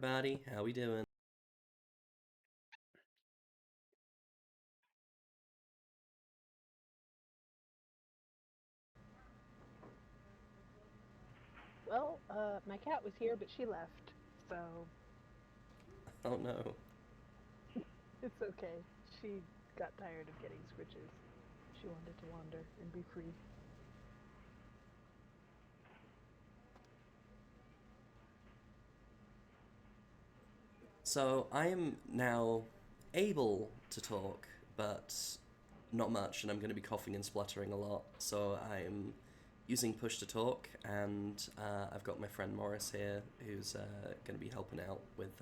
everybody. How we doing? Well, my cat was here, but she left, so Oh no. it's okay. She got tired of getting scritches. She wanted to wander and be free. So I am now able to talk, but not much, and I'm going to be coughing and spluttering a lot. So I'm using push to talk, and I've got my friend Morris here, who's going to be helping out with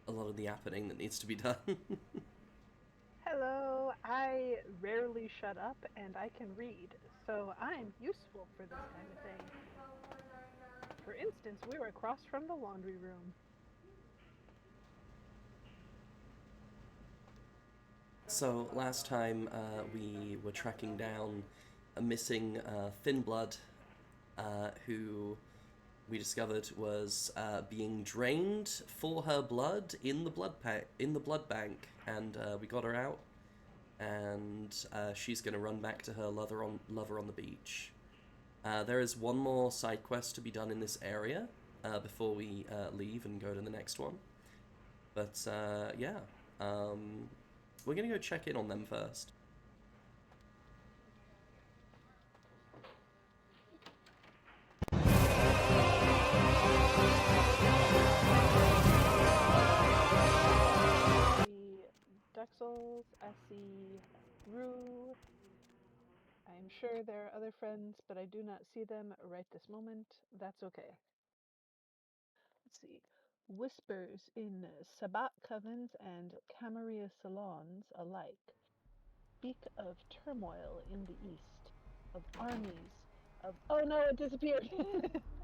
a lot of the happening that needs to be done. Hello, I rarely shut up and I can read, so I'm useful for this kind of thing. For instance, we were across from the laundry room. So last time we were tracking down a missing Thin Blood, who we discovered was being drained for her blood in the blood bank, and we got her out, and she's going to run back to her lover on the beach. There is one more side quest to be done in this area before we leave and go to the next one. But yeah, we're gonna go check in on them first. I see Duxels, I see Rue. I am sure there are other friends, but I do not see them right this moment. That's okay. Let's see. Whispers in Sabat covens and Camarilla salons alike speak of turmoil in the east, of armies, of oh no, it disappeared.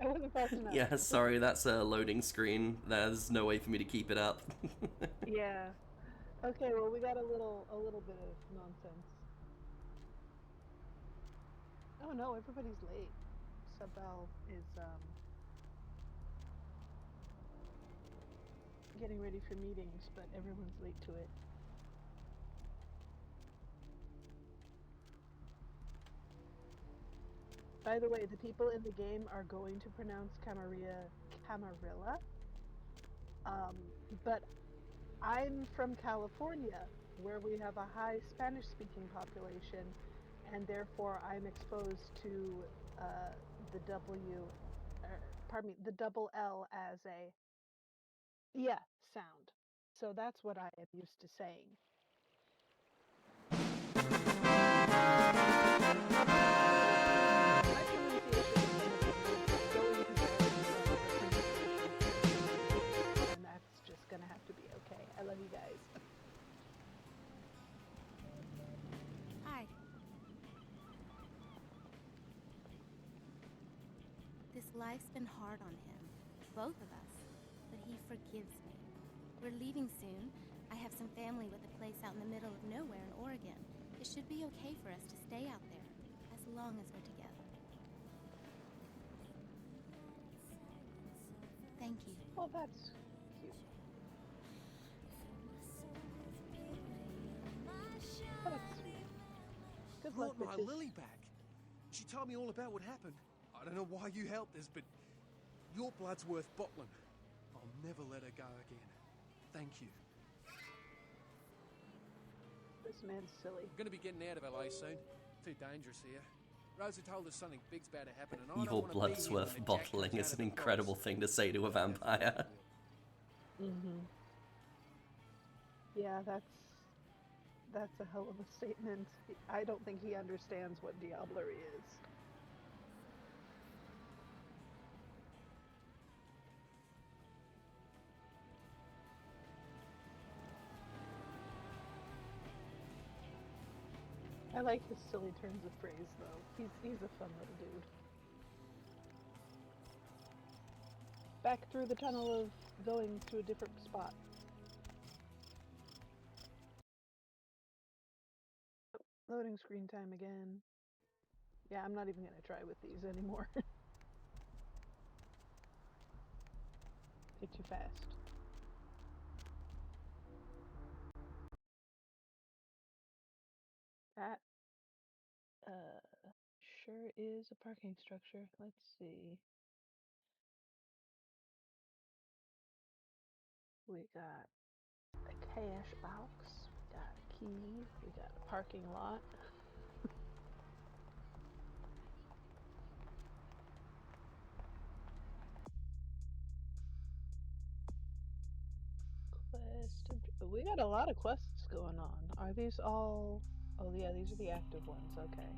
I wasn't fast enough. Yeah, sorry, that's a loading screen. There's no way for me to keep it up. Yeah. Okay, well we got a little bit of nonsense. Oh no, everybody's late. Sabal is getting ready for meetings, but everyone's late to it. By the way, the people in the game are going to pronounce Camarilla Camarilla. But I'm from California, where we have a high Spanish speaking population, and therefore I'm exposed to uh, the pardon me, the double L as a, yeah, sound. So that's what I am used to saying. My pronunciation is going to vary from pronunciation to pronunciation, and that's just going to have to be okay. I love you guys. Hi. This life's been hard on him, both of us, but he forgives me. We're leaving soon. I have some family with a place out in the middle of nowhere in Oregon. It should be okay for us to stay out there, as long as we're together. Thank you. Well, that's cute. That's sweet. Good luck, Brought my bitches. Lily back. She told me all about what happened. I don't know why you helped us, but your blood's worth bottling. I'll never let her go again. Thank you. This man's silly. I'm gonna be getting out of LA soon. Too dangerous here. Rosa told us something big's about to happen, and I Your don't want to be blood's here when worth the jack bottling comes is out of an the incredible box. thing to say to a vampire. Mm-hmm. Yeah, that's a hell of a statement. I don't think he understands what diablerie is. I like his silly turns of phrase though. He's a fun little dude. Back through the tunnel of going to a different spot. Loading screen time again. Yeah, I'm not even gonna try with these anymore. You're too fast. That sure is a parking structure. Let's see. We got a cash box. We got a key. We got a parking lot. Quest. We got a lot of quests going on. Are these all? Oh yeah, these are the active ones. Okay.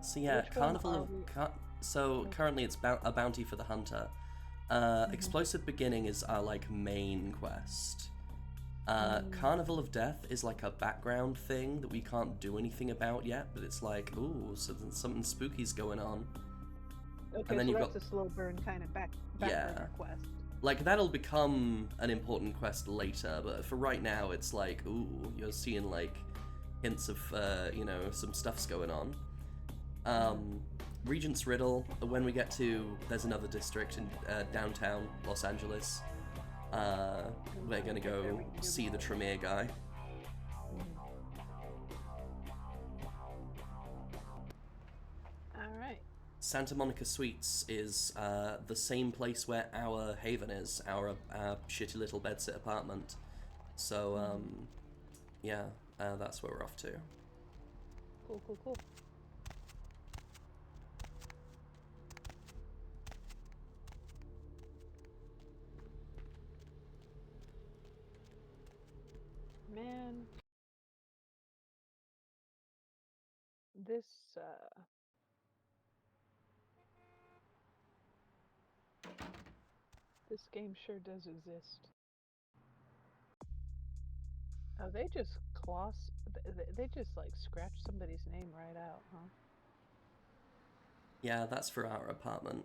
So yeah, Which one Carnival are of... we? So Okay. currently it's a bounty for the hunter. Explosive Beginning is our, like, main quest. Carnival of Death is like a background thing that we can't do anything about yet, but it's like, ooh, so something spooky's going on. Okay, And then so you've that's got... a slow burn kind of back Yeah. burner quest. Like, that'll become an important quest later, but for right now, it's like, ooh, you're seeing, like, hints of, you know, some stuff's going on. Regent's Riddle, when we get to... There's another district in downtown Los Angeles. We're gonna go see the Tremere guy. Alright. Santa Monica Suites is the same place where our haven is, our shitty little bedsit apartment. So, yeah, that's where we're off to. Cool, cool, cool. Man. This, this game sure does exist. Oh, they just they just like scratch somebody's name right out, huh? Yeah, that's for our apartment.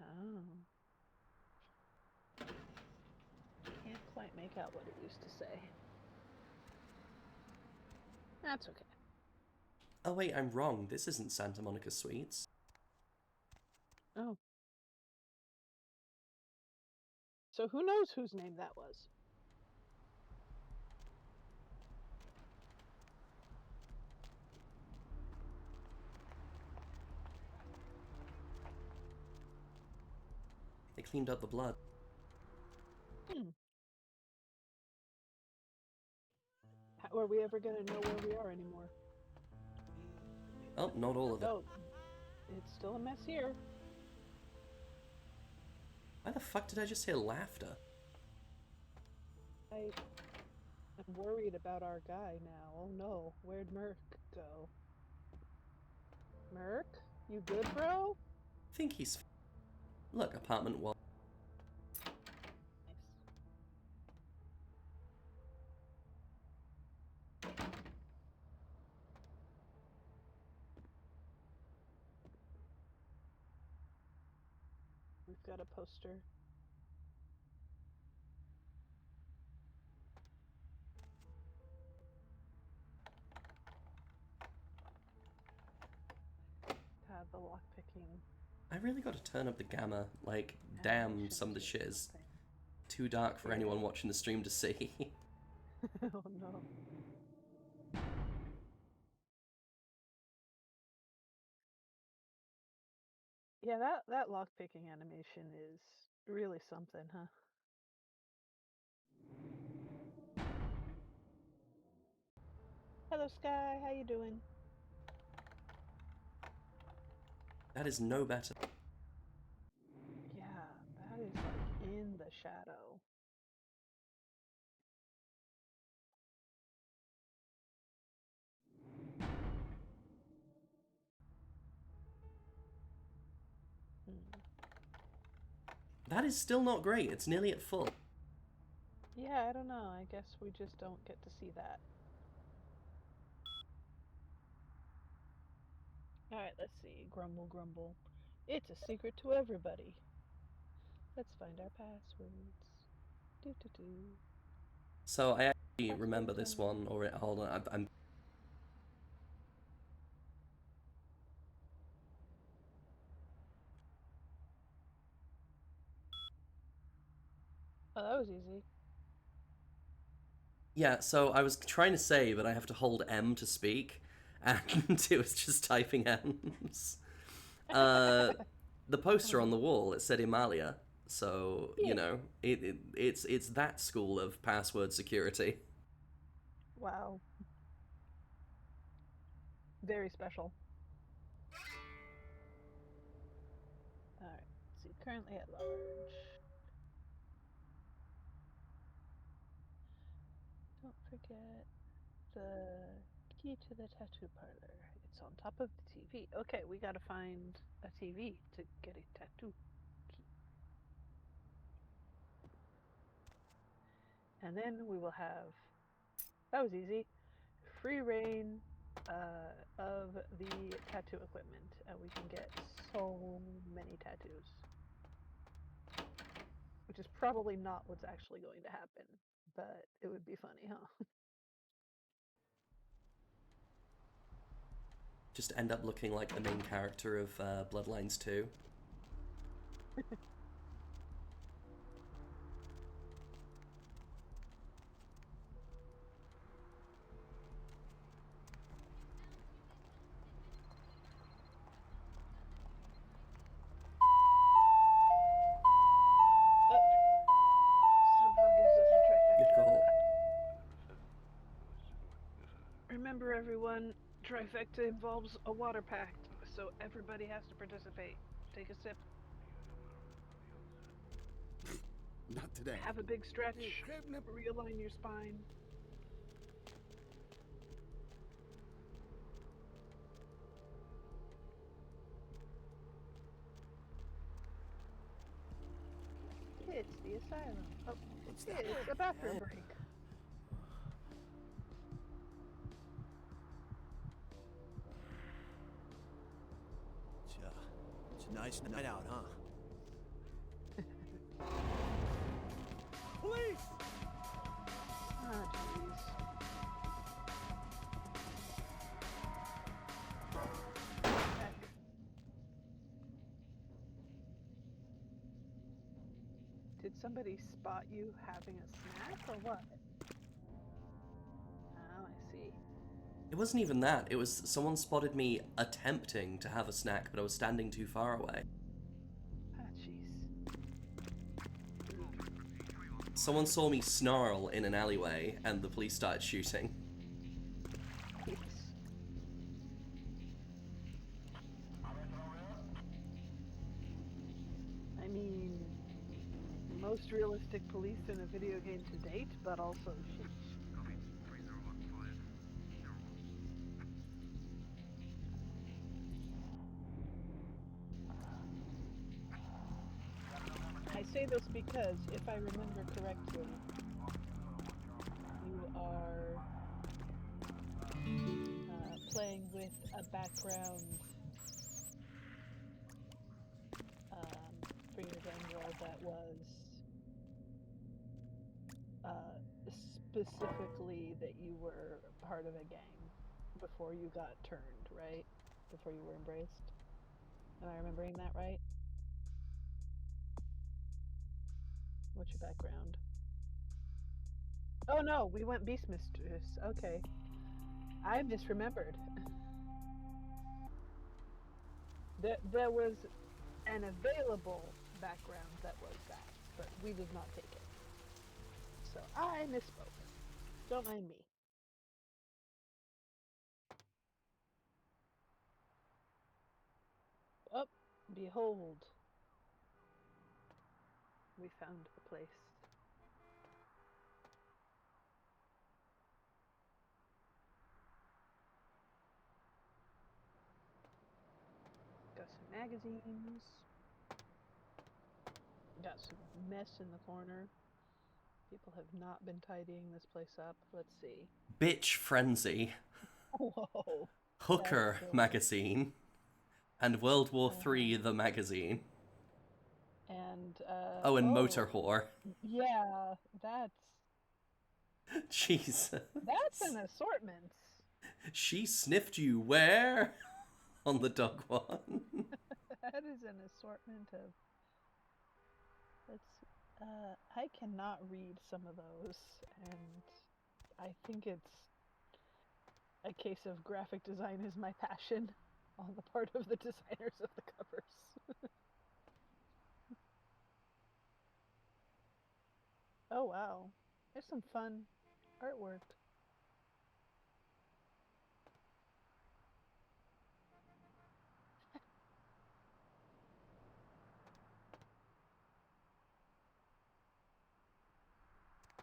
Oh. Can't quite make out what it used to say. That's okay. Oh wait, I'm wrong. This isn't Santa Monica Suites. Oh. So who knows whose name that was? They cleaned up the blood. How are we ever gonna know where we are anymore? Oh, not all of it. Oh, it's still a mess here. Why the fuck did I just hear laughter? I'm worried about our guy now. Oh no, where'd Merc go? Merc? You good, bro? I think he's... Look, apartment 1. Nice. We've got a poster. God, the lockpicking I really gotta turn up the gamma. Like, damn, some of the shit is too dark for anyone watching the stream to see. Oh no. Yeah, that lockpicking animation is really something, huh? Hello, Sky. How you doing? That is no better. Yeah, that is like in the shadow. Hmm. That is still not great. It's nearly at full. Yeah, I don't know. I guess we just don't get to see that. Alright, let's see. Grumble, grumble. It's a secret to everybody. Let's find our passwords. Do do do. So I actually remember Password this time. one, or hold on, I'm... Oh, that was easy. Yeah, so I was trying to say, but I have to hold M to speak, and it was just typing M's. Uh, the poster on the wall, it said Himalaya, so you Yeah. know it's that school of password security. Wow. Very special. All right. Let's see. Currently at large. Don't forget the key to the tattoo parlor. It's on top of the TV. Okay, we gotta find a TV to get a tattoo key. And then we will have, that was easy, free reign of the tattoo equipment. And we can get so many tattoos. Which is probably not what's actually going to happen. But it would be funny, huh? Just end up looking like the main character of Bloodlines 2. Somehow gives us a Good trifecta. call. Remember, everyone, trifecta involves a water pact, so everybody has to participate. Take a sip. Not today. Have a big stretch. Realign your spine. It's the asylum. Oh, What's that? it's a bathroom break. It's a nice night out, huh? Police! Ah, jeez. Heck. Did somebody spot you having a snack or what? Oh, I see. It wasn't even that. It was someone spotted me attempting to have a snack, but I was standing too far away. Ah, jeez. Someone saw me snarl in an alleyway, and the police started shooting. Yes. I mean, most realistic police in a video game to date, but also sheesh. I say this because, if I remember correctly, you are playing with a background for your Gangrel that was specifically that you were part of a gang before you got turned, right? Before you were embraced. Am I remembering that right? What's your background? Oh no, we went Beast Mistress. Okay. I misremembered. There was an available background that was that, but we did not take it. So I misspoke. Don't mind me. Oh, behold. We found the place. Got some magazines. Got some mess in the corner. People have not been tidying this place up. Let's see. Bitch Frenzy, Whoa. Hooker That's magazine, and World War III the magazine. And Oh, and Motor Whore. yeah, that's Jesus. an assortment. She sniffed you where? On the dog one. That is an assortment of. Let's. I cannot read some of those, and I think it's a case of graphic design is my passion on the part of the designers of the covers. Oh wow, there's some fun artwork.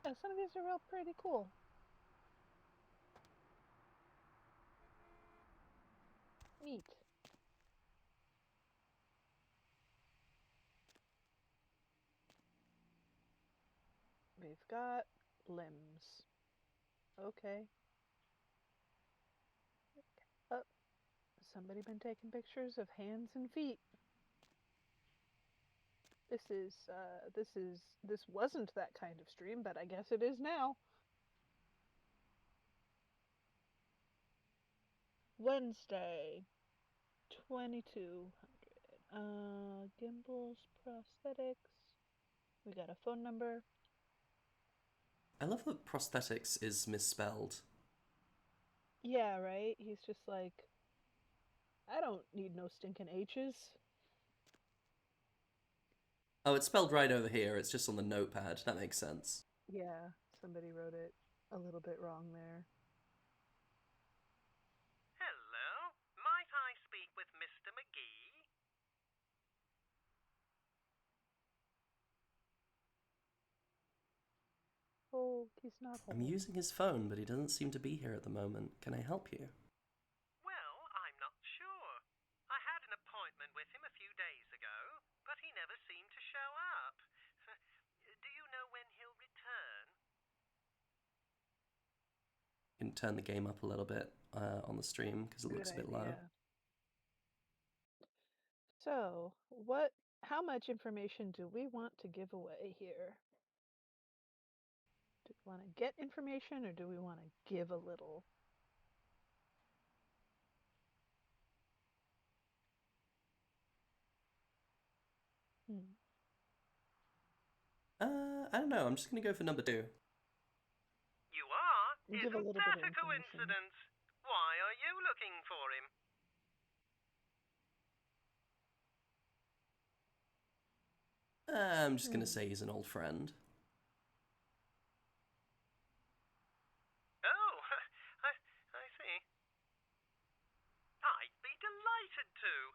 Yeah, some of these are real pretty cool. Neat. We've got limbs. Okay. Oh, somebody been taking pictures of hands and feet. This wasn't that kind of stream, but I guess it is now. Wednesday, 2200. Gimbals, prosthetics. We got a phone number. I love that prosthetics is misspelled. Yeah, right? He's just like, I don't need no stinking H's. Oh, it's spelled right over here. It's just on the notepad. That makes sense. Yeah, somebody wrote it a little bit wrong there. Hello, might I speak with Mr. McGee? Oh, he's not home. I'm using his phone, but he doesn't seem to be here at the moment. Can I help you? Well, I'm not sure. I had an appointment with him a few days ago, but he never seemed to show up. Do you know when he'll return? You can turn the game up a little bit on the stream because it looks a bit low. So, how much information do we want to give away here? Do we want to get information or do we want to give a little? I don't know. I'm just going to go for number 2. You are? Give a Isn't little that bit of a coincidence? Why are you looking for him? I'm just going to say he's an old friend. Oh, I see. I'd be delighted to.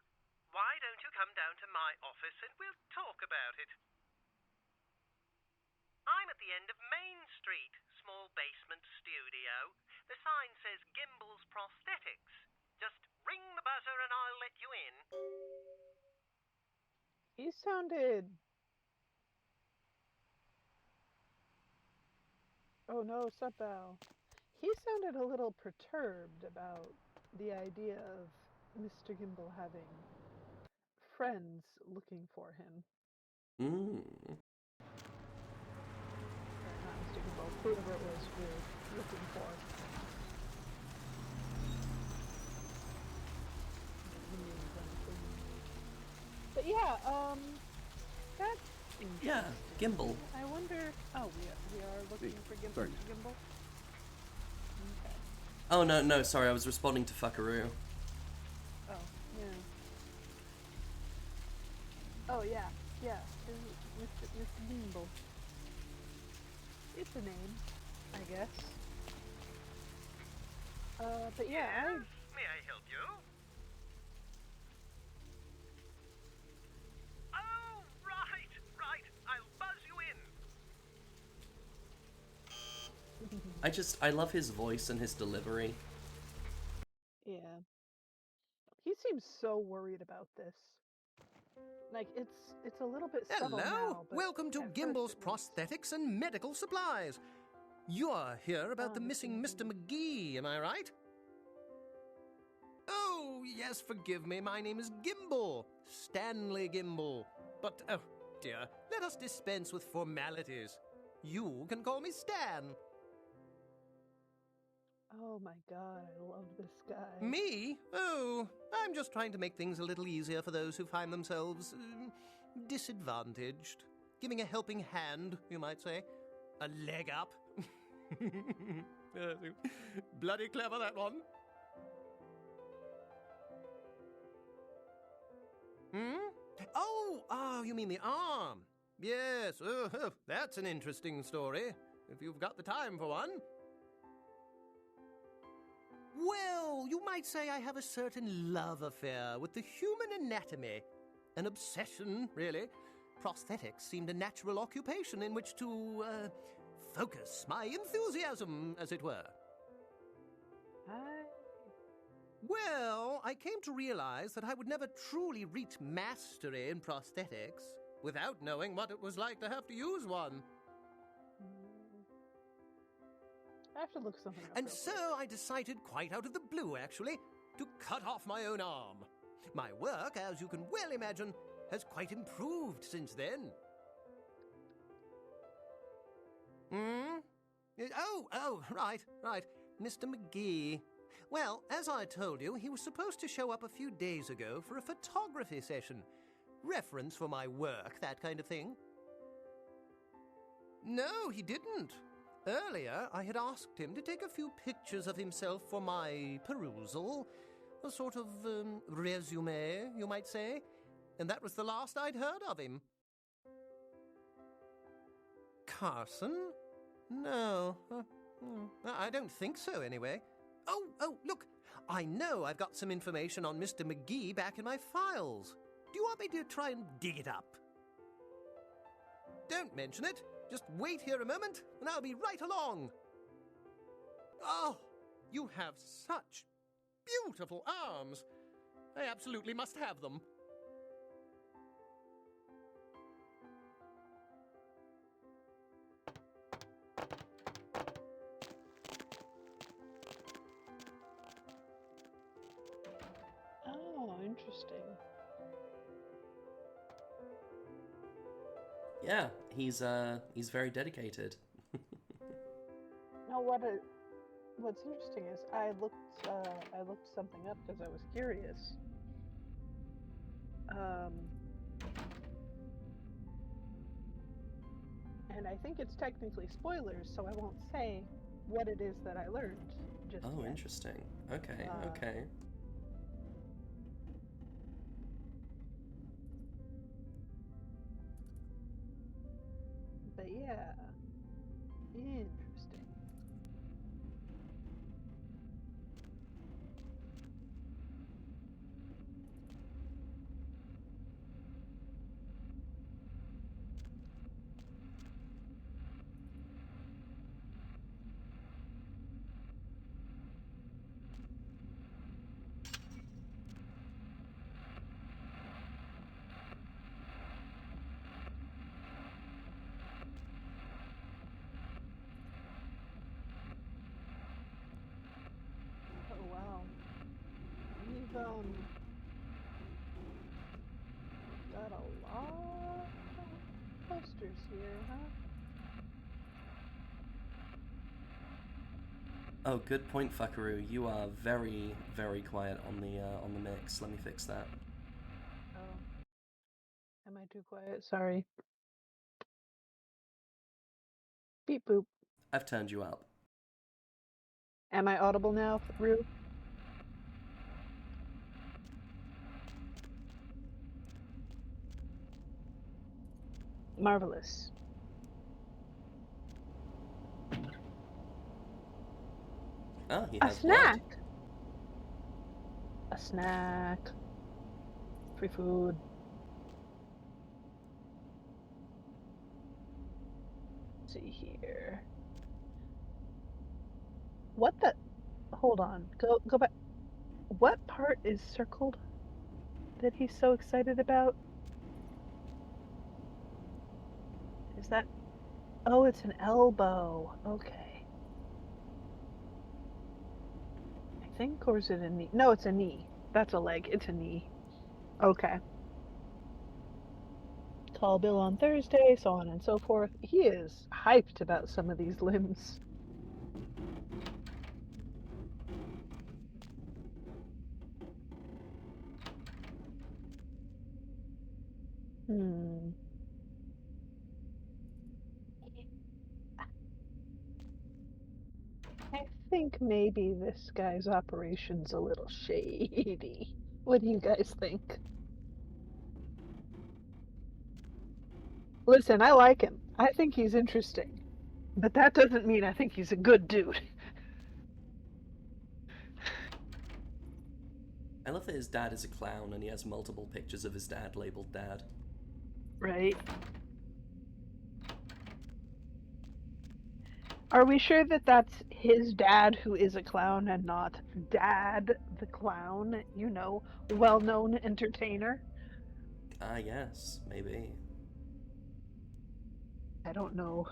Why don't you come down to my office and we'll talk about it? I'm at the end of Main Street, small basement studio. The sign says Gimbals Prosthetics. Just ring the buzzer and I'll let you in. He sounded... Oh no, Sutbow. He sounded a little perturbed about the idea of Mr. Gimbal having friends looking for him. Or not Mr. Gimbal, whoever it was we're looking for. But yeah, that's interesting. Yeah, Gimbal. I wonder... Oh, we are looking for Gimbal. Gimbal? Okay. Oh, no, sorry. I was responding to Fuckaroo. Oh, yeah. Oh, yeah. Mr. Gimbal. It's a name, I guess. But yeah, Yes? May I help you? Oh, right. I'll buzz you in. I love his voice and his delivery. Yeah. He seems so worried about this. Like, it's a little bit subtle now, Hello! but Welcome to at Gimbals first Prosthetics and Medical Supplies. You're here about the Mr. missing Mr. McGee, am I right? Oh, yes, forgive me. My name is Gimbal. Stanley Gimbal. But, oh, dear, let us dispense with formalities. You can call me Stan. Oh my god, I love this guy. Me? Oh, I'm just trying to make things a little easier for those who find themselves disadvantaged. giving a helping hand, you might say. A leg up. Bloody clever, that one. Oh, you mean the arm. Yes, that's an interesting story, if you've got the time for one. Well, you might say I have a certain love affair with the human anatomy. An obsession, really. Prosthetics seemed a natural occupation in which to, focus my enthusiasm, as it were. Well, I came to realize that I would never truly reach mastery in prosthetics without knowing what it was like to have to use one. I have to look something up. And real so quick. I decided, quite out of the blue actually, to cut off my own arm. My work, as you can well imagine, has quite improved since then. Right. Mr. McGee. Well, as I told you, he was supposed to show up a few days ago for a photography session. Reference for my work, that kind of thing. No, he didn't. Earlier, I had asked him to take a few pictures of himself for my perusal. A sort of resume, you might say. And that was the last I'd heard of him. Carson? No. I don't think so, anyway. Oh, look. I know I've got some information on Mr. McGee back in my files. Do you want me to try and dig it up? Don't mention it. Just wait here a moment, and I'll be right along. Oh, you have such beautiful arms. I absolutely must have them. Oh, interesting. Yeah, he's very dedicated. No, what's interesting is I looked something up because I was curious. And I think it's technically spoilers, so I won't say what it is that I learned just Oh, yet. interesting. Okay. But yeah, interesting. Oh wow. We've got a lot of posters here, huh? Oh, good point, Fuckaroo. You are very, very quiet on the mix. Let me fix that. Oh. Am I too quiet? Sorry. Beep boop. I've turned you up. Am I audible now, Rue? Marvelous. Oh, he A has snack! blood. A snack. Free food. Let's see here. What the? Hold on. Go back. What part is circled that he's so excited about? Is that? Oh, it's an elbow. Okay. I think, or is it a knee? No, it's a knee. That's a leg. It's a knee. Okay. Call Bill on Thursday, so on and so forth. He is hyped about some of these limbs. think maybe this guy's operation's a little shady. What do you guys think? Listen, I like him. I think he's interesting. But that doesn't mean I think he's a good dude. I love that his dad is a clown and he has multiple pictures of his dad labeled dad. Right? Are we sure that that's his dad who is a clown and not Dad the clown, you know, well-known entertainer? I guess, maybe. I don't know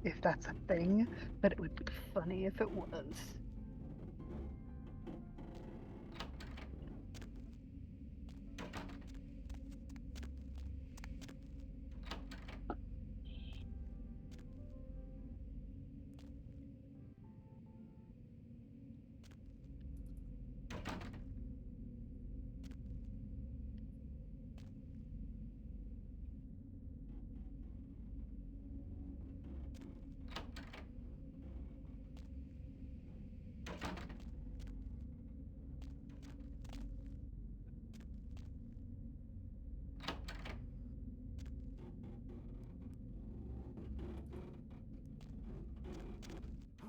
if that's a thing, but it would be funny if it was.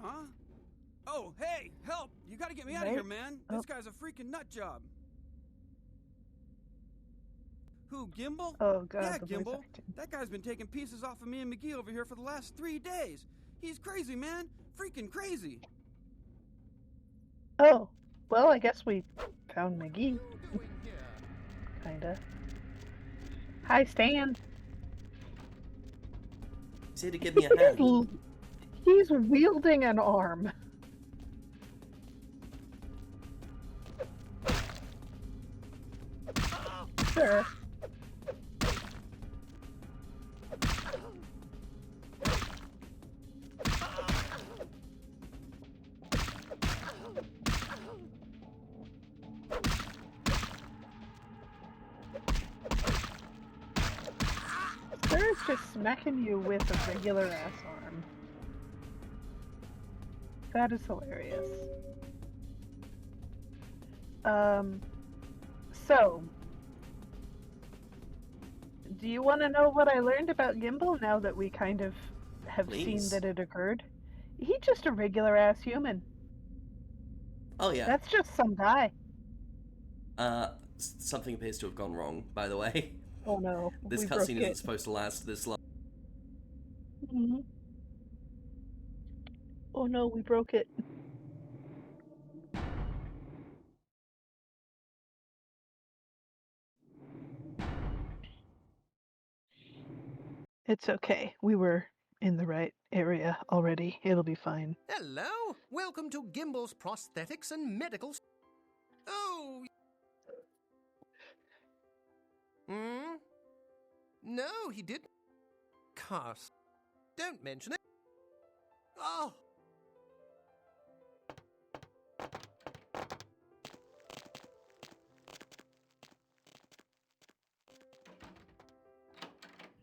Huh? Oh, hey, help! You gotta get me out of Right? here, man! Oh. This guy's a freaking nut job. Who, Gimbal? Oh god, Yeah, the voice Gimbal. acting. That guy's been taking pieces off of me and McGee over here for the last 3 days. He's crazy, man. Freaking crazy. Oh, well, I guess we found McGee. Kinda. Hi, Stan. He's here to give me a hand. He's wielding an arm. Sure. Sir is just smacking you with a regular ass arm. That is hilarious. So, do you want to know what I learned about Gimbal now that we kind of have Please. seen that it occurred? He's just a regular ass human. Oh yeah. That's just some guy. Something appears to have gone wrong, by the way. Oh no, This we broke cutscene isn't it. supposed to last this long. Mhm. Oh no, we broke it. It's okay. We were in the right area already. It'll be fine. Hello, welcome to Gimbal's Prosthetics and Medical. Oh. Hmm? No, he didn't. Cast. Don't mention it. Oh.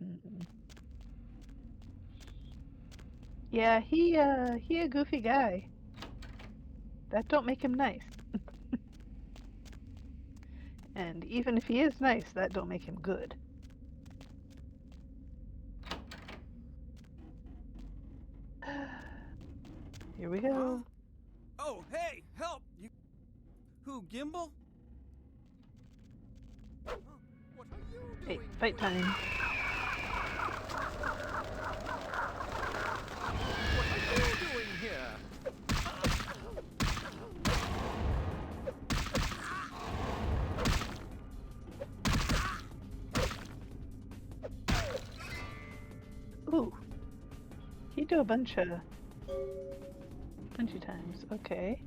Mhm. Yeah, he a goofy guy. That don't make him nice. And even if he is nice, that don't make him good. Here we go. Oh, hey, help! You. Who, Gimbal? What are you Hey, doing? fight time. What are you doing here? Ooh. He do a bunch of times. Okay.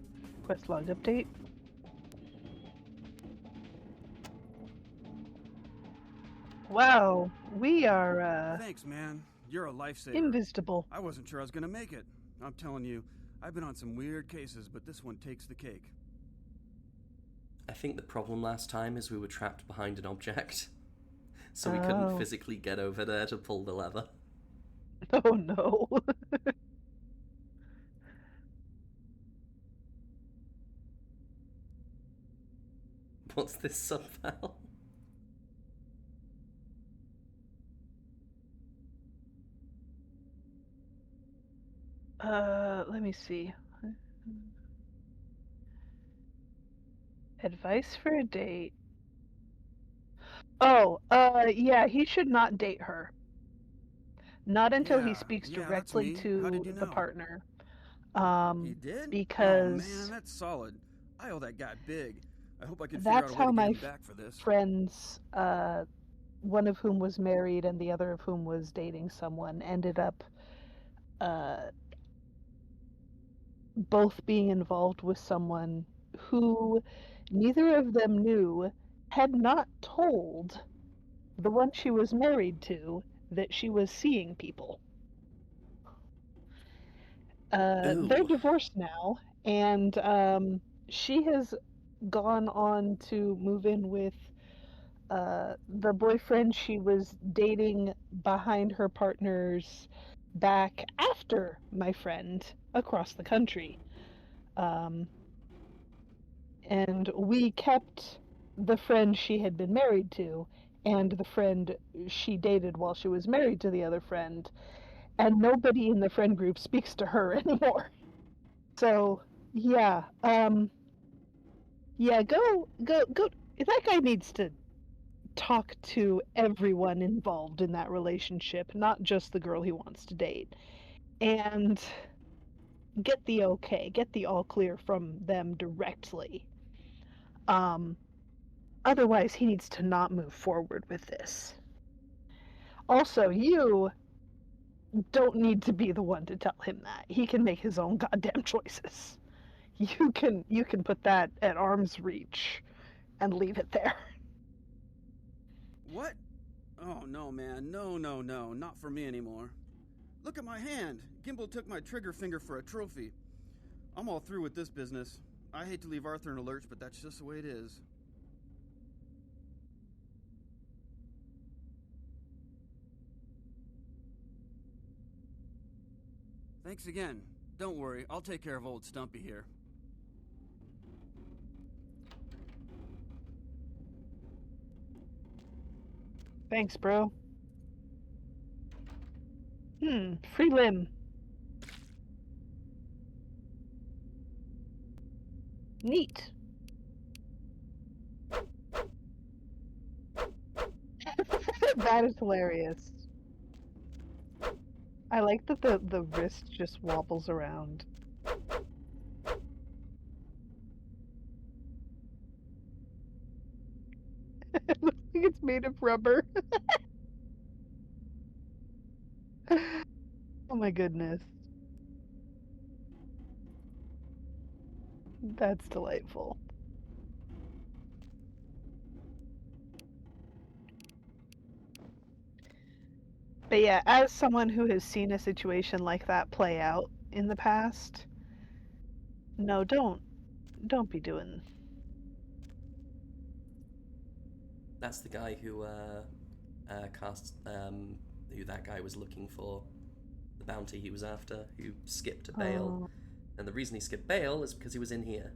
Quest log update. Wow, we are Thanks, man. You're a lifesaver. invisible. I wasn't sure I was gonna make it. I'm telling you, I've been on some weird cases, but this one takes the cake. I think the problem last time is we were trapped behind an object. So we couldn't Oh. physically get over there to pull the lever. Oh no. What's this sub-val? Let me see. Advice for a date. Oh, yeah, he should not date her. Not until he speaks Yeah, that's directly me. How to did you the know? partner. He did? Oh man, Because that's solid. I owe that guy big. I hope I can figure out that's a way how to get my him back for this. friends, one of whom was married and the other of whom was dating someone, ended up uh, both being involved with someone who neither of them knew had not told the one she was married to that she was seeing people. They're Ooh. divorced now, and she has gone on to move in with the boyfriend she was dating behind her partner's back after my friend across the country. Um, and we kept the friend she had been married to and the friend she dated while she was married to the other friend, and nobody in the friend group speaks to her anymore. So, yeah, yeah, go. That guy needs to talk to everyone involved in that relationship, not just the girl he wants to date, and get the okay, get the all clear from them directly. Um, Otherwise, he needs to not move forward with this. Also, you don't need to be the one to tell him that. He can make his own goddamn choices. You can put that at arm's reach and leave it there. What? Oh no, man. No, not for me anymore. Look at my hand. Gimbal took my trigger finger for a trophy. I'm all through with this business. I hate to leave Arthur in a lurch, but that's just the way it is. Thanks again. Don't worry, I'll take care of old Stumpy here. Thanks, bro. Free limb. Neat. That is hilarious. I like that the wrist just wobbles around. It looks like it's made of rubber. Oh my goodness. That's delightful. But yeah, as someone who has seen a situation like that play out in the past, no, don't be doing. That's the guy who cast who that guy was looking for, the bounty he was after, who skipped bail. And the reason he skipped bail is because he was in here.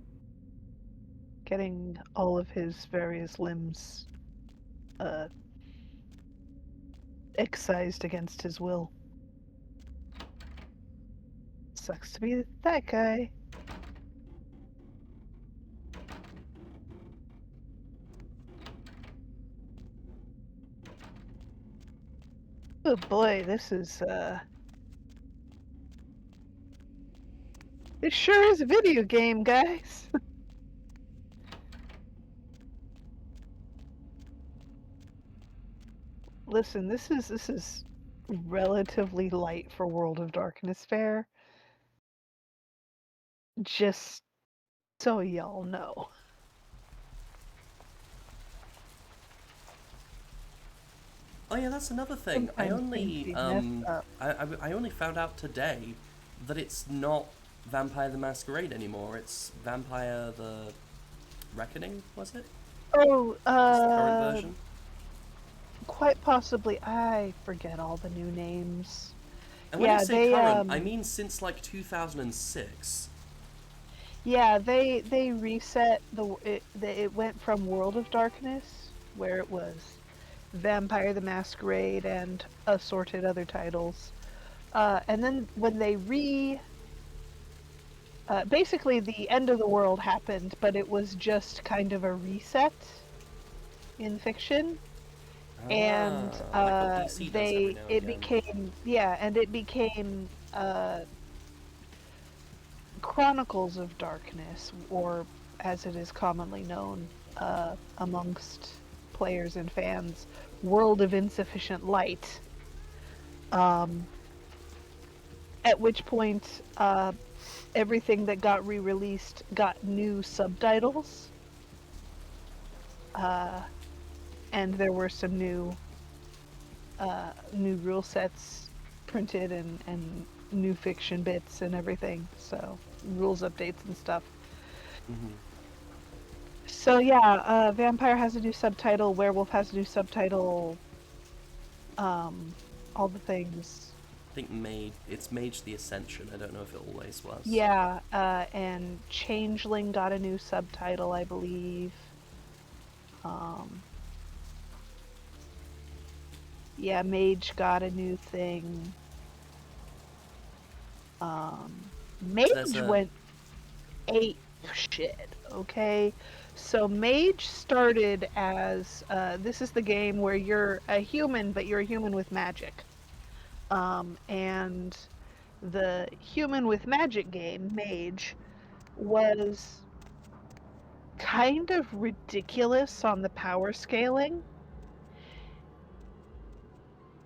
Getting all of his various limbs excised against his will. Sucks to be that guy. Oh boy, this sure is a video game, guys. Listen, this is relatively light for World of Darkness fare. Just so y'all know. Oh yeah, that's another thing. I only I only found out today that it's not Vampire the Masquerade anymore. It's Vampire the Reckoning, was it? Oh, That's the current version. quite possibly. I forget all the new names. And when I say they, current, I mean since like 2006. Yeah, they reset it went from World of Darkness, where it was Vampire the Masquerade and assorted other titles, and then when they basically the end of the world happened, but it was just kind of a reset in fiction, and Like what DC does every now and it again. became, yeah, and it became Chronicles of Darkness, or as it is commonly known amongst players and fans, World of Insufficient Light. At which point, everything that got re-released got new subtitles, and there were some new rule sets printed, and new fiction bits and everything. So rules updates and stuff. Hmm. So yeah, Vampire has a new subtitle, Werewolf has a new subtitle, all the things. I think it's Mage the Ascension. I don't know if it always was. Yeah, and Changeling got a new subtitle, I believe. Um, yeah, Mage got a new thing. There's Mage a went ape shit, okay? So Mage started as this is the game where you're a human, but you're a human with magic. And the human with magic game, Mage, was kind of ridiculous on the power scaling.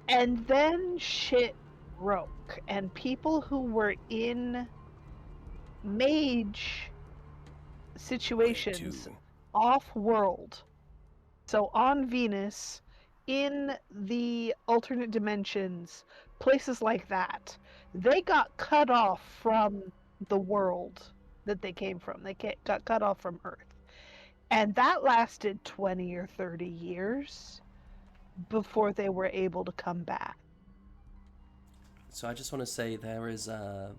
And then shit broke, and people who were in mage situations off world, so on Venus, in the alternate dimensions, places like that, they got cut off from the world that they came from. They got cut off from Earth. And that lasted 20 or 30 years before they were able to come back. So I just want to say there is a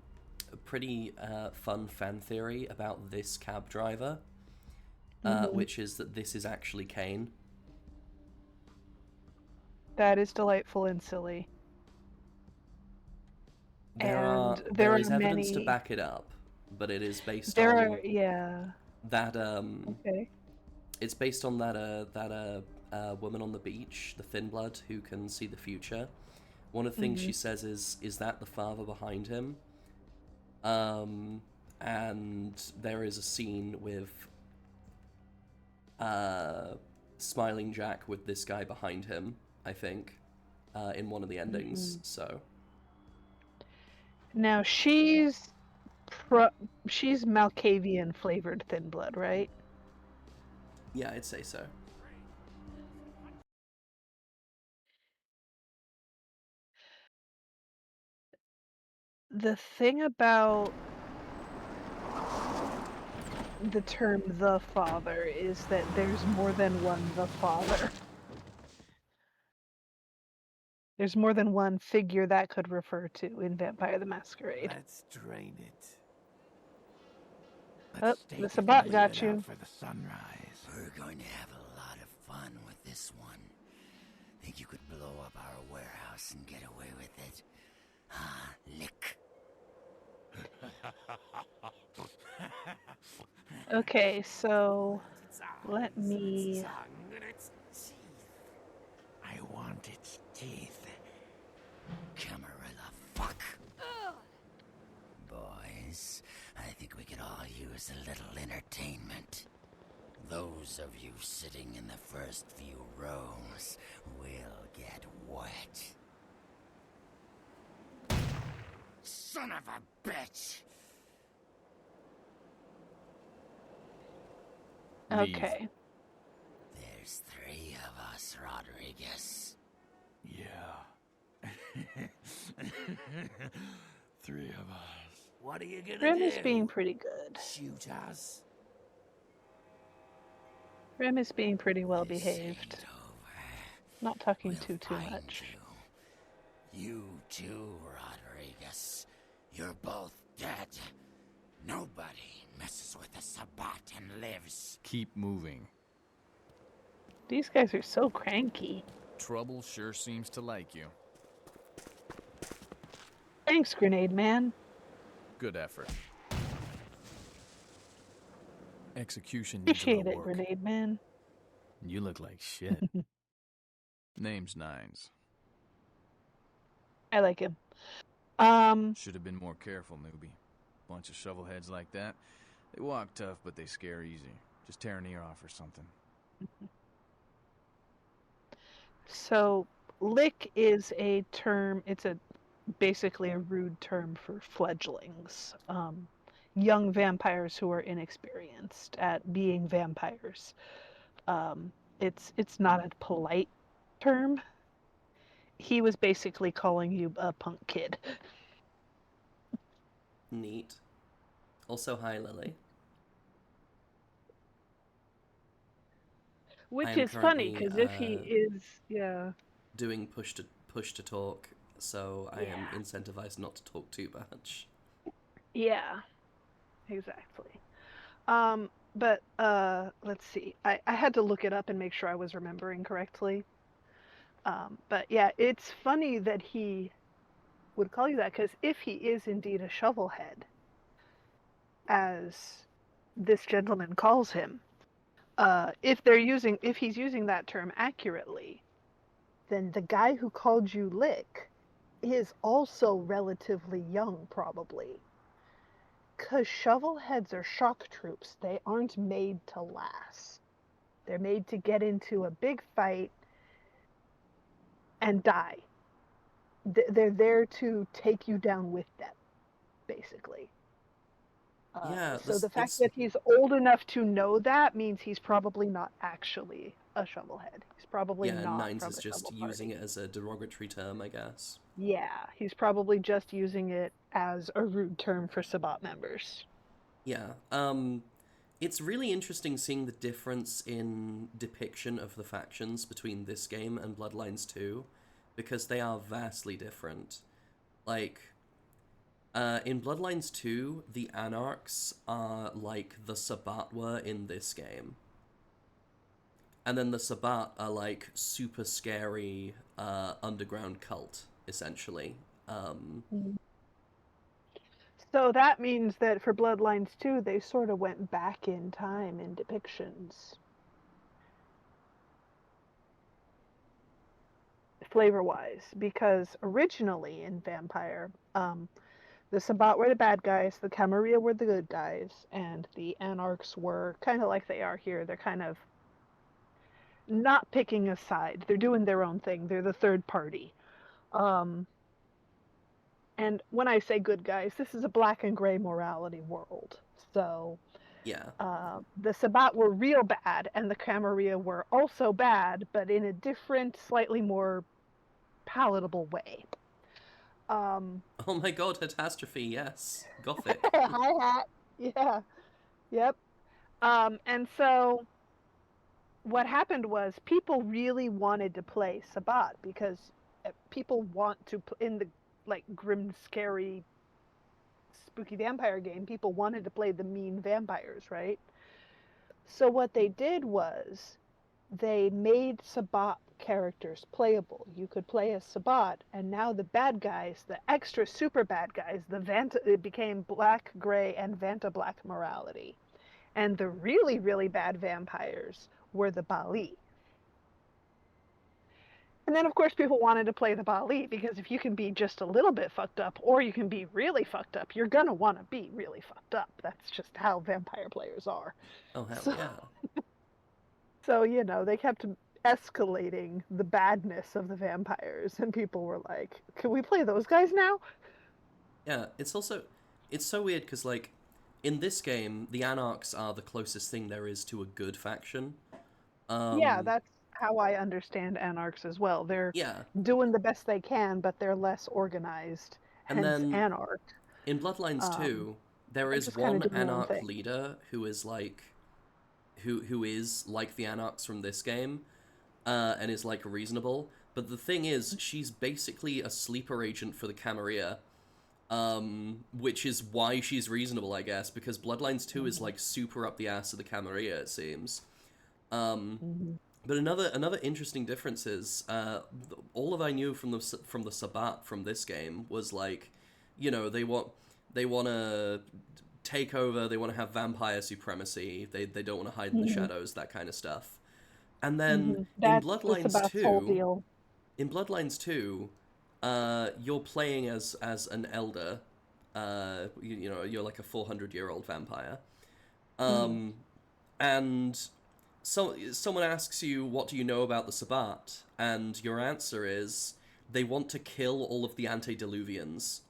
pretty fun fan theory about this cab driver, which is that this is actually Kane. That is delightful and silly. There There is are evidence to many. back it up, but it is based There on are, yeah. that Okay. it's based on that woman on the beach, the thin blood who can see the future. One of the things she says is that the father behind him. And there is a scene with Smiling Jack with this guy behind him, I think, in one of the endings. So Now she's Malkavian flavored thin blood, right? yeah, I'd say so. The thing about the term the father is that there's more than one the father. There's more than one figure that could refer to in Vampire the Masquerade. Let's drain it. Oh, Let's the stake it Sabat and got leave it out you. for the sunrise. We're going to have a lot of fun with this one. Think you could blow up our warehouse and get away with it? Ah, lick. Okay, so let me. I want its teeth. Camarilla fuck. Boys, I think we could all use a little entertainment. Those of you sitting in the first few rows will get wet. Son of a bitch! Okay. There's 3 of us, Rodriguez. Yeah. 3 of us. What are you gonna Rim do? is being pretty good. Shoot us? Rim is being pretty well This behaved. ain't over. Not talking We'll too find much. You too, Rodriguez. You're both dead. Nobody messes Sabat and lives. Keep moving. These guys are so cranky. Trouble sure seems to like you. Thanks, Grenade Man. Good effort. Execution needs a Appreciate little it, work. Grenade Man. You look like shit. Name's Nines. I like him. Should have been more careful, newbie. Bunch of shovelheads like that. They walk tough, but they scare easy. Just tear an ear off or something. So, lick is a term, it's basically a rude term for fledglings. Young vampires who are inexperienced at being vampires. It's not a polite term. He was basically calling you a punk kid. Neat. Also, hi, Lily. Which am is funny, currently, because if he is, yeah. doing push to talk, so I am Yeah. incentivized not to talk too much. Yeah, exactly. But let's see. I had to look it up and make sure I was remembering correctly. But yeah, it's funny that he would call you that, because if he is indeed a shovelhead, as this gentleman calls him, if he's using that term accurately, then the guy who called you Lick is also relatively young, probably. Because shovelheads are shock troops. They aren't made to last. They're made to get into a big fight and die. They're there to take you down with them, basically. Yeah, So the fact that he's old enough to know that means he's probably not actually a shovelhead. He's probably yeah, not Nines from is the just shovel using party. it as a derogatory term, I guess. Yeah, he's probably just using it as a rude term for Sabbat members. Yeah, it's really interesting seeing the difference in depiction of the factions between this game and Bloodlines 2, because they are vastly different. Like, in Bloodlines 2, the Anarchs are like the Sabbat were in this game. And then the Sabbat are like super scary underground cult, essentially. So that means that for Bloodlines 2, they sort of went back in time in depictions. Flavor-wise, because originally in Vampire, the Sabbat were the bad guys, the Camarilla were the good guys, and the Anarchs were kind of like they are here. They're kind of not picking a side. They're doing their own thing. They're the third party. And when I say good guys, this is a black and gray morality world. So Yeah. the Sabbat were real bad, and the Camarilla were also bad, but in a different, slightly more palatable way. Oh my god, catastrophe, yes. Gothic. Hi hat. Yeah. Yep. And so what happened was people really wanted to play Sabbat because people want to in the like grim, scary, spooky vampire game. People wanted to play the mean vampires, right? So what they did was they made Sabbat characters playable. You could play as Sabbat, and now the bad guys, the extra super bad guys, it became black, gray, and Vanta black morality. And the really, really bad vampires were the Bali. And then, of course, people wanted to play the Bali because if you can be just a little bit fucked up or you can be really fucked up, you're going to want to be really fucked up. That's just how vampire players are. Oh, hell So, yeah. so, you know, they kept escalating the badness of the vampires, and people were like, can we play those guys now? Yeah, it's so weird because, like, in this game, the Anarchs are the closest thing there is to a good faction. Yeah, that's how I understand Anarchs as well. They're Yeah. doing the best they can, but they're less organized, And hence then Anarch. in Bloodlines 2, there is just kinda one doing their own Anarch thing. leader who is like who is like the Anarchs from this game, and is like reasonable. But the thing is, she's basically a sleeper agent for the Camarilla, which is why she's reasonable, I guess, because Bloodlines 2 is like super up the ass of the Camarilla, it seems. But another interesting difference is all of I knew from the Sabbat from this game was like, you know, they want to take over, they want to have vampire supremacy, they don't want to hide in the shadows, that kind of stuff. And then in That's the Bloodlines Sabbath's whole 2, deal. in Bloodlines 2, you're playing as an elder. You know, you're like a 400-year-old vampire. And so someone asks you, what do you know about the Sabbat? And your answer is, they want to kill all of the antediluvians.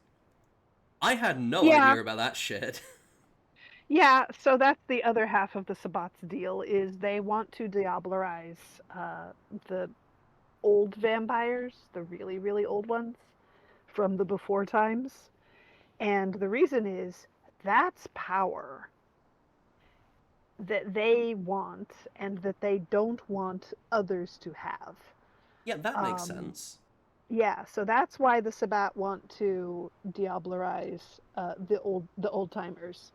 I had no idea about that shit. Yeah, so that's the other half of the Sabbat's deal, is they want to diablerize the old vampires, the really, really old ones, from the before times. And the reason is, that's power that they want and that they don't want others to have. Yeah, that makes sense. Yeah, so that's why the Sabbat want to diablerize the old timers.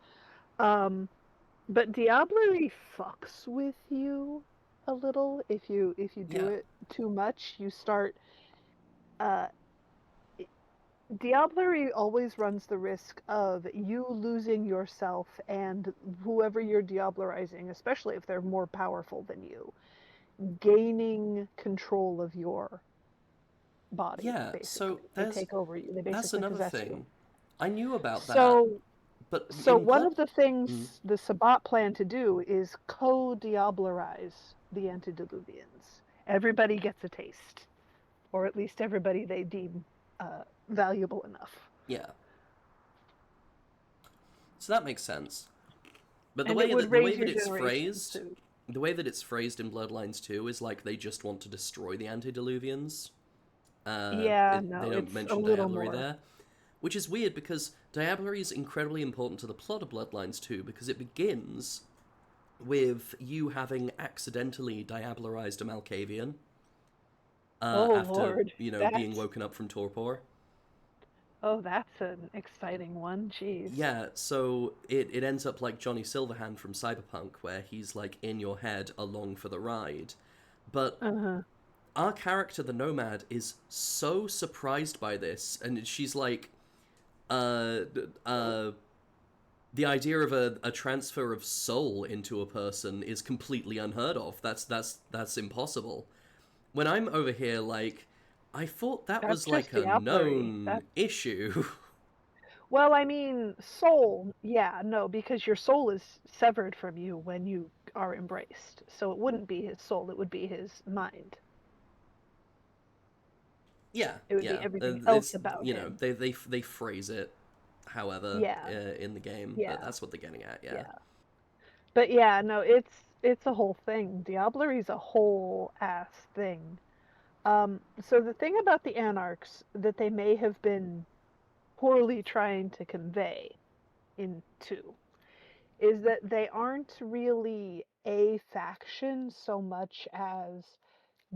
But diablerie fucks with you a little if you do it too much. You start diablerie always runs the risk of you losing yourself and whoever you're diablerizing, especially if they're more powerful than you, gaining control of your body. Yeah, Basically, so they take over you. They that's basically another possess you. thing. I knew about that, So but So in one Blood... of the things the Sabbat plan to do is co-diablerize the antediluvians. Everybody gets a taste, or at least everybody they deem valuable enough. Yeah. So that makes sense. But And it would the raise way your that it's generations phrased, too. the way that it's phrased in Bloodlines 2 is like they just want to destroy the antediluvians. Yeah, They no, don't it's a mention little diablerie more. there. Which is weird because diablerie is incredibly important to the plot of Bloodlines 2 because it begins with you having accidentally diablerized a Malkavian Oh after, Lord, you know, being that's woken up from torpor. that's an exciting one. Jeez. Yeah, so it ends up like Johnny Silverhand from Cyberpunk, where he's like in your head along for the ride. But our character, the Nomad, is so surprised by this, and she's like, the idea of a transfer of soul into a person is completely unheard of. That's impossible. When I'm over here, like, I thought that That's was like just a diablerie. known issue. Well, I mean, soul, yeah, no, because your soul is severed from you when you are embraced. So it wouldn't be his soul, it would be his mind. Yeah, It would be yeah. everything else It's, about you know, him. they phrase it, however, Yeah, in the game, but yeah, that's what they're getting at. Yeah. yeah. But yeah, no, it's a whole thing. Diablerie a whole ass thing. So the thing about the Anarchs that they may have been poorly trying to convey in 2 is that they aren't really a faction so much as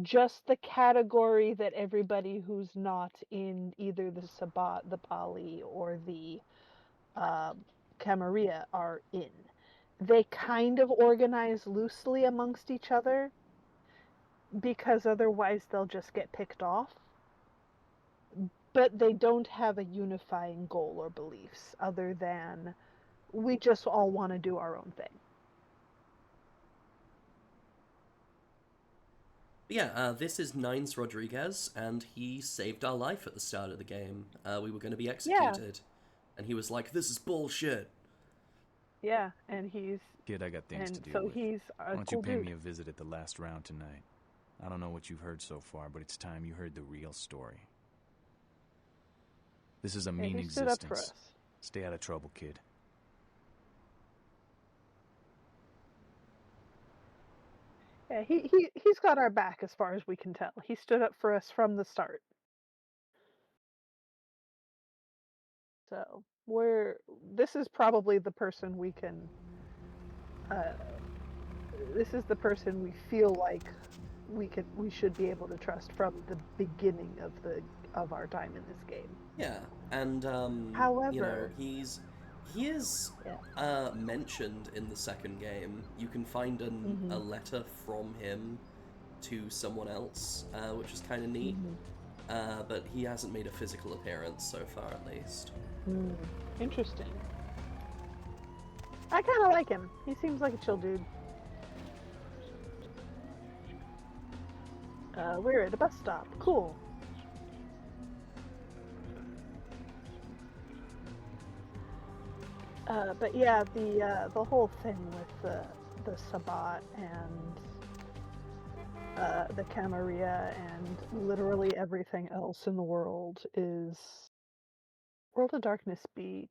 just the category that everybody who's not in either the Sabbat, the Pali, or the uh, Camarilla are in. They kind of organize loosely amongst each other because otherwise they'll just get picked off. But they don't have a unifying goal or beliefs other than we just all want to do our own thing. Yeah, this is Nines Rodriguez, and he saved our life at the start of the game. We were going to be executed, and he was like, "This is bullshit." Yeah, and he's Kid, I got things to and deal so with. he's a Why don't cool you pay dude. me a visit at the last round tonight? I don't know what you've heard so far, but it's time you heard the real story. This is a Yeah, mean he stood up for existence. us. Stay out of trouble, kid. Yeah, he's got our back as far as we can tell. He stood up for us from the start. So this is probably the person we can this is the person we feel like we should be able to trust from the beginning of of our time in this game. Yeah, and However, he is mentioned in the second game. You can find a letter from him to someone else, which is kind of neat. But he hasn't made a physical appearance so far, at least. Interesting. I kind of like him. He seems like a chill dude. We're at a bus stop. Cool. But yeah, the whole thing with the Sabbat and the Camarilla and literally everything else in the world is World of Darkness be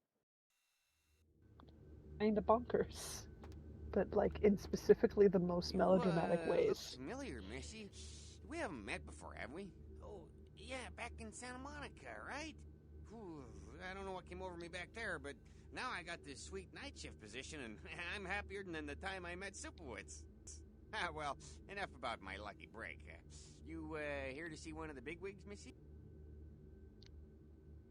kinda bonkers, but like in specifically the most melodramatic Look ways. familiar, Missy. We haven't met before, have we? Oh, yeah, back in Santa Monica, right? Whew, I don't know what came over me back there, but now I got this sweet night shift position, and I'm happier than the time I met Supowitz. Well, enough about my lucky break. You here to see one of the bigwigs, Missy?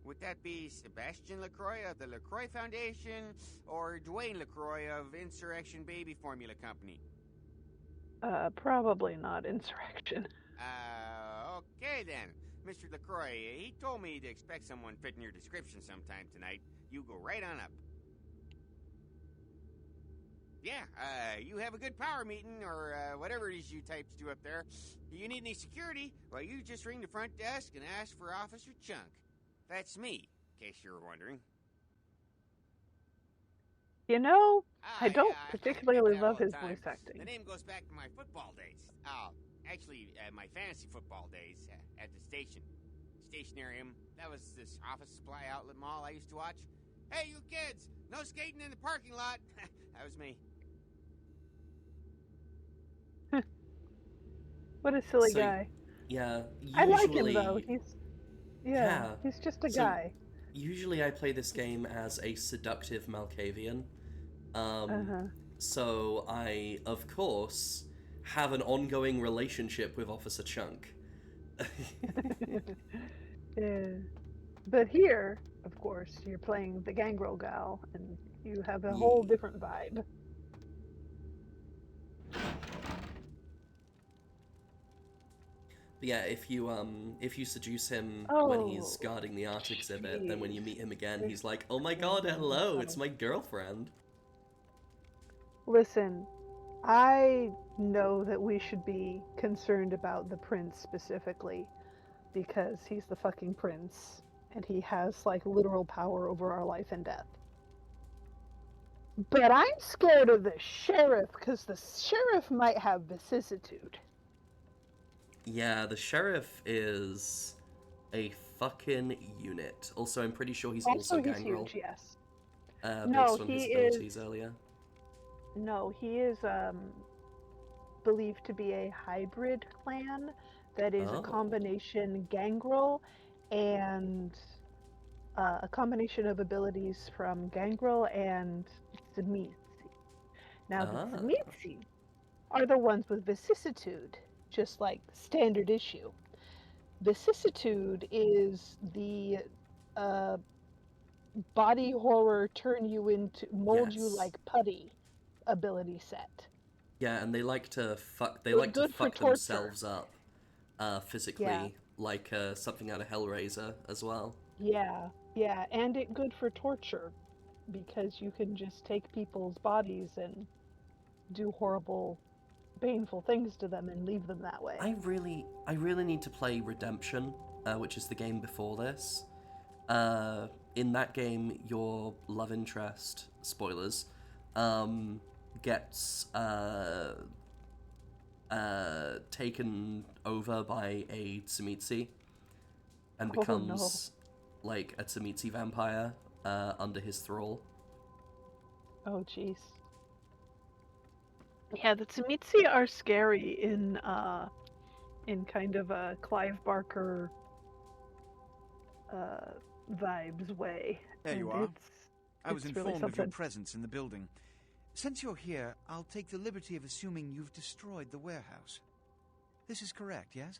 Would that be Sebastian LaCroix of the LaCroix Foundation, or Dwayne LaCroix of Insurrection Baby Formula Company? Probably not Insurrection. Okay then. Mr. LaCroix, he told me to expect someone fitting your description sometime tonight. You go right on up. Yeah, you have a good power meeting, or whatever it is you types do up there. You need any security? Well, you just ring the front desk and ask for Officer Chunk. That's me, in case you were wondering. You know, I don't I particularly get that all love the his time. voice acting. The name goes back to my football days. Actually, my fantasy football days at the station. Stationarium. That was this office supply outlet mall I used to watch. Hey, you kids! No skating in the parking lot! That was me. What a silly guy. Yeah, I like him usually... though. He's just a guy. Usually I play this game as a seductive Malkavian. Uh-huh. So I, of course, have an ongoing relationship with Officer Chunk. Yeah. But here, of course, you're playing the Gangrel gal, and you have a whole different vibe. But yeah, if you seduce him when he's guarding the art exhibit, then when you meet him again, he's like, "Oh my god, hello, it's my girlfriend." Listen, I know that we should be concerned about the prince specifically, because he's the fucking prince, and he has, like, literal power over our life and death. But I'm scared of the sheriff, because the sheriff might have vicissitude. Yeah, the sheriff is a fucking unit. Also, I'm pretty sure he's Also, also he's Gangrel. huge, yes. Based on his abilities earlier. No, he is believed to be a hybrid clan that is a combination Gangrel and a combination of abilities from Gangrel and Tzimisce. Now, the Tzimisce are the ones with vicissitude, just like standard issue. Vicissitude is the body horror mold you like putty ability set. Yeah, and they like to fuck themselves up physically, like something out of Hellraiser as well. Yeah, and it good for torture, because you can just take people's bodies and do horrible, painful things to them and leave them that way. I really need to play Redemption, which is the game before this. In that game, your love interest, spoilers, gets taken over by a Tzimisce and becomes like a Tzimisce vampire under his thrall. Oh jeez. Yeah, the Tzimisce are scary in kind of a Clive Barker vibes way. There you are. I was really informed of your something. presence in the building. Since you're here, I'll take the liberty of assuming you've destroyed the warehouse. This is correct, yes?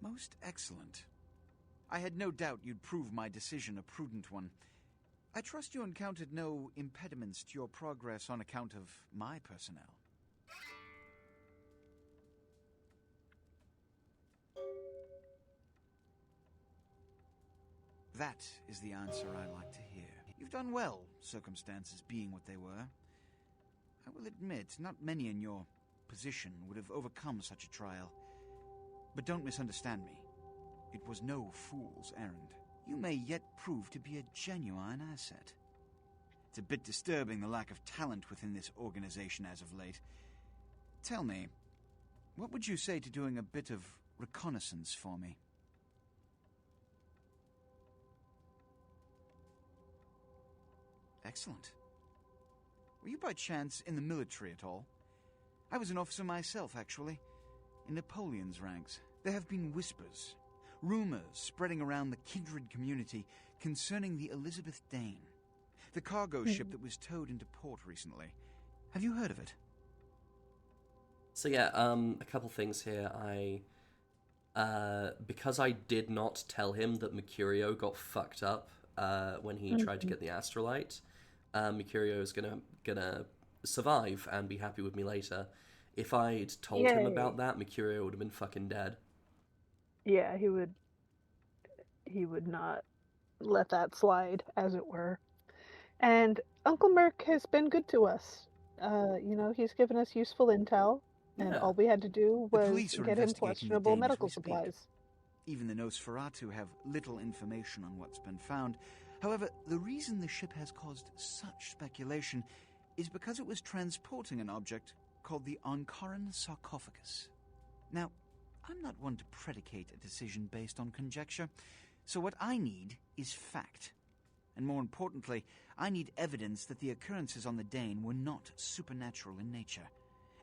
Most excellent. I had no doubt you'd prove my decision a prudent one. I trust you encountered no impediments to your progress on account of my personnel. That is the answer I like to hear. You've done well, circumstances being what they were. I will admit, not many in your position would have overcome such a trial. But don't misunderstand me. It was no fool's errand. You may yet prove to be a genuine asset. It's a bit disturbing the lack of talent within this organization as of late. Tell me, what would you say to doing a bit of reconnaissance for me? Excellent. Were you by chance in the military at all? I was an officer myself, actually, in Napoleon's ranks. There have been whispers, rumors spreading around the kindred community concerning the Elizabeth Dane, the cargo ship that was towed into port recently. Have you heard of it? So yeah, a couple things here. Because I did not tell him that Mercurio got fucked up when he tried to get the Astrolite, Mercurio is gonna survive and be happy with me later. If I'd told him about that, Mercurio would have been fucking dead. Yeah, he would not let that slide, as it were. And Uncle Merc has been good to us. He's given us useful intel, and all we had to do was get him questionable medical supplies. Even the Nosferatu have little information on what's been found. However, the reason the ship has caused such speculation is because it was transporting an object called the Ankaran sarcophagus. Now, I'm not one to predicate a decision based on conjecture, so what I need is fact. And more importantly, I need evidence that the occurrences on the Dane were not supernatural in nature,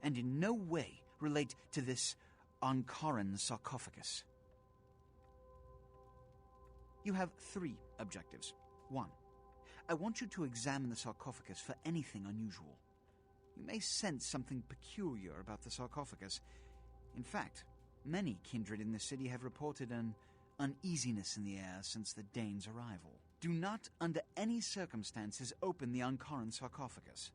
and in no way relate to this Ankaran sarcophagus. You have 3 objectives. 1. I want you to examine the sarcophagus for anything unusual. You may sense something peculiar about the sarcophagus. In fact, many kindred in the city have reported an uneasiness in the air since the Dane's arrival. Do not, under any circumstances, open the Ankaran sarcophagus.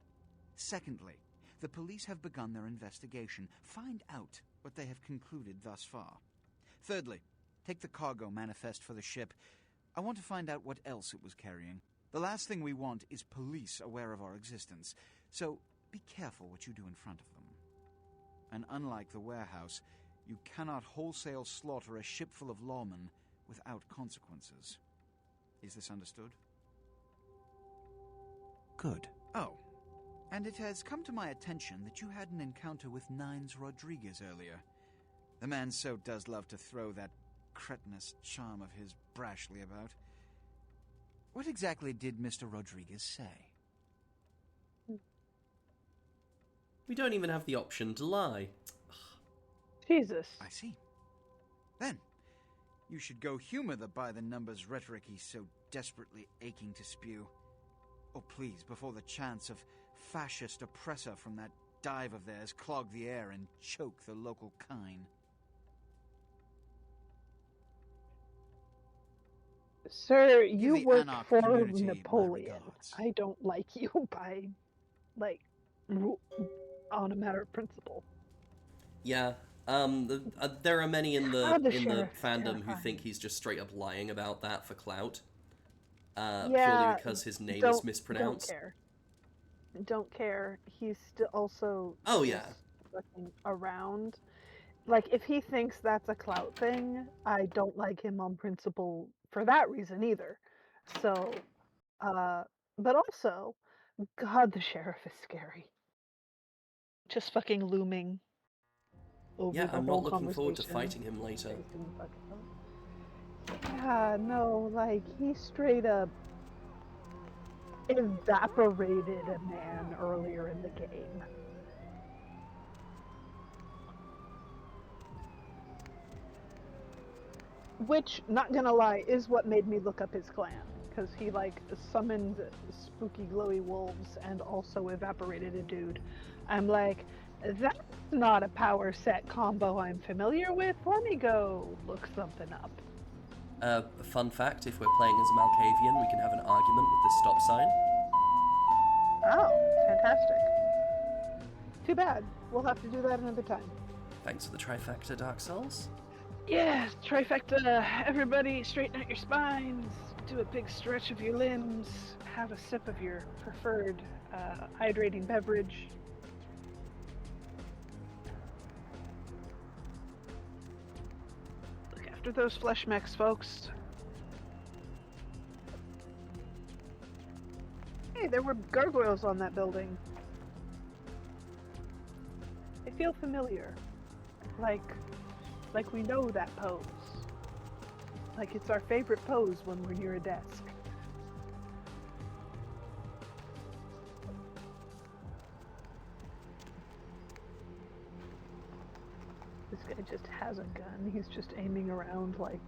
Secondly, the police have begun their investigation. Find out what they have concluded thus far. Thirdly, take the cargo manifest for the ship. I want to find out what else it was carrying. The last thing we want is police aware of our existence, so be careful what you do in front of them. And unlike the warehouse, you cannot wholesale slaughter a ship full of lawmen without consequences. Is this understood? Good. Oh, and it has come to my attention that you had an encounter with Nines Rodriguez earlier. The man so does love to throw that cretinous charm of his brashly about. What exactly did Mr. Rodriguez say? We don't even have the option to lie. Jesus. I see. Then, you should go humor the by-the-numbers rhetoric he's so desperately aching to spew. Oh, please, before the chance of fascist oppressor from that dive of theirs clog the air and choke the local kine. Sir, you work for Napoleon. I don't like you by, on a matter of principle. Yeah, there are many in the fandom who think he's just straight up lying about that for clout. Purely because his name is mispronounced. Don't care. He's still also fucking around. Like, if he thinks that's a clout thing, I don't like him on principle for that reason either. So, but also, God, the sheriff is scary. Just fucking looming over the whole I'm not looking forward to fighting him later. Yeah, no, like, he straight up evaporated a man earlier in the game. Which, not gonna lie, is what made me look up his clan. Because he, summoned spooky glowy wolves and also evaporated a dude. I'm like, That's not a power set combo I'm familiar with. Let me go look something up. Fun fact, if we're playing as a Malkavian, we can have an argument with this stop sign. Oh, fantastic. Too bad. We'll have to do that another time. Thanks for the trifecta, Dark Souls. Yes, trifecta. Everybody straighten out your spines, do a big stretch of your limbs, have a sip of your preferred hydrating beverage. Look after those flesh mechs, folks. Hey, there were gargoyles on that building. They feel familiar. Like we know that pose. Like it's our favorite pose when we're near a desk. This guy just has a gun. He's just aiming around like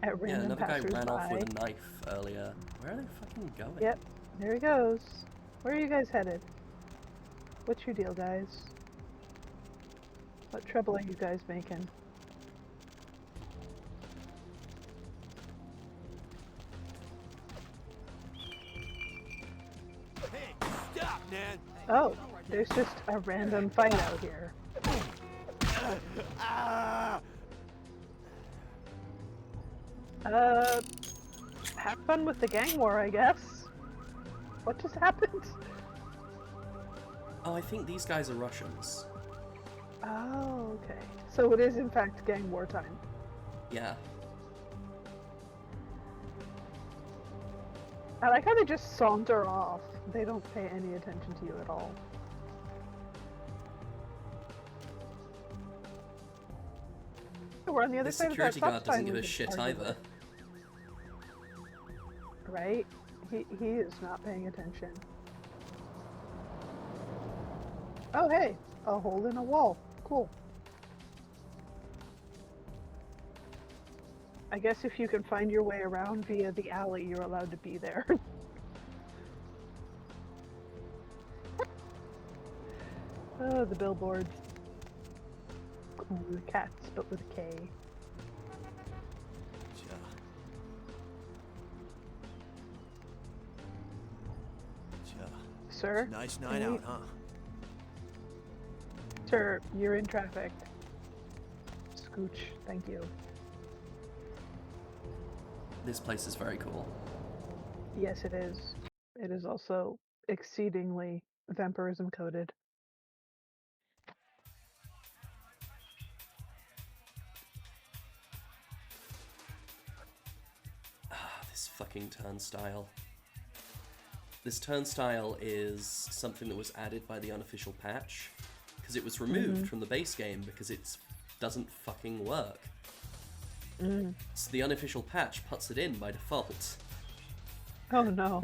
at random another guy ran off with passersby. a knife earlier. Where are they fucking going? Yep, there he goes. Where are you guys headed? What's your deal, guys? What trouble are you guys making? Hey, stop, man! Oh, there's just a random fight out here. Have fun with the gang war, I guess. What just happened? Oh, I think these guys are Russians. Oh, okay. So it is in fact gang war time. Yeah. I like how they just saunter off. They don't pay any attention to you at all. We're on the other The side of that security stop guard sign doesn't give we a can shit argue either. with. Right? He is not paying attention. Oh hey, a hole in a wall. Cool. I guess if you can find your way around via the alley, you're allowed to be there. Oh, the billboards. Cool cats, but with a K. Sir? Nice can night we- out, huh? Sir, you're in traffic. Scooch, thank you. This place is very cool. Yes, it is. It is also exceedingly vampirism coded. Ah, this fucking turnstile. This turnstile is something that was added by the unofficial patch, because it was removed from the base game because it doesn't fucking work. So the unofficial patch puts it in by default. Oh no.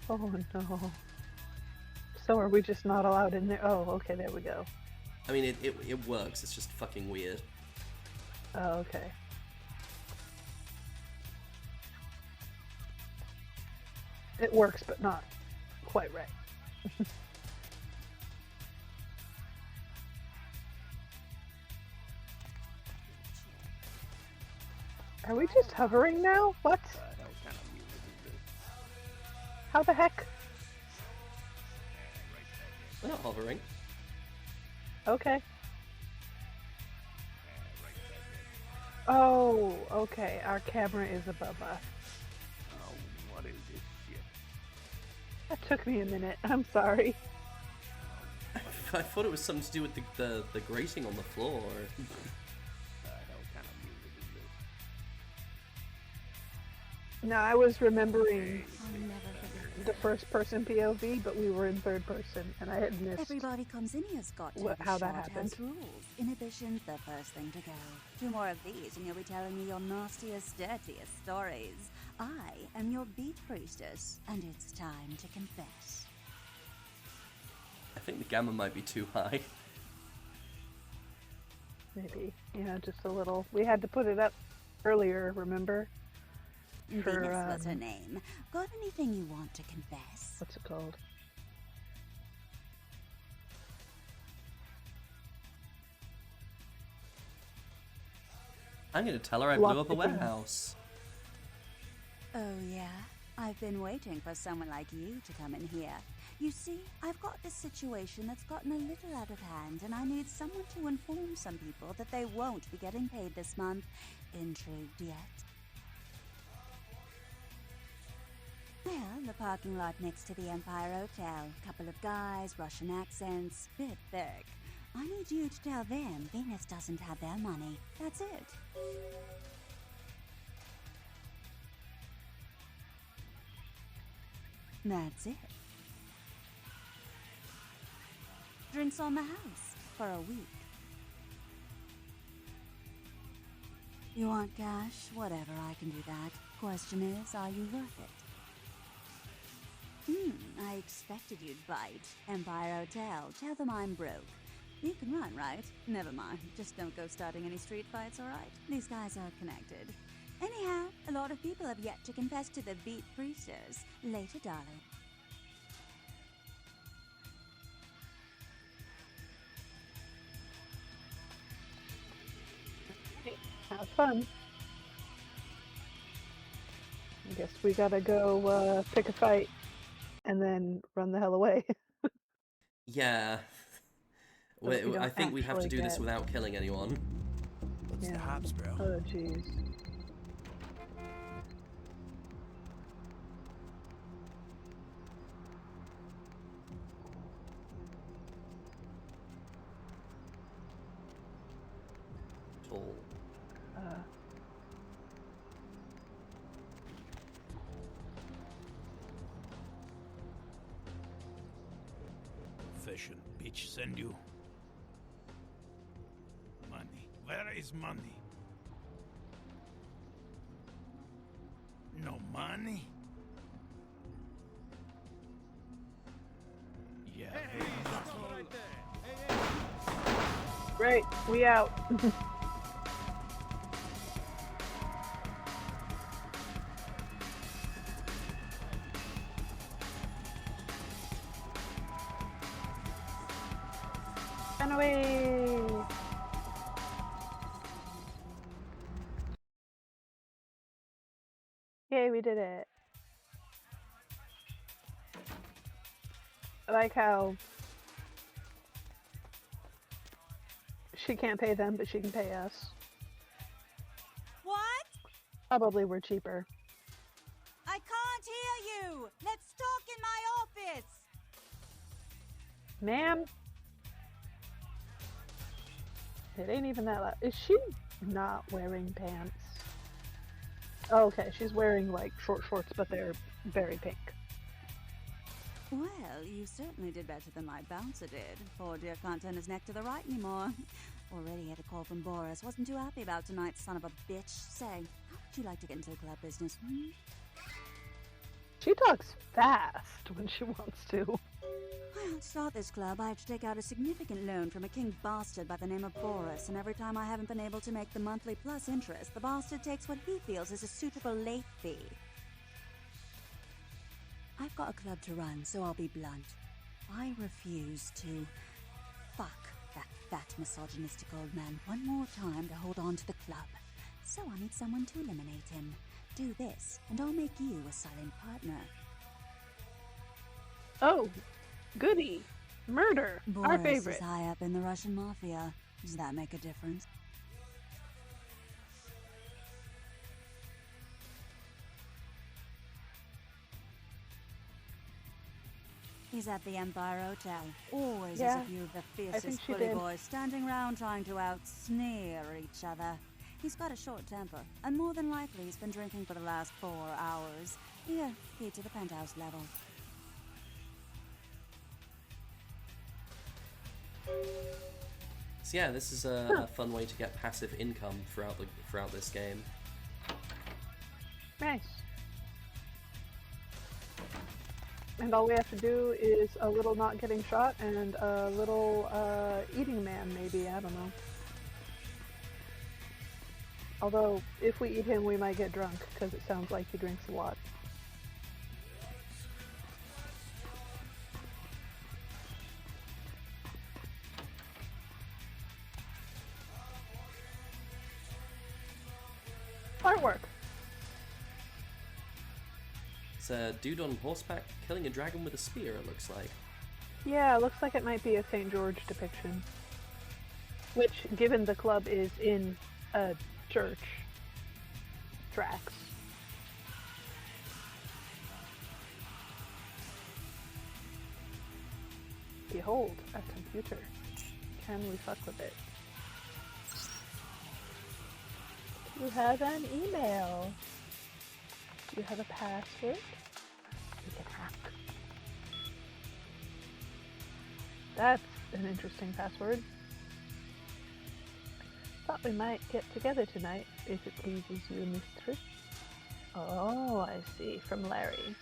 Oh no. So are we just not allowed in there? Oh, okay, there we go. I mean, it works, it's just fucking weird. Oh, okay. It works, but not quite right. Are we just hovering now? What? How the heck? We're not hovering. Okay. Oh, okay. Our camera is above us. Oh, what is this shit? That took me a minute. I'm sorry. I thought it was something to do with the grating on the floor. No, I was remembering I'll never forget the first person POV, but we were in third person, and I had missed. Everybody comes in here's got to What- have a how that short happened. house rules. Inhibition's the first thing to go. 2 more of these, and you'll be telling me your nastiest, dirtiest stories. I am your beat priestess, and it's time to confess. I think the gamma might be too high. Maybe, yeah, just a little. We had to put it up earlier, remember? For, Venus was her name. Got anything you want to confess? What's it called? I'm gonna tell her I blew up a warehouse. Oh, yeah? I've been waiting for someone like you to come in here. You see, I've got this situation that's gotten a little out of hand, and I need someone to inform some people that they won't be getting paid this month. Intrigued yet? Well, the parking lot next to the Empire Hotel. Couple of guys, Russian accents, bit thick. I need you to tell them Venus doesn't have their money. That's it. That's it. Drinks on the house for a week. You want cash? Whatever, I can do that. Question is, are you worth it? I expected you'd bite. Empire Hotel. Tell them I'm broke. You can run, right? Never mind. Just don't go starting any street fights, alright? These guys are connected. Anyhow, a lot of people have yet to confess to the Beat Priesters. Later, darling. Have fun. I guess we gotta go pick a fight and then run the hell away. Yeah. So that we I don't think we have to do actually this get- without killing anyone. What's the Yeah. hops, bro? Oh, jeez. Tall. Fashion bitch send you. Money. Where is money? No money? Yeah. Great, we out. Run away! Yay, we did it. I like how she can't pay them, but she can pay us. What? Probably we're cheaper. I can't hear you! Let's talk in my office! Ma'am? It ain't even that loud. Is she not wearing pants? Oh, okay, she's wearing like short shorts, but they're very pink. Well, you certainly did better than my bouncer did. Poor dear can't turn his neck to the right anymore. Already had a call from Boris. Wasn't too happy about tonight's son of a bitch. Say, how would you like to get into the club business? She talks fast when she wants to. Well, to start this club, I have to take out a significant loan from a king bastard by the name of Boris, and every time I haven't been able to make the monthly plus interest, the bastard takes what he feels is a suitable late fee. I've got a club to run, so I'll be blunt. I refuse to fuck that fat misogynistic old man one more time to hold on to the club. So I need someone to eliminate him. Do this, and I'll make you a silent partner. Oh, goody. Murder. Boris Our favorite. is high up in the Russian mafia. Does that make a difference? He's at the Empire Hotel, always Yeah, as if you're the I think fiercest she bully did. boys standing round trying to out-sneer each other. He's got a short temper, and more than likely he's been drinking for the last 4 hours. Here, key to the penthouse level. So yeah, this is a fun way to get passive income throughout this game. Nice. And all we have to do is a little not getting shot and a little eating man, maybe. I don't know. Although, if we eat him, we might get drunk, because it sounds like he drinks a lot. Artwork. It's a dude on horseback killing a dragon with a spear, it looks like. Yeah, looks like it might be a St. George depiction. Which, given the club is in a church, tracks. Behold, a computer. Can we fuck with it? You have an email. You have a password? We can hack. That's an interesting password. Thought we might get together tonight, if it pleases you, mistress. Oh, I see. From Larry.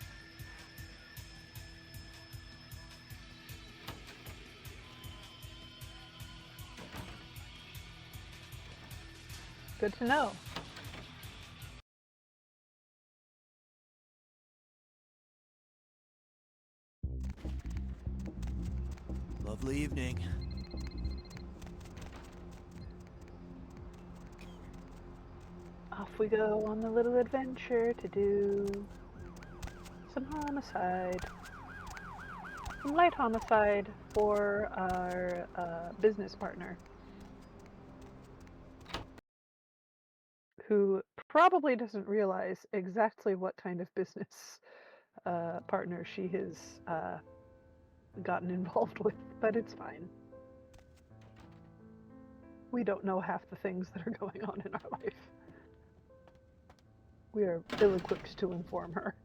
Good to know. Lovely evening. Off we go on the little adventure to do some homicide. Some light homicide for our business partner. Who probably doesn't realize exactly what kind of business partner she has gotten involved with, but it's fine. We don't know half the things that are going on in our life. We are ill-equipped to inform her.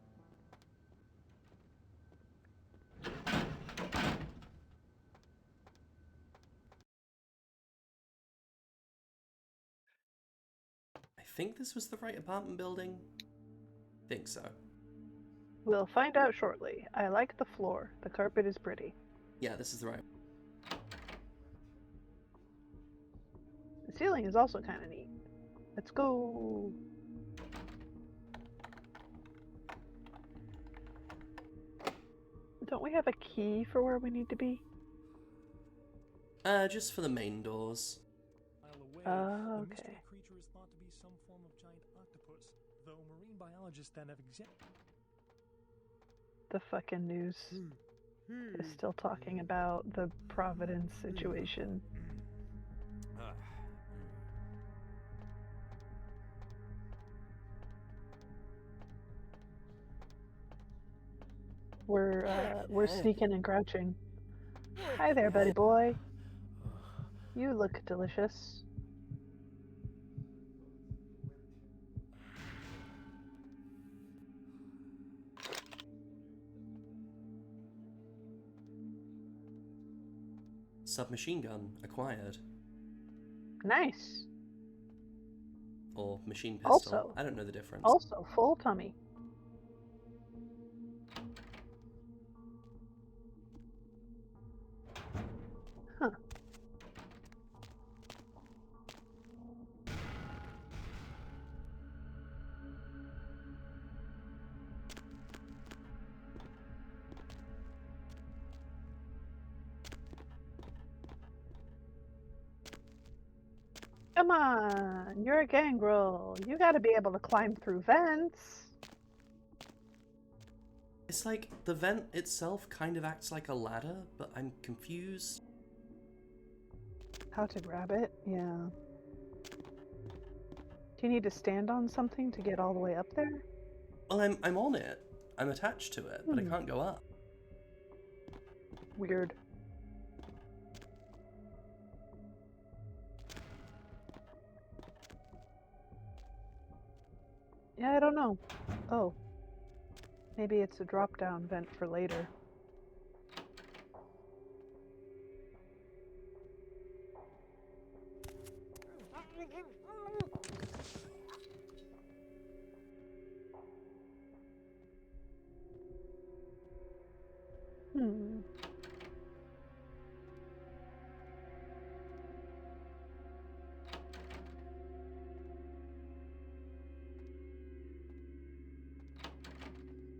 I think this was the right apartment building. Think so. We'll find out shortly. I like the floor. The carpet is pretty. Yeah, this is the right. The ceiling is also kind of neat. Let's go. Don't we have a key for where we need to be? Just for the main doors. Okay. mystical creature is thought to be some form of giant octopus, though marine biologists then have The fucking news is still talking about the Providence situation. We're sneaking and crouching. Hi there, buddy boy. You look delicious. Submachine gun acquired. Nice. Or machine pistol. Also, I don't know the difference. Also, full tummy. Huh. Come on, you're a gangrel. You gotta be able to climb through vents. It's like the vent itself kind of acts like a ladder, but I'm confused. How to grab it? Yeah. Do you need to stand on something to get all the way up there? Well, I'm on it. I'm attached to it, but I can't go up. Weird. Yeah, I don't know. Oh. Maybe it's a drop-down vent for later.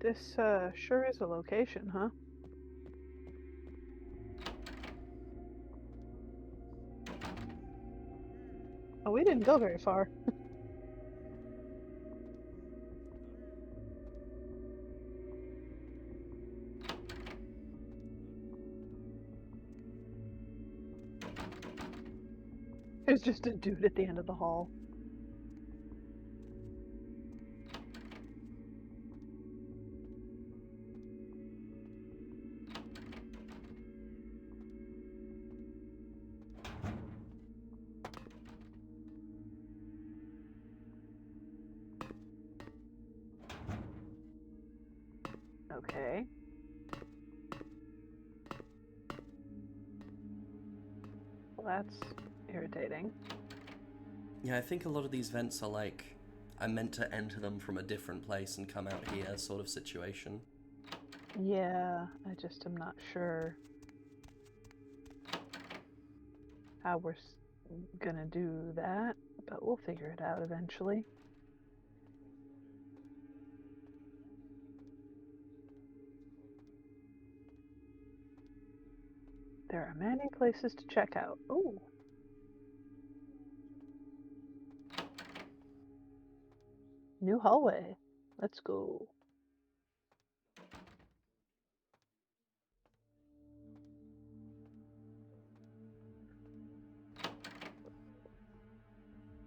This sure is a location, huh? Oh, we didn't go very far. There's just a dude at the end of the hall. Okay. Well, that's irritating. Yeah, I think a lot of these vents are like, I'm meant to enter them from a different place and come out here sort of situation. Yeah, I just am not sure how we're gonna do that, but we'll figure it out eventually. There are many places to check out. Ooh. New hallway. Let's go.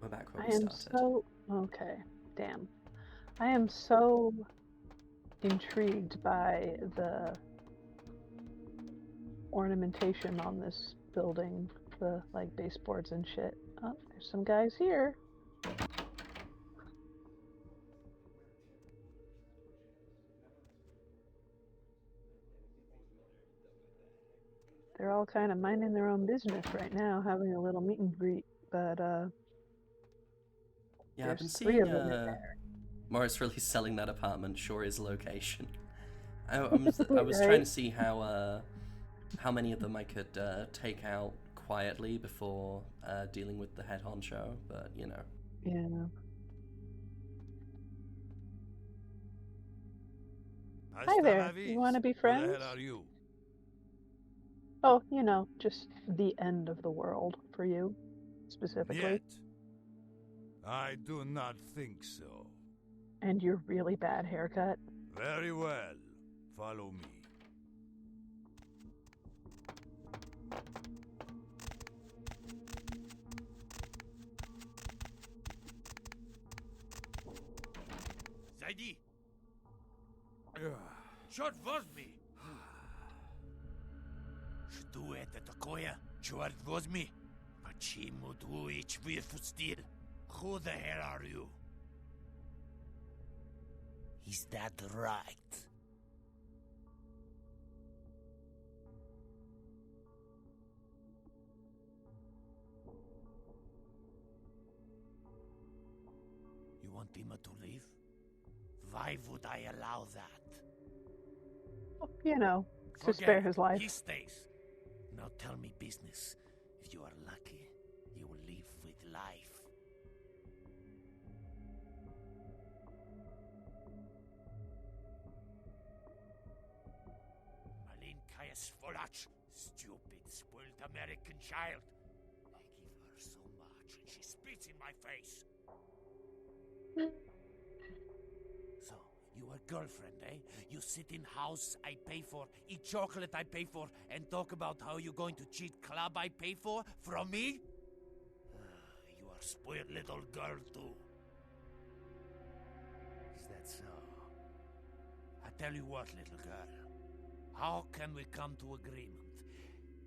We're back where I we am started. so... Okay. Damn. I am so intrigued by the ornamentation on this building. The, like, baseboards and shit. Oh, there's some guys here. They're all kind of minding their own business right now, having a little meet and greet, but, Yeah, I've been there's 3 seeing, of them in there. Morris really selling that apartment, sure is location. I was Right? trying to see how many of them I could take out quietly before dealing with the head honcho, but you know. Yeah. Hi there. You want to be friends? Who the hell are you? Oh, you know, just the end of the world for you, specifically. Yet. I do not think so. And your really bad haircut. Very well. Follow me. Zайди! Черт возьми! Что это такое? Черт возьми! Почему двоечь выпустил? Who the hell are you? Is that right? You want Dima to leave? Why would I allow that? You know, to Forget spare it. his life. He stays. Now tell me business. If you are lucky, you will leave with life. Malinkaya Svolach, stupid, spoiled American child. I give her so much and she spits in my face. So, you a girlfriend, eh? You sit in house I pay for, eat chocolate I pay for, and talk about how you going to cheat club I pay for from me? You are spoiled little girl too. Is that so? I tell you what, little girl. How can we come to agreement?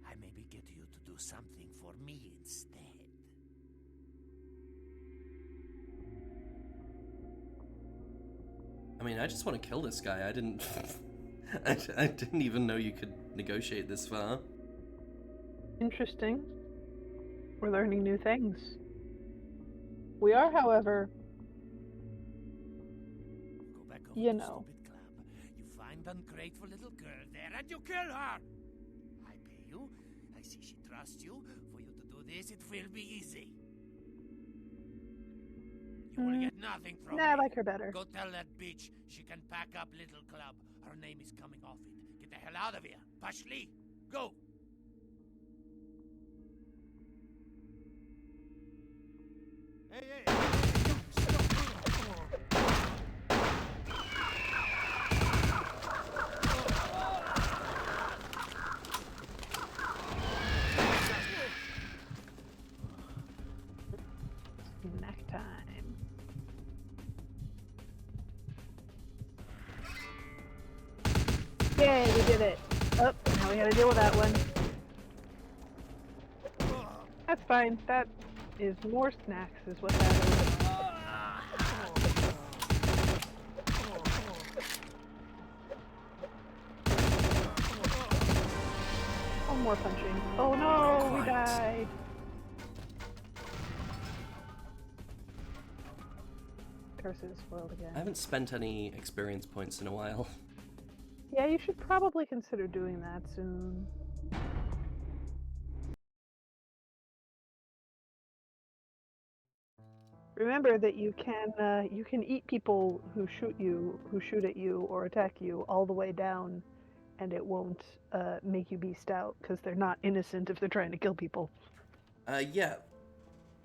I maybe get you to do something for me instead. I mean, I just want to kill this guy. I didn't... I didn't even know you could negotiate this far. Interesting. We're learning new things. We are, however, Go back over you to know. stupid club. You find ungrateful little girl there and you kill her. I pay you. I see she trusts you. For you to do this, it will be easy. You will get nothing from Nah, I me. like her better. Go tell that bitch she can pack up little club. Her name is coming off it. Get the hell out of here. Pashli, go. Hey! time. Yay, we did it! Oh, now we gotta deal with that one. That's fine. That is more snacks, is what that is. Oh, more punching. Oh no, we died. Curses foiled again. I haven't spent any experience points in a while. Yeah, you should probably consider doing that soon. Remember that you can eat people who shoot at you or attack you all the way down, and it won't make you beast out because they're not innocent if they're trying to kill people. Yeah.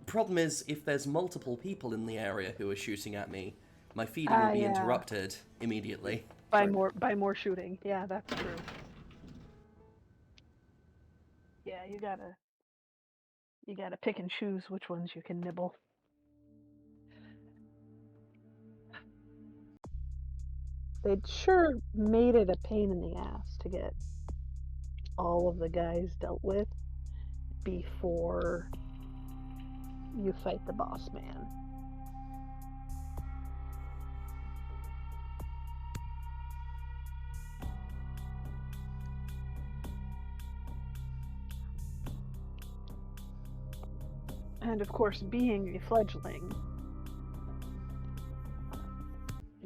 Problem is, if there's multiple people in the area who are shooting at me, my feeding will be interrupted immediately. By more shooting. Yeah, that's true. Yeah, you gotta pick and choose which ones you can nibble. They'd sure made it a pain in the ass to get all of the guys dealt with before you fight the boss man. And of course, being a fledgling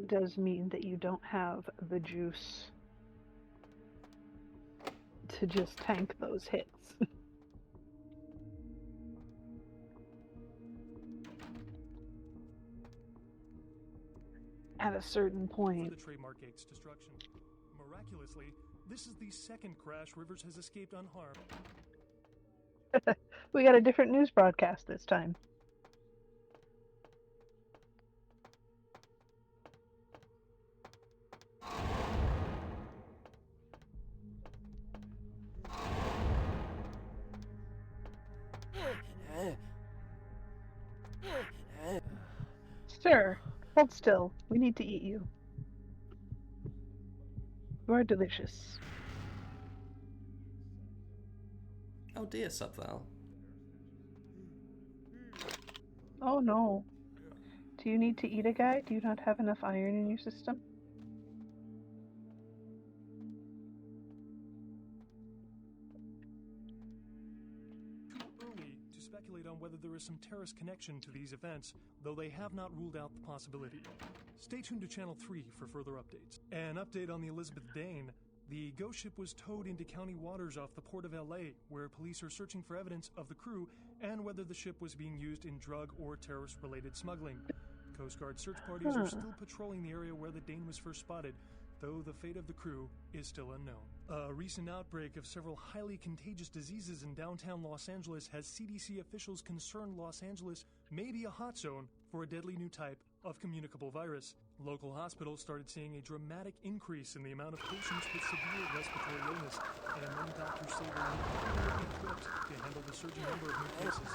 does mean that you don't have the juice to just tank those hits. At a certain point. For the trademark gate's destruction. Miraculously, this is the second crash Rivers has escaped unharmed. We got a different news broadcast this time. Sir, hold still. We need to eat you. You are delicious. Oh dear, Subval. Oh no. Do you need to eat a guy? Do you not have enough iron in your system? Too early to speculate on whether there is some terrorist connection to these events, though they have not ruled out the possibility. Stay tuned to Channel 3 for further updates. An update on the Elizabeth Dane. The ghost ship was towed into county waters off the port of LA, where police are searching for evidence of the crew and whether the ship was being used in drug or terrorist-related smuggling. Coast Guard search parties are still patrolling the area where the Dane was first spotted, though the fate of the crew is still unknown. A recent outbreak of several highly contagious diseases in downtown Los Angeles has CDC officials concerned Los Angeles may be a hot zone for a deadly new type of communicable virus. Local hospitals started seeing a dramatic increase in the amount of patients with severe respiratory illness, and many doctors say they're not equipped to handle the surging number of new cases.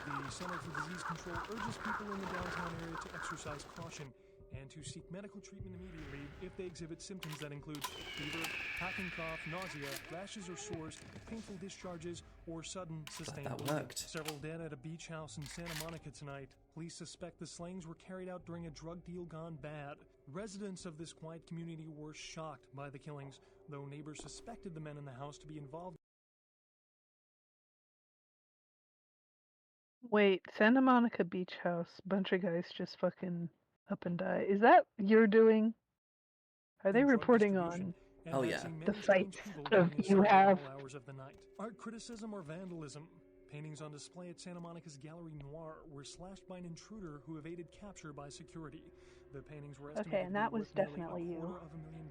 The Center for Disease Control urges people in the downtown area to exercise caution and to seek medical treatment immediately if they exhibit symptoms that include fever, hacking cough, nausea, rashes or sores, painful discharges, or sudden sustained bleeding. Several dead at a beach house in Santa Monica tonight. Police suspect the slayings were carried out during a drug deal gone bad. Residents of this quiet community were shocked by the killings, though neighbors suspected the men in the house to be involved. Wait, Santa Monica Beach House, bunch of guys just fucking up and die. Is that you're doing? Are they reporting on the fights of you have? Hours of the night. Art criticism or vandalism? Paintings on display at Santa Monica's Gallery Noir were slashed by an intruder who evaded capture by security. The paintings were estimated and that was to be worth definitely nearly you.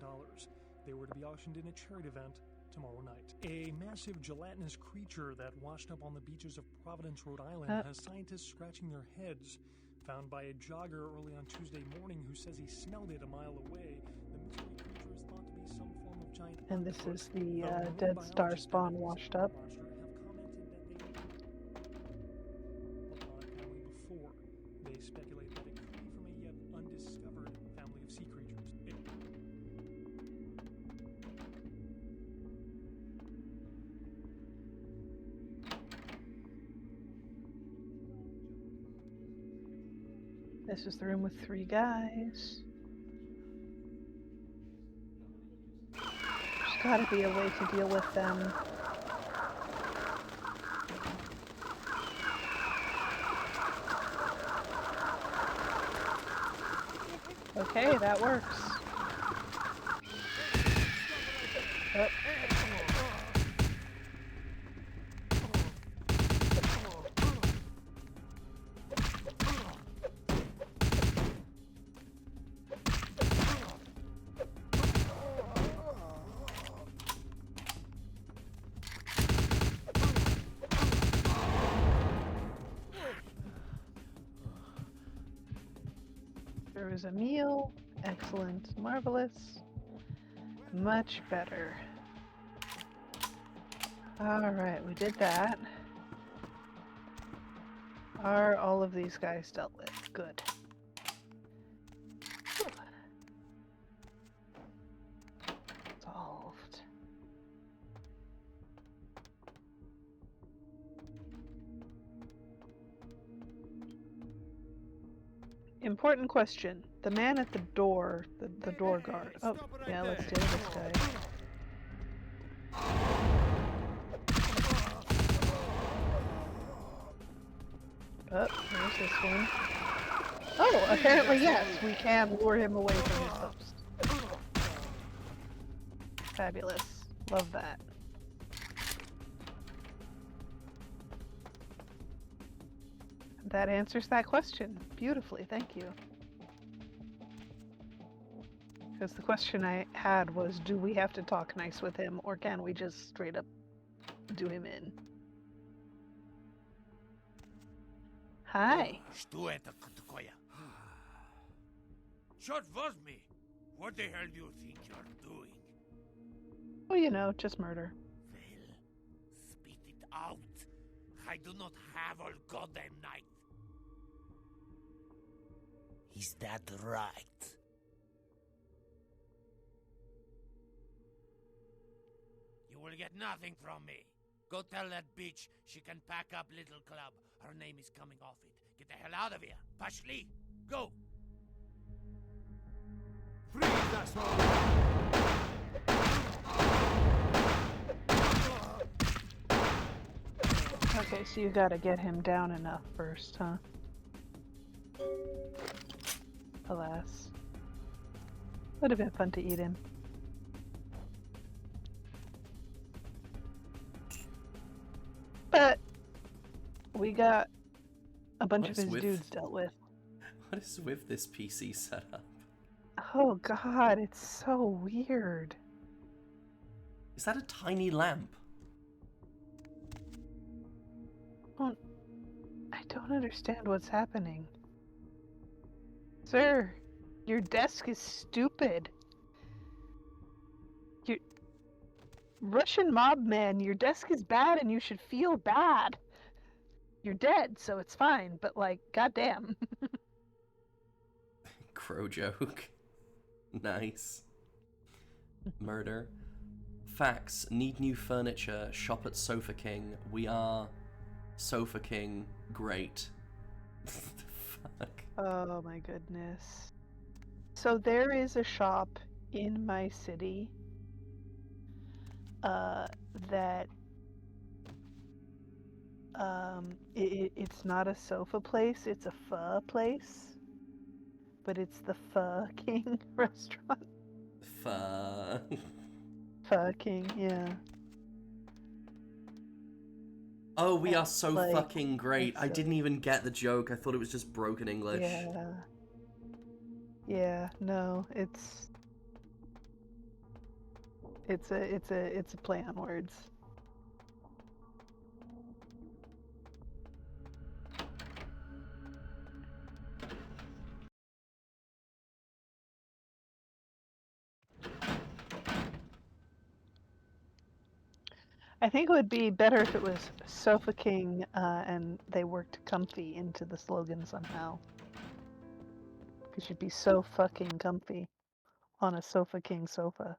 $250,000. They were to be auctioned in a charity event tomorrow night. A massive gelatinous creature that washed up on the beaches of Providence, Rhode Island, has scientists scratching their heads. Found by a jogger early on Tuesday morning who says he smelled it a mile away. The mystery creature is thought to be some form of giant And this is the dead star spawn washed up. They speculate that it could be from a yet undiscovered family of sea creatures. This is the room with 3 guys. There's gotta be a way to deal with them. Okay, that works. Oh. There was a meal. Excellent. Marvelous. Much better. Alright, we did that. Are all of these guys dealt with? Good. Solved. Important question. The man at the door, the door guard. Oh, yeah, let's deal with this guy. Oh, there's this one. Oh, apparently yes, we can lure him away from his post. Fabulous. Love that. That answers that question beautifully, thank you. Because the question I had was, do we have to talk nice with him, or can we just straight up do him in? Hi. Short was me. What the hell do you think you're doing? Well, you know, just murder. Well, spit it out. I do not have all goddamn night. Is that right? You will get nothing from me. Go tell that bitch she can pack up Little Club. Her name is coming off it. Get the hell out of here. Pashli, go. Freeze that small. Okay, so you gotta get him down enough first, huh? Alas. Would have been fun to eat him. But we got a bunch of his dudes dealt with. What is with this PC setup? Oh god, it's so weird. Is that a tiny lamp? Well, I don't understand what's happening. Sir, your desk is stupid. You Russian mob man, your desk is bad and you should feel bad. You're dead, so it's fine, but like, goddamn. Crow joke. Nice. Murder. Facts. Need new furniture. Shop at Sofa King. We are Sofa King. Great. Fuck. Oh my goodness. So there is a shop in my city that it's not a sofa place, it's a pho place. But it's the Pho King restaurant. Pho. Pho King, yeah. Oh, we are so like, fucking great. I didn't even get the joke. I thought it was just broken English. Yeah. Yeah, no, it's a play on words. I think it would be better if it was Sofa King and they worked comfy into the slogan somehow. You should be so fucking comfy on a Sofa King sofa.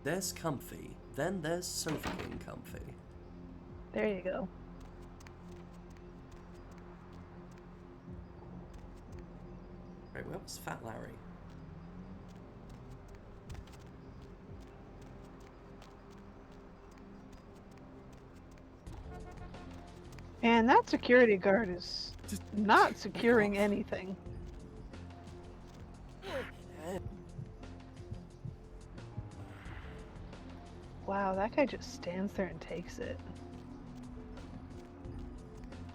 There's comfy, then there's Sofa King comfy. There you go. Right, where was Fat Larry? And that security guard is just not securing anything. Wow, that guy just stands there and takes it.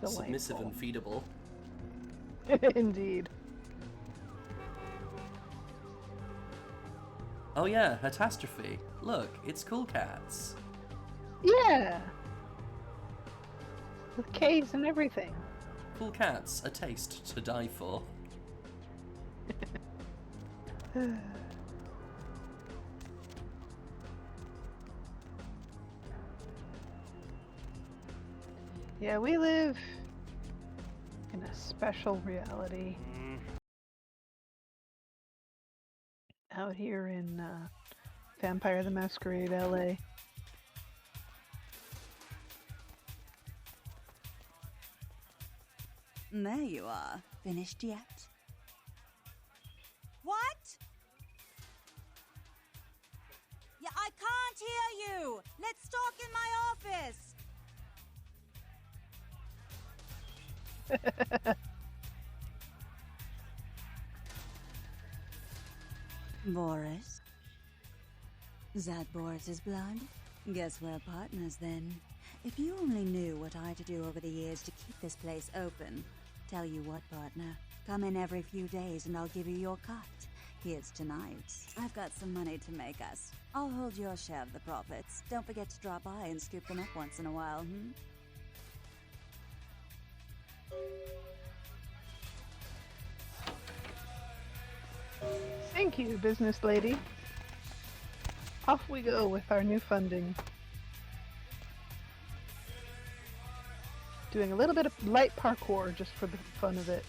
Submissive and feedable. Indeed. Oh yeah, Catastrophe. Look, it's Cool Cats. Yeah! With K's and everything. Cool Cats, a taste to die for. Yeah, we live in a special reality. Out here in Vampire the Masquerade, LA. There you are. Finished yet? What? Yeah, I can't hear you. Let's talk in my office. Boris? That Boris's blood? Guess we're partners then. If you only knew what I had to do over the years to keep this place open. Tell you what, partner. Come in every few days and I'll give you your cut. Here's tonight's. I've got some money to make us. I'll hold your share of the profits. Don't forget to drop by and scoop them up once in a while, Thank you, business lady. Off we go with our new funding. Doing a little bit of light parkour just for the fun of it.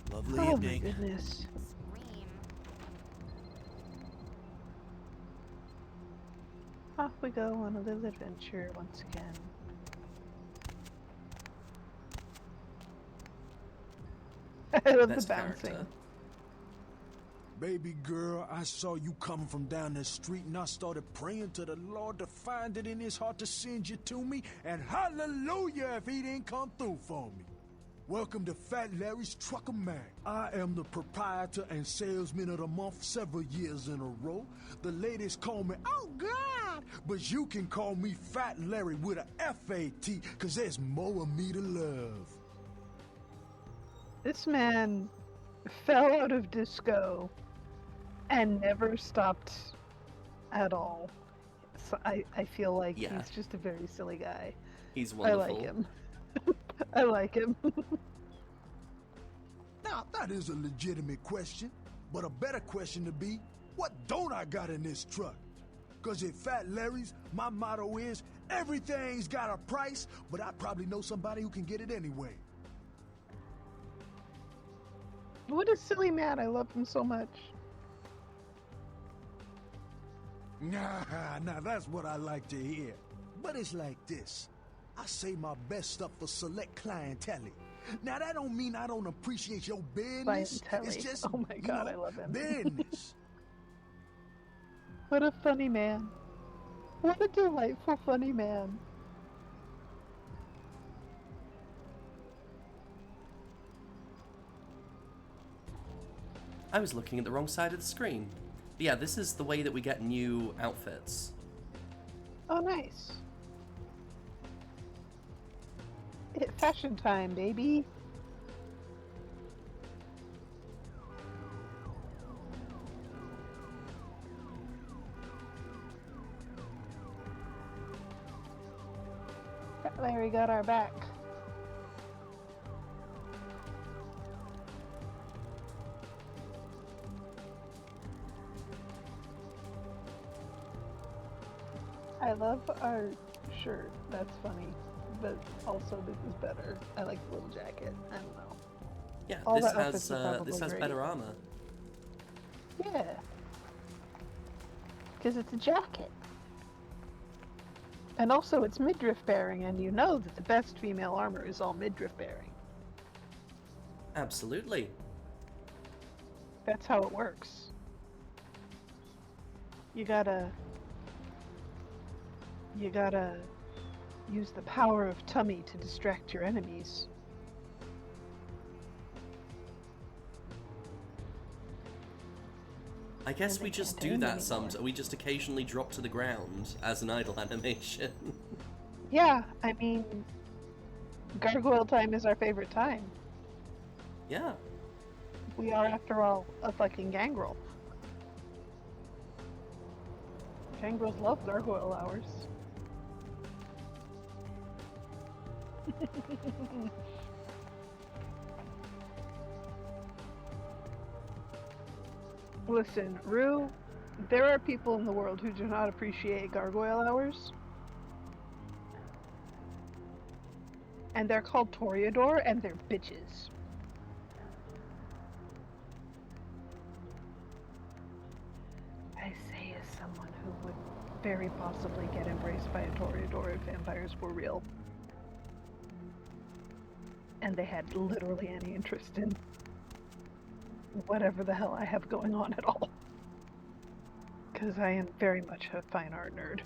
Lovely Oh evening. my goodness. Off we go on a little adventure once again. I love Best the bouncing. character. Baby girl, I saw you coming from down the street and I started praying to the Lord to find it in his heart to send you to me, and hallelujah if he didn't come through for me. Welcome to Fat Larry's Trucker Mag. I am the proprietor and salesman of the month several years in a row. The ladies call me, oh God, but you can call me Fat Larry with a F-A-T, cause there's more of me to love. This man fell out of disco and never stopped at all. So I feel like he's just a very silly guy. He's wonderful. I like him. I like him. Now, that is a legitimate question, but a better question to be, what don't I got in this truck? Cause at Fat Larry's, my motto is, everything's got a price, but I probably know somebody who can get it anyway. What a silly man. I love him so much. Now that's what I like to hear. But it's like this. I say my best stuff for select clientele. Now that don't mean I don't appreciate your business. Clientele. It's just, oh my God, I love him. business. What a funny man. What a delightful, funny man. I was looking at the wrong side of the screen. But yeah, this is the way that we get new outfits. Oh, nice. Fashion time, baby. Larry got our back. I love our shirt. That's funny. But also, this is better. I like the little jacket. I don't know. Yeah, All this the outfits are probably this has great. better armor. Yeah. Because it's a jacket. And also, it's midriff bearing, and you know that the best female armor is all midriff bearing. Absolutely. That's how it works. You gotta use the power of tummy to distract your enemies. I guess we just do that sometimes. we just occasionally drop to the ground as an idle animation. Yeah, I mean, gargoyle time is our favorite time. Yeah. We are, after all, a fucking gangrel. Gangrels love gargoyle hours. Listen, Rue, there are people in the world who do not appreciate gargoyle hours. And they're called Toreador, and they're bitches. I say as someone who would very possibly get embraced by a Toreador if vampires were real. And they had literally any interest in whatever the hell I have going on at all. Because I am very much a fine art nerd.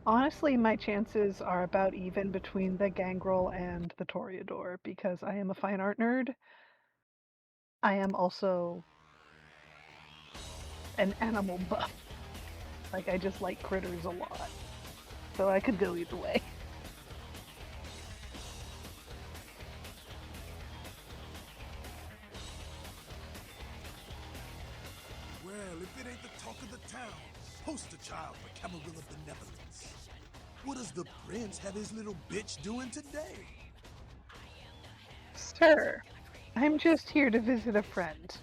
Honestly, my chances are about even between the Gangrel and the Toreador, because I am a fine art nerd. I am also an animal buff. Like, I just like critters a lot. So I could go either way. Well, if it ain't the talk of the town, poster child for Camarilla benevolence. What does the prince have his little bitch doing today? Sir, I'm just here to visit a friend.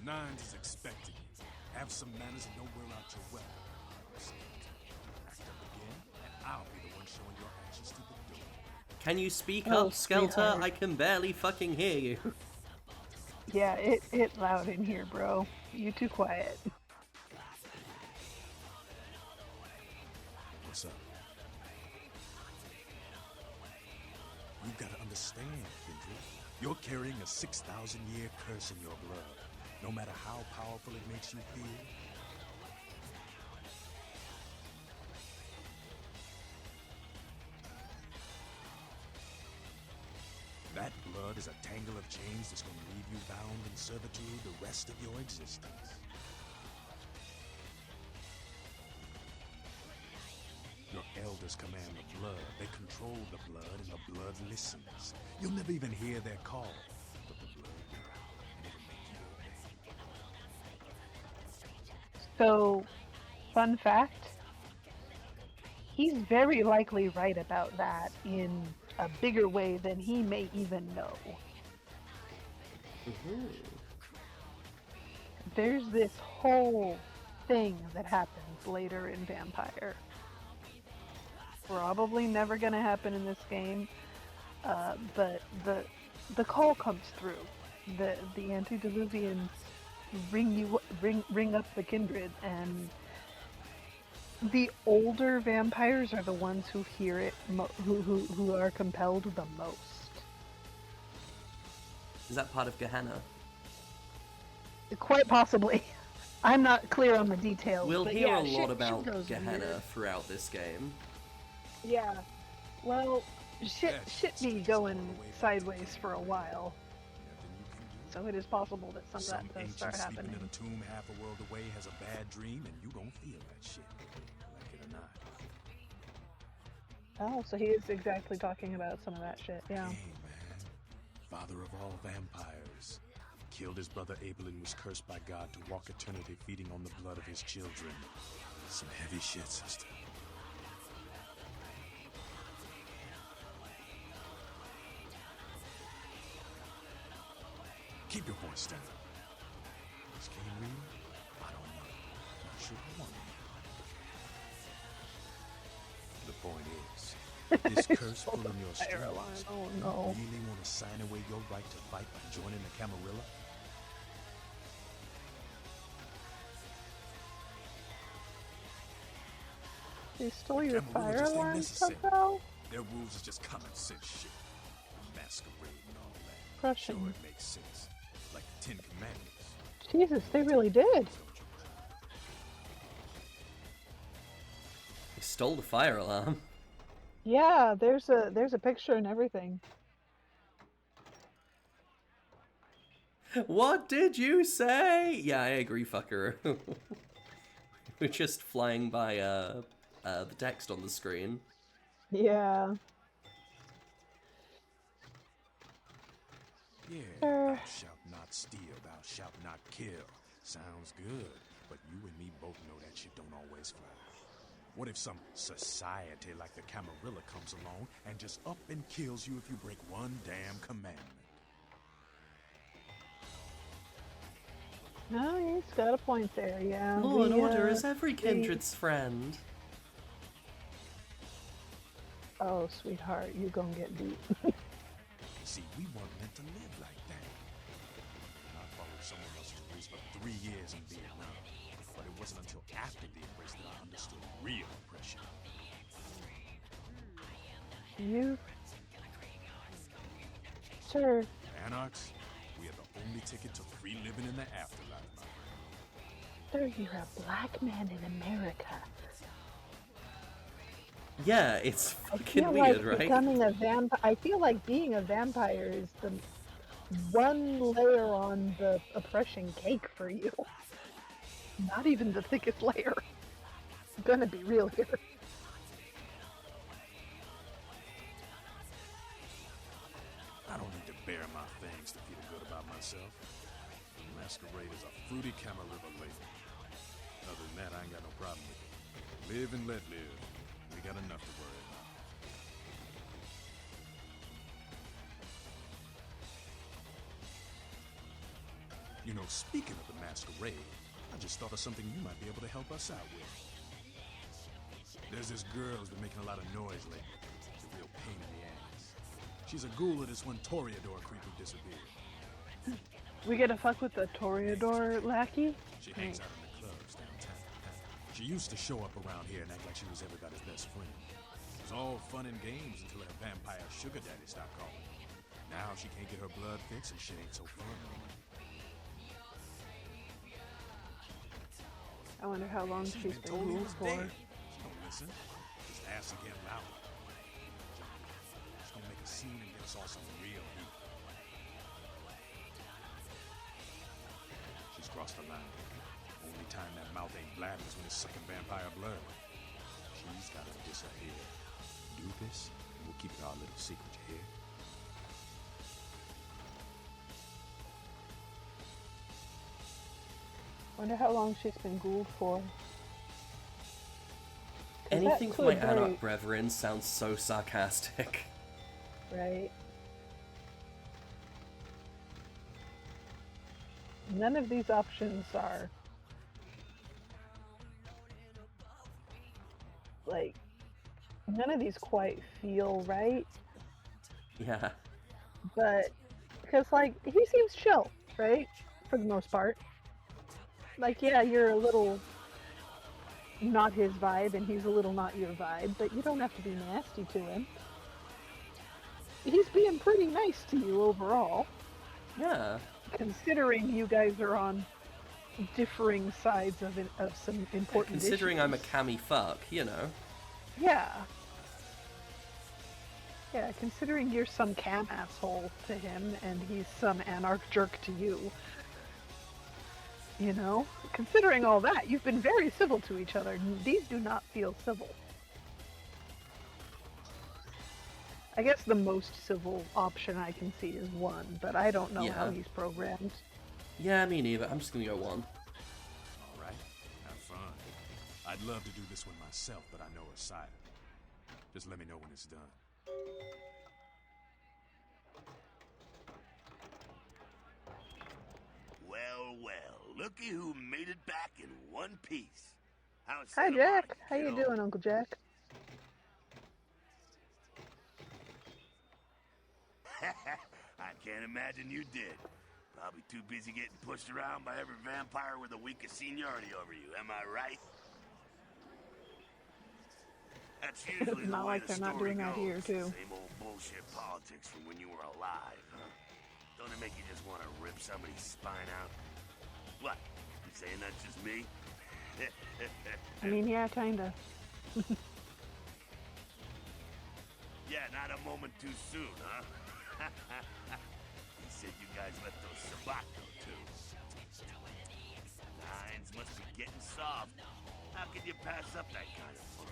Nines is expecting you. Have some manners and don't wear out your weapon. Act up again, and I'll be the one showing your actions to the door. Can you speak Oh, up, Skelter? sweetheart. I can barely fucking hear you. Yeah, it loud in here, bro. You too quiet. What's up? You've got to understand, Kendrick. You're carrying a 6,000-year curse in your blood. No matter how powerful it makes you feel. That blood is a tangle of chains that's going to leave you bound in servitude the rest of your existence. Your elders command the blood. They control the blood, and the blood listens. You'll never even hear their call, but the blood growls, and it'll make you obey. So, fun fact, he's very likely right about that in a bigger way than he may even know. Mm-hmm. There's this whole thing that happens later in Vampire. Probably never gonna happen in this game, but the call comes through. The antediluvians ring up the kindred, and the older vampires are the ones who hear it, who are compelled the most. Is that part of Gehenna? Quite possibly. I'm not clear on the details. We'll but hear yeah, a lot about goes Gehenna weird. throughout this game. Yeah. Well, shit be going sideways for a while. So it is possible that some of that does start Some ancient happening. sleeping in a tomb half a world away has a bad dream, and you gon' feel that shit, like it or not. Oh, so he is exactly talking about some of that shit, yeah. Hey, man. Father of all vampires. Killed his brother Abel and was cursed by God to walk eternity feeding on the blood of his children. Some heavy shit, sister. Keep your voice down. This game real? should wonder. The point is, this curse pulling your strings, Oh you no. really want to sign away your right to fight by joining the Camarilla? They stole The your Camarilla fire just ain't alarm necessary. somehow? Their rules is just common sense shit. Masquerade and all that. Crushing. Sure, it makes sense. Like the Ten Commandments. Jesus, they really did. They stole the fire alarm. Yeah, there's a picture and everything. What did you say? Yeah, I agree, fucker. We're just flying by the text on the screen. Yeah. Yeah, thou shalt not steal, thou shalt not kill. Sounds good, but you and me both know that shit don't always fly. What if some society like the Camarilla comes along and just up and kills you if you break one damn commandment? No, he's got a point there, yeah. Law and order is every kindred's friend. Oh, sweetheart, you gonna get beat. See, we weren't meant to live like that. And I followed someone else's rules for 3 years in Vietnam. But it wasn't until after the embrace that I understood real oppression. You... Sir. Anarchs, we are the only ticket to free living in the afterlife, my Sir, friend. you're a black man in America. Yeah, it's fucking like weird, right? Becoming a vampire. I feel like being a vampire is the one layer on the oppression cake for you. Not even the thickest layer. I'm gonna be real here. I don't need to bare my fangs to feel good about myself. Masquerade is a fruity Camarilla lady. Other than that, I ain't got no problem with it. Live and let live. We got enough to worry about. You know, speaking of the Masquerade, I just thought of something you might be able to help us out with. There's this girl who's been making a lot of noise lately. It's a real pain in the ass. She's a ghoul of this one Toreador creep who disappeared. We get to fuck with the Toreador lackey? She hangs out in the clubs downtown. She used to show up around here and act like she was everybody's best friend. It was all fun and games until her vampire sugar daddy stopped calling. Now she can't get her blood fixed and shit ain't so fun anymore. I wonder how long she's been told he ruled was for. dead. She don't listen. Just ass again louder. She's gonna make a scene and get us all some real heat. She's crossed the line. Only time that mouth ain't blabbing is when it's sucking vampire blood. She's gotta disappear. Do this, and we'll keep it our little secret, you hear? Wonder how long she's been ghouled for. Anything from my Anarch brethren sounds so sarcastic. Right. None of these options are like, none of these quite feel right. Yeah. But because like he seems chill, right? For the most part. Like, yeah, you're a little not his vibe and he's a little not your vibe, but you don't have to be nasty to him. He's being pretty nice to you overall. Yeah. Considering you guys are on differing sides of some important Considering issues. I'm a cammy fuck, you know. Yeah. Yeah, considering you're some cam asshole to him and he's some anarch jerk to you. You know? Considering all that, you've been very civil to each other. These do not feel civil. I guess the most civil option I can see is 1, but I don't know how he's programmed. Yeah, me neither. I'm just gonna go 1. Alright, have fun. I'd love to do this one myself, but I know her side. Just let me know when it's done. Well, well, looky who made it back in one piece. How's Hi, Santa Jack. Monica, How you kiddo? doing, Uncle Jack? I can't imagine you did. Probably too busy getting pushed around by every vampire with the weakest seniority over you, am I right? That's usually It's the not way like the they're not story doing that here, goes. too. Same old bullshit politics from when you were alive, huh? Don't it make you just want to rip somebody's spine out? What? You saying that's just me? I mean, yeah, kinda. Yeah, not a moment too soon, huh? He said you guys let those Sabat go, too. Nines must be getting soft. How could you pass up that kind of fun?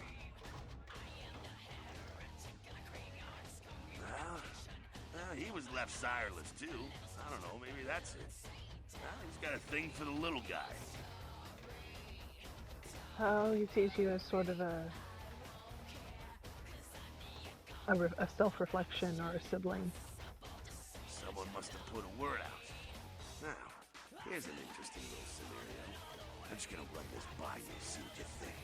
Well, he was left sireless, too. I don't know, maybe that's it. Well, he's got a thing for the little guy. Oh, he sees you as sort of a self-reflection or a sibling. Someone must have put a word out. Now, here's an interesting little scenario. I'm just gonna run this by you, see what you think.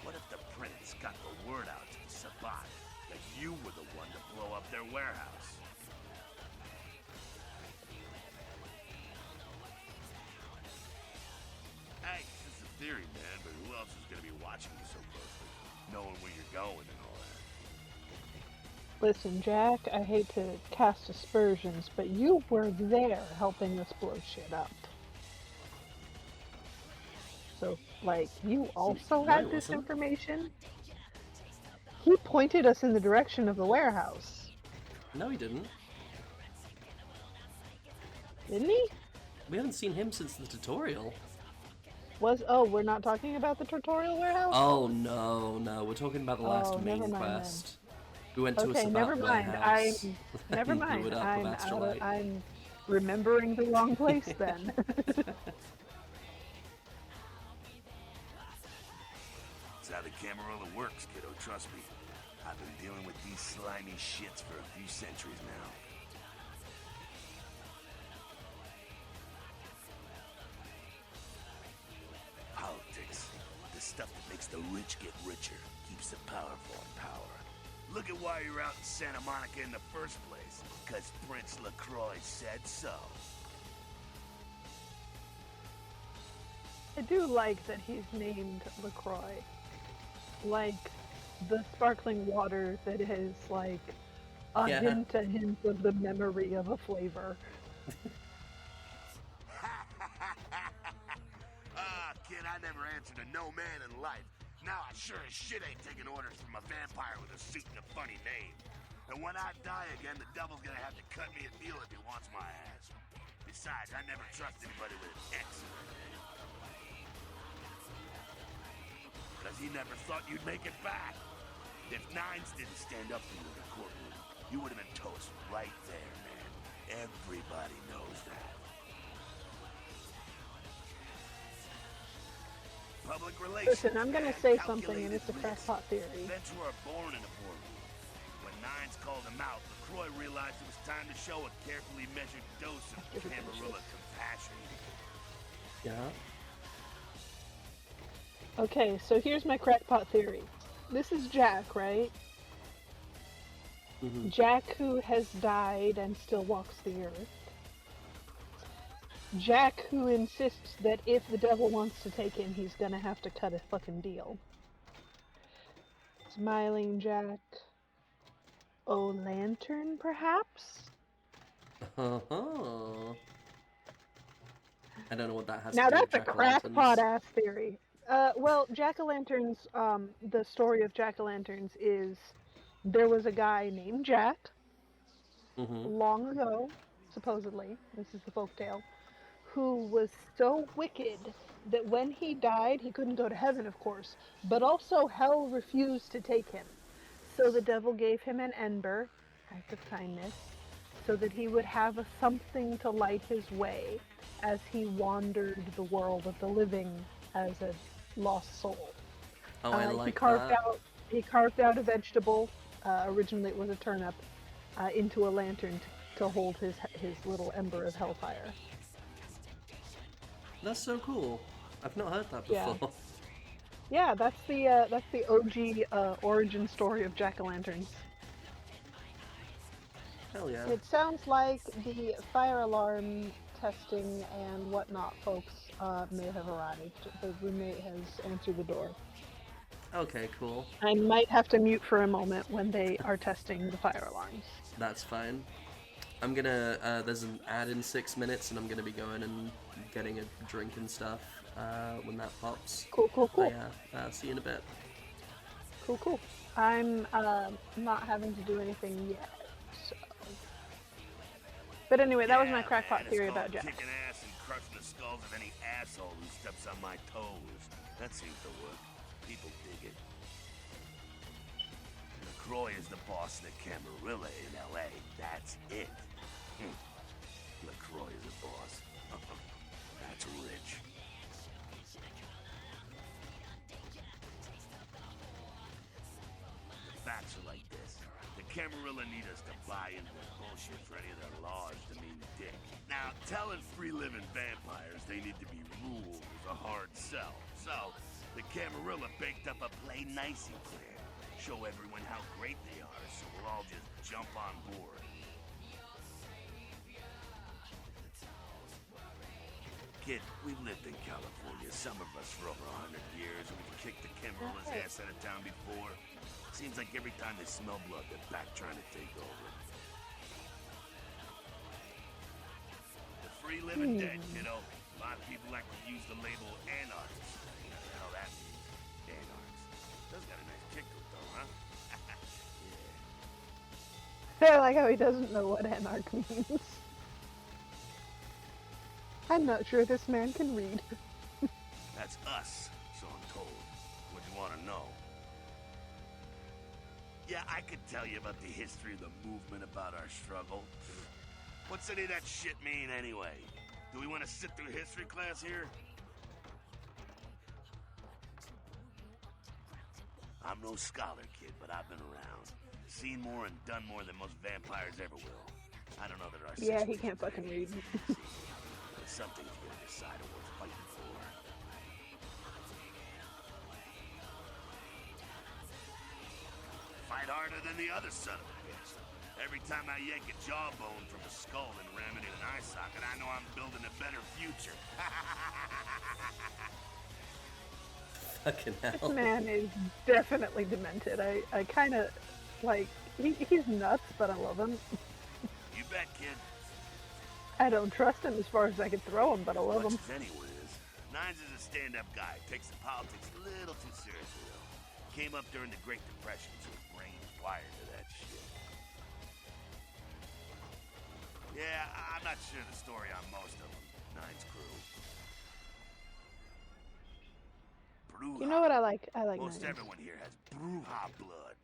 What if the prince got the word out to the Sabat that you were the one to blow up their warehouse? Hey, this is a theory, man, but who else is gonna be watching you so closely? Knowing where you're going and all that. Listen, Jack, I hate to cast aspersions, but you were there helping us blow shit up. So, like, you also No, had it this wasn't. information? He pointed us in the direction of the warehouse. No, he didn't. Didn't he? We haven't seen him since the tutorial. Oh, we're not talking about the tutorial warehouse? Oh, no. We're talking about the last never main mind quest. We went to a Okay, Sabat never mind. warehouse. Never and blew mind. it up with Astrolite. I'm remembering the wrong place then. That's how the Camarilla works, kiddo, trust me. I've been dealing with these slimy shits for a few centuries now. Politics. The stuff that makes the rich get richer, keeps the powerful in power. Look at why you're out in Santa Monica in the first place. Because Prince LaCroix said so. I do like that he's named LaCroix. Like the sparkling water that is like a hint of the memory of a flavor. Kid, I never answered to no man in life. Now I sure as shit ain't taking orders from a vampire with a suit and a funny name. And when I die again, the devil's gonna have to cut me a deal if he wants my ass. Besides, I never trust anybody with an X in their name. Because he never thought you'd make it back. If Nines didn't stand up for you in the courtroom, you would have been toast right there, man. Everybody knows that. Public relations. Listen, I'm gonna say something and it's a crackpot theory. Events were born in a boardroom. When Nines called him out, LaCroix realized it was time to show a carefully measured dose of Camarilla compassion. Yeah. Okay, so here's my crackpot theory. This is Jack, right? Mm-hmm. Jack who has died and still walks the earth. Jack who insists that if the devil wants to take him, he's gonna have to cut a fucking deal. Smiling Jack. Oh, Lantern, perhaps? Uh-huh. I don't know what that has Now to do that's with a jack-o'-lanterns. crackpot-ass theory. Well, jack-o'-lanterns, the story of jack-o'-lanterns is there was a guy named Jack long ago, supposedly, this is the folktale, who was so wicked that when he died, he couldn't go to heaven, of course, but also hell refused to take him. So the devil gave him an ember, act of kindness, so that he would have something to light his way as he wandered the world of the living as a lost soul. Oh, I like He carved out a vegetable, originally it was a turnip, into a lantern to hold his little ember of hellfire. That's so cool. I've not heard that before. Yeah, that's the OG origin story of jack-o'-lanterns. Hell yeah. It sounds like the fire alarm testing and whatnot folks may have arrived. The roommate has answered the door. Okay, cool. I might have to mute for a moment when they are testing the fire alarms. That's fine. I'm gonna, there's an ad in 6 minutes, and I'm gonna be going and getting a drink and stuff when that pops. Cool, cool, cool. See you in a bit. Cool, cool. I'm not having to do anything yet. So. But anyway, that was my crackpot theory about Jack. Kicking ass and crushing the skulls of any asshole who steps on my toes. That seems to work. People dig it. LaCroix is the boss of the Camarilla in L.A. That's it. LaCroix is a boss. That's rich. The facts are like this. The Camarilla need us to buy into their bullshit for any of their laws to mean dick. Now, telling free-living vampires they need to be ruled is a hard sell. So, the Camarilla baked up a play nicey plan. Show everyone how great they are, so we'll all just jump on board. Kid, we've lived in California, some of us for over 100 years, and we've kicked the Camarilla's ass out of town before. Seems like every time they smell blood, they're back trying to take over. The free living dead, kiddo. A lot of people like to use the label anarchist. You know what the hell that means? Anarchist. Does got a nice kick to it, though, huh? I like how he doesn't know what anarch means. I'm not sure this man can read. That's us, so I'm told. What do you want to know? Yeah, I could tell you about the history of the movement, about our struggle. What's any of that shit mean, anyway? Do we want to sit through history class here? I'm no scholar, kid, but I've been around. Seen more and done more than most vampires ever will. I don't know that our Yeah, he can't fucking read. But something's gonna decide what we're fighting for. Fight harder than the other son of a bitch. Every time I yank a jawbone from a skull and ram it in an eye socket, I know I'm building a better future. Fucking hell. This man is definitely demented. I kind of, like, he's nuts, but I love him. You bet, kid. I don't trust him as far as I could throw him, but I love him. Much as anyone is. Nines is a stand-up guy. Takes the politics a little too seriously, though. Came up during the Great Depression, so his brain's wired to that shit. Yeah, I'm not sure the story on most of them. Nines crew. Bruja. You know what I like? I like Most Nines. everyone here has Bruja blood.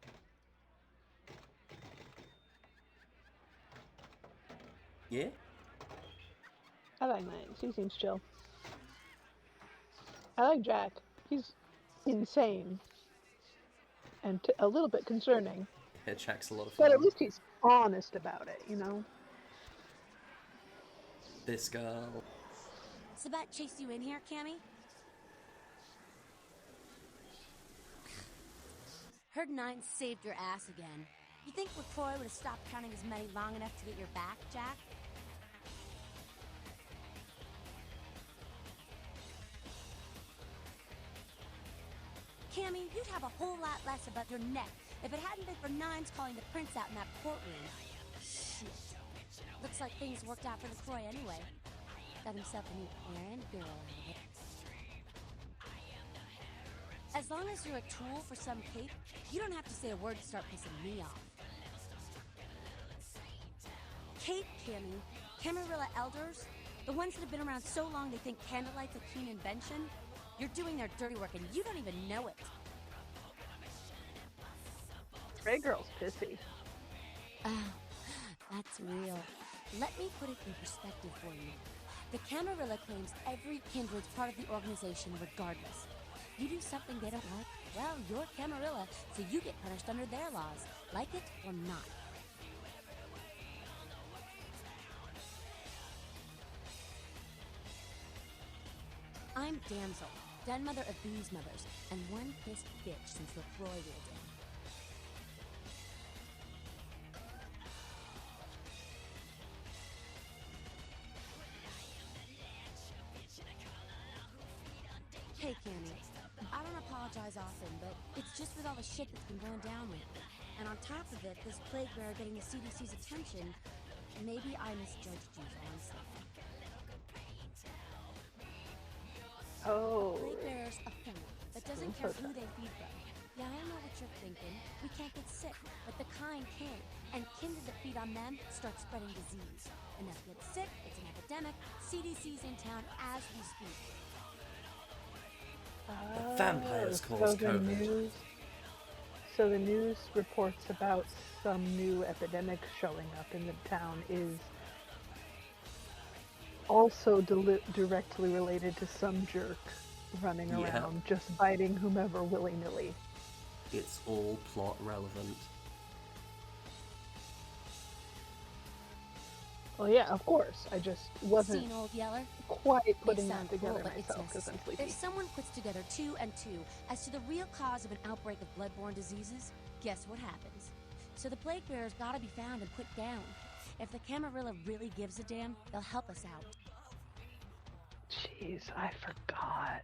Yeah? I like Nines. He seems chill. I like Jack. He's insane. And a little bit concerning. Yeah, Jack's a lot of fun. But at least he's honest about it, you know? This girl. Sabat chased you in here, Cammy? Heard Nine saved your ass again. You think LaCroix would have stopped counting his money long enough to get your back, Jack? Cammy, you'd have a whole lot less above your neck if it hadn't been for Nines calling the prince out in that courtroom. Shit. Looks like things worked out for LaCroix anyway. Got himself a new errand girl out of it. As long as you're a tool for some cape, you don't have to say a word to start pissing me off. Cape, Cammy, Camarilla elders, the ones that have been around so long they think candlelight's a keen invention, you're doing their dirty work and you don't even know it. Grey Girl's pissy. Ah, that's real. Let me put it in perspective for you. The Camarilla claims every kindred's part of the organization regardless. You do something they don't like, well, you're Camarilla, so you get punished under their laws, like it or not. I'm Damsel, den mother of these mothers, and one pissed bitch since LaCroix rolled in. Hey, Cammy. I don't apologize often, but it's just with all the shit that's been going down lately. And on top of it, this plague bearer getting the CDC's attention, maybe I misjudged you, honestly. Oh. A plague bearer's a thing that doesn't care who they feed from. Yeah, I know what you're thinking. We can't get sick, but the kind can. And kindred that feed on them start spreading disease. Enough get sick, it's an epidemic. CDC's in town as we speak. The vampires cause COVID. So the news reports about some new epidemic showing up in the town is also directly related to some jerk running around just biting whomever willy-nilly. It's all plot relevant. Well, yeah, of course. I just wasn't Seen Old Yeller? quite putting May that sound together cruel, but it's myself because I'm necessary. sleepy. If someone puts together 2 and 2 as to the real cause of an outbreak of bloodborne diseases, guess what happens? So the plague bearers gotta be found and put down. If the Camarilla really gives a damn, they'll help us out. Jeez, I forgot.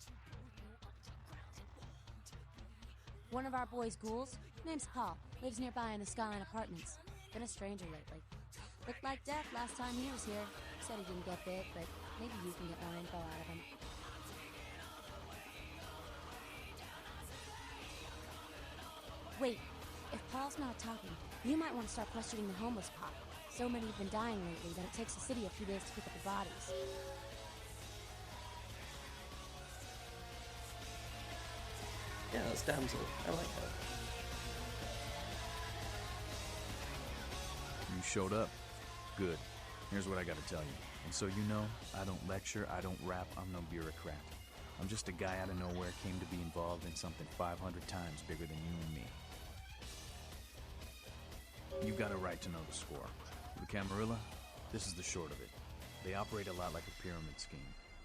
One of our boys' ghouls, name's Paul, lives nearby in the Skyline Apartments. Been a stranger lately. Looked like death last time he was here. Said he didn't get bit, but maybe you can get more info out of him. Wait, if Paul's not talking, you might want to start questioning the homeless pot. So many have been dying lately that it takes the city a few days to pick up the bodies. Yeah, that's damsel. I like that. You showed up. Good. Here's what I gotta tell you. And so you know, I don't lecture, I don't rap, I'm no bureaucrat. I'm just a guy out of nowhere came to be involved in something 500 times bigger than you and me. You've got a right to know the score. The Camarilla, this is the short of it. They operate a lot like a pyramid scheme.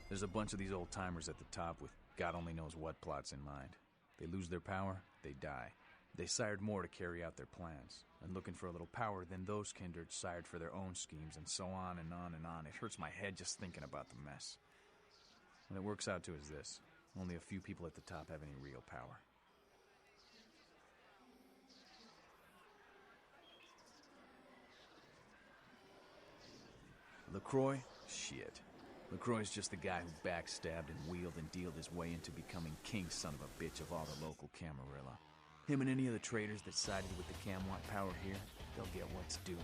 There's a bunch of these old-timers at the top with God only knows what plots in mind. They lose their power, they die. They sired more to carry out their plans, and looking for a little power, then those kindred sired for their own schemes, and so on and on and on. It hurts my head just thinking about the mess. What it works out to is this. Only a few people at the top have any real power. LaCroix? Shit. LaCroix's just the guy who backstabbed and wheeled and dealed his way into becoming king son of a bitch of all the local Camarilla. Him and any of the traitors that sided with the Cam want power here, they'll get what's due.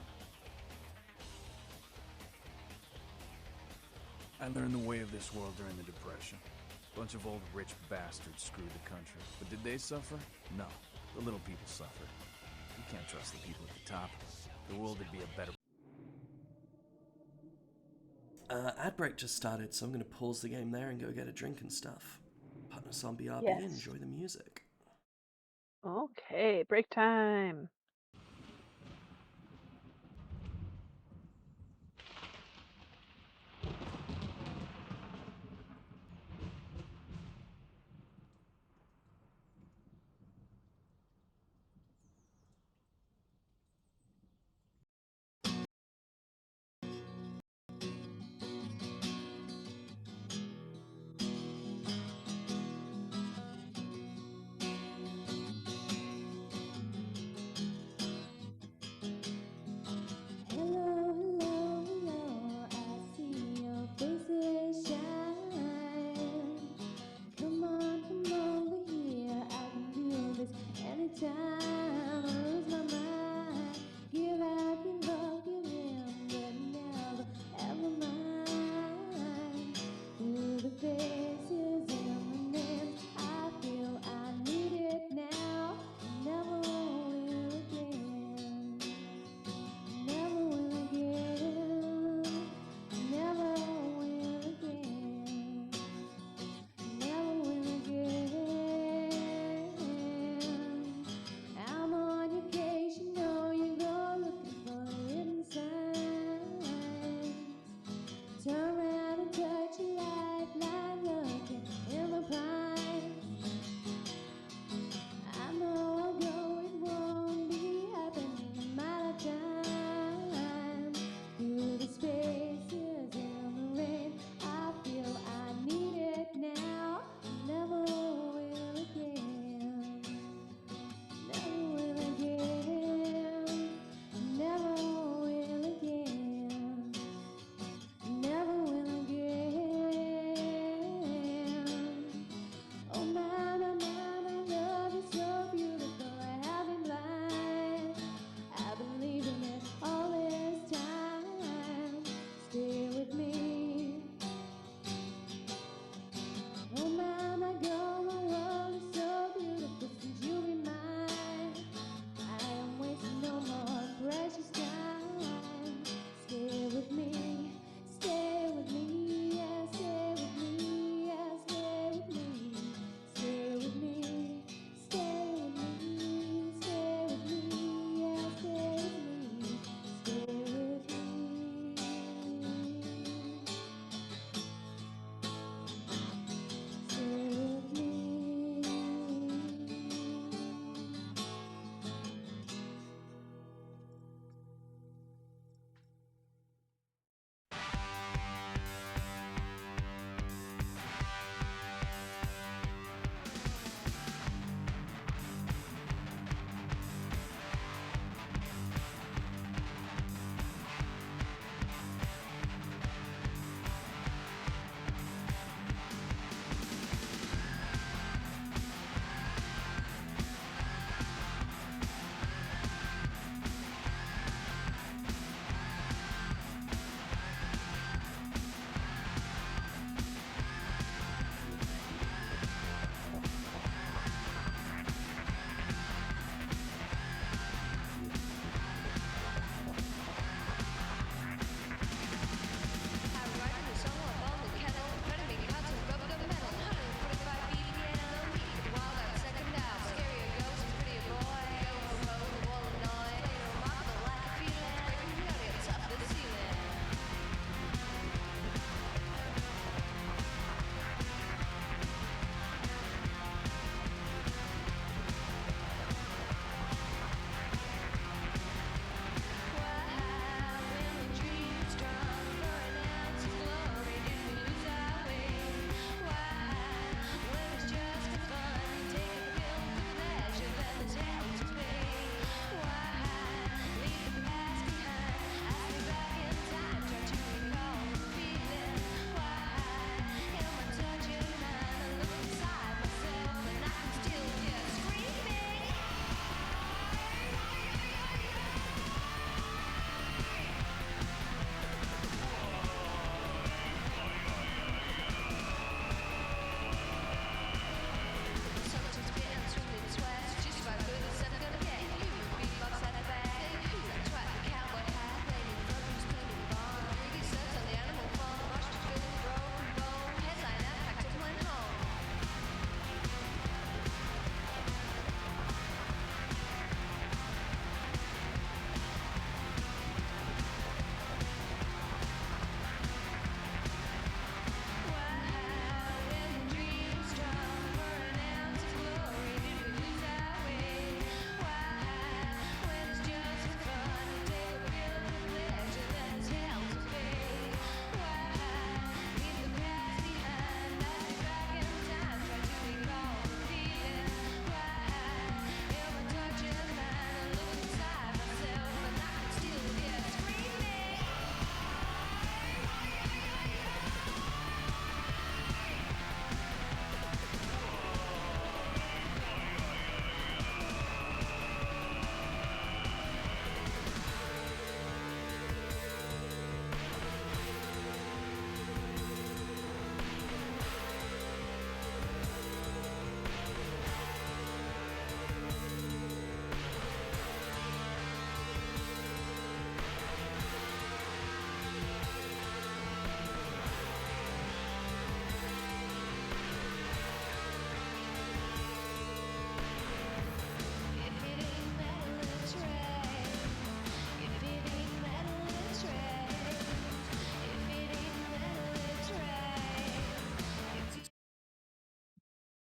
I learned the way of this world during the Depression. Bunch of old rich bastards screwed the country. But did they suffer? No. The little people suffered. You can't trust the people at the top. The world would be a better... Ad break just started, so I'm going to pause the game there and go get a drink and stuff. Partners on BRB, Yes. enjoy the music. Okay, break time.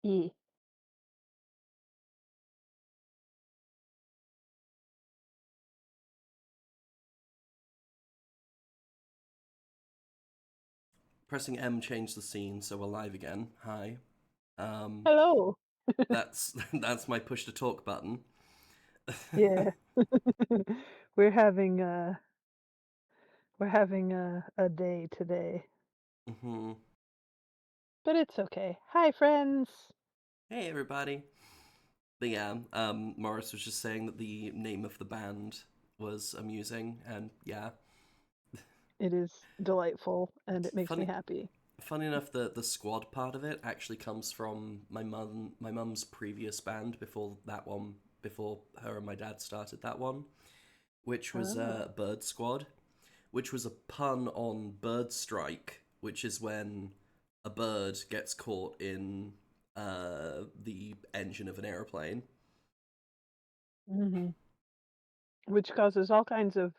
E. Pressing M changed the scene, so we're live again. Hi. Hello. That's my push to talk button. Yeah. we're having a day today. Mm-hmm. But it's okay. Hi friends. Hey everybody. But yeah, Morris was just saying that the name of the band was amusing, and yeah. It is delightful and it makes me Funny happy. Funny enough, the squad part of it actually comes from my mum's previous band before her and my dad started that one, which was Oh. Bird Squad, which was a pun on bird strike, which is when a bird gets caught in the engine of an aeroplane. hmm Which causes all kinds of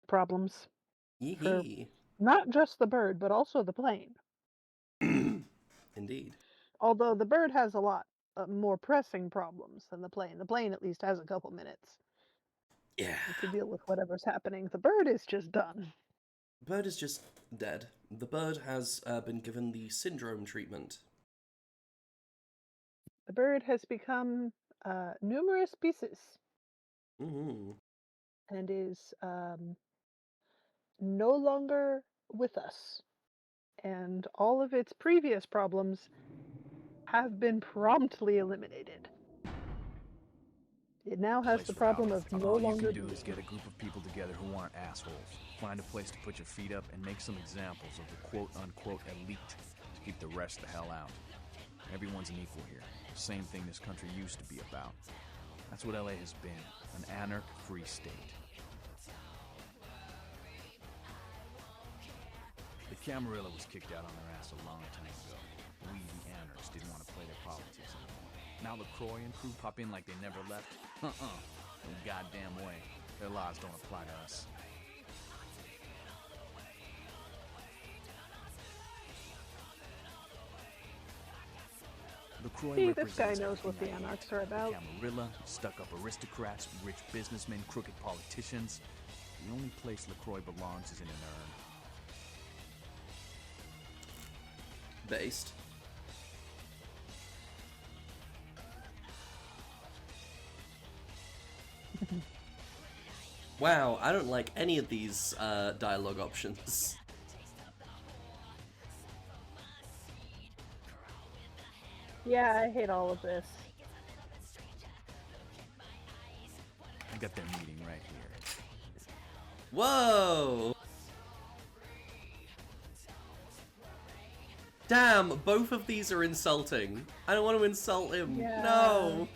problems for Yee not just the bird, but also the plane. Indeed. Although the bird has a lot more pressing problems than the plane. The plane at least has a couple minutes Yeah. to deal with whatever's happening. The bird is just done. Bird is just dead. The bird has been given the syndrome treatment. The bird has become numerous pieces Mm-hmm. and is no longer with us. And all of its previous problems have been promptly eliminated. It now has Place the for problem outing. of no All you longer can do is being. get a group of people together who aren't assholes. Find a place to put your feet up and make some examples of the quote-unquote elite to keep the rest the hell out. Everyone's an equal here. Same thing this country used to be about. That's what LA has been, an anarch-free state. The Camarilla was kicked out on their ass a long time ago. We, the anarchs, didn't want to play their politics anymore. Now LaCroix and crew pop in like they never left? No goddamn way. Their laws don't apply to us. LaCroix See, this guy represents knows what the everything I anarchs hate. are about. The Camarilla, stuck-up aristocrats, rich businessmen, crooked politicians. The only place LaCroix belongs is in an urn. Based. Wow, I don't like any of these dialogue options. Yeah, I hate all of this. I got their meeting right here. Whoa! Damn, both of these are insulting. I don't want to insult him. Yeah. No!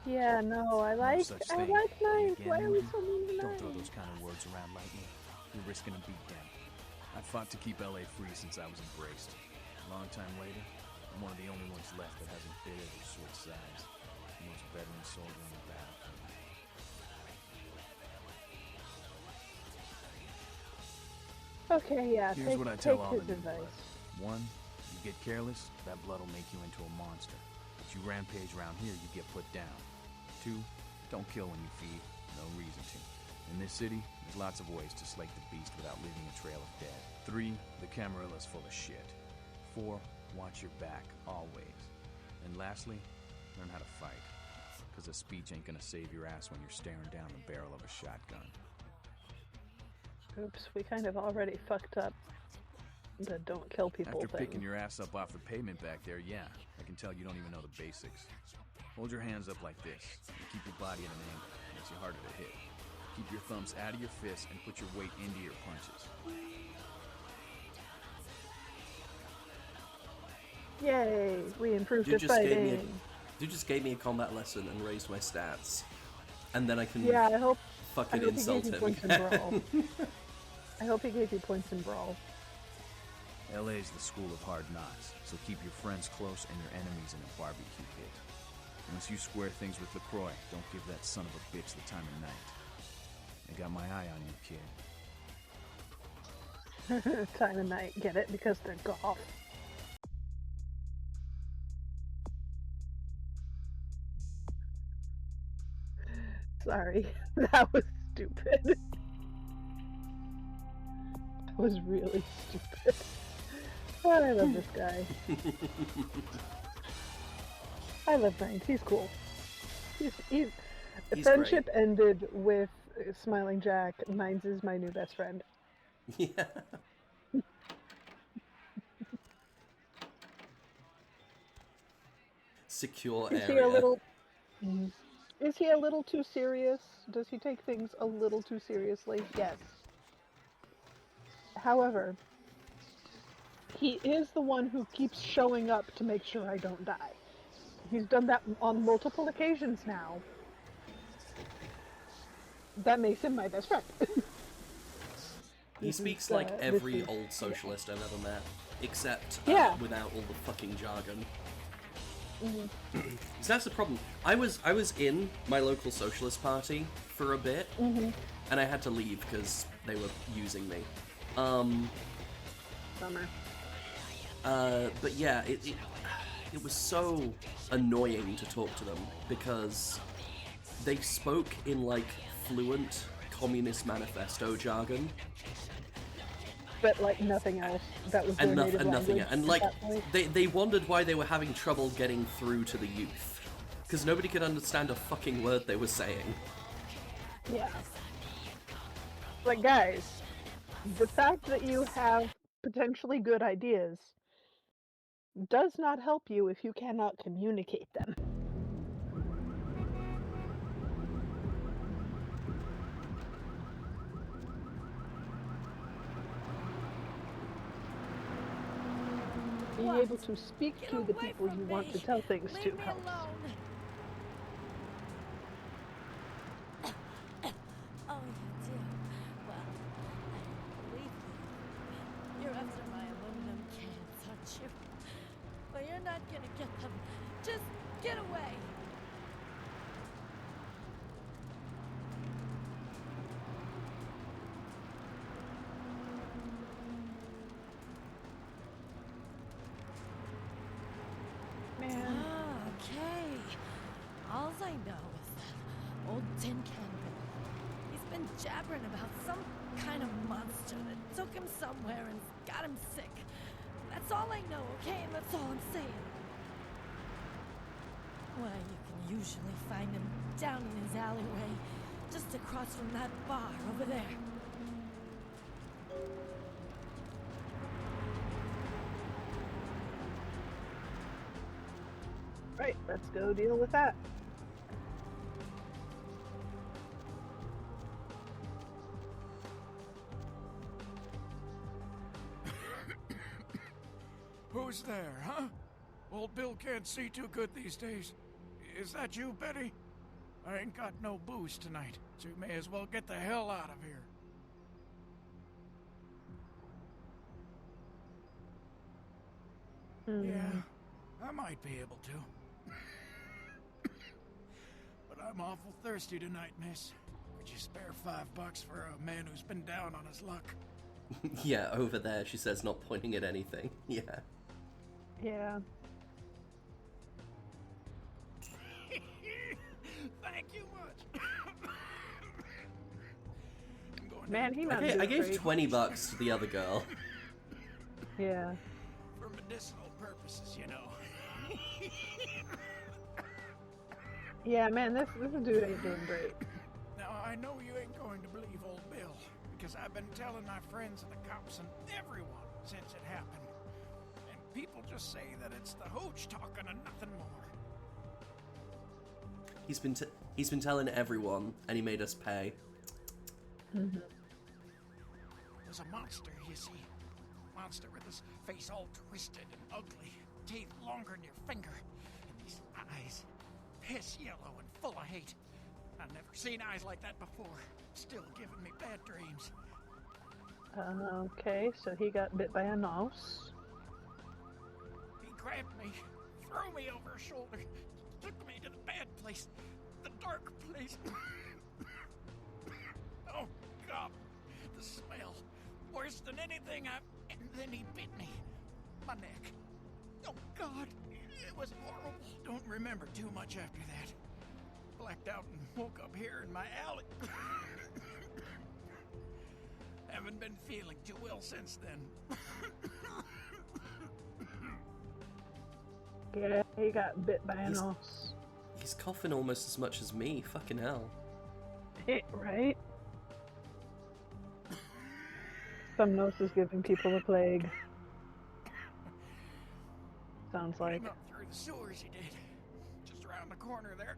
Yeah, no, I like such I thing. like knives. Again, Why are we Moody? so mean to Don't throw knives? those kind of words around lightly. You're risking a beatdown. I fought to keep LA free since I was embraced. A long time later, I'm one of the only ones left that hasn't bitted or switched sides. The most veteran soldier on the battlefield. Okay, yeah, Here's take, what I tell take all his the new blood. advice. One, you get careless, that blood will make you into a monster. But you rampage around here, you get put down. Two, don't kill when you feed. No reason to. In this city, there's lots of ways to slake the beast without leaving a trail of dead. Three, the Camarilla's full of shit. Four, watch your back, always. And lastly, learn how to fight. Because a speech ain't gonna save your ass when you're staring down the barrel of a shotgun. Oops, we kind of already fucked up the don't kill people After thing. picking your ass up off the pavement back there, yeah, I can tell you don't even know the basics. Hold your hands up like this, and keep your body at an angle. Makes you harder to hit. Keep your thumbs out of your fists and put your weight into your punches. Yay, we improved Dude at just gave me fighting. Dude just gave me a combat lesson and raised my stats. And then I can Yeah, I hope fucking he gave insult you him points in Brawl. again. I hope he gave you points in Brawl. LA's the school of hard knocks, so keep your friends close and your enemies in a barbecue pit. Once you square things with LaCroix, don't give that son of a bitch the time of night. I got my eye on you, kid. Time of night, get it? Because they're golf. Sorry. That was stupid. That was really stupid. Oh, I love this guy. I love Nines. He's cool. He's friendship great. ended with Smiling Jack. Nines is my new best friend. Yeah. Secure Is he a area. little... Is he a little too serious? Does he take things a little too seriously? Yes. However, he is the one who keeps showing up to make sure I don't die. He's done that on multiple occasions now. That makes him my best friend. He speaks like every old socialist I've ever met, except without all the fucking jargon. So that's the problem. I was in my local socialist party for a bit, and I had to leave because they were using me. Bummer. But yeah, it was so annoying to talk to them because they spoke in like fluent Communist Manifesto jargon. But like nothing else. That was their native nothing, language and at like that point. they wondered why they were having trouble getting through to the youth because nobody could understand a fucking word they were saying. Yeah. Like, guys, the fact that you have potentially good ideas does not help you if you cannot communicate them. Being able to speak to the people you want to tell things to helps. Oh, you do? Well, I don't believe you. You're after my aluminum cans, aren't you? Well, you're not gonna get them. Just get away. Man. Okay. All I know is that old Tin Can Bill, he's been jabbering about some kind of monster that took him somewhere and got him sick. That's all I know, okay? And that's all I'm saying. Why, you can usually find him down in his alleyway, just across from that bar over there. Right, let's go deal with that. Who's there, huh? Old Bill can't see too good these days. Is that you, Betty? I ain't got no booze tonight, so you may as well get the hell out of here. Yeah, I might be able to. But I'm awful thirsty tonight, miss. Would you spare $5 for a man who's been down on his luck? Yeah, over there, she says, not pointing at anything. Yeah. Yeah. Thank you much. Man, he not I gave afraid. $20 to the other girl. Yeah. For medicinal purposes, you know. Yeah, man, this dude ain't doing great. Now, I know you ain't going to believe old Bill, because I've been telling my friends and the cops and everyone since it happened. And people just say that it's the hooch talking and nothing more. He's been telling everyone, and he made us pay. There's a monster, you see. Monster with his face all twisted and ugly, teeth longer than your finger, and these eyes, piss yellow and full of hate. I've never seen eyes like that before. Still giving me bad dreams. Okay, so he got bit by a mouse. He grabbed me, threw me over his shoulder, took me to the bad place, the dark place. Oh, God, the smell. Worse than anything I've... And then he bit me. My neck. Oh, God, it was horrible. Don't remember too much after that. blacked out and woke up here in my alley. Haven't been feeling too well since then. Yeah, he got bit by an os. He's coughing almost as much as me. Fucking hell. Right? Some nose is giving people the plague. Sounds like. Came up through the sewers, he did. Just around the corner there.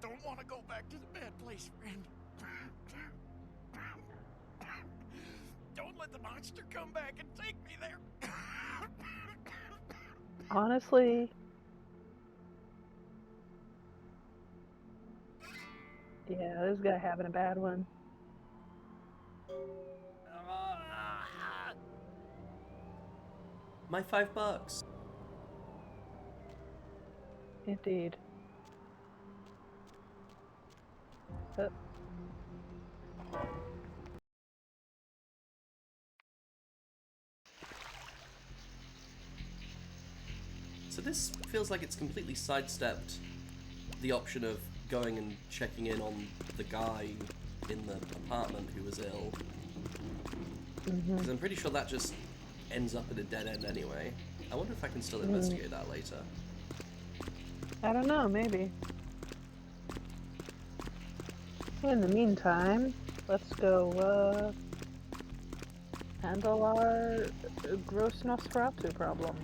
Don't want to go back to the bad place, friend. Don't let the monster come back and take me there. Honestly, yeah, this guy having a bad one. My $5. Indeed. So this feels like it's completely sidestepped the option of going and checking in on the guy in the apartment who was ill. Because I'm pretty sure that just ends up in a dead end anyway. I wonder if I can still investigate that later. I don't know, maybe. In the meantime, let's go handle our gross Nosferatu problem.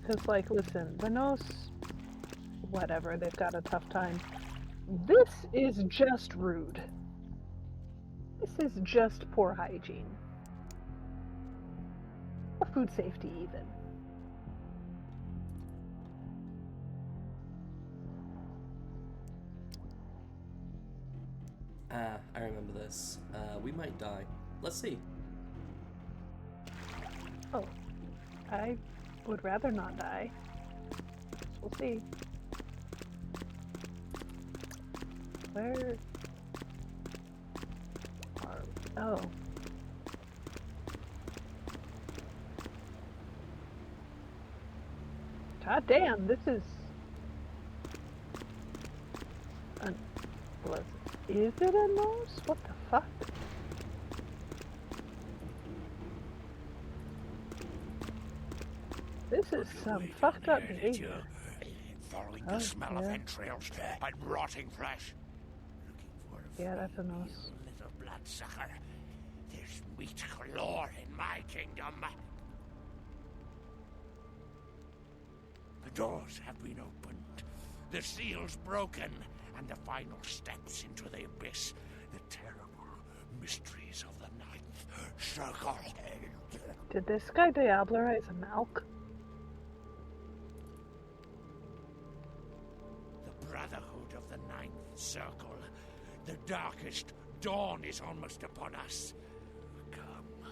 Because, like, listen, the Nos, whatever, they've got a tough time. This is just rude. This is just poor hygiene. Or food safety, even. Ah, I remember this. We might die. Let's see. Oh, I would rather not die. We'll see. Where are we? Oh. God damn, this is unpleasant. Is it a nose? What the fuck? This is some fucked up behavior. Following the smell of entrails and rotting flesh. Yeah, that's a nose. Little bloodsucker. There's meat galore in my kingdom. The doors have been opened, the seals broken, and the final steps into the abyss. The terrible mysteries of the Ninth Circle. Did this guy diablerize a milk? The Brotherhood of the Ninth Circle. The darkest dawn is almost upon us. Come,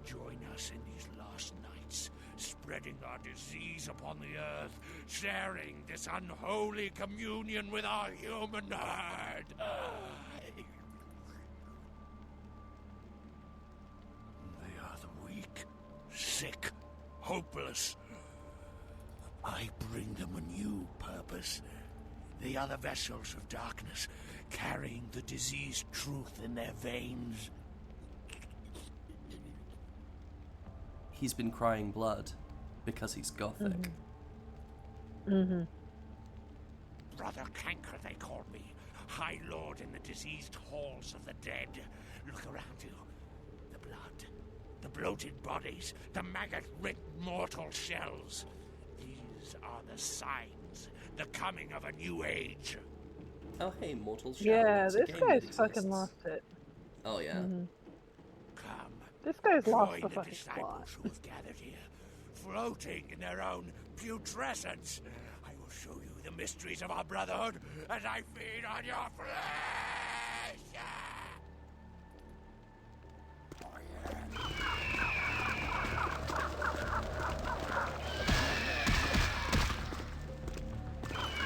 join us in these last nights, spreading our disease upon the earth, sharing this unholy communion with our human herd. They are the weak, sick, hopeless. I bring them a new purpose. They are the vessels of darkness, carrying the diseased truth in their veins. He's been crying blood because he's gothic. Brother Canker, they call me. High Lord in the diseased halls of the dead. Look around you. The blood, the bloated bodies, the maggot-rid mortal shells. These are the signs, the coming of a new age. Oh, hey, mortal shell. Yeah, It's a this game guy's that fucking exists. lost it. Oh, yeah. Come. This guy's lost Join the the fucking disciples plot. who have gathered here, floating in their own putrescence. I will show you the mysteries of our brotherhood as I feed on your flesh.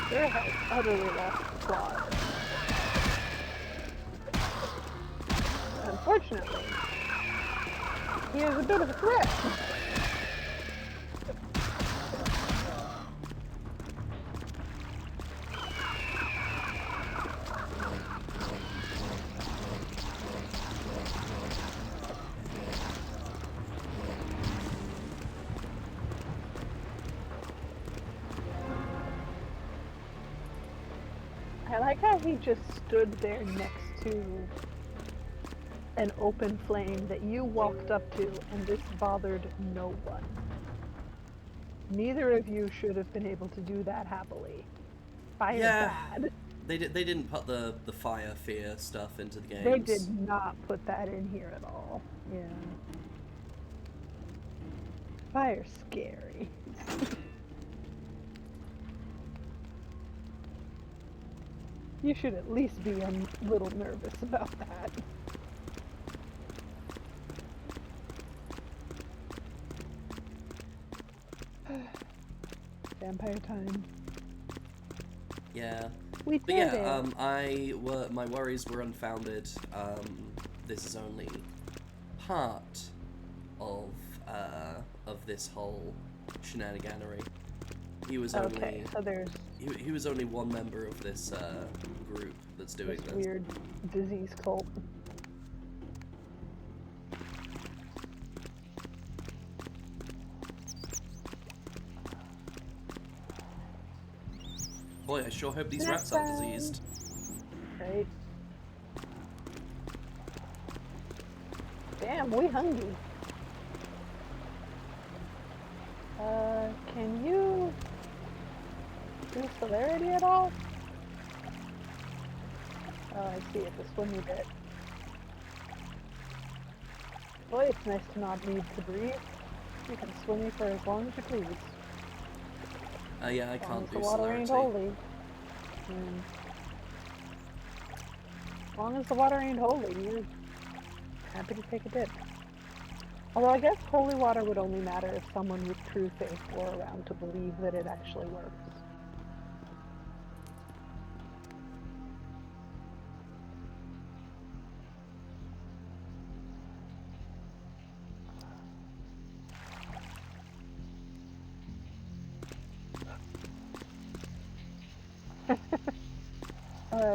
Bear has utterly lost the plot. Unfortunately, he is a bit of a threat. I like how he just stood there next to an open flame that you walked up to, and this bothered no one. Neither of you should have been able to do that happily. Fire bad. They didn't put the fire fear stuff into the games. They did not put that in here at all. Yeah. Fire's scary. You should at least be a little nervous about that. Vampire time. Yeah. We but did yeah, it. my worries were unfounded. This is only part of this whole shenaniganery. He was only so there's he was only one member of this group that's doing this. Weird disease cult. Boy, I sure hope these rats aren't diseased. Right. Damn, we hungry. Can you do celerity at all? Oh, I see it, the swimmy bit. Boy, it's nice to not need to breathe. You can swimmy for as long as you please. Yeah, I can't do the water ain't celerity. holy. As long as the water ain't holy, you're happy to take a dip. Although I guess holy water would only matter if someone with true faith were around to believe that it actually works.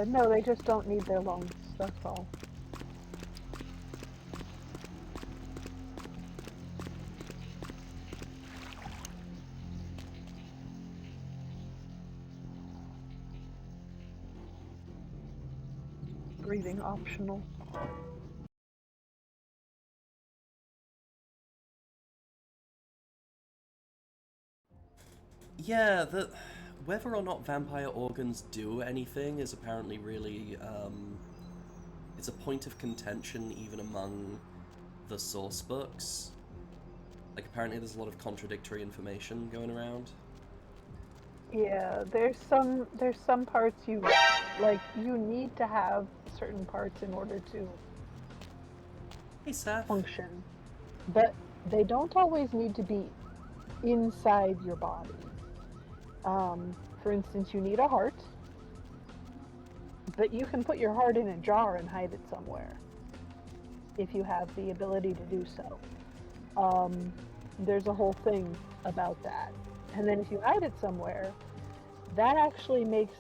No, they just don't need their lungs, that's all. Breathing optional. Yeah, whether or not vampire organs do anything is apparently really, it's a point of contention even among the source books. Like, apparently there's a lot of contradictory information going around. Yeah, there's some parts you need to have certain parts in order to function. But they don't always need to be inside your body. For instance, you need a heart, but you can put your heart in a jar and hide it somewhere if you have the ability to do so. There's a whole thing about that. And then if you hide it somewhere, that actually makes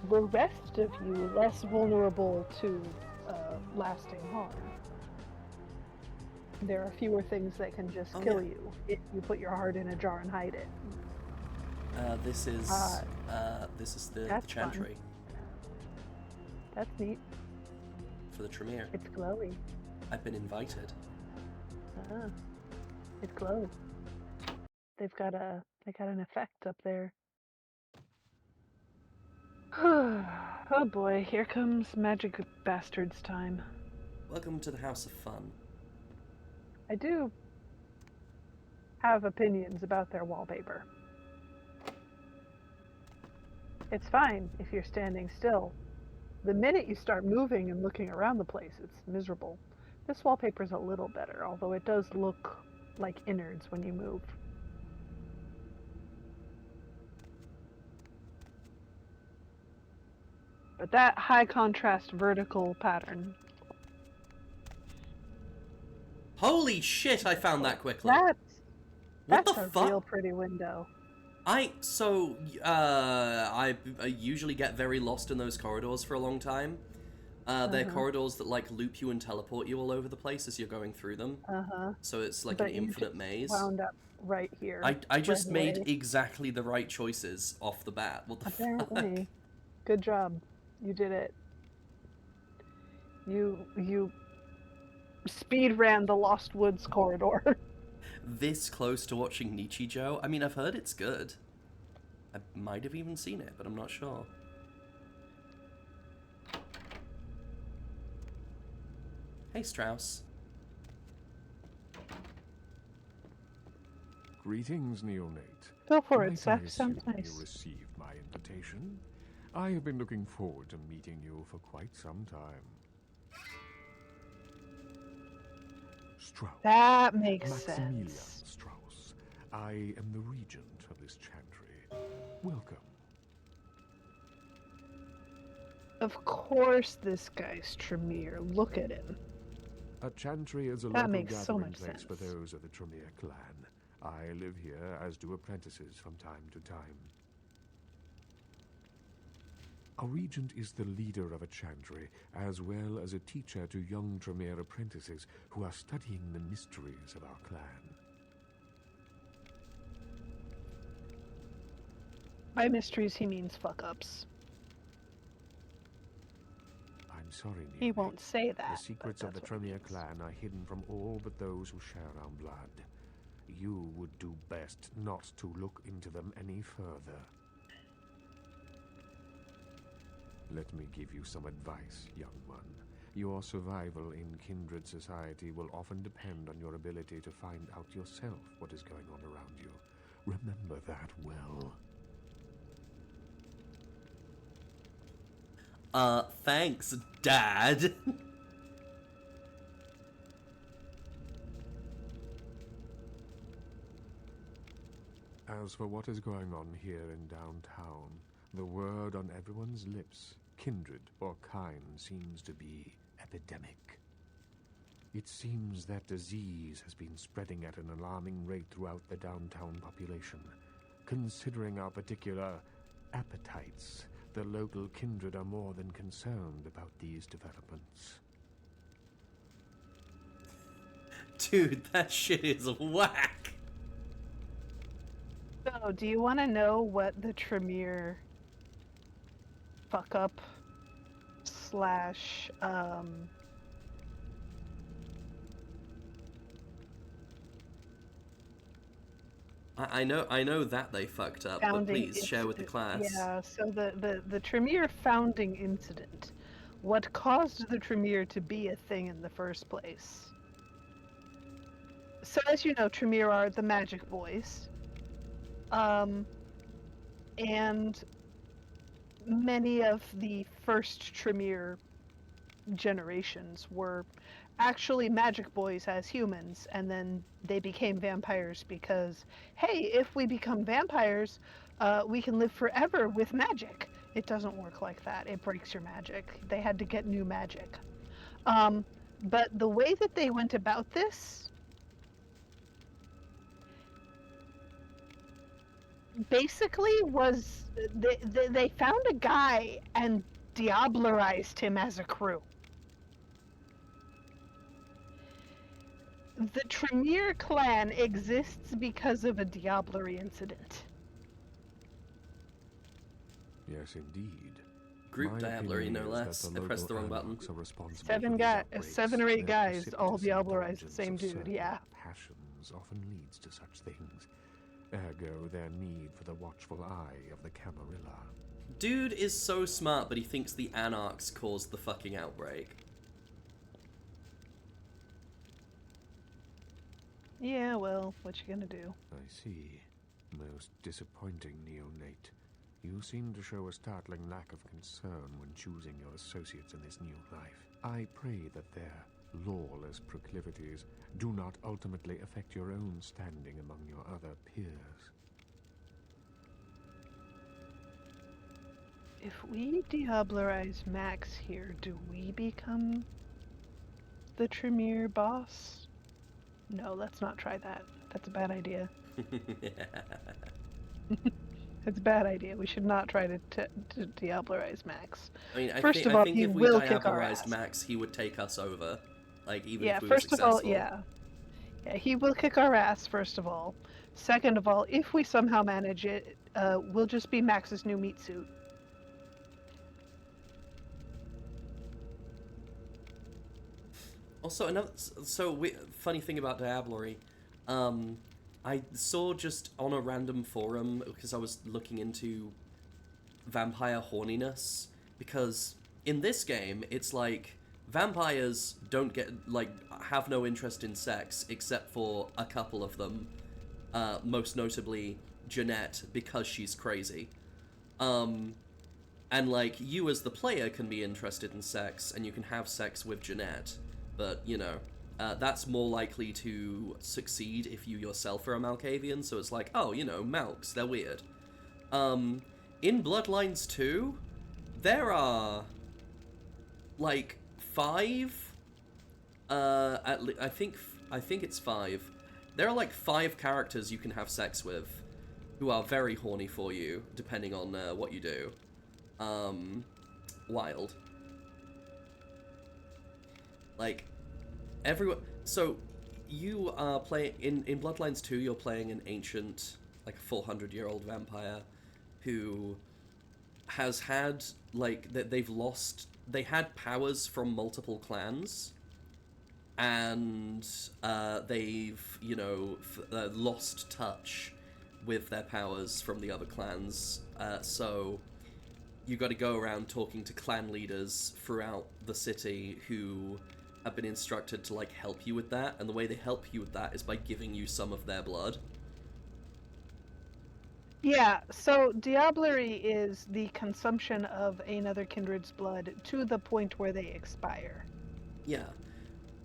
the rest of you less vulnerable to lasting harm. There are fewer things that can just kill you if you put your heart in a jar and hide it. This is the chantry. That's neat. For the Tremere. It's glowy. I've been invited. It glows. They got an effect up there. Oh boy, here comes Magic Bastards time. Welcome to the House of Fun. I do have opinions about their wallpaper. It's fine if you're standing still. The minute you start moving and looking around the place, it's miserable. This wallpaper's a little better, although it does look like innards when you move. But that high contrast vertical pattern. Holy shit, I found that quickly. That's a real pretty window. I usually get very lost in those corridors for a long time. They're corridors that like loop you and teleport you all over the place as you're going through them. So it's like an infinite maze. Wound up right here. I just made exactly the right choices off the bat. What the fuck? Good job. You did it. You speed ran the Lost Woods corridor. This close to watching Nichijou? I mean, I've heard it's good. I might have even seen it, but I'm not sure. Hey, Strauss. Greetings, neonate. Go for it, Might I Seth. assume Sounds nice. You received my invitation. I have been looking forward to meeting you for quite some time. Strauss. That makes Maximilian sense. Strauss. I am the regent of this chantry. Welcome. Of course this guy's Tremere. Look at him. A chantry is a That local makes so gathering much place sense. for those of the Tremere clan. I live here, as do apprentices from time to time. A regent is the leader of a chantry, as well as a teacher to young Tremere apprentices who are studying the mysteries of our clan. By mysteries, he means fuck-ups. I'm sorry, He Neonate. won't say that. The secrets but of the that's what he Tremere means. clan are hidden from all but those who share our blood. You would do best not to look into them any further. Let me give you some advice, young one. Your survival in kindred society will often depend on your ability to find out yourself what is going on around you. Remember that well. Thanks, Dad. As for what is going on here in downtown, the word on everyone's lips, kindred or kind, seems to be epidemic. It seems that disease has been spreading at an alarming rate throughout the downtown population. Considering our particular appetites, the local kindred are more than concerned about these developments. Dude, that shit is whack. So, do you want to know what the Tremere fuck-up slash, I know that they fucked up, but founding please share with the class. Yeah, so the Tremere founding incident. What caused the Tremere to be a thing in the first place? So as you know, Tremere are the Magic Boys. And many of the first Tremere generations were actually Magic Boys as humans, and then they became vampires because, hey, if we become vampires, we can live forever with magic. It doesn't work like that. It breaks your magic. They had to get new magic. But the way that they went about this basically was they found a guy and diablerized him as a crew. The Tremere clan exists because of a diablerie incident. Yes, indeed. Group My diablerie, opinion no is less. that the I pressed the wrong local button. anarchs are responsible Seven for these guys, outbreaks. 7 or 8 Their guys, all precipitous diablerized the indulgence same of dude. certain Yeah. passions often leads to such things. Ergo, their need for the watchful eye of the Camarilla. Dude is so smart, but he thinks the Anarchs caused the fucking outbreak. Yeah, well, what you gonna do? I see. Most disappointing, neonate. You seem to show a startling lack of concern when choosing your associates in this new life. I pray that their lawless proclivities do not ultimately affect your own standing among your other peers. If we diablerize Max here, do we become the Tremere boss? No, let's not try that. That's a bad idea. It's a bad idea. We should not try to diablerize Max. I mean, First of I all, think he if we will kick our diablerized ass. Max, he would take us over. Like, even Yeah, if we were first of successful. all, yeah, he will kick our ass, first of all. Second of all, if we somehow manage it, we'll just be Max's new meat suit. Also, funny thing about Diablerie, I saw just on a random forum, because I was looking into vampire horniness, because in this game, it's like, vampires don't have no interest in sex, except for a couple of them, most notably Jeanette, because she's crazy. And, like, you as the player can be interested in sex, and you can have sex with Jeanette, but, you know, that's more likely to succeed if you yourself are a Malkavian, so it's like, oh, you know, Malks, they're weird. In Bloodlines 2, there are, like, 5, I think it's 5. There are, like, 5 characters you can have sex with who are very horny for you, depending on what you do. Wild. Like, everyone... So, you are playing... In Bloodlines 2, you're playing an ancient, like, 400-year-old vampire who has had, like, they've lost... They had powers from multiple clans, and they've, you know, lost touch with their powers from the other clans, so you got to go around talking to clan leaders throughout the city who have been instructed to, like, help you with that, and the way they help you with that is by giving you some of their blood. Yeah, so Diablerie is the consumption of another kindred's blood to the point where they expire. Yeah,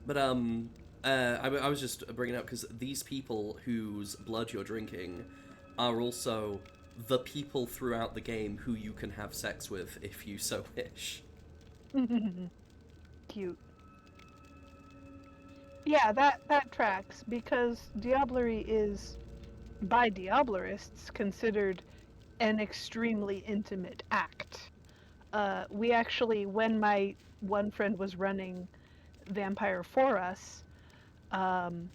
but I was just bringing it up because these people whose blood you're drinking are also the people throughout the game who you can have sex with if you so wish. Cute. Yeah, that tracks, because Diablerie is, by Diablerists, considered an extremely intimate act. We actually, when my one friend was running Vampire for us, and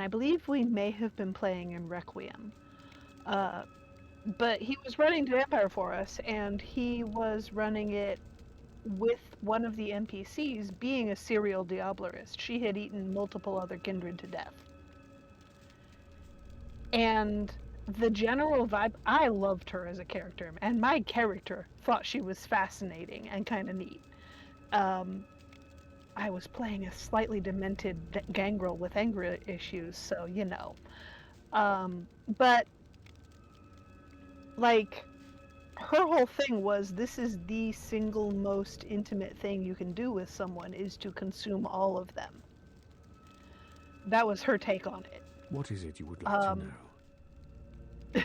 I believe we may have been playing in Requiem, but he was running Vampire for us, and he was running it with one of the NPCs being a serial Diablerist. She had eaten multiple other kindred to death. And the general vibe, I loved her as a character, and my character thought she was fascinating and kind of neat. I was playing a slightly demented Gangrel with anger issues, so, you know. But, like, her whole thing was, this is the single most intimate thing you can do with someone, is to consume all of them. That was her take on it. What is it you would like to know?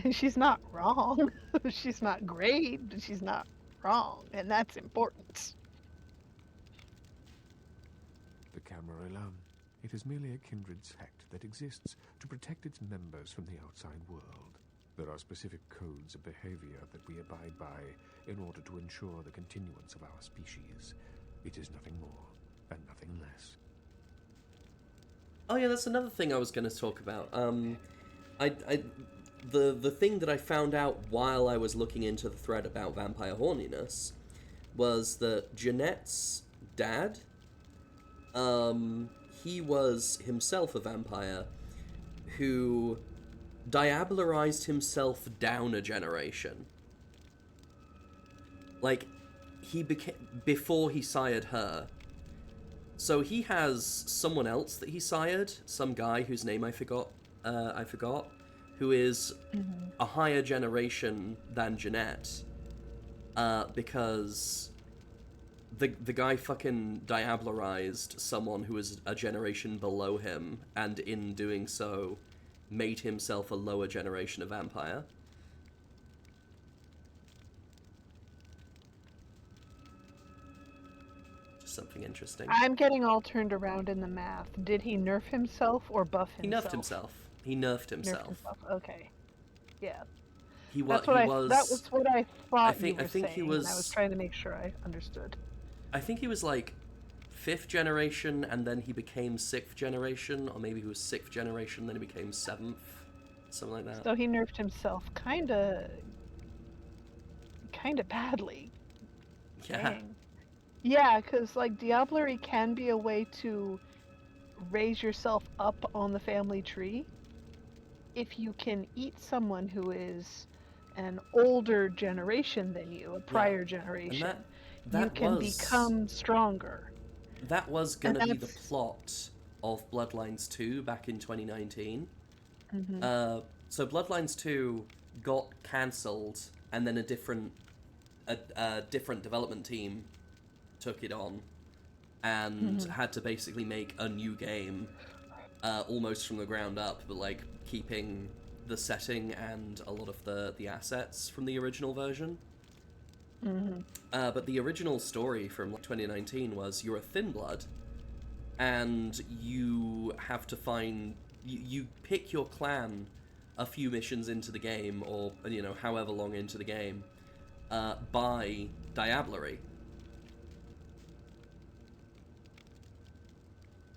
And she's not wrong. She's not great, but she's not wrong, and that's important. The Camarilla. It is merely a kindred sect that exists to protect its members from the outside world. There are specific codes of behavior that we abide by in order to ensure the continuance of our species. It is nothing more and nothing less. Oh yeah, that's another thing I was going to talk about. The thing that I found out while I was looking into the thread about vampire horniness was that Jeanette's dad, he was himself a vampire who diablerized himself down a generation. Like, he became, before he sired her. So he has someone else that he sired, some guy whose name I forgot, who is a higher generation than Jeanette, because the guy fucking diablerized someone who was a generation below him, and in doing so, made himself a lower generation of vampire. Just something interesting. I'm getting all turned around in the math. Did he nerf himself or buff himself? He nerfed himself. He nerfed himself. Nerfed himself. Okay. Yeah. That was what I thought you were saying, he was, and I was trying to make sure I understood. I think he was like 5th generation, and then he became 6th generation, or maybe he was 6th generation, then he became 7th, something like that. So he nerfed himself kinda badly. Yeah. Dang. Yeah, because like diablerie can be a way to raise yourself up on the family tree. If you can eat someone who is an older generation than you, a prior And generation, you that can was become stronger. going And to be the that's plot of Bloodlines 2 back in 2019. Mhm. So Bloodlines 2 got cancelled, and then a different development team took it on and Mhm. had to basically make a new game almost from the ground up, but like keeping the setting and a lot of the assets from the original version. Mhm. But the original story from 2019 was you're a thin blood, and you have to find you pick your clan a few missions into the game, or however long into the game, by diablerie.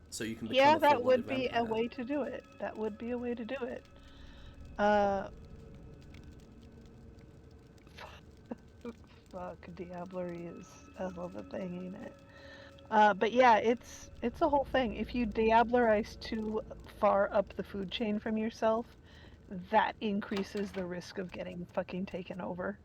So you can become Yeah, a that full-blooded would be a vampire. way to do it. That would be a way to do it. Uh, fuck, diablerie is a hell of a thing, ain't it? But yeah, it's a whole thing. If you diablerize too far up the food chain from yourself, that increases the risk of getting fucking taken over.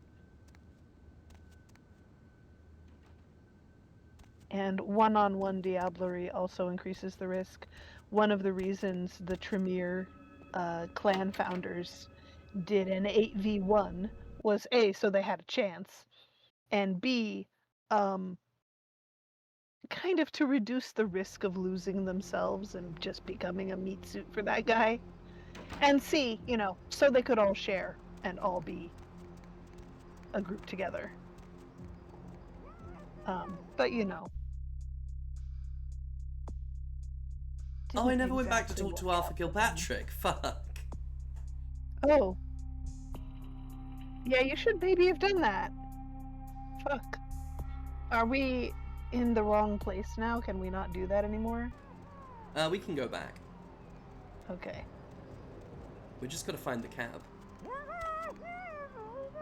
And one-on-one diablerie also increases the risk. One of the reasons the Tremere clan founders did an 8v1 was A, so they had a chance, and B, kind of to reduce the risk of losing themselves and just becoming a meat suit for that guy. And C, so they could all share and all be a group together. But Oh, I didn't never went back to exactly talk work to Arthur out for them. Kilpatrick. Fuck. Oh. Yeah, you should maybe have done that. Fuck. Are we in the wrong place now? Can we not do that anymore? We can go back. Okay. We just gotta find the cab.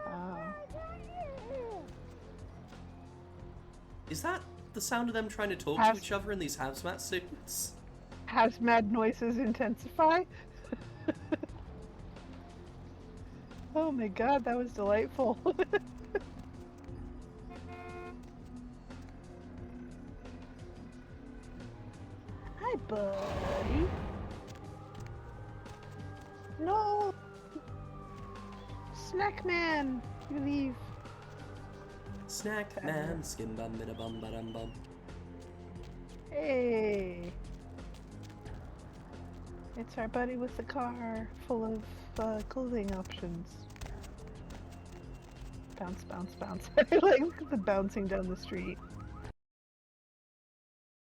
Oh. Is that the sound of them trying to talk to each other in these hazmat suits? Hazmat noises intensify? Oh my god, that was delightful. Hi, buddy. No! Snack man! You leave. Snack man, skin bum bida bum badum bum. Hey! It's our buddy with the car full of clothing options. Bounce, bounce, bounce. I like the bouncing down the street.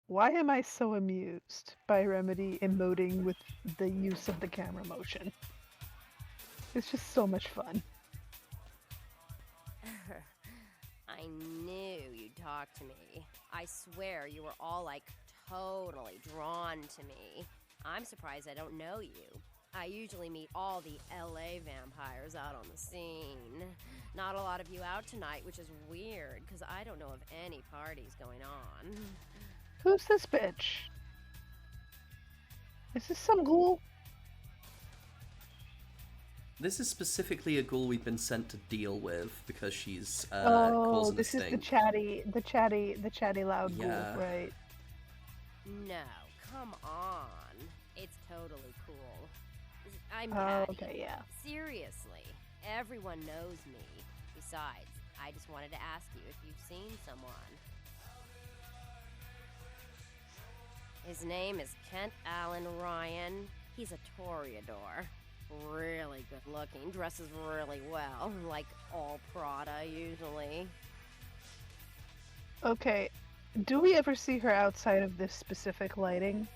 Why am I so amused by Remedy emoting with the use of the camera motion? It's just so much fun. I knew you'd talk to me. I swear you were all like totally drawn to me. I'm surprised I don't know you. I usually meet all the LA vampires out on the scene. Not a lot of you out tonight, which is weird, because I don't know of any parties going on. Who's this bitch? Is this some ghoul? This is specifically a ghoul we've been sent to deal with because she's Oh, causing this a is stink. the chatty loud Yeah. ghoul, right? No, come on. It's totally cool. I'm Oh, Patty. okay, yeah. Seriously, everyone knows me. Besides, I just wanted to ask you if you've seen someone. His name is Kent Allen Ryan. He's a Toreador. Really good looking, dresses really well, like all Prada usually. Okay, do we ever see her outside of this specific lighting?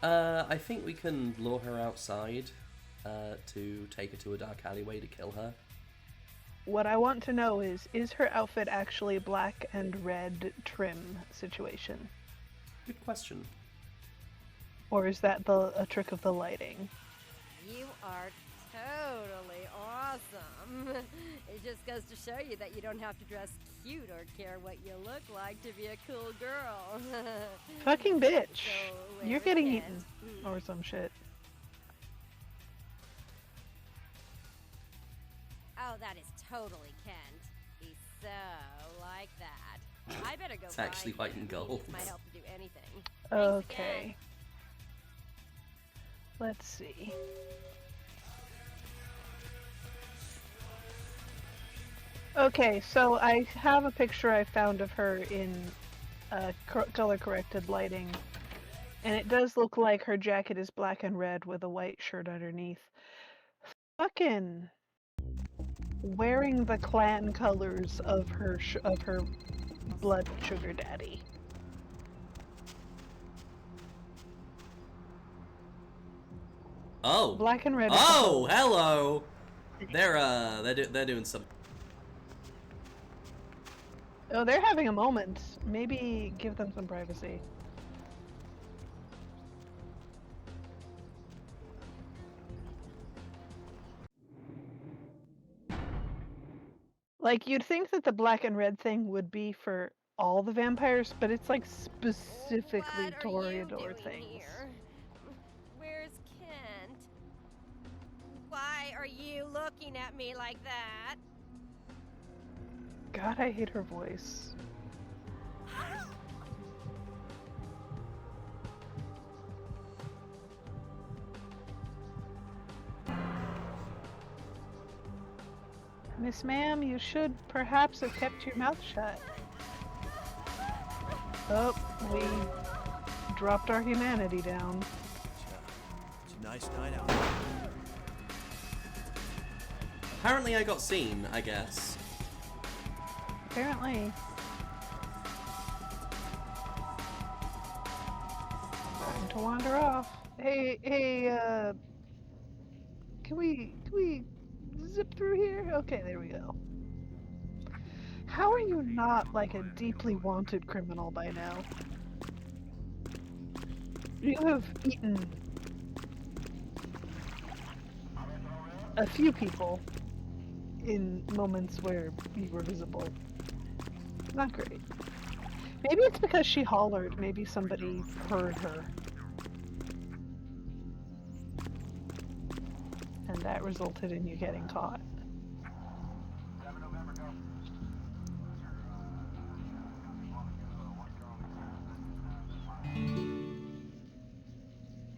I think we can lure her outside to take her to a dark alleyway to kill her. What I want to know is her outfit actually black and red trim situation? Good question. Or is that a trick of the lighting? You are totally awesome. It just Just goes to show you that you don't have to dress cute or care what you look like to be a cool girl. Fucking bitch. So, You're where getting is eaten. Kent? Or some shit. Oh, that is totally Kent. He's so like that. I better go. It's actually white and gold. He needs my help to do anything. Okay. Let's see. Okay, so I have a picture I found of her in color-corrected lighting, and it does look like her jacket is black and red with a white shirt underneath. Fucking wearing the clan colors of her blood sugar daddy. Oh. Black and red. Oh, hello. They're doing some. Oh, they're having a moment. Maybe give them some privacy. Like, you'd think that the black and red thing would be for all the vampires, but it's like specifically Toreador things. Here? Where's Kent? Why are you looking at me like that? God, I hate her voice. Miss Ma'am, you should perhaps have kept your mouth shut. Oh, we dropped our humanity down. It's a nice night out. Apparently I got seen, I guess. Apparently. Time to wander off. Hey, can we zip through here? Okay, there we go. How are you not like a deeply wanted criminal by now? You have eaten a few people in moments where you were visible. Not great. Maybe it's because she hollered. Maybe somebody heard her. And that resulted in you getting caught.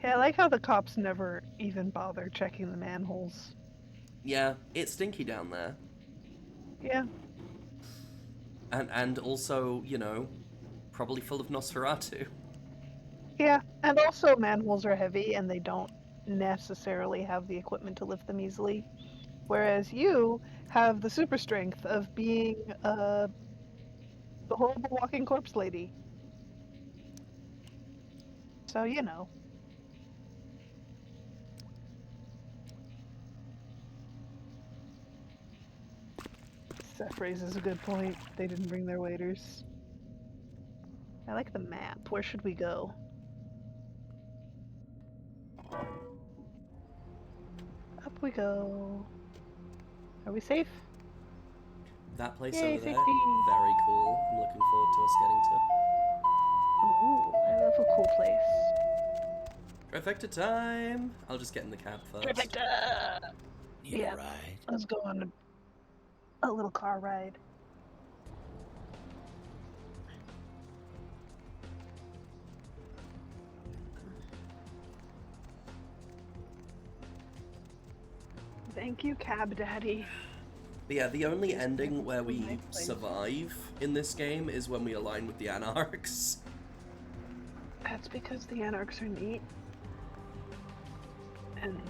Yeah, I like how the cops never even bother checking the manholes. Yeah, it's stinky down there. Yeah. And also, you know, probably full of Nosferatu. Yeah, and also manholes are heavy and they don't necessarily have the equipment to lift them easily. Whereas you have the super strength of being the horrible walking corpse lady. So, you know. Seth raises a good point. They didn't bring their waiters. I like the map. Where should we go? Up we go. Are we safe? That place Yay, over there, safety. very cool. I'm looking forward to us getting to. Ooh, I love a cool place. Trifecta time! I'll just get in the cab first. Trifecta! Need Yeah, a ride? let's go on a little car ride. Thank you, Cab Daddy. But yeah, the only ending where we survive in this game is when we align with the Anarchs. That's because the Anarchs are neat. And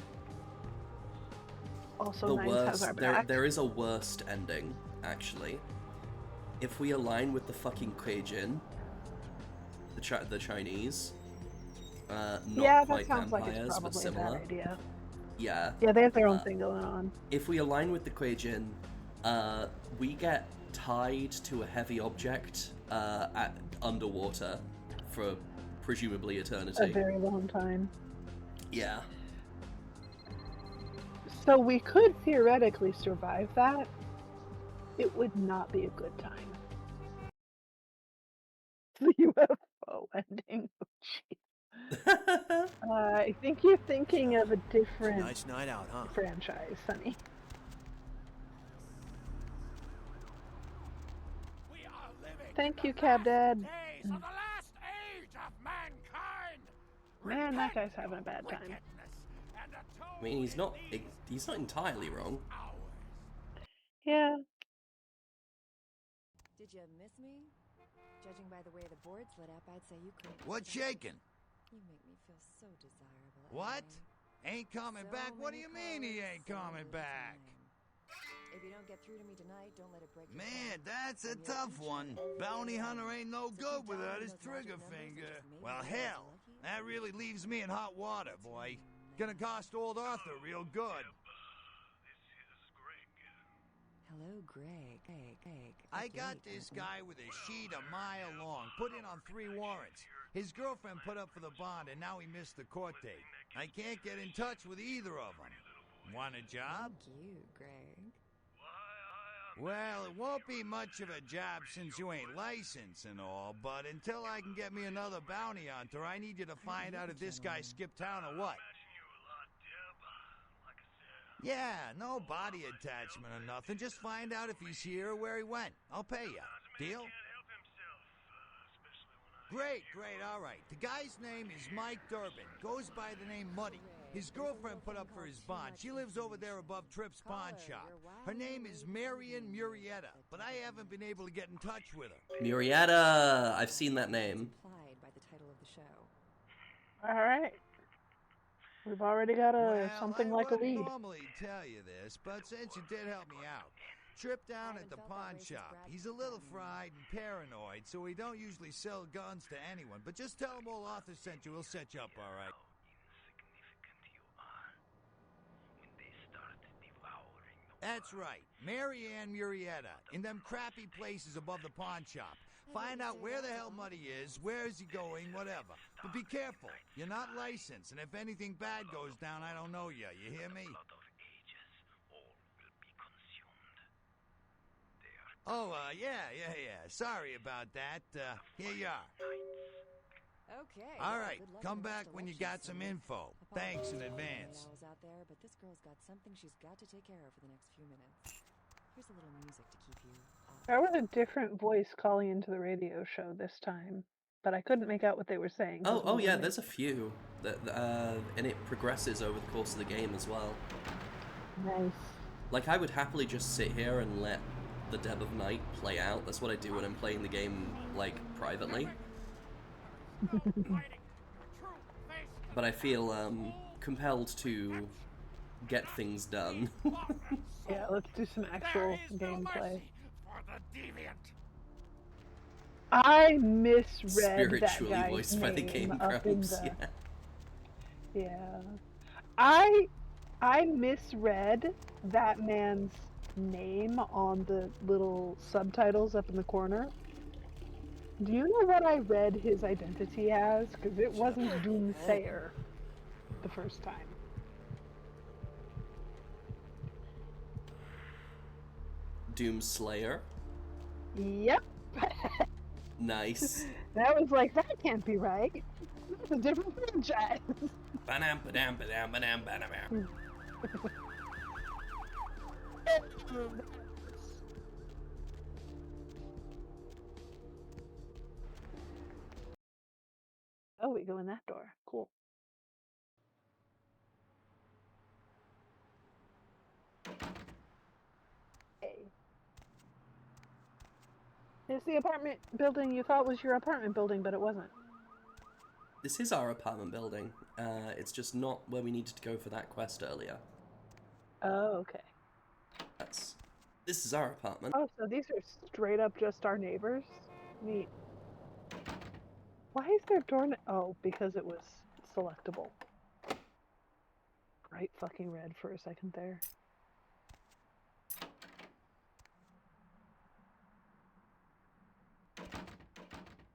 also Nines has our back. There is a worst ending, actually. If we align with the fucking Kuei-jin, the Chinese, not yeah, quite that sounds vampires, like it's but probably a similar. bad idea. Yeah. Yeah, they have their own thing going on. If we align with the Kuei-jin, we get tied to a heavy object underwater for presumably eternity. A very long time. Yeah. So we could theoretically survive that, It would not be a good time. The UFO ending. I think you're thinking of a different Nice night out, huh? franchise, Sonny. Thank you, Cab Dad. Days of the last age of mankind. Man, that guy's having a bad time. I mean, he's not entirely wrong. Yeah. Did you miss me? Judging by the way the board's lit up, I'd say you couldn't. What's shaking? You make me feel so desirable. What? Anyway. Ain't coming So back? What do many you mean he colors, ain't so coming little back? time. If you don't get through to me tonight, don't let it break your Man, heart. that's a I'm your tough future one. every Bounty day. hunter ain't no So good keep without dialing his those trigger magic numbers and finger. just maybe Well, you'll get hell, lucky. that really leaves me in hot water, boy. Gonna cost old Arthur real good. Hello, Greg. I got this guy with a sheet a mile long, put in on 3 warrants. His girlfriend put up for the bond, and now he missed the court date. I can't get in touch with either of them. Want a job? Thank you, Greg. Well, it won't be much of a job since you ain't licensed and all, but until I can get me another bounty hunter, I need you to find out if this guy skipped town or what. Yeah, no body attachment or nothing. Just find out if he's here or where he went. I'll pay you. Deal? Great, all right. The guy's name is Mike Durbin. Goes by the name Muddy. His girlfriend put up for his bond. She lives over there above Tripp's pawn shop. Her name is Marion Murrieta, but I haven't been able to get in touch with her. Murrieta! I've seen that name. Implied by the title of the show. All right. We've already got something like a lead. I wouldn't normally tell you this, but since you did help me out, Trip down at the pawn shop. He's a little fried and paranoid, so he don't usually sell guns to anyone. But just tell him old Arthur sent you. He'll set you up all right. That's right. Marianne Murrieta, in them crappy places above the pawn shop. Find out where the hell Muddy is, where is he going, whatever. But be careful. You're not licensed, and if anything bad goes down, I don't know you. You hear me? Oh, yeah. Sorry about that. Here you are. Okay. All right, good luck come in the back next when you election, got some Sonny. info. Thanks in Apologies for advance. the owls out there, but this girl's got something she's got to take care of for the next few minutes. Here's a little music to keep you. There was a different voice calling into the radio show this time, but I couldn't make out what they were saying. Oh yeah, there's a few, and it progresses over the course of the game as well. Nice. Like, I would happily just sit here and let the Dead of Night play out. That's what I do when I'm playing the game, like, privately. But I feel compelled to get things done. Yeah, let's do some actual gameplay. I misread that Spiritually guy's voiced by the name Game up in Grumps, the... yeah. Yeah. I misread that man's name on the little subtitles up in the corner. Do you know what I read his identity as? Because it wasn't Doomsayer the first time. Doomslayer? Yep. Nice. That was like, that can't be right. That's a different franchise. Ba-dam, ba-dam, ba-dam, ba-dam, ba-dam. Oh, we go in that door. Cool. Hey. It's the apartment building you thought was your apartment building, but it wasn't. This is our apartment building. It's just not where we needed to go for that quest earlier. Oh, okay. This is our apartment. Oh, so these are straight up just our neighbors? Neat. Why is there door... Oh, because it was selectable. Bright fucking red for a second there.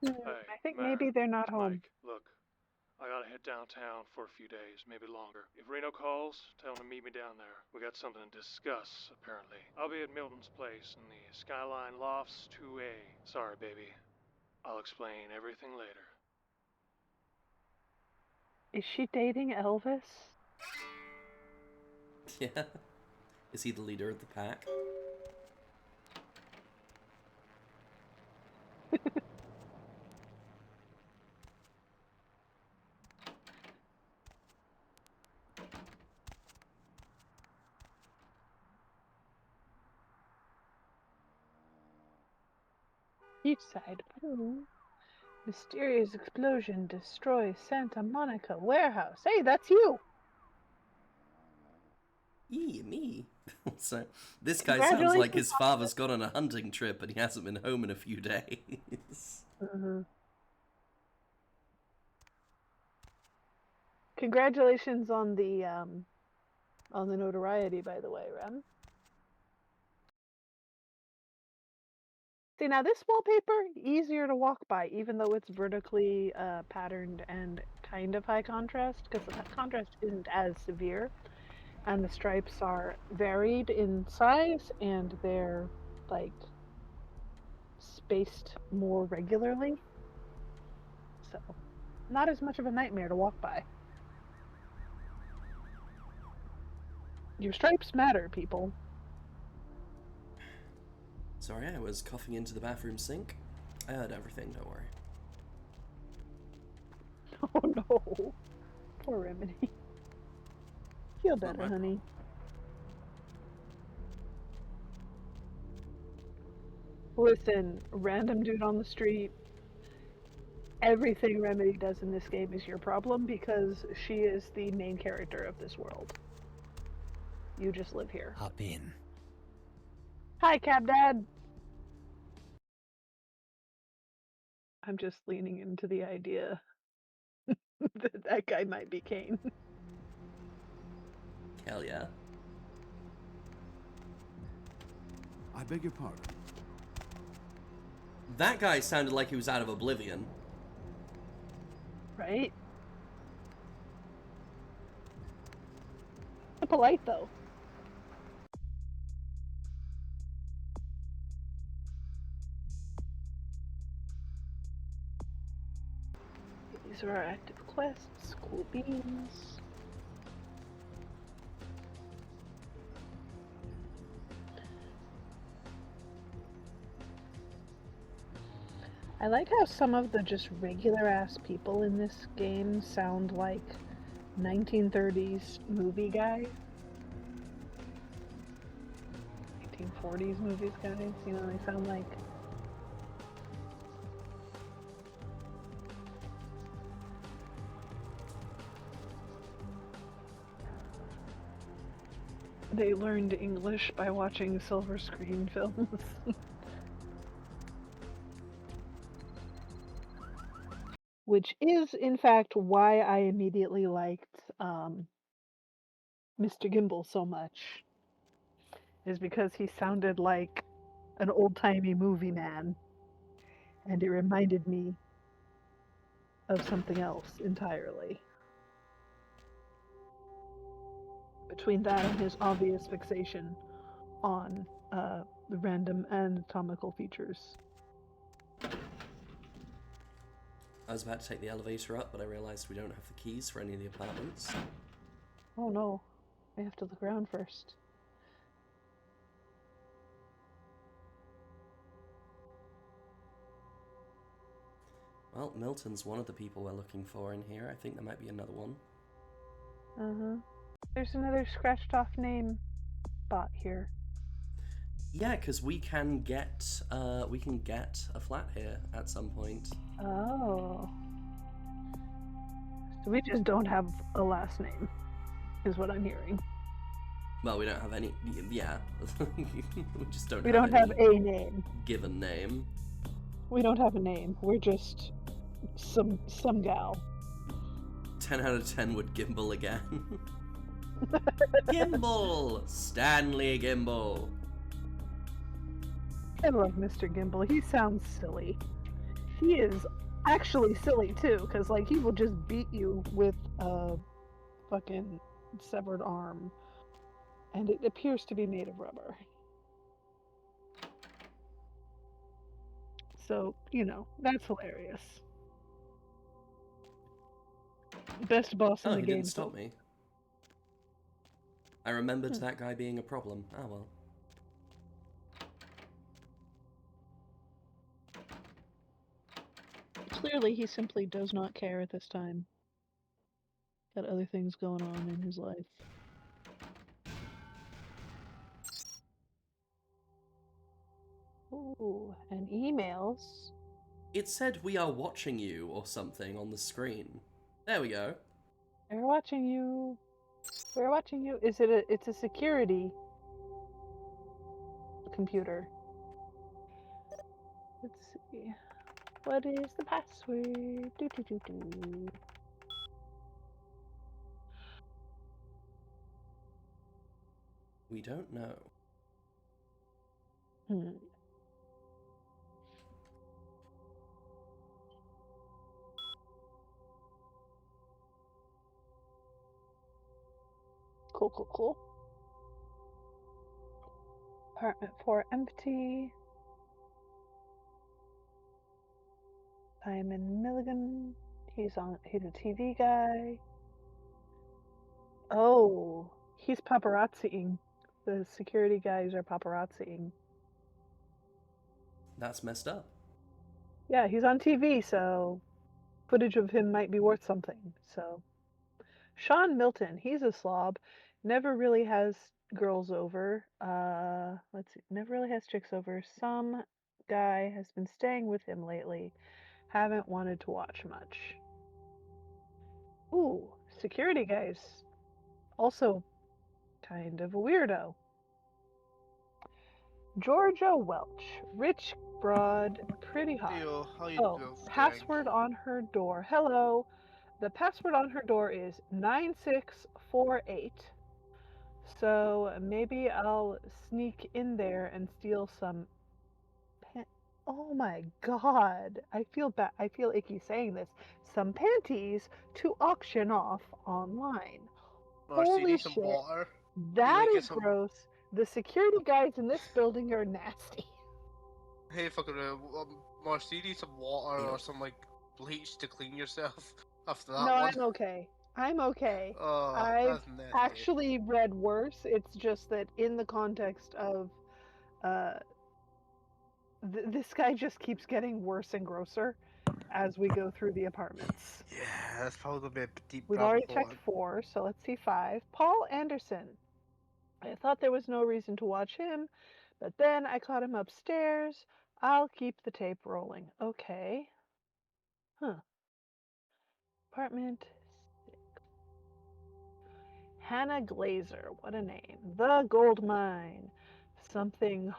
Hey, I think Matt, maybe they're not home. Mike, look, I gotta hit downtown for a few days, maybe longer. If Reno calls, tell him to meet me down there. We got something to discuss, apparently. I'll be at Milton's place in the Skyline Lofts 2A. Sorry, baby. I'll explain everything later. Is she dating Elvis? Yeah. Is he the leader of the pack? Beachside, Peru. Mysterious explosion destroys Santa Monica warehouse. Hey, that's you! Me. So, this guy sounds like his Congratulations. father's gone on a hunting trip and he hasn't been home in a few days. Congratulations on the notoriety, by the way, Rem. See, now this wallpaper, easier to walk by, even though it's vertically patterned and kind of high contrast, because the contrast isn't as severe, and the stripes are varied in size, and they're, like, spaced more regularly. So, not as much of a nightmare to walk by. Your stripes matter, people. Sorry, I was coughing into the bathroom sink. I heard everything, don't worry. Oh no. Poor Remedy. Feel better, honey. Listen, random dude on the street. Everything Remedy does in this game is your problem because she is the main character of this world. You just live here. Hop in. Hi, Cab Dad! I'm just leaning into the idea that that guy might be Kane. Hell yeah. I beg your pardon. That guy sounded like he was out of Oblivion. Right? Polite, though. These are our active quests. Cool beans. I like how some of the just regular ass people in this game sound like 1930s movie guys. 1940s movies guys, you know, they sound like... They learned English by watching silver screen films. Which is, in fact, why I immediately liked Mr. Gimbal so much. Is because he sounded like an old-timey movie man. And it reminded me of something else entirely. Between that and his obvious fixation on the random anatomical features. I was about to take the elevator up, but I realized we don't have the keys for any of the apartments. Oh no, I have to look around first. Well, Milton's one of the people we're looking for in here. I think there might be another one. There's another scratched off name bot here. Yeah, because we can get a flat here at some point. Oh. So we just don't have a last name, is what I'm hearing. Well, we don't have any. Yeah, we just don't. We don't have a name. Given name. We don't have a name. We're just some gal. 10 out of 10 would Gimbal again. Gimbal! Stanley Gimbal. I love Mr. Gimbal. He sounds silly. He is actually silly too, because like he will just beat you with a fucking severed arm, and it appears to be made of rubber. So that's hilarious. Best boss in Oh, the he game. didn't stop me. I remembered that guy being a problem. Oh well. Clearly, he simply does not care at this time. Got other things going on in his life. Ooh, and emails. It said we are watching you or something on the screen. There we go. We're watching you. We're watching you. It's a security computer. Let's see. What is the password? Do do do do. We don't know. Cool. Apartment 4 empty. Simon Milligan. He's a TV guy. Oh, he's paparazziing. The security guys are paparazziing. That's messed up. Yeah, he's on TV, so footage of him might be worth something. So, Sean Milton, he's a slob. Never really has girls over. Let's see. Never really has chicks over. Some guy has been staying with him lately. Haven't wanted to watch much. Ooh, security guys. Also kind of a weirdo. Georgia Welch, rich, broad, pretty hot. Hey, how you Oh, doing? password on her door. Hello. The password on her door is 9648. So maybe I'll sneak in there and steal some Oh my god. I feel bad. I feel icky saying this. Some panties to auction off online. Marcy, Holy need some shit. water? That get is some... gross. The security guys in this building are nasty. Hey, fucking, Marcy, you need some water or some, like, bleach to clean yourself after that No, one? I'm okay. I'm okay. Oh, I've that's nasty. actually read worse. It's just that in the context of this guy just keeps getting worse and grosser as we go through the apartments. Yeah, that's probably gonna be a deep We've rabbit already hole. checked 4, so let's see 5. Paul Anderson. I thought there was no reason to watch him, but then I caught him upstairs. I'll keep the tape rolling. Okay. Huh. Apartment 6. Hannah Glazer. What a name. The Gold Mine. Something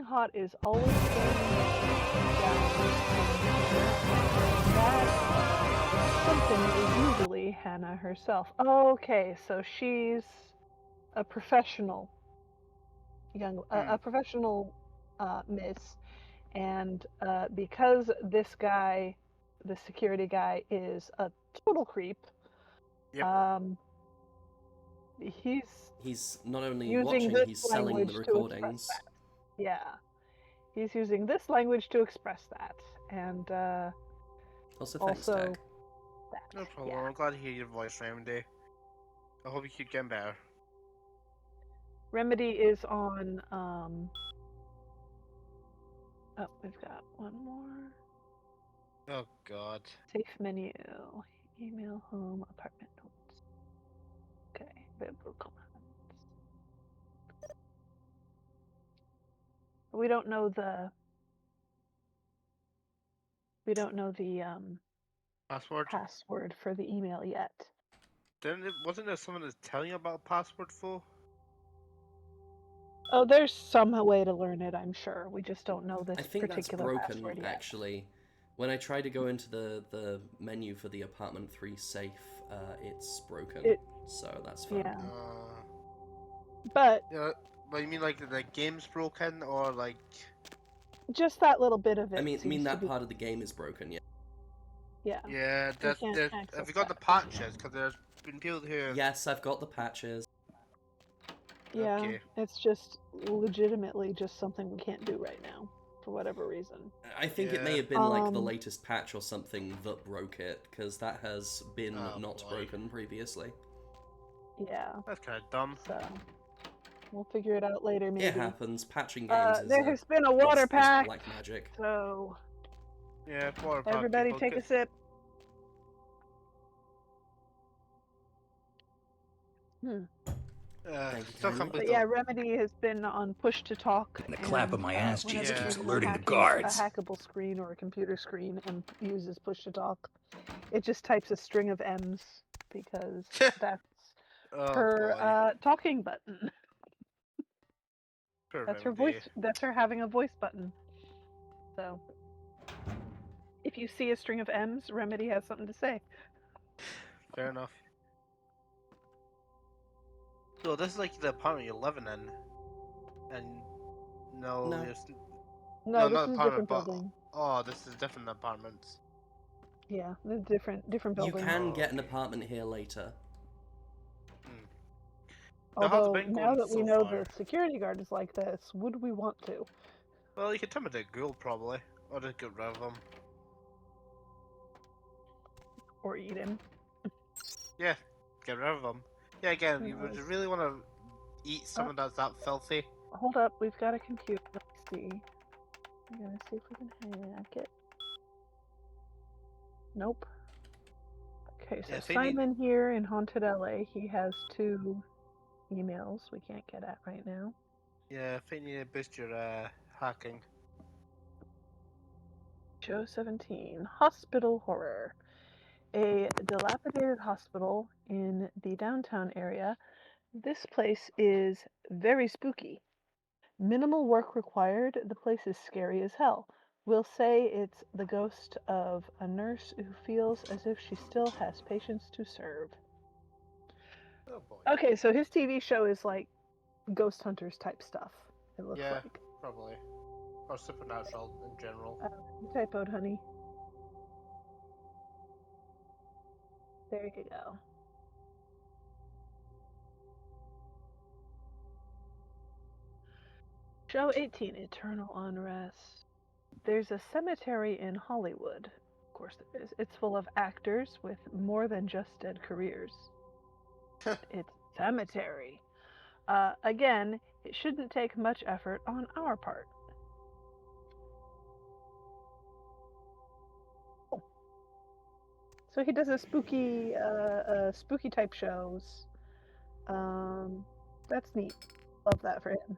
hot is always going That something is usually Hannah herself. Okay, so she's a professional a professional miss, and because this guy, the security guy, is a total creep. He's not only using watching, this he's selling the language to express recordings. that. Yeah, he's using this language to express that, and Also, thanks, Dak. No problem. I'm glad to hear your voice, Remedy. I hope you keep getting better. Remedy is on. Oh, we've got one more. Oh God. Safe menu, email, home, apartment notes. Okay, biblical comments. We don't know the. We don't know the password for the email yet. Wasn't there someone that's telling you about password for? Oh, there's some way to learn it, I'm sure. We just don't know this I think that's particular broken, password yet. actually. When I try to go into the menu for the apartment 3 safe, it's broken. So that's fine. Yeah. But yeah, but you mean like the game's broken or like? Just that little bit of it. I mean that to be... part of the game is broken. Yeah. Yeah. Yeah, We can't have access you got the that. patches? Because there's been people who. Yes, I've got the patches. Yeah, Okay. it's just legitimately just something we can't do right now for whatever reason. I think it may have been like the latest patch or something that broke it, because that has been not broken previously. Yeah. That's kind of dumb. So we'll figure it out later, maybe. It happens. Patching games is there has been a water pack. black magic. So yeah, water pack. Everybody take a sip. But yeah, Remedy has been on push to talk. The clap of my ass cheeks whenever keeps someone alerting the hackers guards. A hackable screen or a computer screen and uses push to talk, it just types a string of M's because that's her talking button. That's her voice. That's her having a voice button. So if you see a string of M's, Remedy has something to say. Fair enough. So this is like the apartment you're living in, and no, No. it's No, this not is a apartment, different but building. oh, this is different apartments. Yeah, they're different buildings. You can get an apartment here later. Although now that we know the security guard is like this, would we want to? Well, you could intimidate Ghoul probably, or just get rid of him. Or eat him. Yeah, get rid of him. Yeah, again, you would really want to eat someone that's that filthy. Hold up, we've got a computer. Let's see. I'm gonna see if we can hack it. Nope. Okay, so Simon here in Haunted LA, he has 2 emails we can't get at right now. Yeah, I think you need to boost your hacking. Show 17. Hospital horror. A dilapidated hospital in the downtown area. This place is very spooky. Minimal work required. The place is scary as hell. We'll say it's the ghost of a nurse who feels as if she still has patients to serve. Oh boy. Okay, so his TV show is like Ghost Hunters type stuff, it looks yeah, like. probably. Or supernatural in general. You typoed, honey. There you go. Show 18, Eternal Unrest. There's a cemetery in Hollywood. Of course there is. It's full of actors with more than just dead careers. It's cemetery. Again, it shouldn't take much effort on our part. So he does a spooky type shows. That's neat. Love that for him.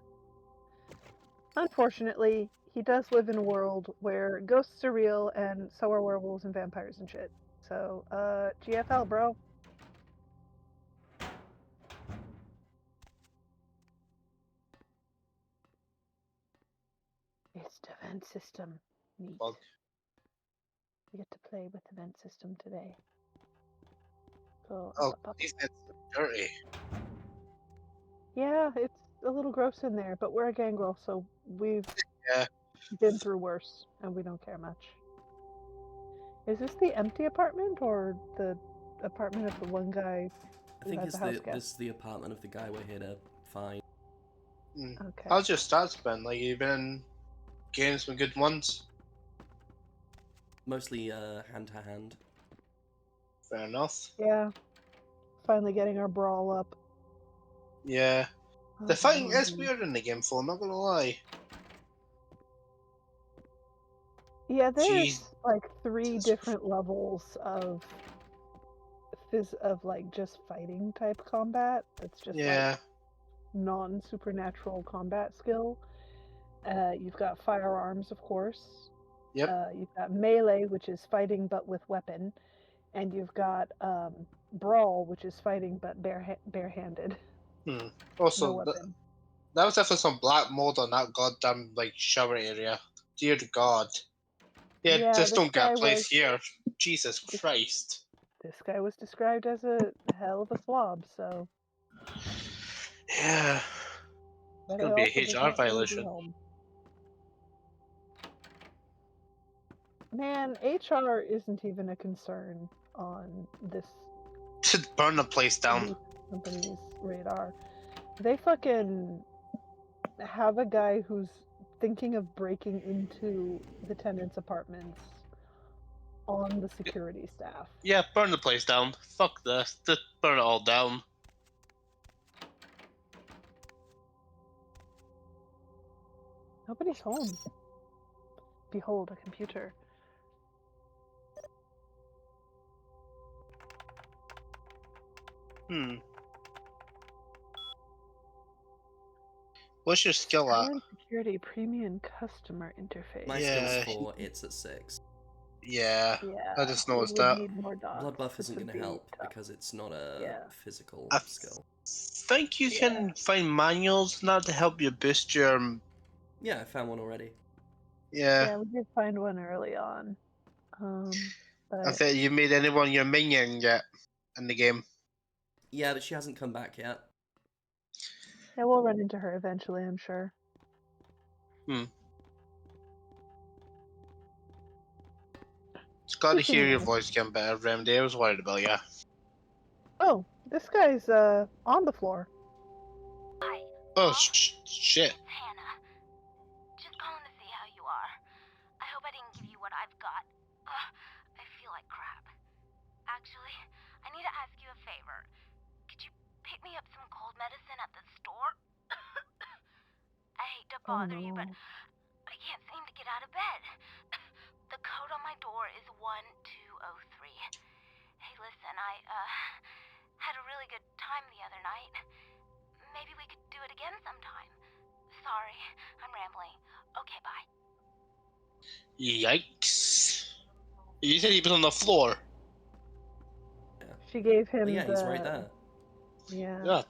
Unfortunately, he does live in a world where ghosts are real and so are werewolves and vampires and shit. So, GFL, bro. It's the vent system. Neat. Bug. We get to play with the vent system today. So, these vents are dirty. Yeah, it's a little gross in there, but we're a Gangrel, so we've been through worse, and we don't care much. Is this the empty apartment, or the apartment of the one guy who has a house guest? This is the apartment of the guy we're here to find. Okay. How's your stats been? Like, you've been in games with good ones? Mostly hand-to-hand. Fair enough. Yeah. Finally getting our brawl up. Yeah. The fighting is weird in the game, though, I'm not gonna lie. Yeah, there's like 3 different levels of like just fighting type combat. That's just like non-supernatural combat skill. You've got firearms, of course. Yep. You've got melee, which is fighting but with weapon, and you've got brawl, which is fighting but barehanded. Also, no weapon. that was definitely some black mold on that goddamn like shower area. Dear God. Yeah, just don't get a place here. Jesus Christ. This guy was described as a hell of a slob, so. Yeah. It's gonna be a HR violation. Man, HR isn't even a concern on this Should burn the place down. company's radar. They fucking have a guy who's thinking of breaking into the tenants' apartments on the security staff. Yeah, burn the place down. Fuck this. Just burn it all down. Nobody's home. Behold, a computer. What's your skill at? Skyline Security Premium Customer Interface. My skill's 4, it's at 6. Yeah, Yeah, I just we noticed would that. need more dots. Blood buff This isn't would going to be help tough. because it's not a physical I skill. think you can find manuals now to help you boost your. Yeah, I found one already. Yeah. We did find one early on. I But think you made anyone your minion yet in the game. Yeah, but she hasn't come back yet. yeah, we'll run into her eventually, I'm sure. It's glad to Just hear your anyway. voice getting better, Remedy. I was worried about you. Oh, this guy's on the floor. Oh shit. Hannah. Just calling to see how you are. I hope I didn't give you what I've got. I feel like crap. Actually, I need to ask you a favor. Could you pick me up some cold medicine at the store? I hate to bother you, but I can't seem to get out of bed. The code on my door is 1203. Hey, listen, I had a really good time the other night. Maybe we could do it again sometime. Sorry, I'm rambling. Okay, bye. Yikes. You said he was on the floor. She gave him yeah, he's right there. Yeah.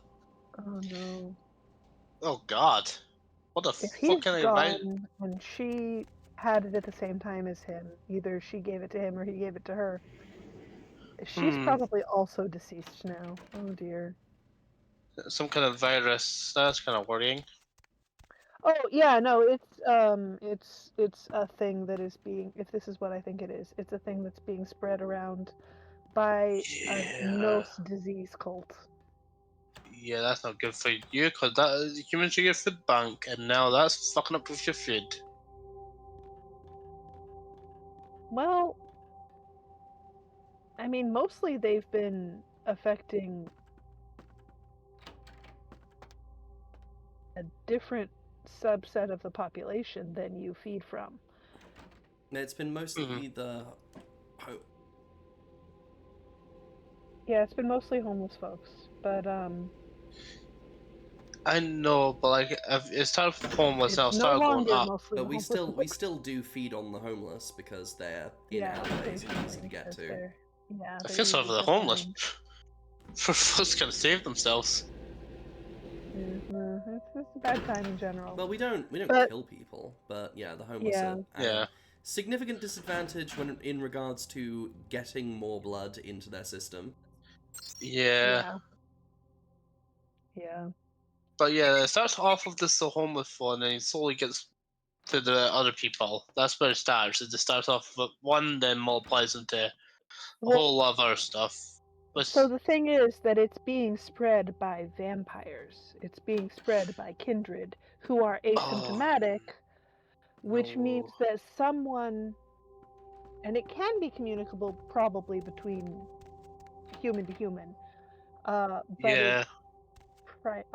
Oh no. Oh god. What the If he's fucking event? gone and she had it at the same time as him, either she gave it to him or he gave it to her. She's probably also deceased now. Oh dear. Some kind of virus. That's kind of worrying. Oh yeah, no, it's a thing that is being, if this is what I think it is, it's a thing that's being spread around by a Nos disease cult. Yeah, that's not good for you, because that is humans are your food bank, and now that's fucking up with your food. Well, I mean, mostly they've been affecting a different subset of the population than you feed from. It's been mostly the... Yeah, it's been mostly homeless folks, but I know, but like, if it started homeless, now it no started going longer up. mostly But we homeless still do feed on the homeless because they're in Yeah, alleyways and easy to get to. Yeah, I feel sorry for the homeless. For folks gonna save themselves. It's a bad time in general. Well, we don't kill people, but yeah, the homeless are at a significant disadvantage when in regards to getting more blood into their system. Yeah. But yeah, it starts off with this homeless one, and it slowly gets to the other people. That's where it starts. It just starts off with one, then multiplies into a whole lot of other stuff. So the thing is that it's being spread by vampires. It's being spread by kindred who are asymptomatic, which means that someone, and it can be communicable probably between human to human, but it's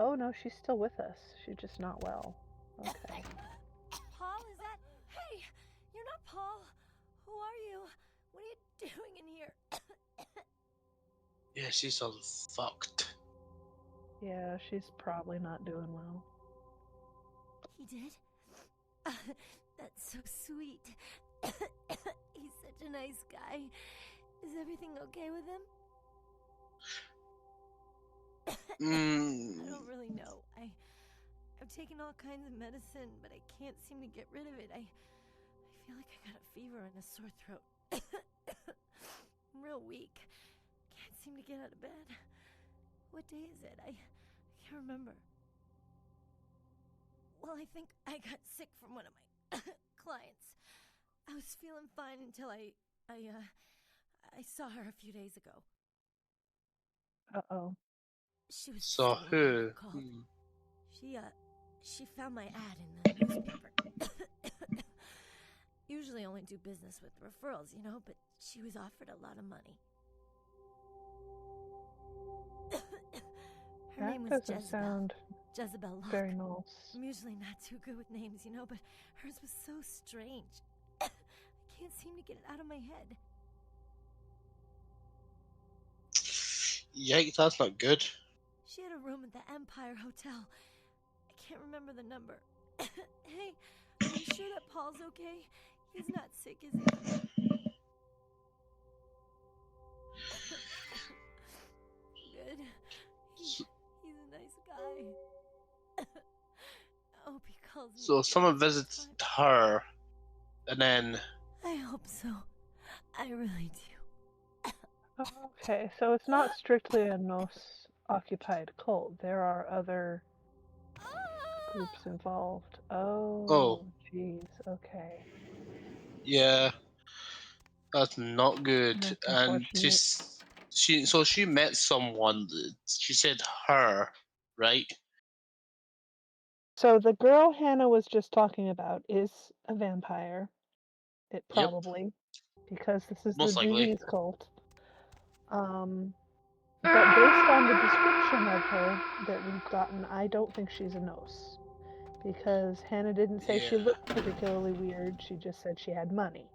oh no, she's still with us. She's just not well. Okay. Paul, is that? Hey, you're not Paul. Who are you? What are you doing in here? Yeah, she's all fucked. Yeah, she's probably not doing well. He did? That's so sweet. He's such a nice guy. Is everything okay with him? I don't really know. I've taken all kinds of medicine, but I can't seem to get rid of it. I feel like I got a fever and a sore throat. I'm real weak. Can't seem to get out of bed. What day is it? I can't remember. Well, I think I got sick from one of my clients. I was feeling fine until I saw her a few days ago. Uh-oh. She was So just a woman who? who called. She found my ad in the newspaper. Usually only do business with referrals, you know, but she was offered a lot of money. Her That name was doesn't Jezebel. sound Jezebel Locke. very nice. I'm usually not too good with names, you know, but hers was so strange. I can't seem to get it out of my head. Yikes, that's not good. She had a room at the Empire Hotel. I can't remember the number. Hey, are you sure that Paul's okay? He's not sick, is he? Good. He's a nice guy. I hope he calls me. So someone visits her, and then I hope so. I really do. Okay, so it's not strictly a Nos-occupied cult. There are other groups involved. Oh, jeez. Okay. yeah, that's not good. That's And unfortunate. she met someone. She said her, right? So the girl Hannah was just talking about is a vampire. It Yep. probably, because this is the Most likely. disease cult. But based on the description of her that we've gotten, I don't think she's a Nos. Because Hannah didn't say she Yeah. looked particularly weird, she just said she had money.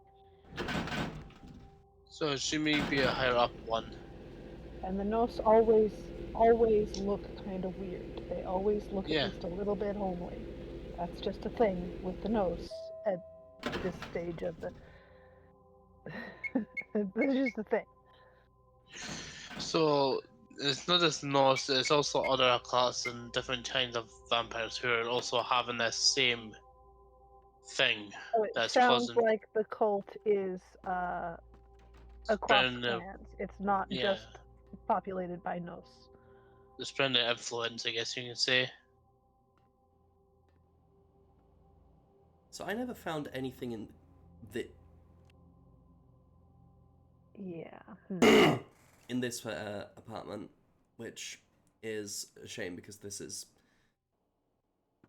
So she may be a higher up one. And the Nos always look kind of weird. They always look at Yeah. least a little bit homely. That's just a thing with the Nos at this stage of the... This is just the thing. So it's not just Norse, it's also other classes and different kinds of vampires who are also having this same thing So it that's sounds causing like the cult is across spreading the clans. It's not just populated by Nos. the spreading the influence, I guess you can say. So I never found anything in the Yeah. in this apartment, which is a shame because this is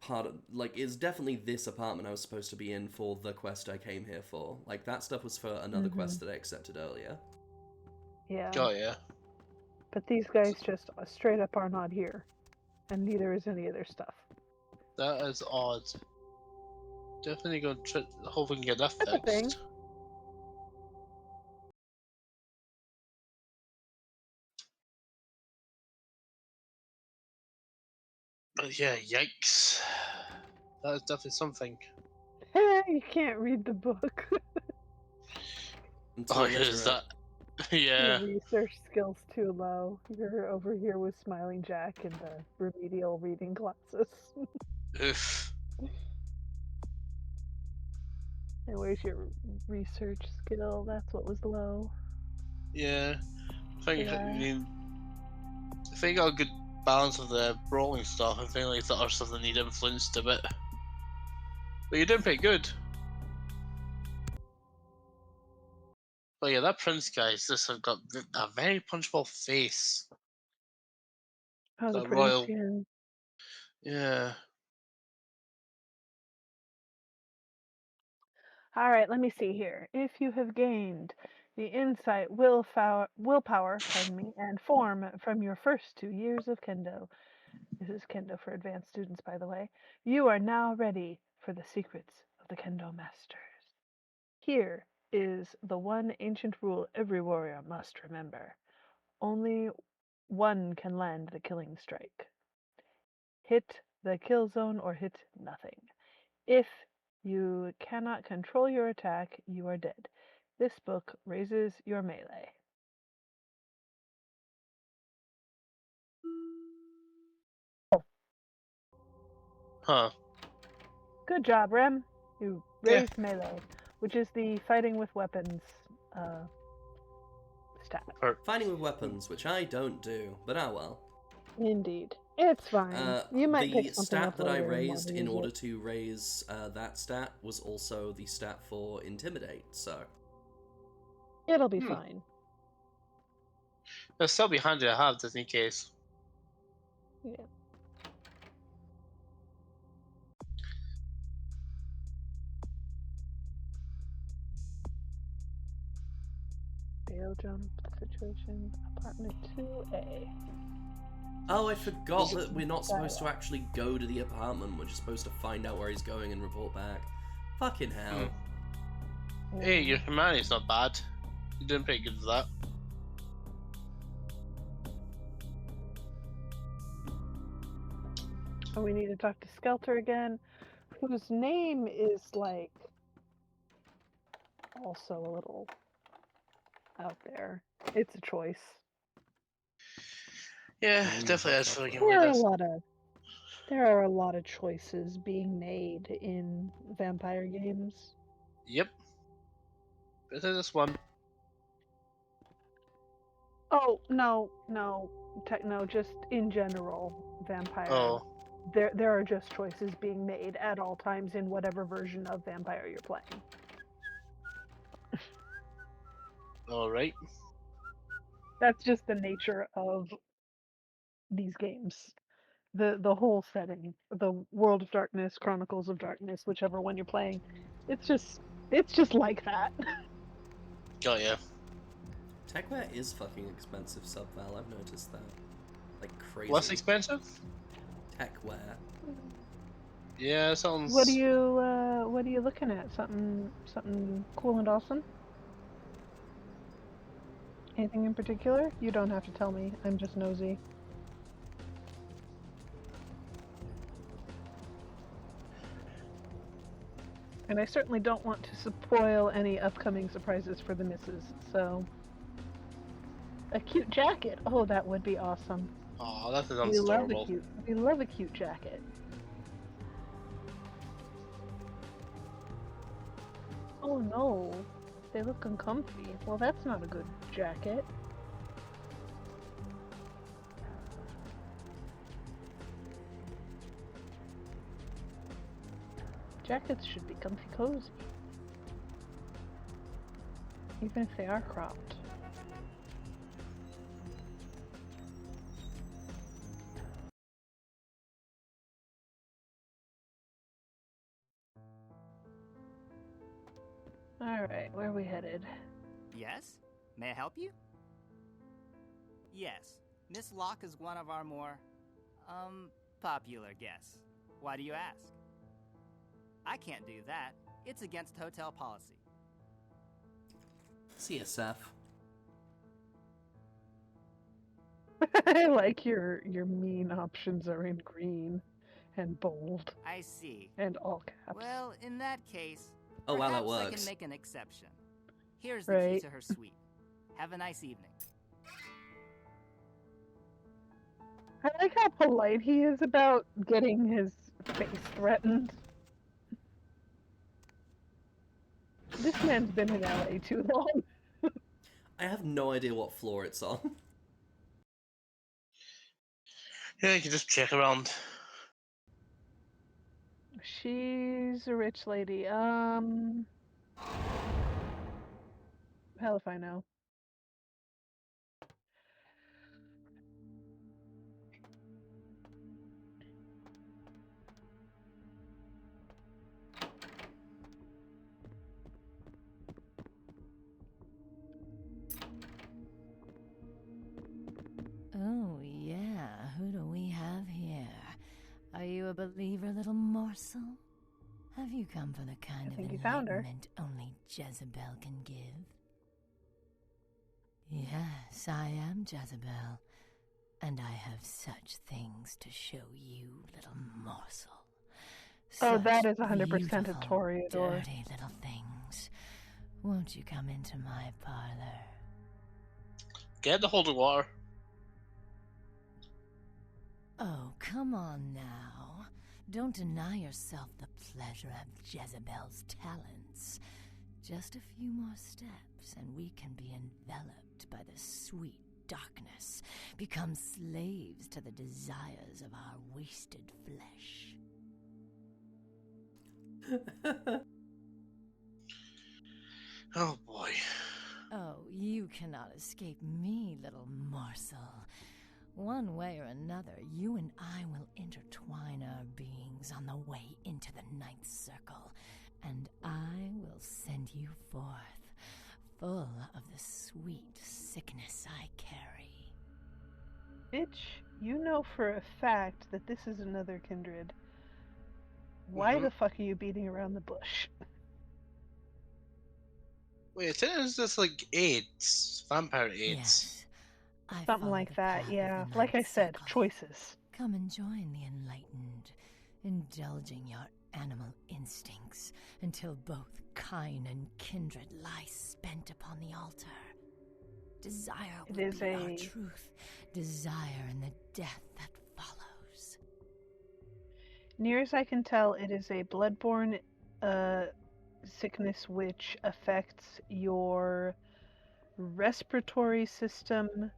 part of, like, it's definitely this apartment I was supposed to be in for the quest I came here for. Like, that stuff was for another quest that I accepted earlier. Yeah. Oh yeah. But these guys just straight up are not here. And neither is any of their stuff. That is odd. Definitely gonna hope we can get that That's a thing. fixed. But yeah, yikes. That is definitely something. You can't read the book. Oh, is that? Yeah. Your research skills too low. You're over here with Smiling Jack in the remedial reading classes. Oof. And where's your research skill? That's what was low. Yeah. I think Yeah. if they got a good balance of the brawling stuff, I think like the other stuff that need influenced a bit. But you're doing pretty good. But yeah, that prince guys, this have got a very punchable face. Oh, the That prince, royal. yeah. Yeah. All right, let me see here. If you have gained the insight, willpower, and form from your first 2 years of Kendo, this is Kendo for advanced students, by the way, you are now ready for the secrets of the Kendo masters. Here is the one ancient rule every warrior must remember. Only one can land the killing strike. Hit the kill zone or hit nothing. If you cannot control your attack, you are dead. This book raises your melee. Huh. Good job, Rem. You raised melee, which is the fighting with weapons stat. Fighting with weapons, which I don't do, but ah well. Indeed. It's fine. You might pick The something stat up that I later and want raised to in use order it. to raise that stat was also the stat for Intimidate, so... It'll be fine. It'll still be handy to have, just in case. Yeah. Bail jump situation, apartment 2A. Oh, I forgot that we're not supposed to actually go to the apartment. We're just supposed to find out where he's going and report back. Fucking hell. Hey, your humanity's not bad. You're doing pretty good for that. Oh, we need to talk to Skelter again, whose name is, like, also a little out there. It's a choice. Yeah, definitely is for a game There like are this. there are a lot of choices being made in vampire games. Yep. This is this one. Oh, no, just in general, vampire. Oh. There are just choices being made at all times in whatever version of vampire you're playing. Alright. That's just the nature of these games. The whole setting, the World of Darkness, Chronicles of Darkness, whichever one you're playing, it's just like that. Got ya. Techwear is fucking expensive, Subval. I've noticed that. Like crazy. Less expensive? Techwear. Yeah, sounds. What are you looking at? Something cool and awesome? Anything in particular? You don't have to tell me. I'm just nosy. And I certainly don't want to spoil any upcoming surprises for the missus, so... A cute jacket! Oh, that would be awesome. Oh, that sounds adorable. We love a cute jacket. Oh no, they look uncomfy. Well, that's not a good jacket. Jackets should be comfy cozy. Even if they are cropped. Alright, where are we headed? Yes? May I help you? Yes. Miss Locke is one of our more, popular guests. Why do you ask? I can't do that. It's against hotel policy. CSF. I like your mean options are in green and bold. I see. And all caps. Well, in that case, oh wow, that perhaps I works. can make an exception. Here's the key to her suite. Have a nice evening. I like how polite he is about getting his face threatened. This man's been in LA too long. I have no idea what floor it's on. Yeah, you can just check around. She's a rich lady. Hell if I know. Oh, yeah. Who do we have here? Are you a believer, little morsel? Have you come for the kind of enlightenment only Jezebel can give? Yes, I am Jezebel. And I have such things to show you, little morsel. Oh, that Such is 100% a beautiful, Toreador. dirty little things. Won't you come into my parlor? Get the holy water. Oh, come on now. Don't deny yourself the pleasure of Jezebel's talents. Just a few more steps, and we can be enveloped by the sweet darkness, become slaves to the desires of our wasted flesh. Oh boy. Oh, you cannot escape me, little morsel. One way or another, you and I will intertwine our beings on the way into the ninth circle, and I will send you forth, full of the sweet sickness I carry. Bitch, you know for a fact that this is another kindred. Why the fuck are you beating around the bush? Wait, is this like AIDS? Vampire AIDS? Yes. Something like that, yeah. Like I said, choices. Come and join the enlightened, indulging your animal instincts until both kind and kindred lie spent upon the altar. Desire will be our truth, desire and the death that follows. Near as I can tell, it is a bloodborne sickness which affects your respiratory system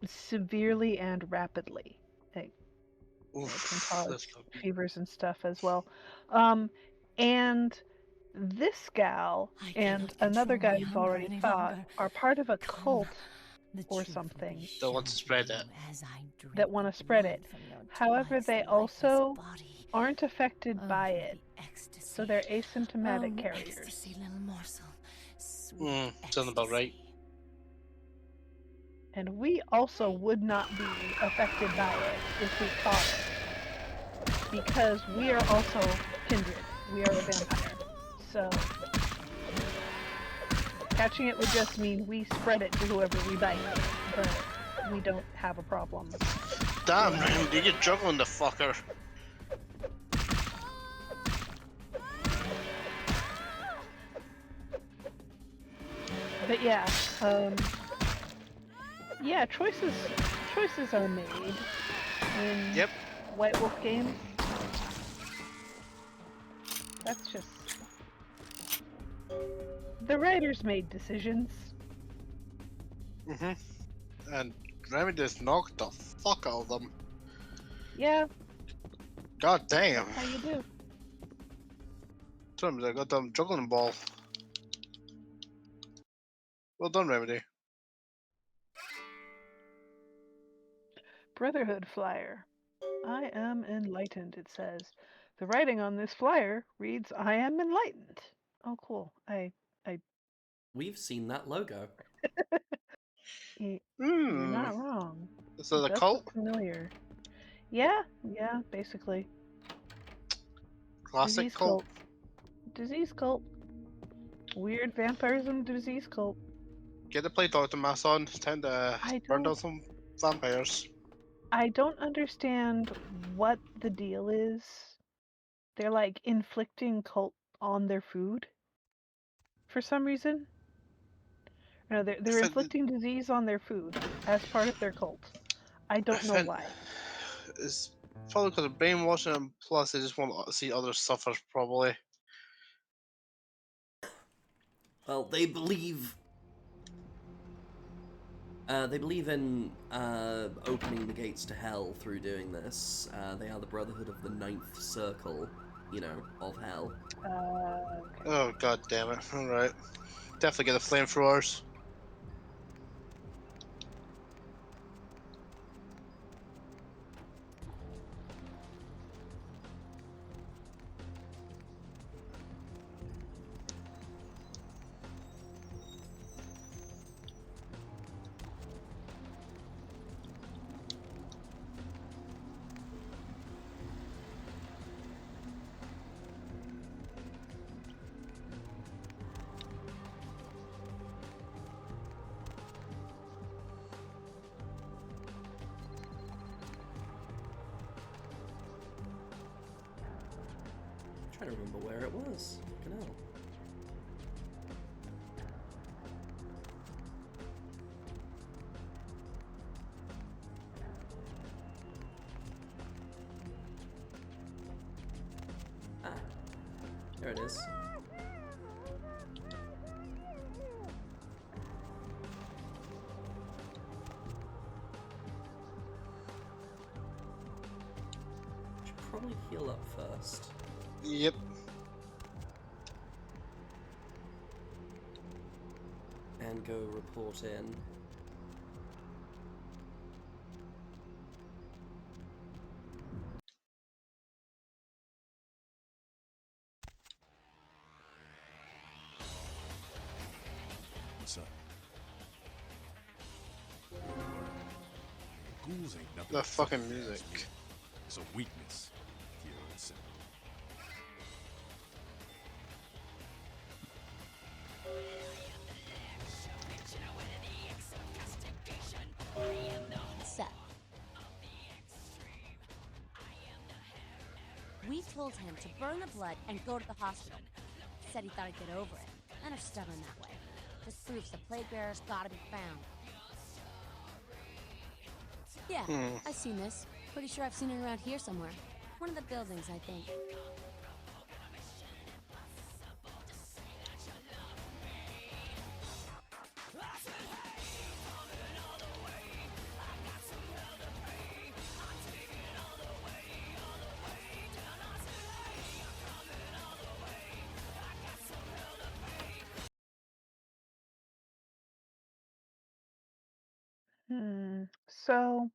severely and rapidly. It can cause fevers and stuff as well. And this gal and another guy you've already fought are part of a cult or something That wants to spread it. that want to spread it. However, they also aren't affected by it, so they're asymptomatic carriers. Sounds about right. And we also would not be affected by it if we caught it, because we are also kindred. We are a vampire. So catching it would just mean we spread it to whoever we bite, but we don't have a problem. Damn, man, you're juggling the fucker. But yeah, choices are made in White Wolf games. That's just the writers made decisions. And Remy just knocked the fuck out of them. Yeah. God damn. How you do? Terms I got them juggling ball. Well done, Remedy. Brotherhood flyer. I am enlightened, it says. The writing on this flyer reads, I am enlightened. Oh, cool. We've seen that logo. You're not wrong. Is that a Does cult? look familiar. Yeah, basically. Classic cult. Disease cult. Weird vampirism disease cult. Get to play Dr. Masson. Tend to burn down some vampires. I don't understand what the deal is. They're like inflicting cult on their food for some reason. No, they're inflicting disease on their food as part of their cult. I don't know why. It's probably because of brainwashing, and plus they just want to see others suffer, probably. Well, they believe in opening the gates to hell through doing this. They are the Brotherhood of the Ninth Circle, of hell. Okay. Oh, god damn it. Alright. Definitely get the flamethrowers. I'm trying to remember where it was. Fucking hell. There it is. probably heal up first. Yep. And go report in. What's up? Ghouls ain't nothing. The but fucking something music. that's weak. It's a weakness, pure and simple. Seth. We told him to burn the blood and go to the hospital. Said he thought he'd get over it. Men are stubborn that way. Just proves the plague bearer's gotta be found. Yeah, I've seen this. Pretty sure I've seen it around here somewhere. One of the buildings, I think. So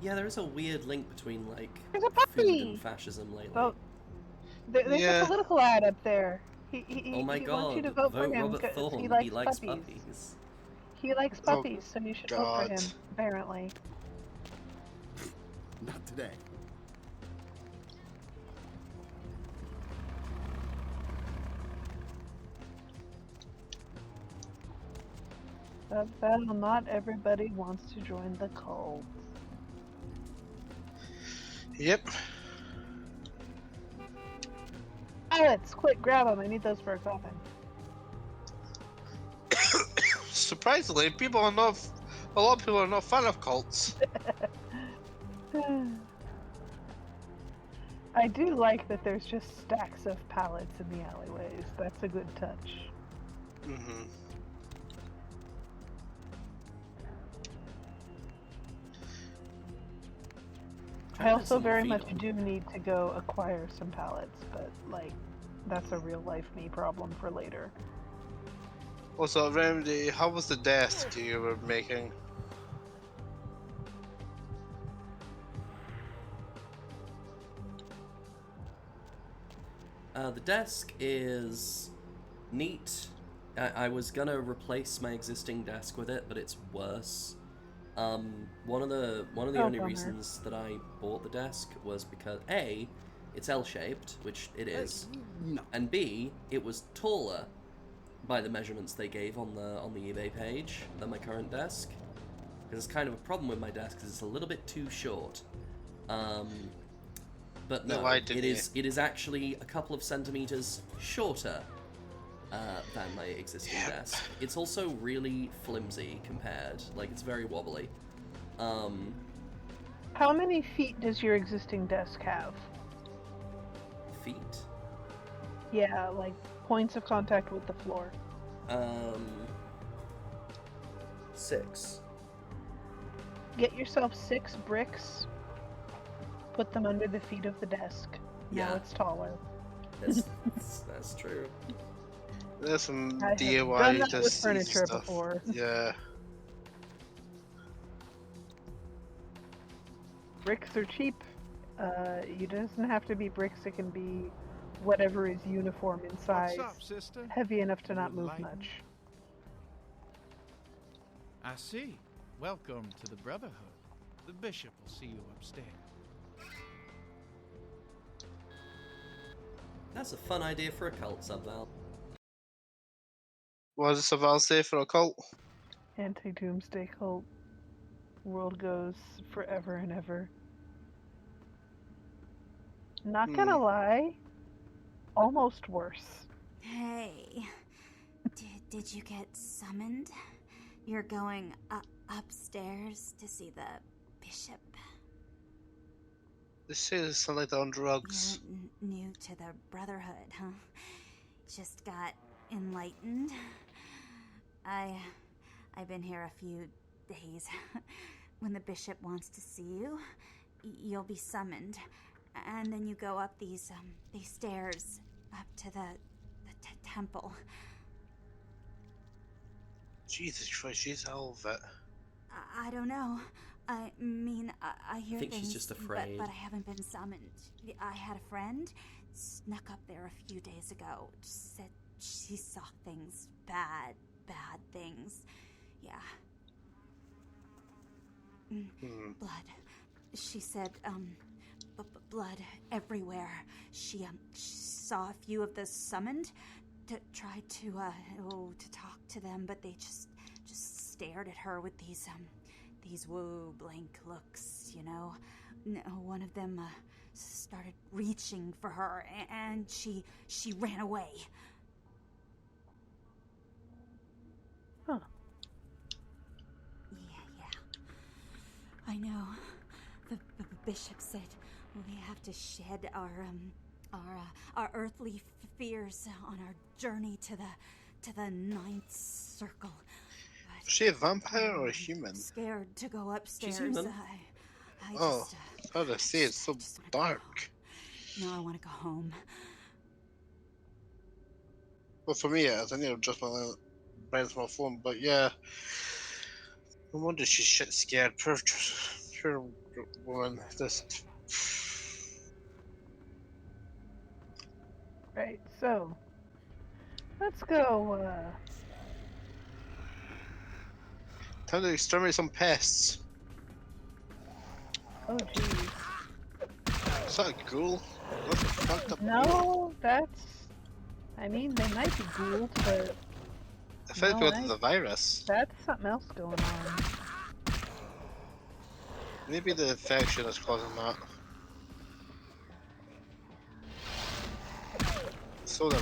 Yeah, there is a weird link between, like, there's a food puppy. and fascism lately. Vote. There's a political ad up there. Oh my He wants you to god, vote for vote him Robert because Thorne, he he likes likes puppies. puppies. He likes Oh, puppies, so you should vote for God. him. Apparently. Not today. Well, not everybody wants to join the cult. Yep. Alex, quick, grab them. I need those for a coffin. Surprisingly, people are not. A lot of people are not fan of cults. I do like that there's just stacks of pallets in the alleyways. That's a good touch. Mm-hmm. I also very much do need to go acquire some pallets, but like, that's a real life me problem for later. Also, Remedy, how was the desk you were making? The desk is neat. I was gonna replace my existing desk with it, but it's worse. One of the only bummer. reasons that I bought the desk was because A, it's L-shaped, which it is, and B, it was taller by the measurements they gave on the eBay page than my current desk. Because it's kind of a problem with my desk, because it's a little bit too short. But no, it is actually a couple of centimeters shorter than my existing desk. It's also really flimsy compared, like it's very wobbly. How many feet does your existing desk have? Feet? Yeah, like points of contact with the floor. 6. Get yourself 6 bricks. Put them under the feet of the desk. Now Yeah. it's taller. That's true. There's some I have DIY done that to with see furniture stuff. before. Yeah. Bricks are cheap. It doesn't have to be bricks. It can be whatever is uniform in size, What's up, sister? heavy enough to not move Enlightened? much. I see. Welcome to the Brotherhood. The bishop will see you upstairs. That's a fun idea for a cult, Subval. What does Saval say for a cult? Anti-doomsday cult. World goes forever and ever. Not gonna lie, almost worse. Hey, did you get summoned? You're going upstairs to see the bishop. This is something like they're on drugs. You're new to the Brotherhood, huh? Just got enlightened? I've been here a few days. When the bishop wants to see you, you'll be summoned, and then you go up these stairs up to the temple. Jesus Christ, she's hell of it. I don't know. I mean, I hear I think things, she's just afraid. but I haven't been summoned. I had a friend snuck up there a few days ago. Said she saw things, bad things. Yeah. Blood. She said, blood everywhere. She saw a few of the summoned, tried to talk to them, but they just stared at her with these blank looks, you know. One of them started reaching for her, and she ran away. Huh. Yeah. I know. The bishop said we have to shed our earthly fears on our journey to the ninth circle. Is she a vampire or a human? Scared to go upstairs. She's human. I Oh, just, how to see, it's so dark. no, I want to go home. Well, for me, I need to adjust my brightness on my phone, but yeah. No wonder she's shit scared. Poor woman. Just. Right, so let's go. Time to exterminate some pests. Oh, geez. Is that a ghoul? That's a fucked up ghoul. No, that's. I mean, they might be ghouls, but. If it's because of the virus. That's something else going on. Maybe the infection is causing that. So then.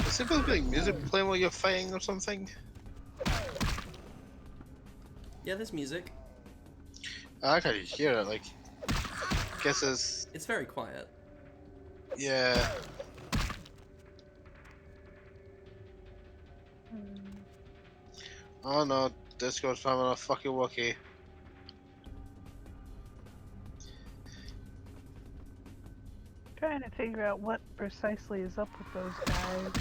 Is it supposed to be like music playing while you're fighting or something? Yeah, there's music. I can't hear it, like. Guess it's. It's very quiet. Yeah. Oh no, Discord's having a fucking wookie. Trying to figure out what precisely is up with those guys.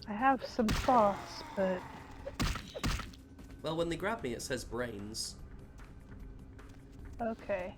I have some thoughts, but. Well, when they grab me, it says brains. Okay.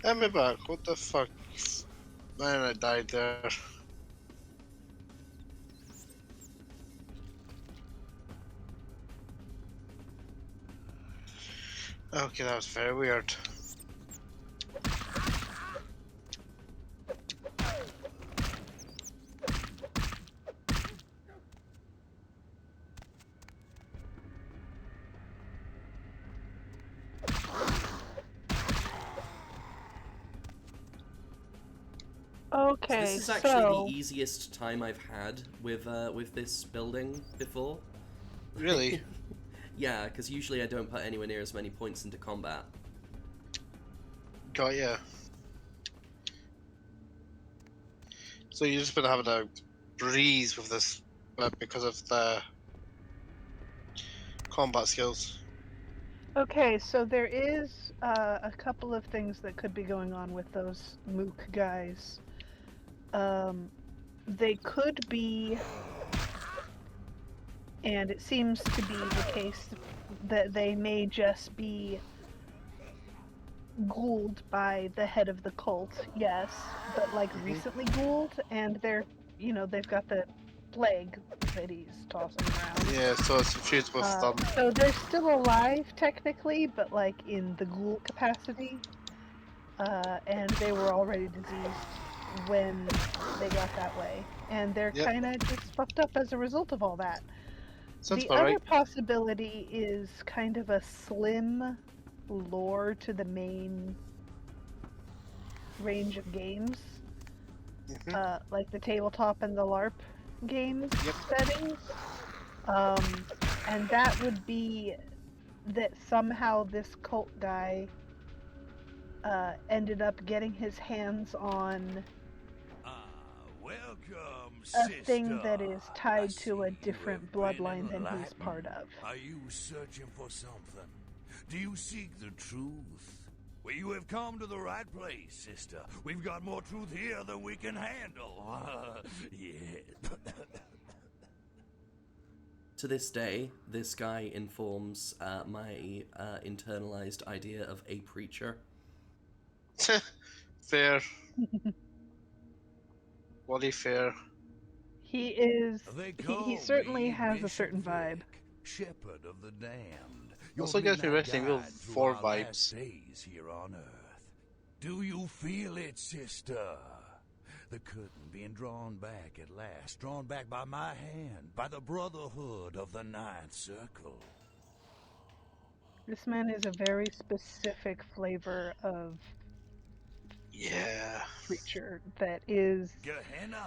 Let me back, what the fuck? Man, I died there. Okay, that was very weird. Okay, This is actually the easiest time I've had with this building before. Really? Yeah, because usually I don't put anywhere near as many points into combat. Got ya. So you've just been having a breeze with this because of the combat skills. Okay, so there is a couple of things that could be going on with those mook guys. They could be, and it seems to be the case, that they may just be ghouled by the head of the cult, yes, but like recently ghouled, and they're, they've got the plague that he's tossing around. Yeah, so it's confused with them. So they're still alive technically, but like in the ghoul capacity, and they were already diseased when they got that way, and they're kind of just fucked up as a result of all that. Sounds The about other right. possibility is kind of a slim lore to the main range of games, like the tabletop and the LARP games settings. And that would be that somehow this cult guy ended up getting his hands on a thing that is tied to a different bloodline than he's part of. Are you searching for something? Do you seek the truth? Well, you have come to the right place, sister. We've got more truth here than we can handle. Yeah. To this day, this guy informs my internalized idea of a preacher. Fair. Bloody fair. He is. He certainly has a certain vibe. Shepherd of the damned. Also gives me Resident Evil 4 vibes. Last days here on Earth. Do you feel it, sister? The curtain being drawn back at last, drawn back by my hand, by the Brotherhood of the Ninth Circle. This man is a very specific flavor of creature that is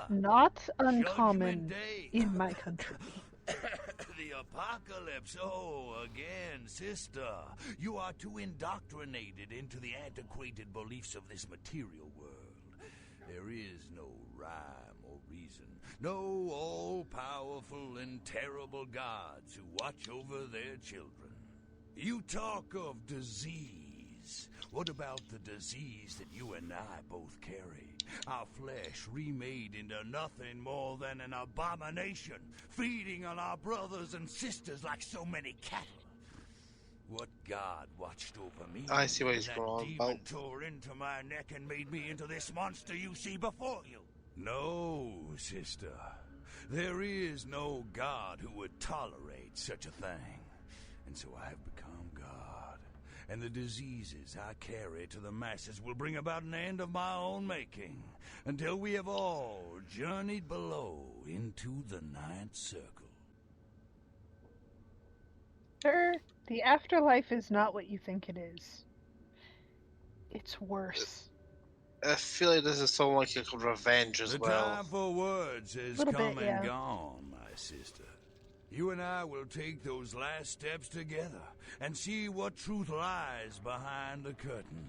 not uncommon in my country. The apocalypse, oh, again, sister. You are too indoctrinated into the antiquated beliefs of this material world. There is no rhyme or reason, no all-powerful and terrible gods who watch over their children. You talk of disease. What about the disease that you and I both carry? Our flesh remade into nothing more than an abomination, feeding on our brothers and sisters like so many cattle. What god watched over me? I see what he's going on about. Demon tore into my neck and made me into this monster you see before you. No, sister. There is no god who would tolerate such a thing. And so I have become God. And the diseases I carry to the masses will bring about an end of my own making, until we have all journeyed below into the Ninth Circle. Sir, the afterlife is not what you think it is. It's worse. I feel like this is so much like revenge as well. The time for words has come and gone, my sister. You and I will take those last steps together and see what truth lies behind the curtain.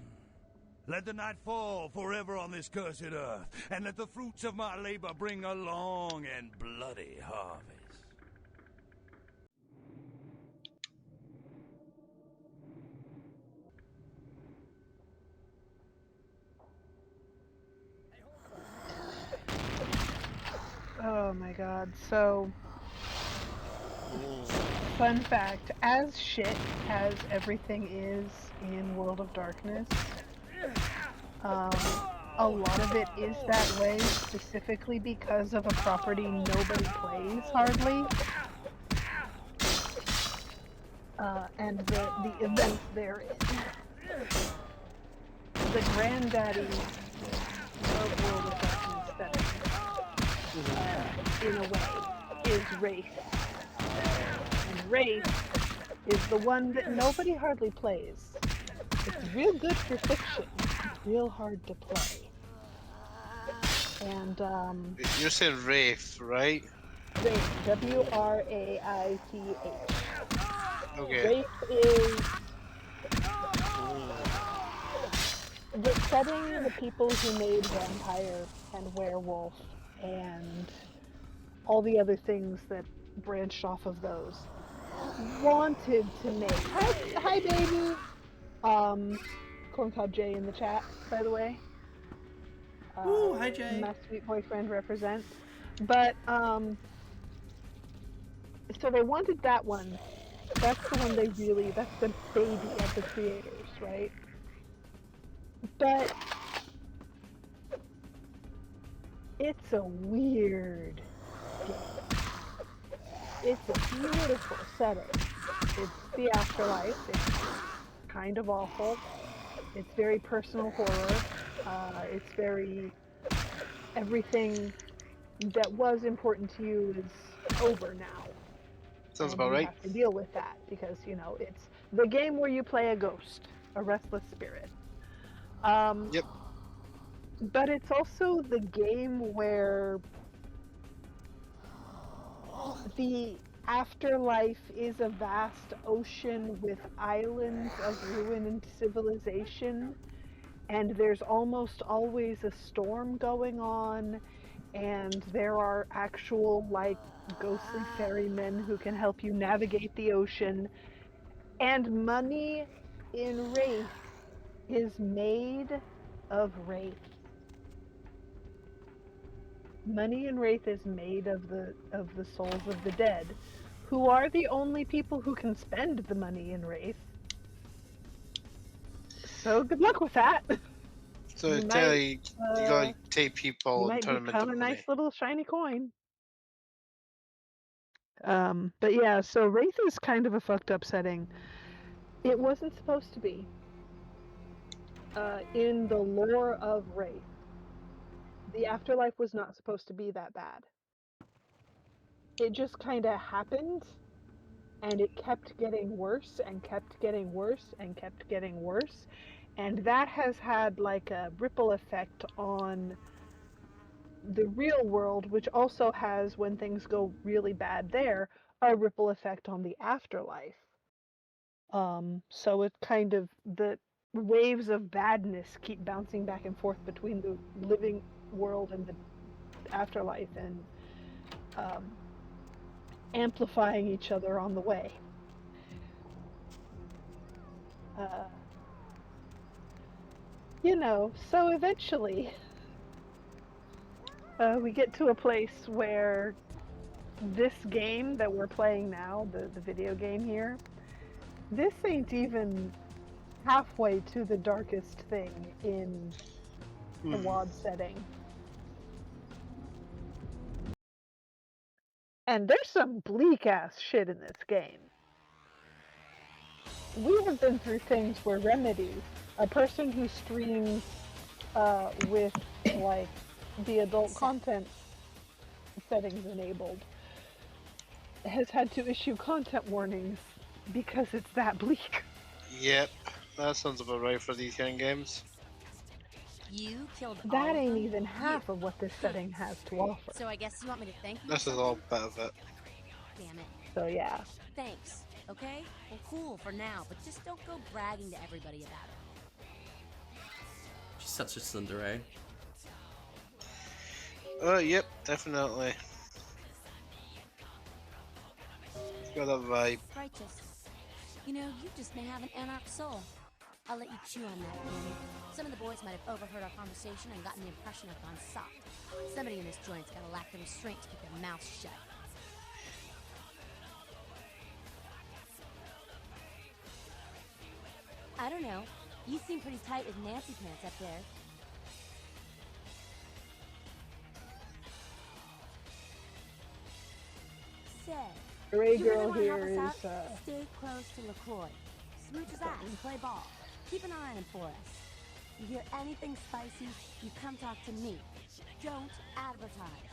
Let the night fall forever on this cursed earth, and let the fruits of my labor bring a long and bloody harvest. Oh my god, so... Fun fact, as shit as everything is in World of Darkness, a lot of it is that way specifically because of a property nobody plays, hardly. And the events therein. The granddaddy of World of Darkness setting, in a way, is Wraith. And Wraith is the one that nobody hardly plays. It's real good for fiction, real hard to play. And, You're saying Wraith, right? Wraith, W-R-A-I-T-H. Okay. Wraith is the setting, the people who made vampire and werewolf and all the other things that branched off of those wanted to make. Hi baby. Corncob J in the chat, by the way. Ooh, hi Jay. My sweet boyfriend represent. But so they wanted that one. That's the one they really, that's the baby of the creators, right? But it's a weird game. It's a beautiful setting. It's the afterlife. It's kind of awful. It's very personal horror. It's very, everything that was important to you is over now. Sounds And about you right. have to deal with that because, you know, it's the game where you play a ghost, a restless spirit. Yep. But it's also the game where the afterlife is a vast ocean with islands of ruin and civilization, and there's almost always a storm going on, and there are actual, like, ghostly ferrymen who can help you navigate the ocean, and money in Wraith is made of Wraith. Money in Wraith is made of the souls of the dead, who are the only people who can spend the money in Wraith. So good luck with that. So You you gotta take you people and might turn them into become a money. nice little shiny coin. But yeah, so Wraith is kind of a fucked up setting. It wasn't supposed to be. In the lore of Wraith, the afterlife was not supposed to be that bad. It just kind of happened, and it kept getting worse and kept getting worse and kept getting worse, and that has had like a ripple effect on the real world, which also has, when things go really bad there, a ripple effect on the afterlife. So it kind of, the waves of badness keep bouncing back and forth between the living world and the afterlife, and amplifying each other on the way. You know, so eventually we get to a place where this game that we're playing now, the video game here, this ain't even halfway to the darkest thing in the WAD setting. And there's some bleak ass shit in this game. We have been through things where Remedy, a person who streams with like the adult content settings enabled, has had to issue content warnings because it's that bleak. Yep, that sounds about right for these kind of games. You killed all That of ain't them? even half of what this setting has to offer. So I guess you want me to thank you or This is something? all part of it. Damn it. So yeah. Thanks, okay? Well, cool for now, but just don't go bragging to everybody about it. She's such a tsundere. Yep, definitely. It's got that vibe. Righteous. You know, you just may have an anarch soul. I'll let you chew on that, Danny. Some of the boys might have overheard our conversation and gotten the impression I've gone soft. Somebody in this joint's gotta lack the restraint to keep their mouth shut. I don't know. You seem pretty tight with Nancy Pants up there. Say, Ray you really girl wanna here help us is out? Stay close to LaCroix. Smooch his ass and play ball. Keep an eye on him for us. You hear anything spicy, you come talk to me. Don't advertise.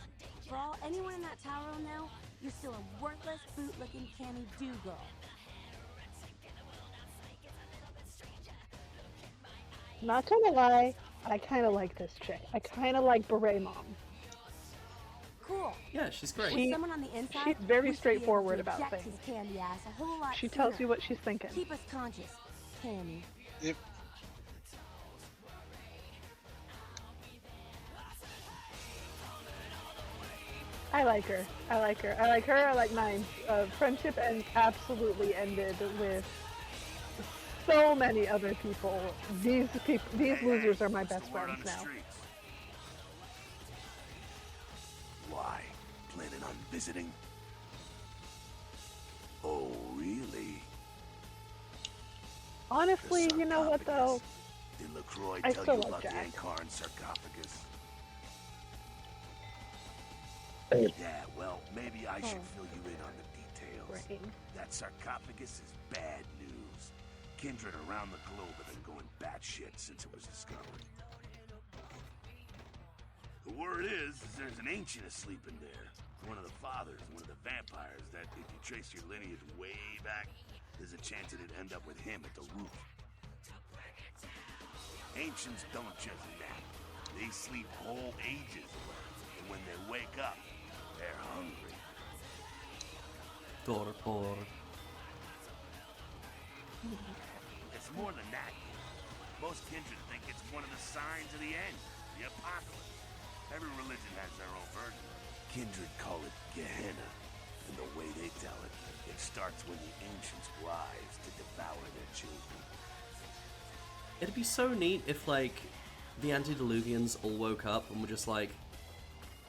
For all anyone in that tower will know, you're still a worthless, boot-looking Cammy Do-girl. not gonna lie, I kinda like this chick. I kinda like Beret Mom. Cool. cool. Yeah, she's great. With someone on the inside, she's very we should be able straightforward to about eject things. his candy ass a whole lot She sooner. tells you what she's thinking. Keep us conscious, Cammy. Yep. I like her. I like her. I like her. I like Nine. Friendship and absolutely ended with so many other people. These losers are my best friends now. Why? Planning on visiting? Oh, really? Honestly, you know what though? Did LaCroix I tell still you love about the Jack. Ankaran sarcophagus? Yeah, well, maybe I should fill you in on the details. Right. That sarcophagus is bad news. Kindred around the globe have been going batshit since it was discovered. The word is there's an ancient asleep in there. One of the fathers, one of the vampires that, if you trace your lineage way back, there's a chance it'd end up with him at the root. Ancients don't just nap. They sleep whole ages away. And when they wake up, they're hungry. Torpor. It's more than that. Most kindred think it's one of the signs of the end, the apocalypse. Every religion has their own version. Kindred call it Gehenna, and the way they tell it, it starts when the ancients rise to devour their children. It'd be so neat if, like, the Antediluvians all woke up and were just like,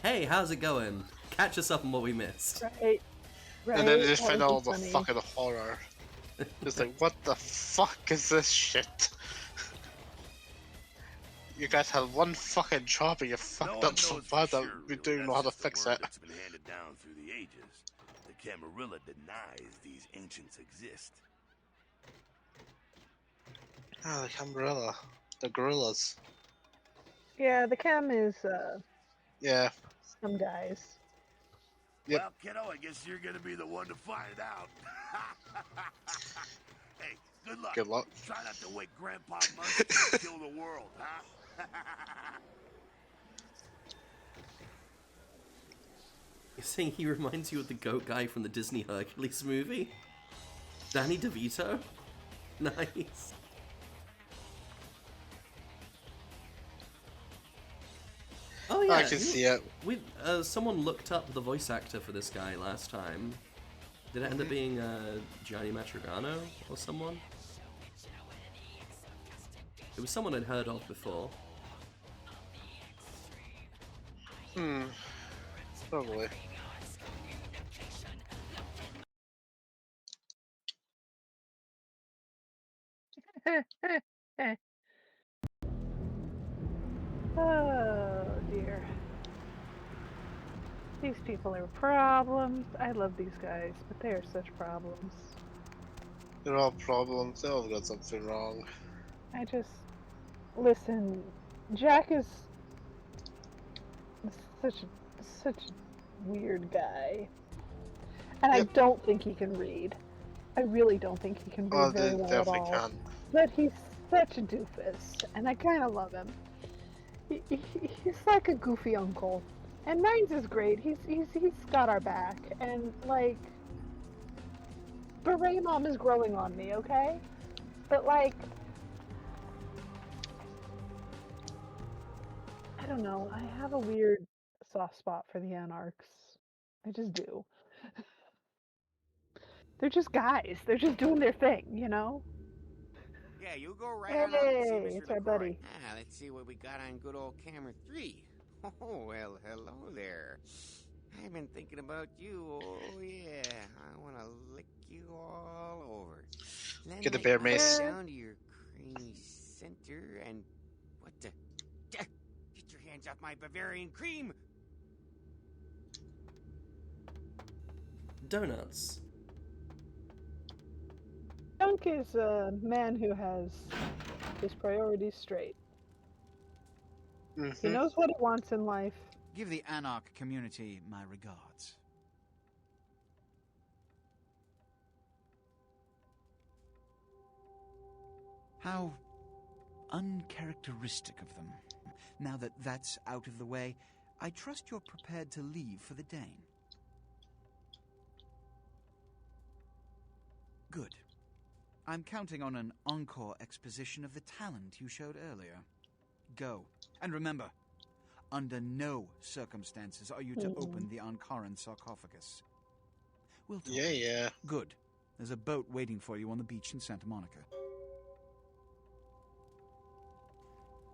hey, how's it going? Catch us up on what we missed. Right. And then they just That find would be all the funny. fucking horror. It's like, what the fuck is this shit? You guys had one fucking job and you fucked up so bad that we don't know how to fix it. That's been handed down through the ages. The Camarilla denies these ancients exist. Ah, the Camarilla. The gorillas. Yeah, the chem is Yeah. some guys. Yep. Well, kiddo, I guess you're gonna be the one to find out. Hey, good luck. Good luck. Try not to wake Grandpa Munster and kill the world, huh? You're saying he reminds you of the goat guy from the Disney Hercules movie? Danny DeVito? Nice. Oh yeah, I can see it. Someone looked up the voice actor for this guy last time. Did it end up being Gianni Matrigano or someone? It was someone I'd heard of before. Probably. Oh dear. These people are problems. I love these guys, but they are such problems. They're all problems. They all got something wrong. I just listen. Jack is such a weird guy, and I don't think he can read. I really don't think he can read very well at definitely all. can. But he's such a doofus, and I kind of love him. He's like a goofy uncle, and Nines is great. He's got our back, and like, Beret Mom is growing on me, okay? But like, I don't know. I have a weird soft spot for the Anarchs. I just do. They're just guys. They're just doing their thing, you know? Yeah, you go right on out and see Hey, Mr. it's our LaCroix. buddy. Ah, let's see what we got on good old camera 3. Oh, well, hello there. I've been thinking about you. Oh, yeah. I want to lick you all over. Then Get the my bear eyes mace. down to your creamy center and... What the... Get your hands off my Bavarian cream! Donuts. Dunk is a man who has his priorities straight. He knows what he wants in life. Give the Anarch community my regards. How uncharacteristic of them. Now that that's out of the way, I trust you're prepared to leave for the Dane. Good. I'm counting on an encore exposition of the talent you showed earlier. Go. And remember, under no circumstances are you to open the Ankaran sarcophagus. We'll talk. Yeah. Good. There's a boat waiting for you on the beach in Santa Monica.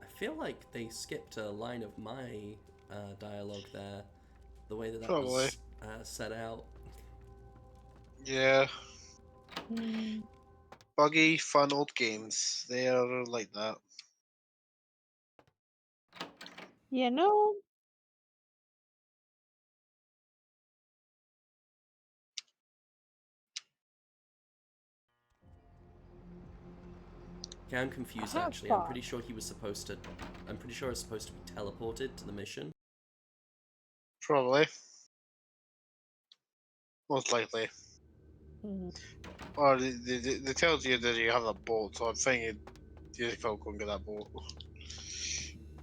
I feel like they skipped a line of my dialogue there, the way that Probably was set out. Yeah. Buggy, fun old games. They are like that. You know, Yeah, I'm confused actually. I'm pretty sure he was supposed to. I'm pretty sure it's supposed to be teleported to the mission. Probably. Most likely. Or they tells you that you have a boat, so I'm thinking you just go and get that boat.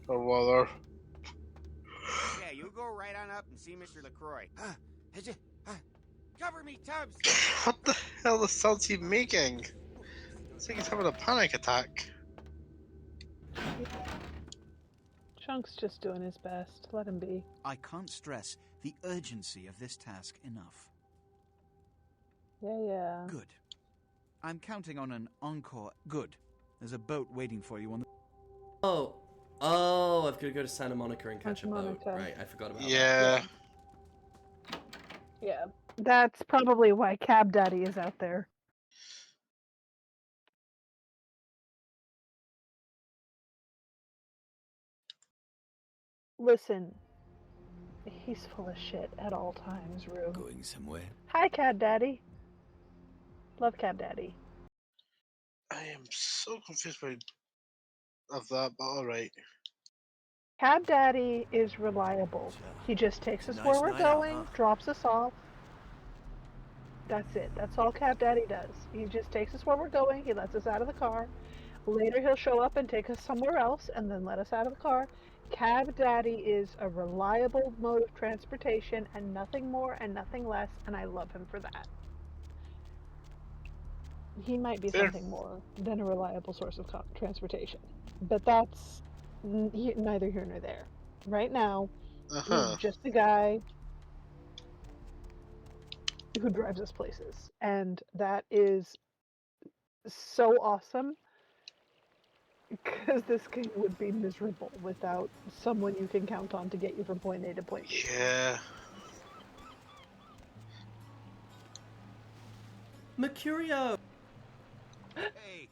Or whether. Yeah, you go right on up and see Mr. LaCroix. Cover me, Tubbs! What the hell is Salty making? It's like he's having a panic attack. Chunk's just doing his best. Let him be. I can't stress the urgency of this task enough. Yeah. Good. I'm counting on an encore. Good. There's a boat waiting for you on the... Oh, I've got to go to Santa Monica and catch a boat. Right, I forgot about that. Yeah. That's probably why Cab Daddy is out there. Listen, he's full of shit at all times, Rue. Going somewhere? Hi, Cab Daddy. Love Cab Daddy. I am so confused of that, but alright. Cab Daddy is reliable. He just takes us where we're going, drops us off. That's it. That's all Cab Daddy does. He just takes us where we're going, he lets us out of the car. Later he'll show up and take us somewhere else and then let us out of the car. Cab Daddy is a reliable mode of transportation and nothing more and nothing less, and I love him for that. He might be something more than a reliable source of transportation, but that's neither here nor there. Right now, he's just a guy who drives us places, and that is so awesome because this game would be miserable without someone you can count on to get you from point A to point B. Yeah. Mercurio! Hey,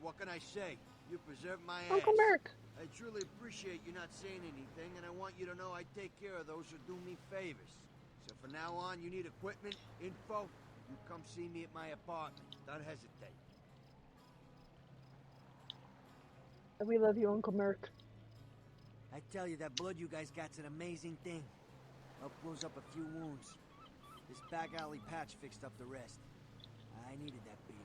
what can I say? You preserved my ass. Uncle Merc! I truly appreciate you not saying anything, and I want you to know I take care of those who do me favors. So from now on, you need equipment, info, you come see me at my apartment. Don't hesitate. We love you, Uncle Merc. I tell you, that blood you guys got's an amazing thing. Help close up a few wounds. This back alley patch fixed up the rest. I needed that beating.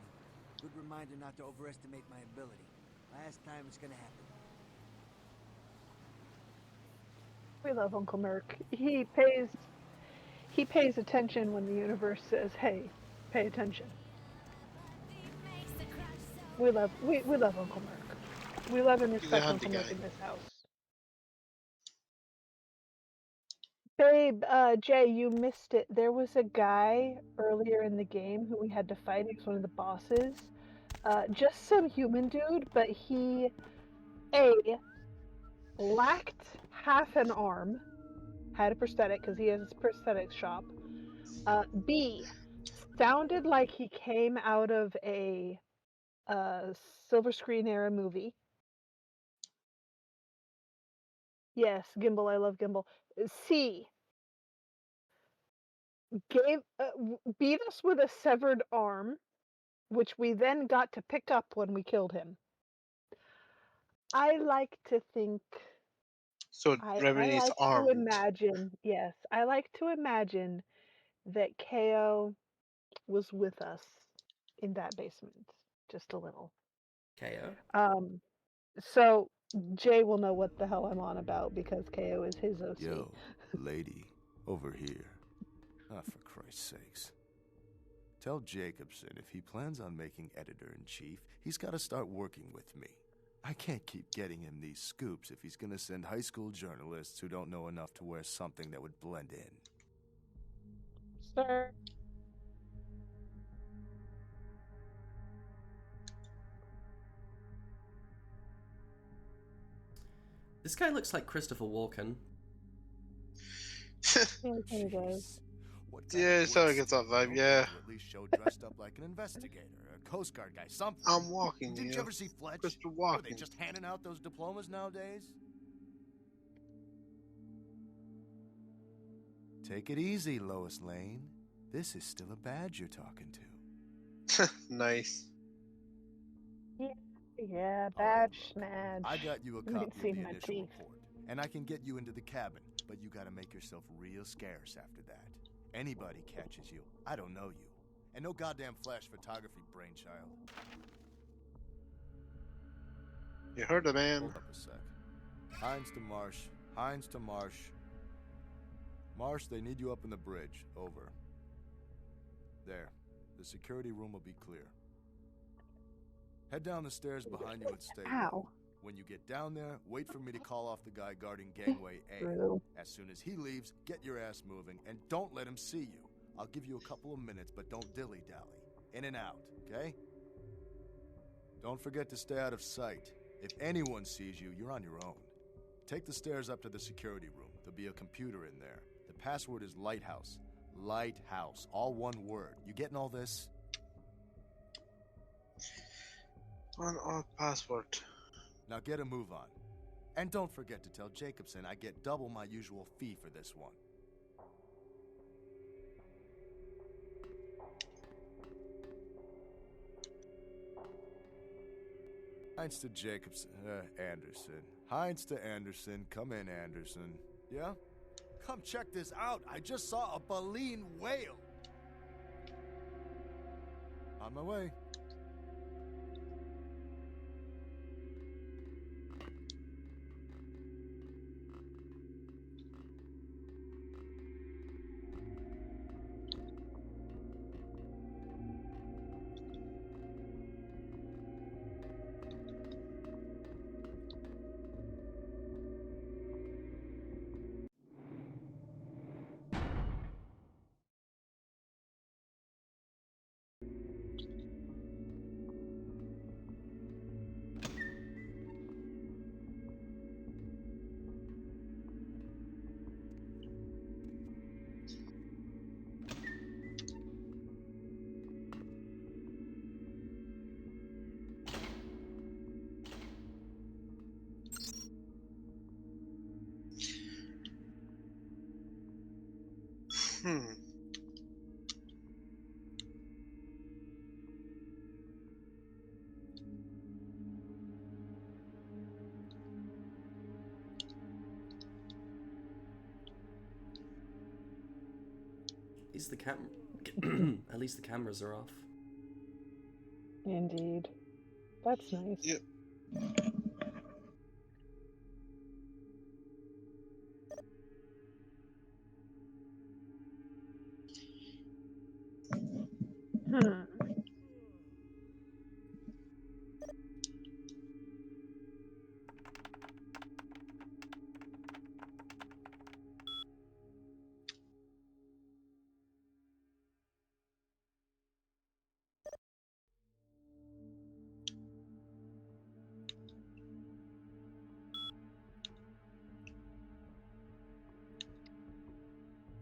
Good reminder not to overestimate my ability. Last time it's gonna happen. We love Uncle Merc. He pays attention when the universe says, "Hey, pay attention." We love Uncle Merc. We love and respect Uncle Merc in this house. Babe, Jay, you missed it. There was a guy earlier in the game who we had to fight. He was one of the bosses. Just some human dude, but he lacked half an arm, had a prosthetic because he has his prosthetic shop. B, sounded like he came out of a silver screen era movie. Yes, Gimbal, I love Gimbal. C, beat us with a severed arm, which we then got to pick up when we killed him. I like to think. So I like to imagine. Yes, I like to imagine that KO was with us in that basement, just a little. KO. So Jay will know what the hell I'm on about because KO is his OC. Yo, lady, over here. Ah, for Christ's sakes. Tell Jacobson if he plans on making editor-in-chief, he's got to start working with me. I can't keep getting him these scoops if he's going to send high school journalists who don't know enough to wear something that would blend in. Sir. This guy looks like Christopher Walken. He does. Yeah, it sounds like it's that vibe, yeah. At least show dressed up like an investigator, a Coast Guard guy, something. I'm walking, Didn't you ever see Fletch? Christopher Are they Walken. just handing out those diplomas nowadays? Take it easy, Lois Lane. This is still a badge you're talking to. Nice. Yeah, badge smash. I got you a You copy can see of the my initial teeth. report, and I can get you into the cabin, but you gotta make yourself real scarce after that. Anybody catches you, I don't know you. And no goddamn flash photography, brainchild. You heard the man. Hold up a sec. Hines to Marsh. Hines to Marsh. Marsh, they need you up in the bridge. Over. There. The security room will be clear. Head down the stairs behind you and stay low. When you get down there, wait for me to call off the guy guarding gangway A. As soon as he leaves, get your ass moving, and don't let him see you. I'll give you a couple of minutes, but don't dilly-dally. In and out, okay? Don't forget to stay out of sight. If anyone sees you, you're on your own. Take the stairs up to the security room. There'll be a computer in there. The password is Lighthouse. Lighthouse. All one word. You getting all this? One odd password. Now get a move on. And don't forget to tell Jacobson I get double my usual fee for this one. Hines to Jacobson. Anderson. Hines to Anderson. Come in, Anderson. Yeah? Come check this out. I just saw a baleen whale. On my way. At least the cameras are off. Indeed. That's nice. Yep.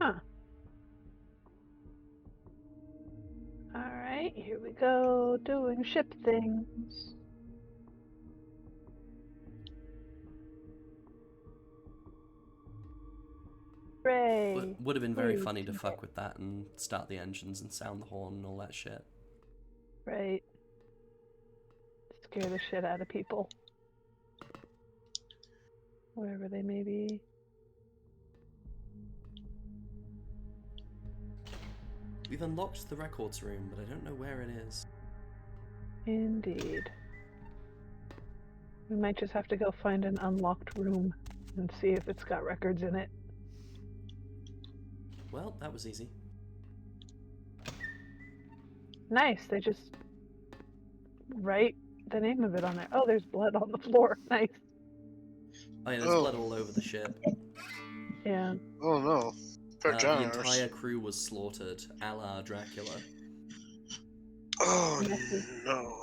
Huh. Alright, here we go, doing ship things. Hooray! Would have been very funny to fuck with that and start the engines and sound the horn and all that shit. Right. Scare the shit out of people. Wherever they may be. We've unlocked the records room, but I don't know where it is. Indeed. We might just have to go find an unlocked room and see if it's got records in it. Well, that was easy. Nice, they just write the name of it on there. Oh, there's blood on the floor. Nice. Oh yeah, there's blood all over the ship. Yeah. Oh no. The entire crew was slaughtered, a la Dracula. Oh Messy. no.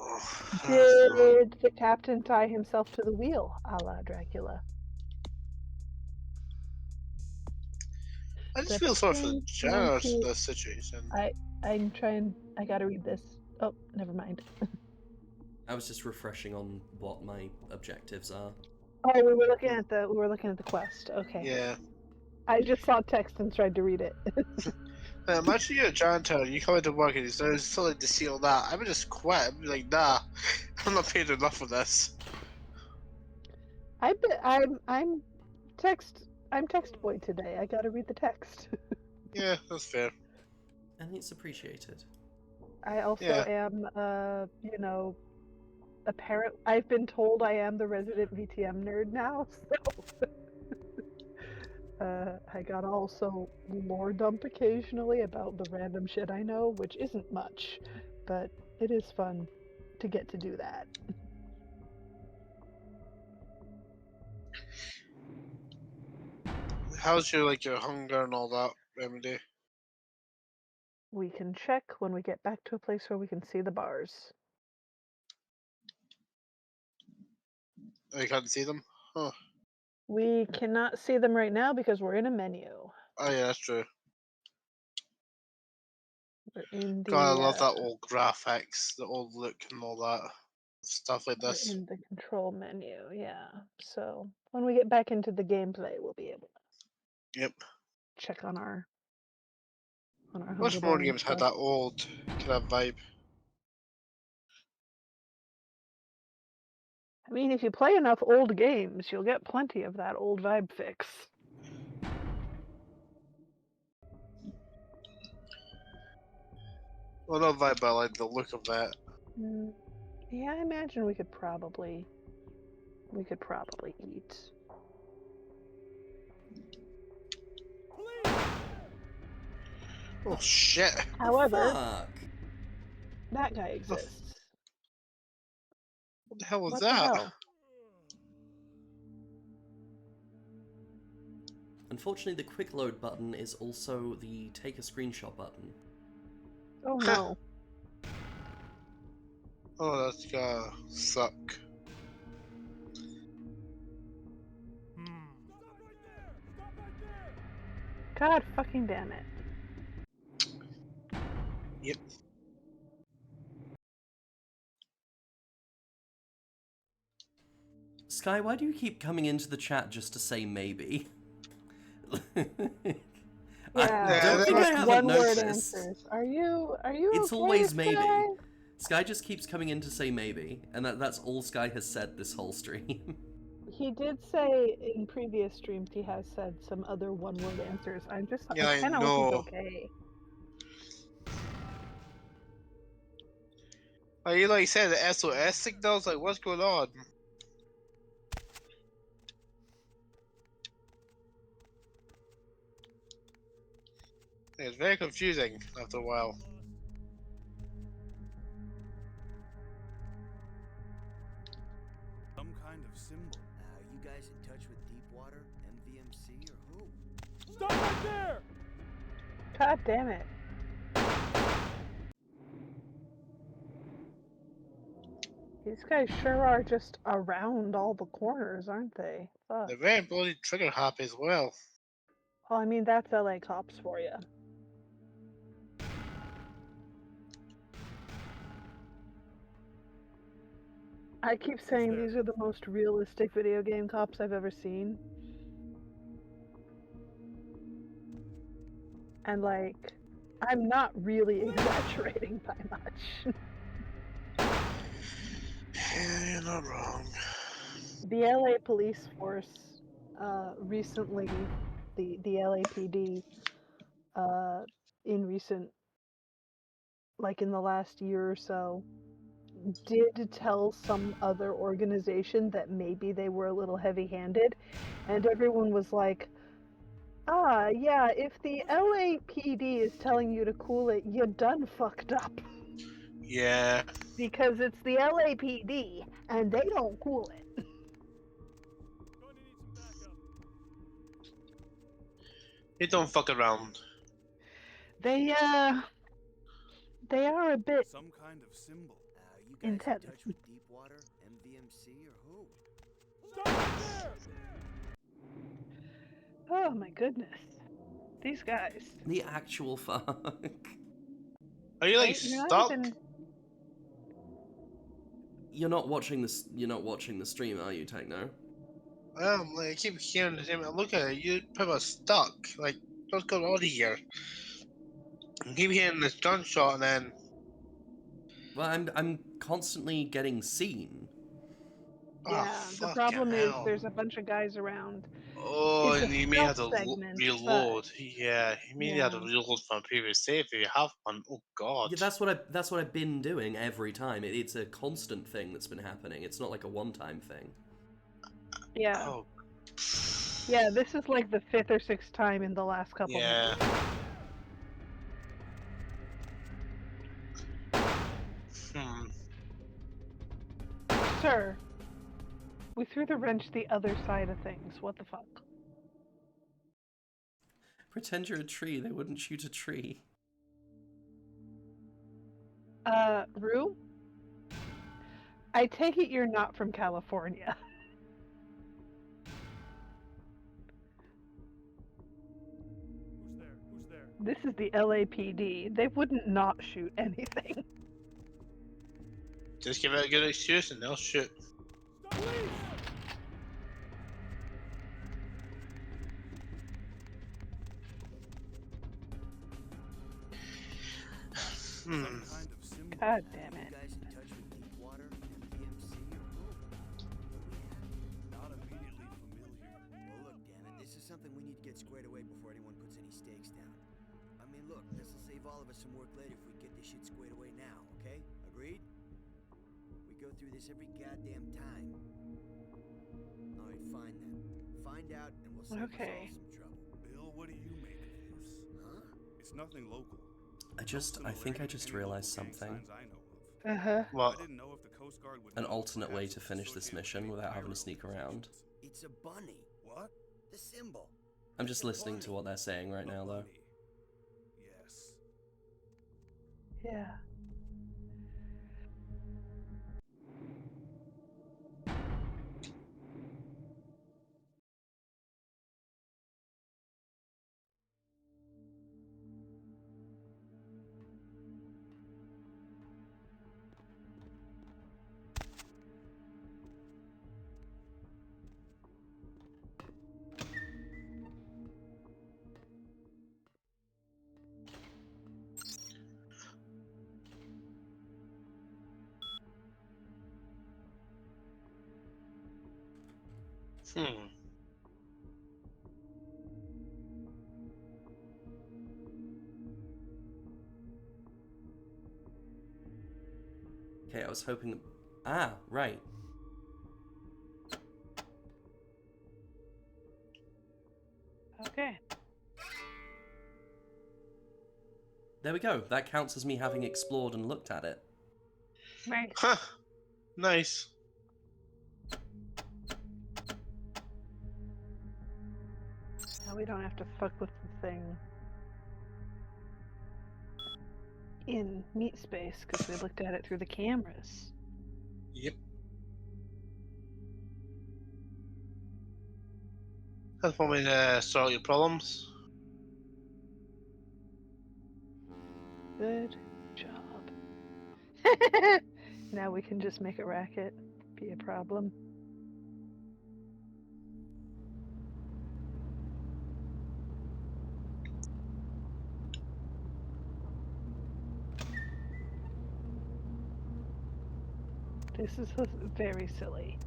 Did the captain tie himself to the wheel, a la Dracula? I just feel sorry for the janitor in Monkey. this situation. I'm trying. I gotta read this. Oh, never mind. I was just refreshing on what my objectives are. Oh, we were looking at the quest. Okay. Yeah. I just saw text and tried to read it. Imagine you're a janitor, you come into work and there's something to seal that. I would just quit. I'd be like, nah, I'm not paid enough for this. I'm text boy today. I gotta read the text. Yeah, that's fair. And it's appreciated. I also am, you know, I've been told I am the resident VTM nerd now, so I gotta also lore dump occasionally about the random shit I know, which isn't much, but it is fun to get to do that. How's your hunger and all that, Remedy? We can check when we get back to a place where we can see the bars. Oh, you can't see them? Huh. We cannot see them right now because we're in a menu. Oh yeah, that's true. We're in the. God, I love that old graphics, the old look and all that stuff like We're this. in the control menu, yeah. So when we get back into the gameplay, we'll be able to check on our Which hunger more bar and games had stuff. that old kind of vibe? I mean, if you play enough old games, you'll get plenty of that old vibe fix. Well, not vibe, but I like the look of that. Yeah, I imagine we could probably eat. Oh shit! However, Fuck. that guy exists. What the hell was What that? the hell? Unfortunately, the quick load button is also the take a screenshot button. Oh no. Oh, that's gotta suck. God fucking damn it. Yep. Sky, why do you keep coming into the chat just to say maybe? I don't think I haven't noticed. Answers. Are you It's okay, always Sky? maybe. Sky just keeps coming in to say maybe, and that's all Sky has said this whole stream. He did say in previous streams he has said some other one-word answers. I I kind of hope he's okay. Are you saying the SOS signals? Like, what's going on? It's very confusing after a while. Some kind of symbol. Are you guys in touch with Deepwater, MVMC, or who? Stop right there! God damn it. These guys sure are just around all the corners, aren't they? Fuck. They're very bloody trigger happy as well. Well, I mean, that's LA cops for you. I keep saying these are the most realistic video game cops I've ever seen. And I'm not really exaggerating by much. Yeah, you're not wrong. The LA police force recently, the LAPD, in recent, in the last year or so, did tell some other organization that maybe they were a little heavy-handed, and everyone was like, "Ah, yeah, if the LAPD is telling you to cool it, you done fucked up." Yeah. Because it's the LAPD, and they don't cool it. They don't fuck around. They are a bit Some kind of symbol. You guys intense. in touch with Deepwater, MVMC, or who? Oh my goodness. These guys. The actual fuck. Are you like Right? You're not stuck? even. You're not watching this. You're not watching the stream, are you, Techno? Like, I keep hearing the same. Look at it. You probably stuck. Like, what's going on here? I keep hearing this gunshot and then. Well, I'm constantly getting seen. Yeah, Oh, the fucking problem is hell. there's a bunch of guys around. Oh, It's a and you may stealth have to segment, but reload. Yeah, you may have to yeah. reload from a previous save if you have one. Oh god. Yeah, that's what I've been doing every time. It's a constant thing that's been happening. It's not like a one-time thing. Yeah. Oh. Yeah, this is like the 5th or 6th time in the last couple Yeah. minutes. Sir, we threw the wrench the other side of things. What the fuck? Pretend you're a tree. They wouldn't shoot a tree. Rue? I take it you're not from California. Who's there? This is the LAPD. They wouldn't not shoot anything. Just give it a good excuse and they'll shoot. God damn it. You guys in touch with Deepwater, MVMC, or who? Not immediately familiar. Well, look, damn it, this is something we need to get squared away before anyone puts any stakes down. I mean, look, this'll save all of us some work later if we get this shit squared away now, okay? Agreed? We go through this every goddamn time. Alright, fine then. Find out and we'll save us all some trouble. Bill, what do you make of this? Huh? It's nothing local. I think I just realized something. Uh-huh. An alternate way to finish this mission without having to sneak around. It's a bunny. What? The symbol. I'm just listening to what they're saying right now, though. Yes. Yeah. Okay, I was hoping... Ah, right. Okay. There we go. That counts as me having explored and looked at it. Right. Huh. Nice. Now we don't have to fuck with the thing in meat space because we looked at it through the cameras. Yep. That's one way to sort out your problems. Good job. Now we can just make a racket. Be a problem. This is very silly.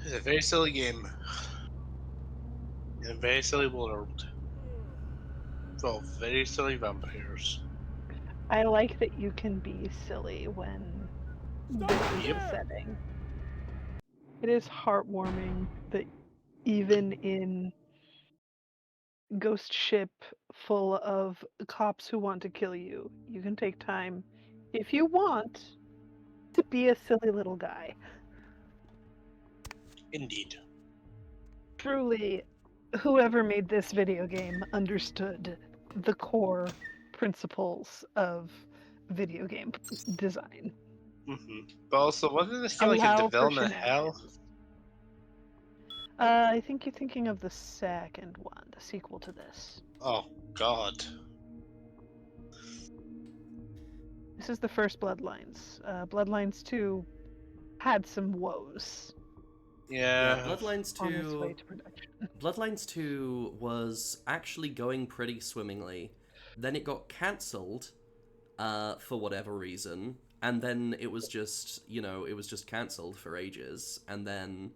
It's a very silly game. In a very silly world. Full of very silly vampires. I like that you can be silly when this is the setting. It is heartwarming that even in ghost ship full of cops who want to kill you, you can take time, if you want, to be a silly little guy. Indeed. Truly, whoever made this video game understood the core principles of video game design. But also, wasn't this kind of like a Allow for development hell? shenanigans. I think you're thinking of the second one, the sequel to this. Oh, God. This is the first Bloodlines. Bloodlines 2 had some woes. Yeah. Bloodlines 2. On its way to production. Bloodlines 2 was actually going pretty swimmingly. Then it got cancelled for whatever reason. And then it was just, it was just cancelled for ages. And then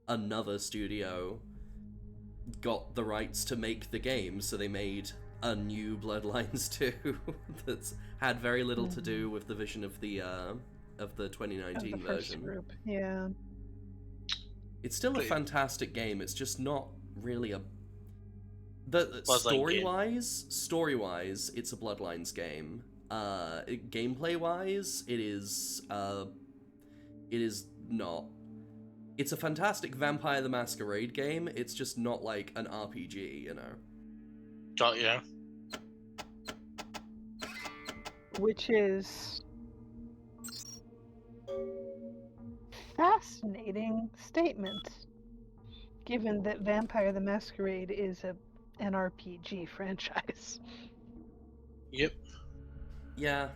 another studio got the rights to make the game, so they made a new Bloodlines 2 that's had very little to do with the vision of the 2019 version. Group. Yeah. It's still a fantastic game. It's just not really a story-wise, it's a Bloodlines game. Gameplay-wise, it is not. It's a fantastic Vampire the Masquerade game. It's just not like an RPG, Got ya. Which is fascinating statement, given that Vampire the Masquerade is an RPG franchise. Yep. Yeah.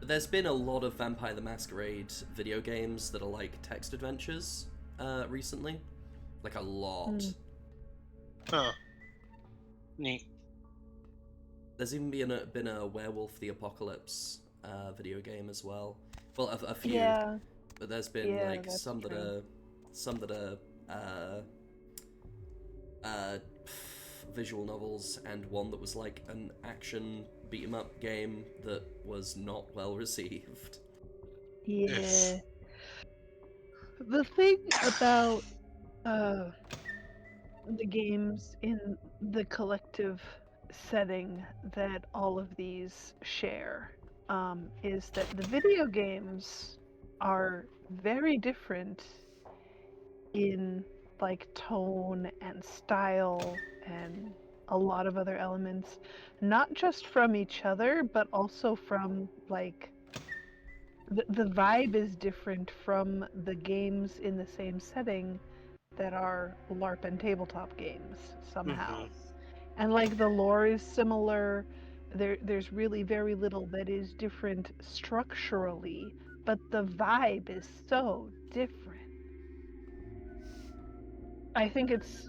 There's been a lot of Vampire the Masquerade video games that are like text adventures recently. Like a lot. Huh. Neat. There's even been a Werewolf the Apocalypse video game as well. Well, a few. Yeah. But there's been like some that are visual novels, and one that was like an action beat 'em up game that was not well received. Yeah. The thing about the games in the collective setting that all of these share is that the video games are very different in like tone and style and a lot of other elements, not just from each other, but also from like the vibe is different from the games in the same setting that are LARP and tabletop games somehow. And like the lore is similar. There's really very little that is different structurally, but the vibe is so different. I think it's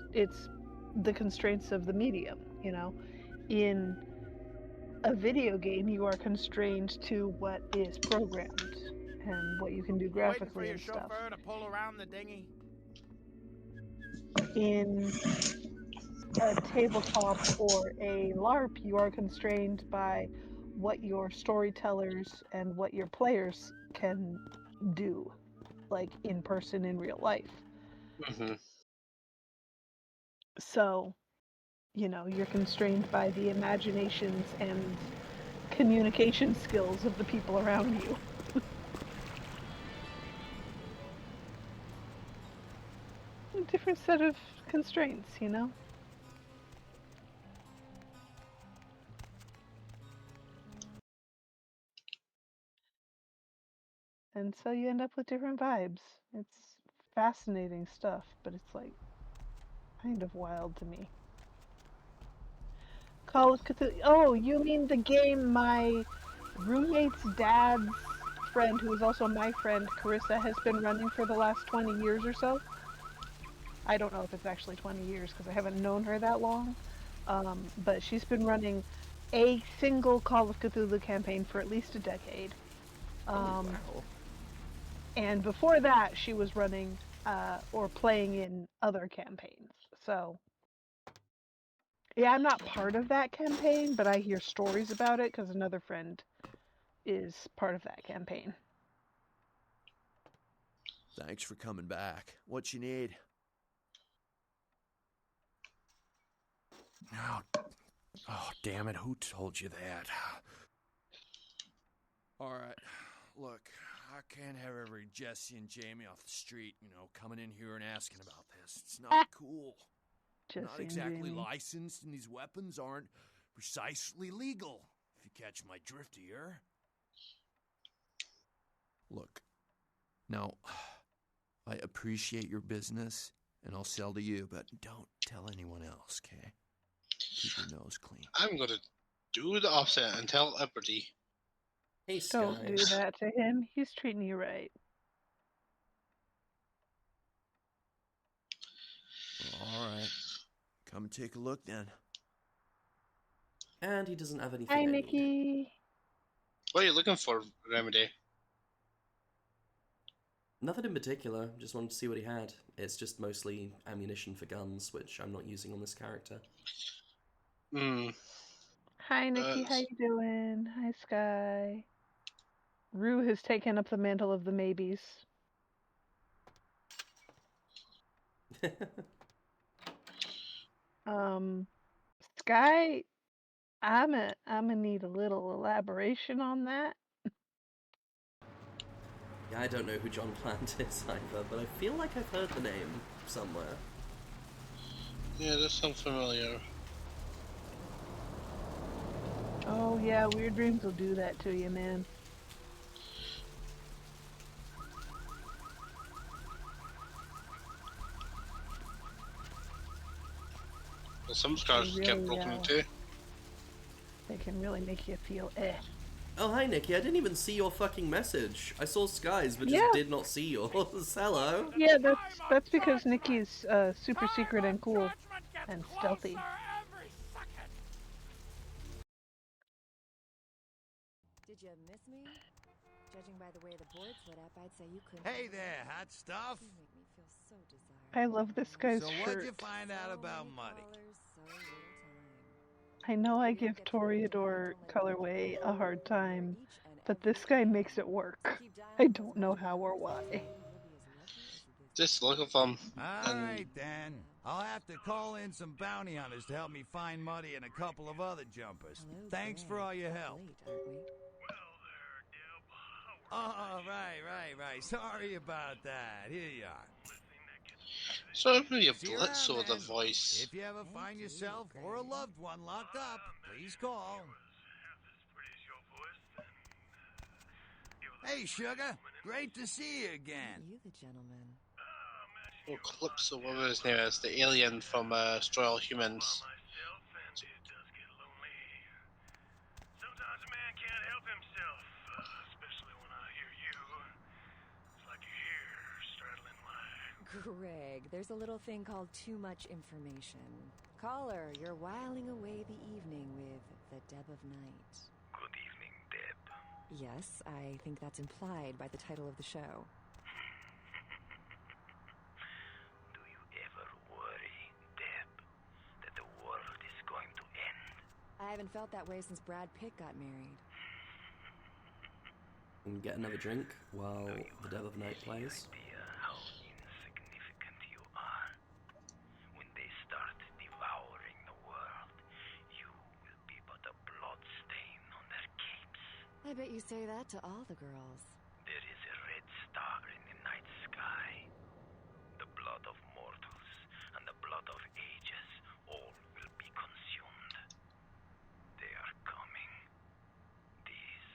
the constraints of the medium, In a video game, you are constrained to what is programmed and what you can do graphically and stuff. Waiting for your chauffeur to pull around the dinghy. In a tabletop or a LARP, you are constrained by what your storytellers and what your players can do, like in person in real life. So, you're constrained by the imaginations and communication skills of the people around you. A different set of constraints, And so you end up with different vibes. It's fascinating stuff, but it's like kind of wild to me. Call of Cthulhu. Oh, you mean the game my roommate's dad's friend, who is also my friend, Carissa, has been running for the last 20 years or so? I don't know if it's actually 20 years because I haven't known her that long. But she's been running a single Call of Cthulhu campaign for at least a decade. Wow. And before that, she was running or playing in other campaigns. So Yeah, I'm not part of that campaign, but I hear stories about it because another friend is part of that campaign. Thanks for coming back. What you need? Oh, damn it, who told you that? All right, look, I can't have every Jesse and Jamie off the street, coming in here and asking about this. It's not cool. Jesse Not exactly and Jamie. licensed, and these weapons aren't precisely legal, if you catch my drift here. Look, now, I appreciate your business, and I'll sell to you, but don't tell anyone else, okay? Keep your nose clean. I'm gonna do the opposite and tell everybody. Hey, Don't do that to him. He's treating you right. All right. Come and take a look then. And he doesn't have anything Hi, I need. Nikki. What are you looking for, Remedy? Nothing in particular, just wanted to see what he had. It's just mostly ammunition for guns, which I'm not using on this character. Hi, Nikki. How you doing? Hi, Sky. Rue has taken up the mantle of the maybes. Sky, I'm need a little elaboration on that. Yeah, I don't know who John Plant is either, but I feel like I've heard the name somewhere. Yeah, that sounds familiar. Oh yeah, weird dreams will do that to you, man. Well, some scars They get really, broken into. They can really make you feel eh. Oh, hi, Nikki. I didn't even see your fucking message. I saw Sky's, but just did not see yours. Hello. Yeah, that's because Nikki's super secret and cool and stealthy. Did you miss me? Judging by the way the boards lit up, I'd say you couldn't. Hey there, hot stuff. You make me feel so desirable. I love this guy's So shirt. what'd you find out about Muddy? I know I give Toreador colorway a hard time, but this guy makes it work. I don't know how or why. Just look at them. All right, then. I'll have to call in some bounty hunters to help me find Muddy and a couple of other jumpers. Thanks for all your help. Oh, right. Sorry about that. Here you are. So really a See you blitz around, or the then. voice. If you ever find yourself or a loved one locked up, please call. Hey, Sugar. Great to see you again. You the gentleman. Oh, Calypso, whatever his name is, the alien from Destroy All Humans. Greg, there's a little thing called too much information. Caller, you're whiling away the evening with the Deb of Night. Good evening, Deb. Yes, I think that's implied by the title of the show. Do you ever worry, Deb, that the world is going to end? I haven't felt that way since Brad Pitt got married. And get another drink while the Dead of Night plays. How insignificant you are. When they start devouring the world, you will be but a blood stain on their capes. I bet you say that to all the girls. There is a red star in the night sky. The blood of mortals and the blood of ages, all will be consumed. They are coming. These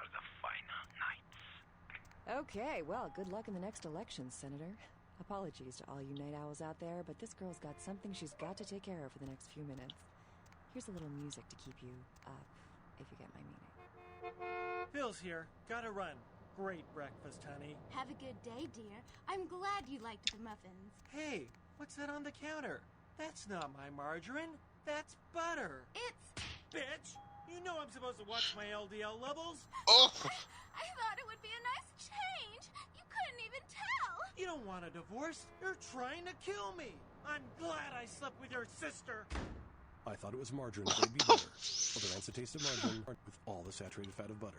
are the final nights. Okay, well, good luck in the next election, Senator. Apologies to all you night owls out there, but this girl's got something she's got to take care of for the next few minutes. Here's a little music to keep you up, if you get my meaning. Bill's here. Gotta run. Great breakfast, honey. Have a good day, dear. I'm glad you liked the muffins. Hey, what's that on the counter? That's not my margarine. That's butter. It's... Bitch! You know I'm supposed to watch my LDL levels. Oh! I thought it would be a nice change. You couldn't even tell. You don't want a divorce. You're trying to kill me. I'm glad I slept with your sister. I thought it was margarine, but it'd be butter. Well, that's the taste of margarine with all the saturated fat of butter.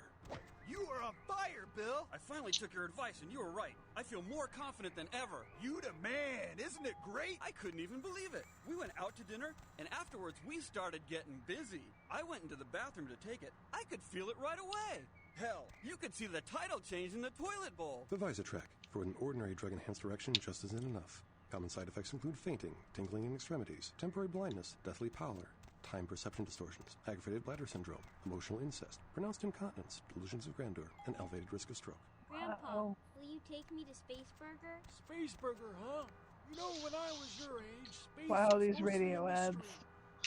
You are on fire, Bill! I finally took your advice, and you were right. I feel more confident than ever. You the man! Isn't it great? I couldn't even believe it. We went out to dinner, and afterwards we started getting busy. I went into the bathroom to take it. I could feel it right away. Hell, you could see the title change in the toilet bowl. The Visatrack. For an ordinary drug-enhanced erection just isn't enough. Common side effects include fainting, tingling in extremities, temporary blindness, deathly pallor, time perception distortions, aggravated bladder syndrome, emotional incest, pronounced incontinence, delusions of grandeur, and elevated risk of stroke. Grandpa, will you take me to Spaceburger? Spaceburger, huh? You know, when I was your age, space Wow, was these mostly radio a ads. mystery.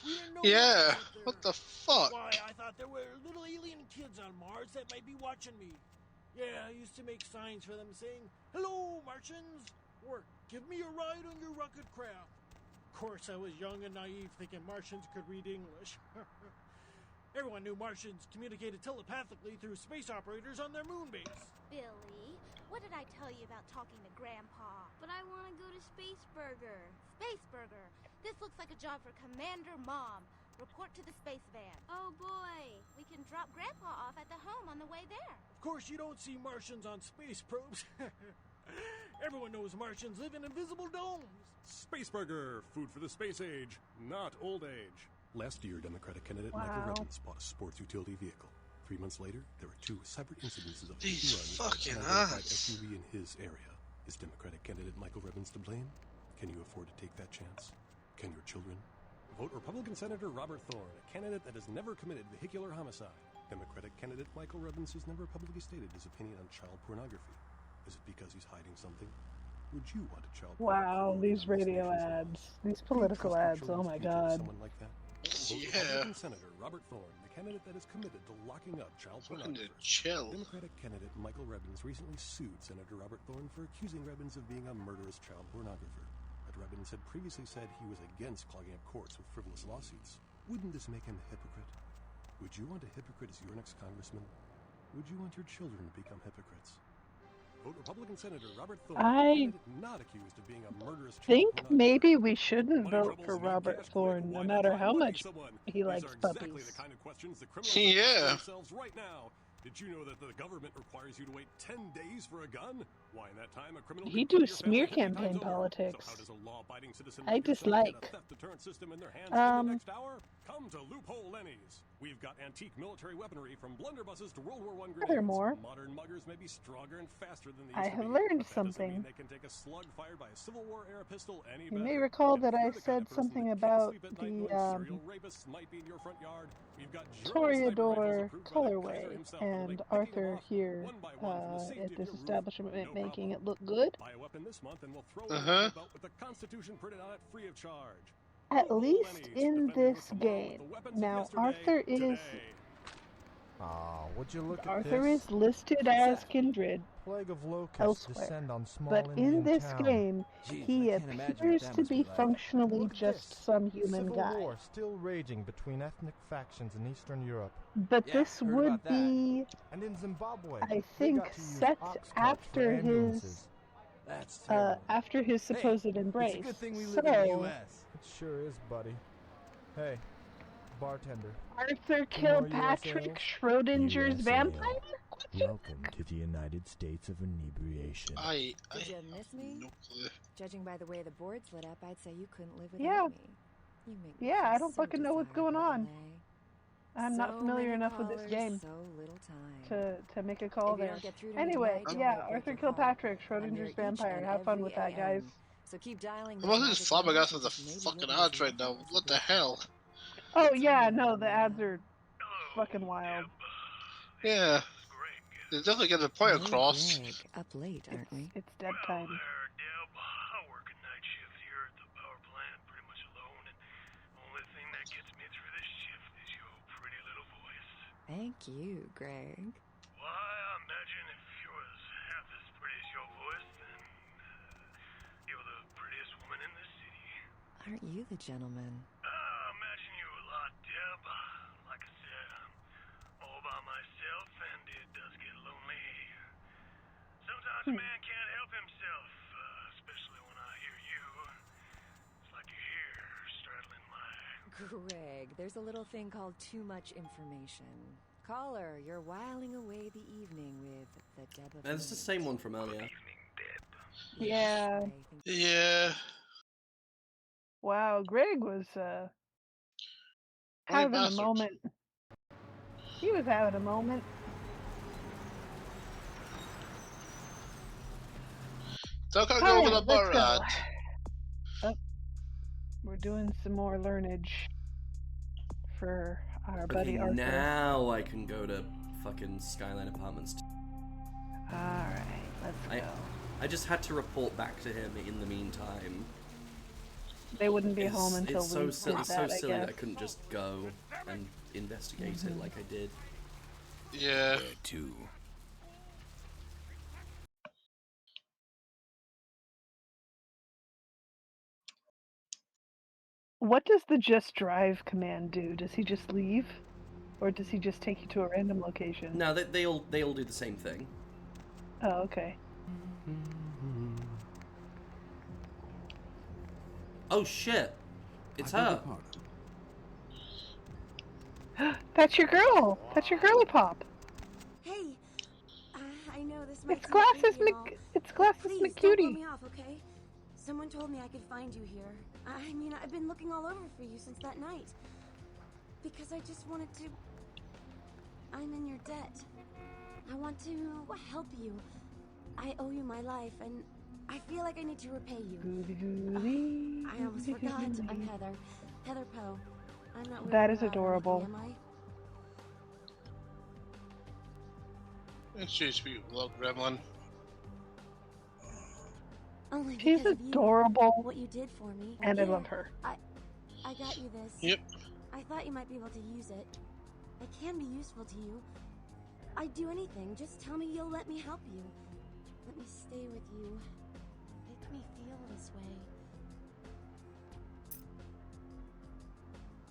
We didn't know Yeah, what what the fuck? Why, I thought there were little alien kids on Mars that might be watching me. Yeah, I used to make signs for them saying, "Hello, Martians," or "Give me a ride on your rocket craft." Of course, I was young and naive, thinking Martians could read English. Everyone knew Martians communicated telepathically through space operators on their moon base. Billy, what did I tell you about talking to Grandpa? But I want to go to Spaceburger. Spaceburger. This looks like a job for Commander Mom. Report to the space van. Oh boy. We can drop Grandpa off at the home on the way there. Of course, you don't see Martians on space probes. Everyone knows Martians live in invisible domes. Spaceburger, food for the space age, not old age. Last year, Democratic candidate Michael Revens bought a sports utility vehicle. 3 months later, there were 2 separate incidences of These runs fucking by an unidentified ass. SUV in his area. Is Democratic candidate Michael Revens to blame? Can you afford to take that chance? Can your children? Vote Republican Senator Robert Thorne, a candidate that has never committed vehicular homicide. Democratic candidate Michael Revens has never publicly stated his opinion on child pornography. Is it because he's hiding something? Would you want a child Wow, these radio ads. These political ads, oh my god. someone like that? Vote Republican Senator Robert Thorne, the candidate that is committed to locking up child pornographers. Chill. Democratic candidate Michael Revens recently sued Senator Robert Thorne for accusing Revens of being a murderous child pornographer. But Revens had previously said he was against clogging up courts with frivolous lawsuits. Wouldn't this make him a hypocrite? Would you want a hypocrite as your next congressman? Would you want your children to become hypocrites? Vote Republican Senator Robert Thorne, I not accused of being a murderous child think pornographer. maybe we shouldn't vote for Robert Thorne, no matter how much he likes Exactly puppies. the kind of questions the criminals Yeah. are asking themselves right now. Did you know that the government requires you to wait 10 days for a gun? Why, in that time, a criminal He could kill do your smear family 50 campaign times over. politics. So how does a law-abiding citizen I like yourself dislike. get a theft deterrent system in their hands in the Um, next hour? Come to Loophole Lenny's. We've got antique military weaponry from blunderbusses to World War I grenades. Furthermore, Modern muggers may be stronger and faster than they used I to have be, learned but that doesn't mean something. they can take a slug fired by a Civil War era pistol any You better. may recall And that if I you're the kind said of person something that can't about sleep at night the knowing serial rapists might be in your front yard, we've got German sniper Toreador rifles approved by the Kaiser colorway, himself that'll and make picking Arthur them off here one by one from the safety at of this your roof, establishment no making problem. it look good. Buy a weapon this month and we'll throw Uh-huh. a belt with the Constitution printed on it free of charge. At least in this game. Now, Arthur is Ah, would you look at Arthur this? is listed as kindred Plague of locusts elsewhere, descend on small but in Indian this town. game, Jeez, he I can't imagine what appears that to must be be like. functionally Look at just this. some human Civil guy. war still raging between ethnic factions in Eastern Europe. But this heard would about that. be, And in Zimbabwe, I they think, got to use set ox carts for after his ambulances. That's after his supposed embrace. It's a good thing we so, live in the U.S. It sure is, buddy. Hey, bartender. Arthur Two more killed US Patrick ales? Schrodinger's US vampire? ale. Welcome to the United States of inebriation. Did you miss me? no clue. Judging by the way the board's lit up, I'd say you couldn't live without Yeah. me. You make me Yeah, feel I don't so fucking know what's going on. I'm not So familiar many enough with this callers, game so little time. to make a call If you there. don't get through to me Anyway, tonight, yeah, don't Arthur break your killed call. Patrick, I'm here Schrodinger's each vampire. and Have fun every with that, guys. AM. So keep dialing. I'm also just flabbergasted with the fucking ads right now. What the hell? Oh yeah, no, the ads are fucking wild. Yeah. They definitely get the point Hey, across. Greg, up late, aren't we? It's dead time. I work a night shift here at the power plant, pretty much alone, and the only thing that gets me through this shift is your pretty little voice. Thank you, Greg. Why, I imagine if you was half as pretty as your voice, then you're the prettiest woman in the city. Aren't you the gentleman? I imagine you a lot, Deb. Like I said, I'm all by myself, and it does get lonely. Sometimes a man can't help himself, especially when I hear you. It's like you're here, straddling my Greg, there's a little thing called too much information. Caller, you're whiling away the evening with the Deb of That's the same one from earlier. Yeah. Yeah. Wow, Greg was having a bastard. moment. He was having a moment. Don't go over the Let's bar go. ad. Oh, we're doing some more learnage for our buddy Okay, Arthur. now I can go to fucking Skyline Apartments. Alright, let's go. I just had to report back to him in the meantime. They wouldn't be home until it's so we silly, did so that, silly I that I guess. couldn't just go and investigate it like I did. Yeah. Where to? What does the just drive command do? Does he just leave? Or does he just take you to a random location? No, they all do the same thing. Oh, okay. Oh shit! It's her. That's your girl! That's your girly pop! Hey, I know this might It's seem Glasses creepy and all, It's but Glasses please don't blow McCutie! me off, okay? Someone told me I could find you here. I mean, I've been looking all over for you since that night. Because I just wanted to... I'm in your debt. I want to help you. I owe you my life, and I feel like I need to repay you. I almost forgot. I'm Heather. Heather Poe. I'm not That weirding is you out or adorable. anything, am I? It's just sweet little gremlin. Only She's because of you, adorable, what you did for me. and I Here, love her. I got you this. Yep. I thought you might be able to use it. It can be useful to you. I'd do anything. Just tell me you'll let me help you. Let me stay with you. Make me feel this way.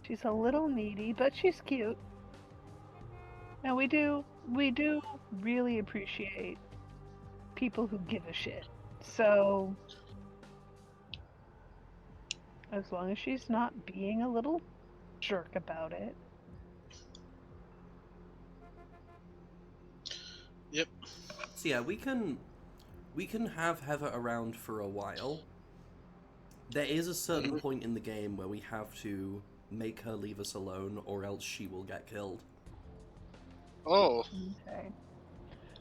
She's a little needy, but she's cute. And we do really appreciate people who give a shit. So, as long as she's not being a little jerk about it. Yep. So yeah, we can have Heather around for a while. There is a certain point in the game where we have to make her leave us alone, or else she will get killed. Oh. Okay.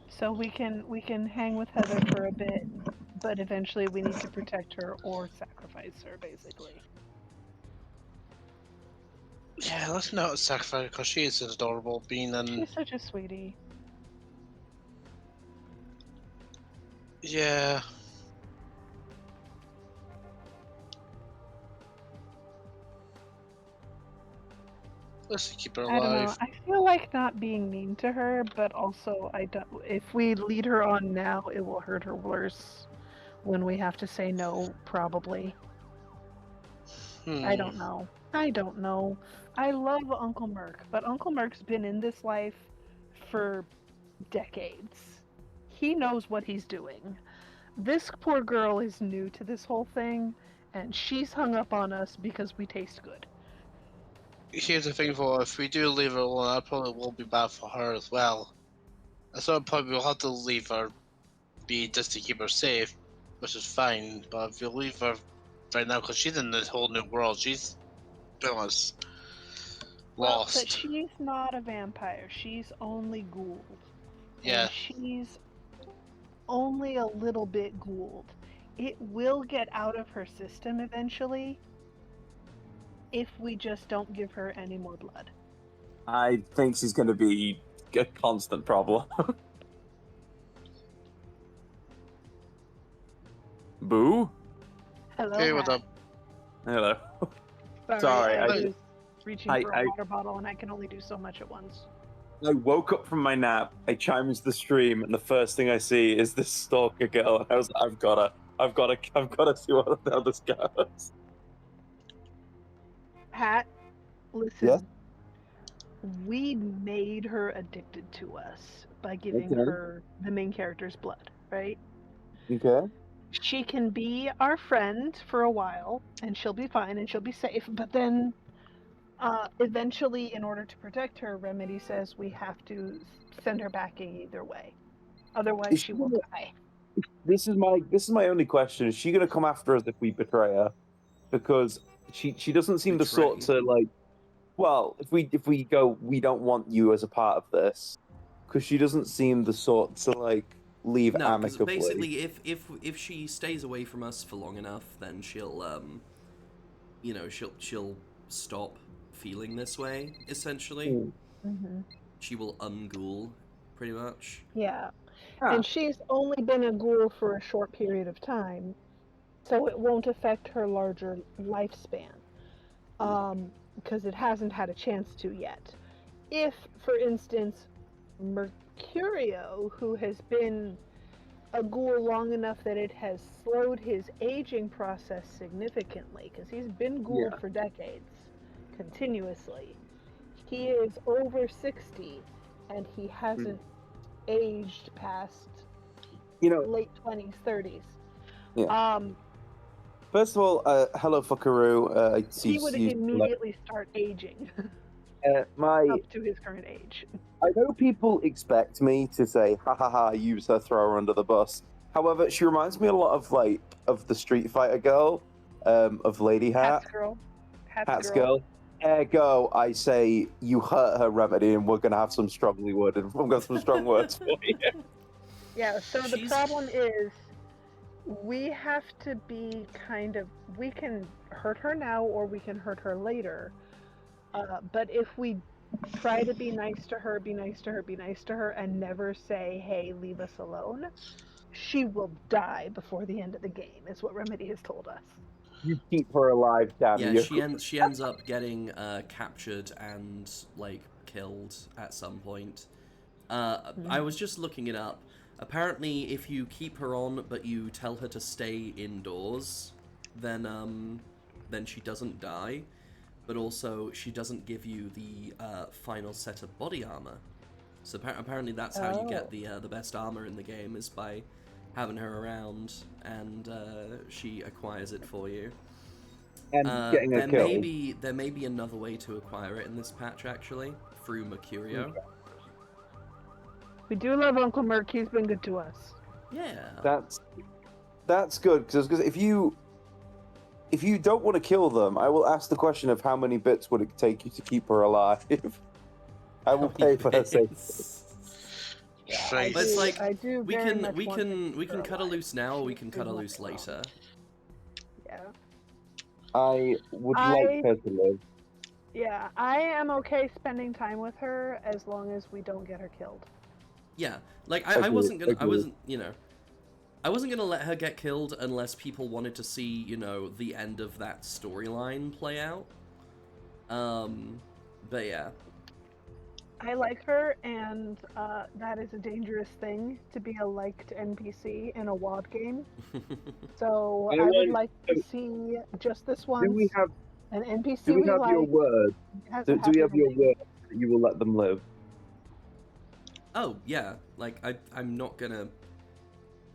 So we can hang with Heather for a bit, but eventually we need to protect her or sacrifice her, basically. Yeah, let's not sacrifice her because she is adorable being in... She's such a sweetie. Yeah. Let's keep her I don't know. alive. I feel like not being mean to her, but also I don't. If we lead her on now, it will hurt her worse when we have to say no. Probably. I don't know. I don't know. I love Uncle Merc, but Uncle Merc's been in this life for decades. He knows what he's doing. This poor girl is new to this whole thing, and she's hung up on us because we taste good. Here's the thing, though, if we do leave her alone, that probably will be bad for her as well. So probably we'll have to leave her be just to keep her safe, which is fine, but if you leave her right now, because she's in this whole new world, she's lost. Well, but she's not a vampire. She's only ghouled. Yeah. And she's only a little bit ghouled. It will get out of her system eventually if we just don't give her any more blood. I think she's going to be a constant problem. Boo? Hello, hey, what's Hat. up? Hello. Sorry, I Sorry, was reaching for a water bottle and I can only do so much at once. I woke up from my nap, I chimed the stream, and the first thing I see is this stalker girl, and I was like, I've gotta see what the hell this goes. Hat, listen. Yes? We made her addicted to us by giving Okay. her the main character's blood, right? Okay. She can be our friend for a while, and she'll be fine, and she'll be safe, but then Eventually, in order to protect her, Remedy says we have to send her packing either way. Otherwise, she will die. This is my only question. Is she going to come after us if we betray her? Because she doesn't seem the sort to like. Well, if we go, we don't want you as a part of this, because she doesn't seem the sort to like leave No, because amicably. basically, if she stays away from us for long enough, then she'll she'll stop feeling this way. Essentially, Mm-hmm. she will unghoul, pretty much. Yeah. And she's only been a ghoul for a short period of time, so it won't affect her larger lifespan. Because it hasn't had a chance to yet. If, for instance, Mercurio, who has been a ghoul long enough that it has slowed his aging process significantly, because he's been ghouled for decades, continuously. He is over 60, and he hasn't aged past late 20s, 30s. Yeah. First of all, hello, fuckaroo. He would immediately start aging my up to his current age. I know people expect me to say, ha ha ha, use her, throw her under the bus. However, she reminds me a lot of the Street Fighter girl, of Lady Hat. Hat's girl. Ergo, I say, you hurt her, Remedy, and we're going to have some strongly worded, we've got some strong words for you. Yeah, so the problem is, we have to be we can hurt her now or we can hurt her later. But if we try to be nice to her, and never say, hey, leave us alone, she will die before the end of the game, is what Remedy has told us. You keep her alive, damn yeah, you. she ends up getting captured and like killed at some point. I was just looking it up. Apparently, if you keep her on but you tell her to stay indoors, then she doesn't die. But also, she doesn't give you the final set of body armor. So apparently, that's how you get the best armor in the game, is by having her around, and she acquires it for you. And getting her killed. There may be another way to acquire it in this patch, actually, through Mercurio. Okay. We do love Uncle Merc. He's been good to us. Yeah. That's good, because if you don't want to kill them, I will ask the question of how many bits would it take you to keep her alive. I will pay for her safety. But it's like we can cut her loose now, or we can cut her loose later. Yeah. I would like her to live. Yeah, I am okay spending time with her as long as we don't get her killed. Yeah, like I wasn't gonna let her get killed unless people wanted to see, the end of that storyline play out. But yeah. I like her, and that is a dangerous thing, to be a liked NPC in a WoD game. So I would like to see just this once. Do we have an NPC do we have your word? Do we have your word that you will let them live? Oh, yeah. Like, I'm not gonna...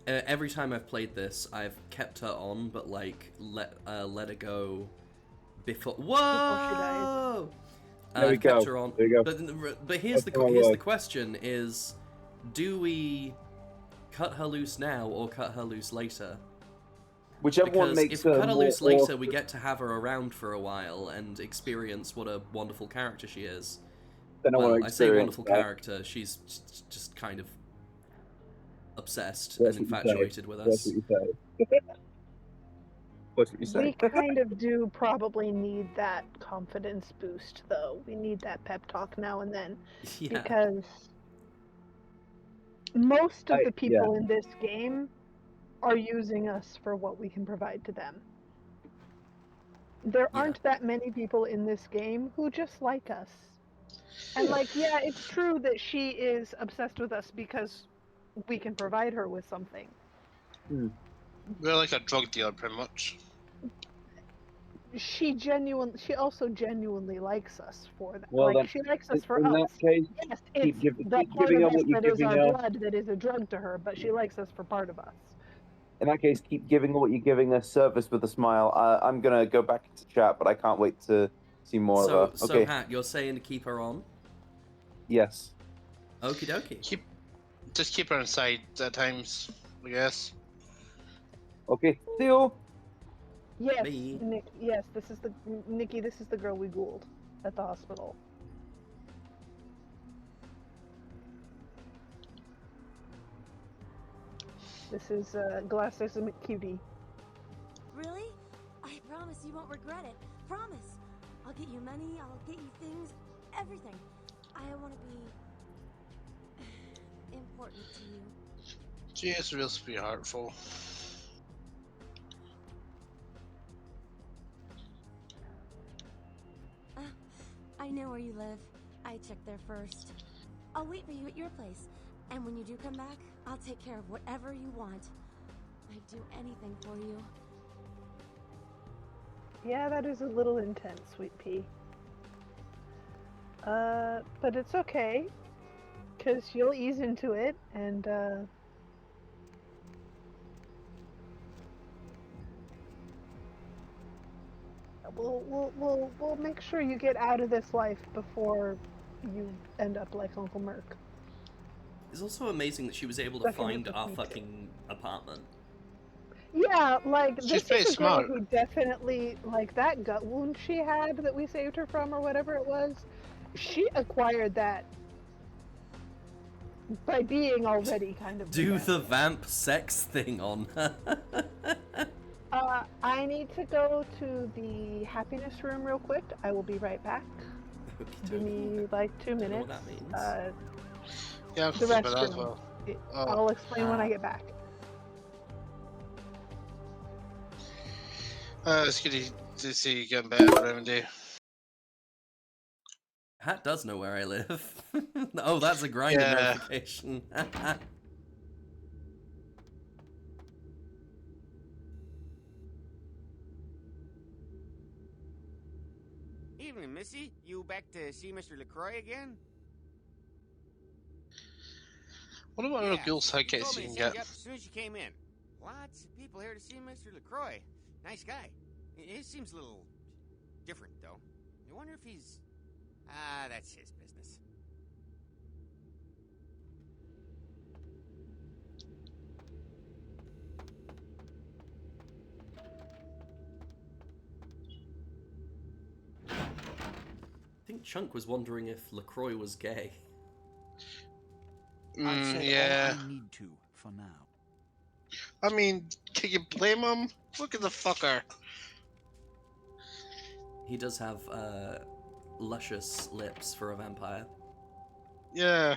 every time I've played this, I've kept her on, but, like, let her go before... Whoa! There we go. Kept her on. There you go. But here's the question is, do we cut her loose now or cut her loose later? Whichever one makes if we cut her loose later, we get to have her around for a while and experience what a wonderful character she is. I say wonderful character, she's just kind of obsessed and infatuated with us. That's what you say. We kind of do probably need that confidence boost, though. We need that pep talk now and then. Yeah. Because most of the people in this game are using us for what we can provide to them. There aren't that many people in this game who just like us. And it's true that she is obsessed with us because we can provide her with something. We're like a drug dealer, pretty much. She also genuinely likes us for that. Well, she likes us for in us. that case, yes, it's the part of us that is our blood that is a drug to her, but she likes us for part of us. In that case, keep giving what you're giving us. Service with a smile. I'm gonna go back into chat, but I can't wait to see more so, of her. Okay. So, Hat, you're saying to keep her on? Yes. Okie dokie. Just keep her inside at times, I guess. Okay, Theo. Yes, Me. Nick. Yes, this is the Nikki. This is the girl we ghouled at the hospital. This is Glasses and McCutie. Really? I promise you won't regret it. Promise. I'll get you money, I'll get you things, everything. I want to be important to you. She is real sweetheartful. I know where you live. I checked there first. I'll wait for you at your place. And when you do come back, I'll take care of whatever you want. I'd do anything for you. Yeah, that is a little intense, Sweet Pea. But it's okay, because you'll ease into it, and we'll make sure you get out of this life before you end up like Uncle Merc. It's also amazing that she was able to find our fucking apartment. Yeah, like, She's this pretty is a girl smart. who definitely, like, that gut wound she had that we saved her from, or whatever it was, she acquired that by being already kind of... Do the vamp sex thing on her. I need to go to the happiness room real quick. I will be right back. Give me, like, 2 minutes. Know what that means. Yeah, I'm the stupid as restroom. well. I'll explain when I get back. It's good to see you getting better, Remedy. Hat does know where I live. Oh, that's a grinder notification. Evening, Missy. You back to see Mr. LaCroix again? What about our ghoul He sidekicks told me you to can send get? you up as soon as you came in. Lots of people here to see Mr. LaCroix. Nice guy. He seems a little different, though. I wonder if he's... that's his business. I think Chunk was wondering if LaCroix was gay. I've said yeah. all I need to for now. I mean, can you blame him? Look at the fucker. He does have luscious lips for a vampire. Yeah.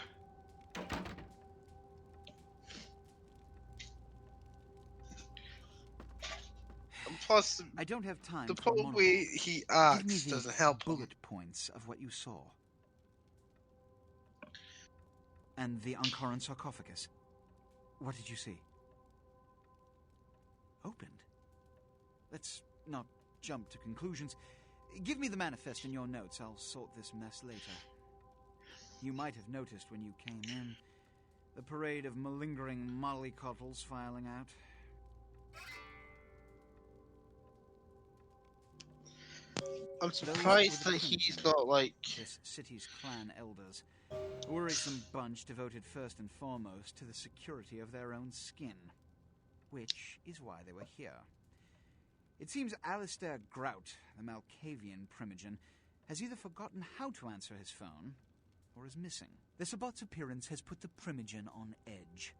Plus, I don't have time the for a whole way monologue. he Give me acts the doesn't help him. bullet points of what you saw. And the Ankaran sarcophagus. What did you see? Opened? Let's not jump to conclusions. Give me the manifest in your notes. I'll sort this mess later. You might have noticed when you came in the parade of malingering mollycoddles filing out. I'm surprised that Those were the he's Primigen, not like... this city's clan elders. A worrisome bunch devoted first and foremost to the security of their own skin. Which is why they were here. It seems Alistair Grout, the Malkavian Primogen, has either forgotten how to answer his phone, or is missing. The Sabbat's appearance has put the Primogen on edge.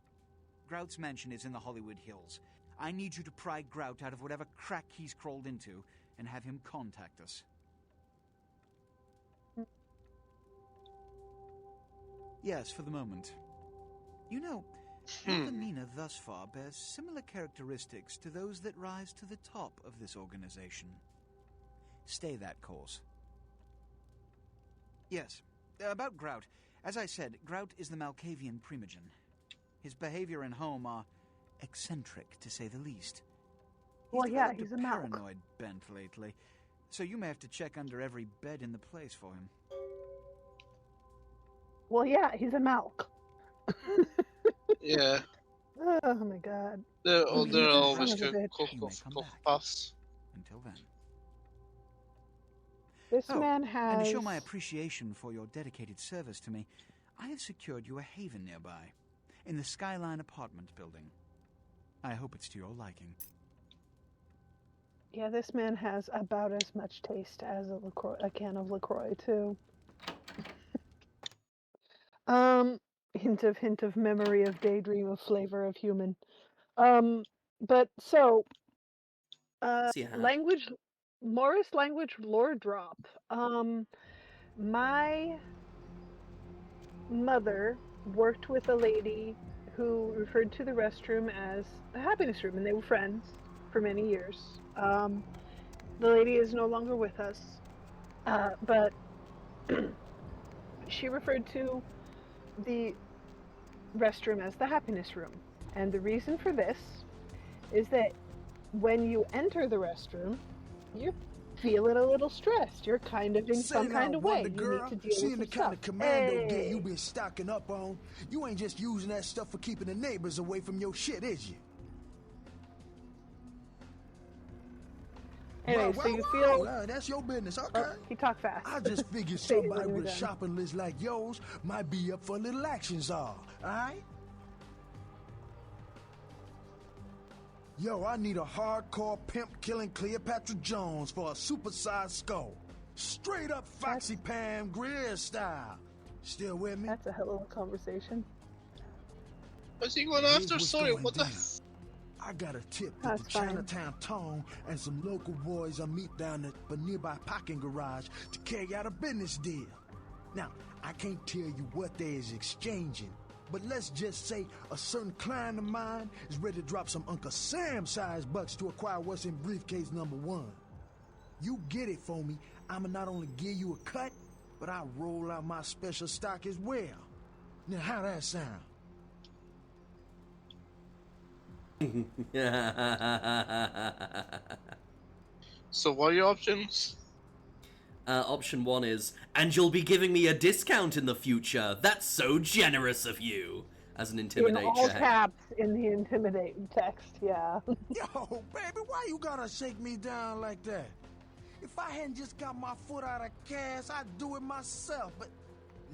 Grout's mansion is in the Hollywood Hills. I need you to pry Grout out of whatever crack he's crawled into, and have him contact us. Yes, for the moment. You know, your demeanor thus far bears similar characteristics to those that rise to the top of this organization. Stay that course. Yes, about Grout. As I said, Grout is the Malkavian Primogen. His behavior and home are eccentric, to say the least. Well, yeah, developed he's a a Malk. paranoid bent lately, so you may have to check under every bed in the place for him. Well, yeah, he's a Malk. Yeah. Oh my god. They're Son always of a bitch. puffs. Until then. This Oh, man and to has... show my appreciation for your dedicated service to me, I have secured you a haven nearby, in the Skyline apartment building. I hope it's to your liking. Yeah, this man has about as much taste as a can of LaCroix, too. Hint of memory of daydream of flavor of human. But so, See ya. Morris language lore drop. My mother worked with a lady who referred to the restroom as the happiness room, and they were friends for many years. The lady is no longer with us, but she referred to the restroom as the happiness room. And the reason for this is that when you enter the restroom, you're feeling a little stressed. You're kind of in some kind of way. You need to deal seeing with the some kind of stuff. commando gear you been stocking up on, you ain't just using that stuff for keeping the neighbors away from your shit, is you? Anyway, so you feel... that's your business, okay. Oh, he talked fast. I just figured Say it when somebody you're with a done. shopping list like yours might be up for a little action czar, alright? Yo, I need a hardcore pimp-killing Cleopatra Jones for a supersized skull. Straight up Foxy Pam Grier style. Still with me? That's a hell of a conversation. What's he going Here's after? what's Sorry, going what the... down. I got a tip that the That's fine. Chinatown Tone and some local boys will meet down at the nearby parking garage to carry out a business deal. Now, I can't tell you what they is exchanging, but let's just say a certain client of mine is ready to drop some Uncle Sam-sized bucks to acquire what's in briefcase number 1. You get it for me, I'ma not only give you a cut, but I'll roll out my special stock as well. Now, how that sound? So what are your options? Option 1 is, and you'll be giving me a discount in the future. That's so generous of you. As an intimidate In all check. caps in the intimidate text, yeah. Yo, baby, why you gotta shake me down like that? If I hadn't just got my foot out of cash, I'd do it myself, but...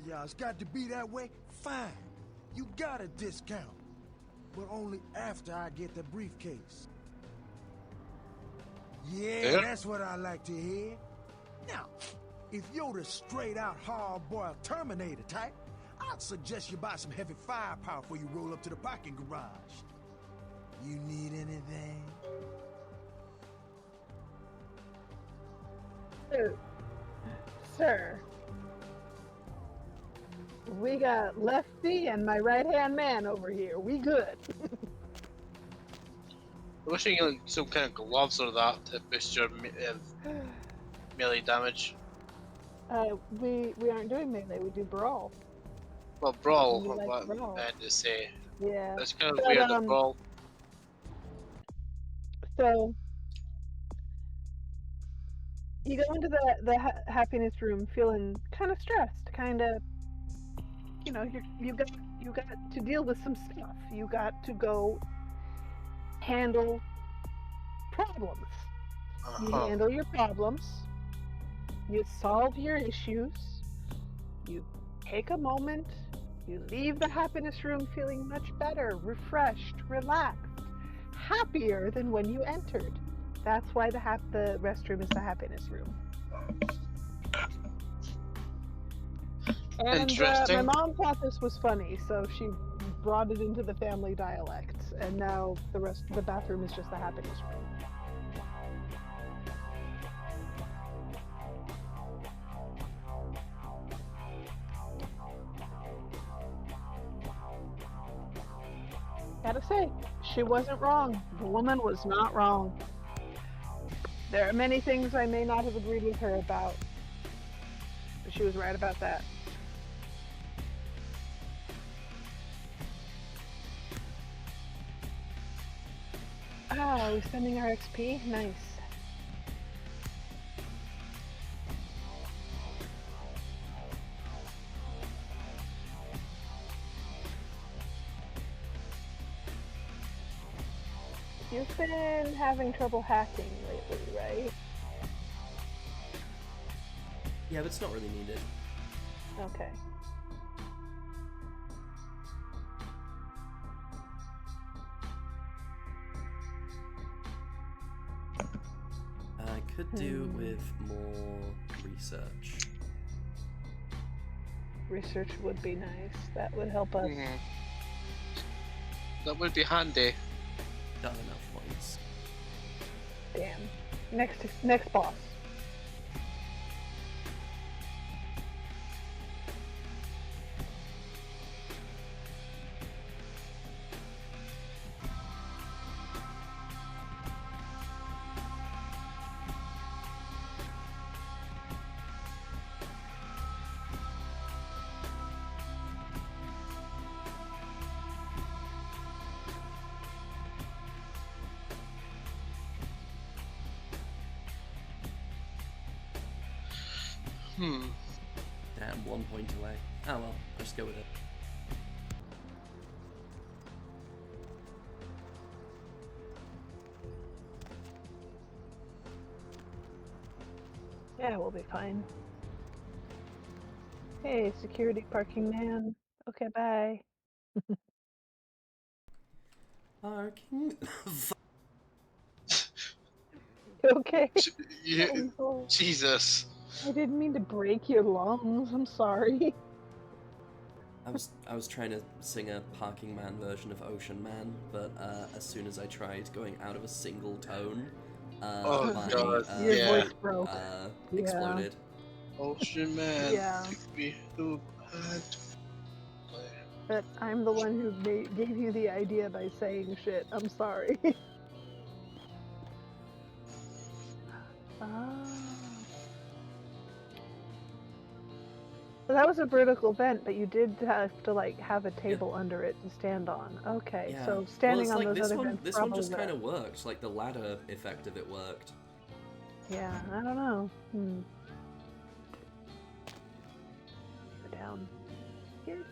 Yeah, it's got to be that way? Fine. You got a discount. But only after I get the briefcase. Yeah, that's what I like to hear. Now, if you're the straight-out hard-boiled Terminator type, I'd suggest you buy some heavy firepower before you roll up to the parking garage. You need anything? Sir, we got Lefty and my right-hand man over here. We good. I wish you get some kind of gloves or that to boost your melee damage. We aren't doing melee. We do brawl. Well, brawl, We like what I brawl. meant to say. Yeah. It's kind of But, weird, the brawl. So you go into the happiness room feeling kind of stressed, kind of, you know, you got to deal with some stuff. You got to go handle problems. You handle your problems. You solve your issues. You take a moment. You leave the happiness room feeling much better, refreshed, relaxed, happier than when you entered. That's why the restroom is the happiness room. And my mom thought this was funny, so she brought it into the family dialect, and now the bathroom is just the happiness room. Gotta say, she wasn't wrong. The woman was not wrong. There are many things I may not have agreed with her about, but she was right about that. Ah, are we spending our XP? Nice. You've been having trouble hacking lately, right? Yeah, but it's not really needed. Okay. I could do with more research. Research would be nice. That would help us. That would be handy. Not enough points. Damn. Next boss. Damn, 1 point away. Oh well, I'll just go with it. Yeah, we'll be fine. Hey, security parking man. Okay, bye. Parking. Okay. Yeah, Oh, no. Jesus. I didn't mean to break your lungs. I'm sorry. I was trying to sing a Parking Man version of Ocean Man, but as soon as I tried going out of a single tone, Oh, my God, your yeah. voice broke. Yeah. exploded. Ocean Man. Yeah. We who had. But I'm the one who gave you the idea by saying shit. I'm sorry. So that was a vertical vent, but you did have to like have a table under it to stand on. Okay, Yeah. so standing well, on it's like those this other one. vents This one probably just kind of would have. worked. Like the ladder effect of it worked. Yeah, I don't know. Go down here.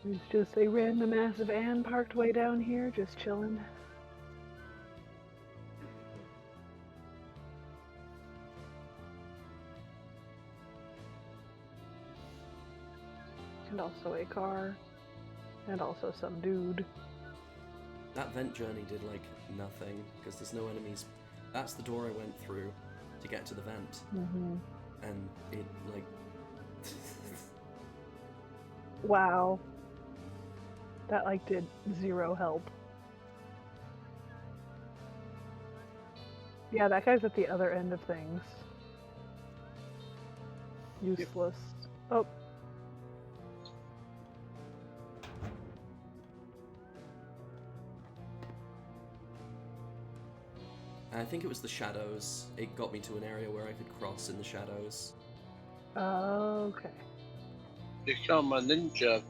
It's just a random ass van parked way down here, just chilling. And also a car. And also some dude. That vent journey did like nothing because there's no enemies. That's the door I went through to get to the vent, and it like. Wow. That like did zero help. Yeah, that guy's at the other end of things. Useless. Oh. I think it was the shadows. It got me to an area where I could cross in the shadows. Okay. Become a ninja.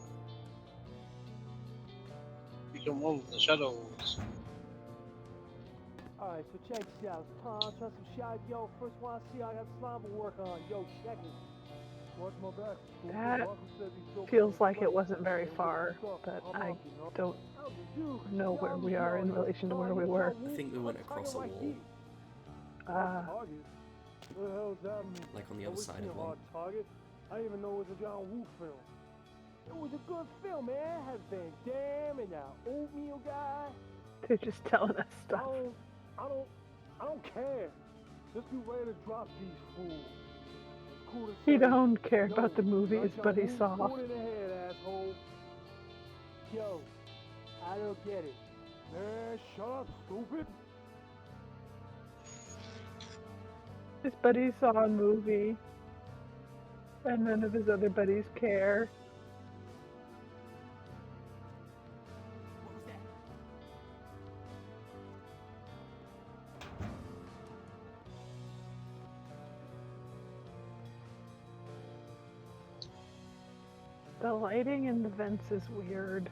Become one with the shadows. Alright, so check this out. Tom, try some shot. Yo, first one I see, I got slime to work on. Yo, check it. Watch my back. That feels like it wasn't very far, but I don't know where we are in relation to where we were. I think we went across a wall. Like on the other side of one. Target. I didn't even know it was a John Woo film. It was a good film, man. It had Van Damme and that oatmeal guy. They're just telling us stuff. I don't care. Just be ready to drop these fools. Cool He don't care about the movies, but he saw. Go in the head, asshole. Yo, I don't get it. Man, shut up, stupid. His buddy saw a movie, and none of his other buddies care. The lighting in the vents is weird.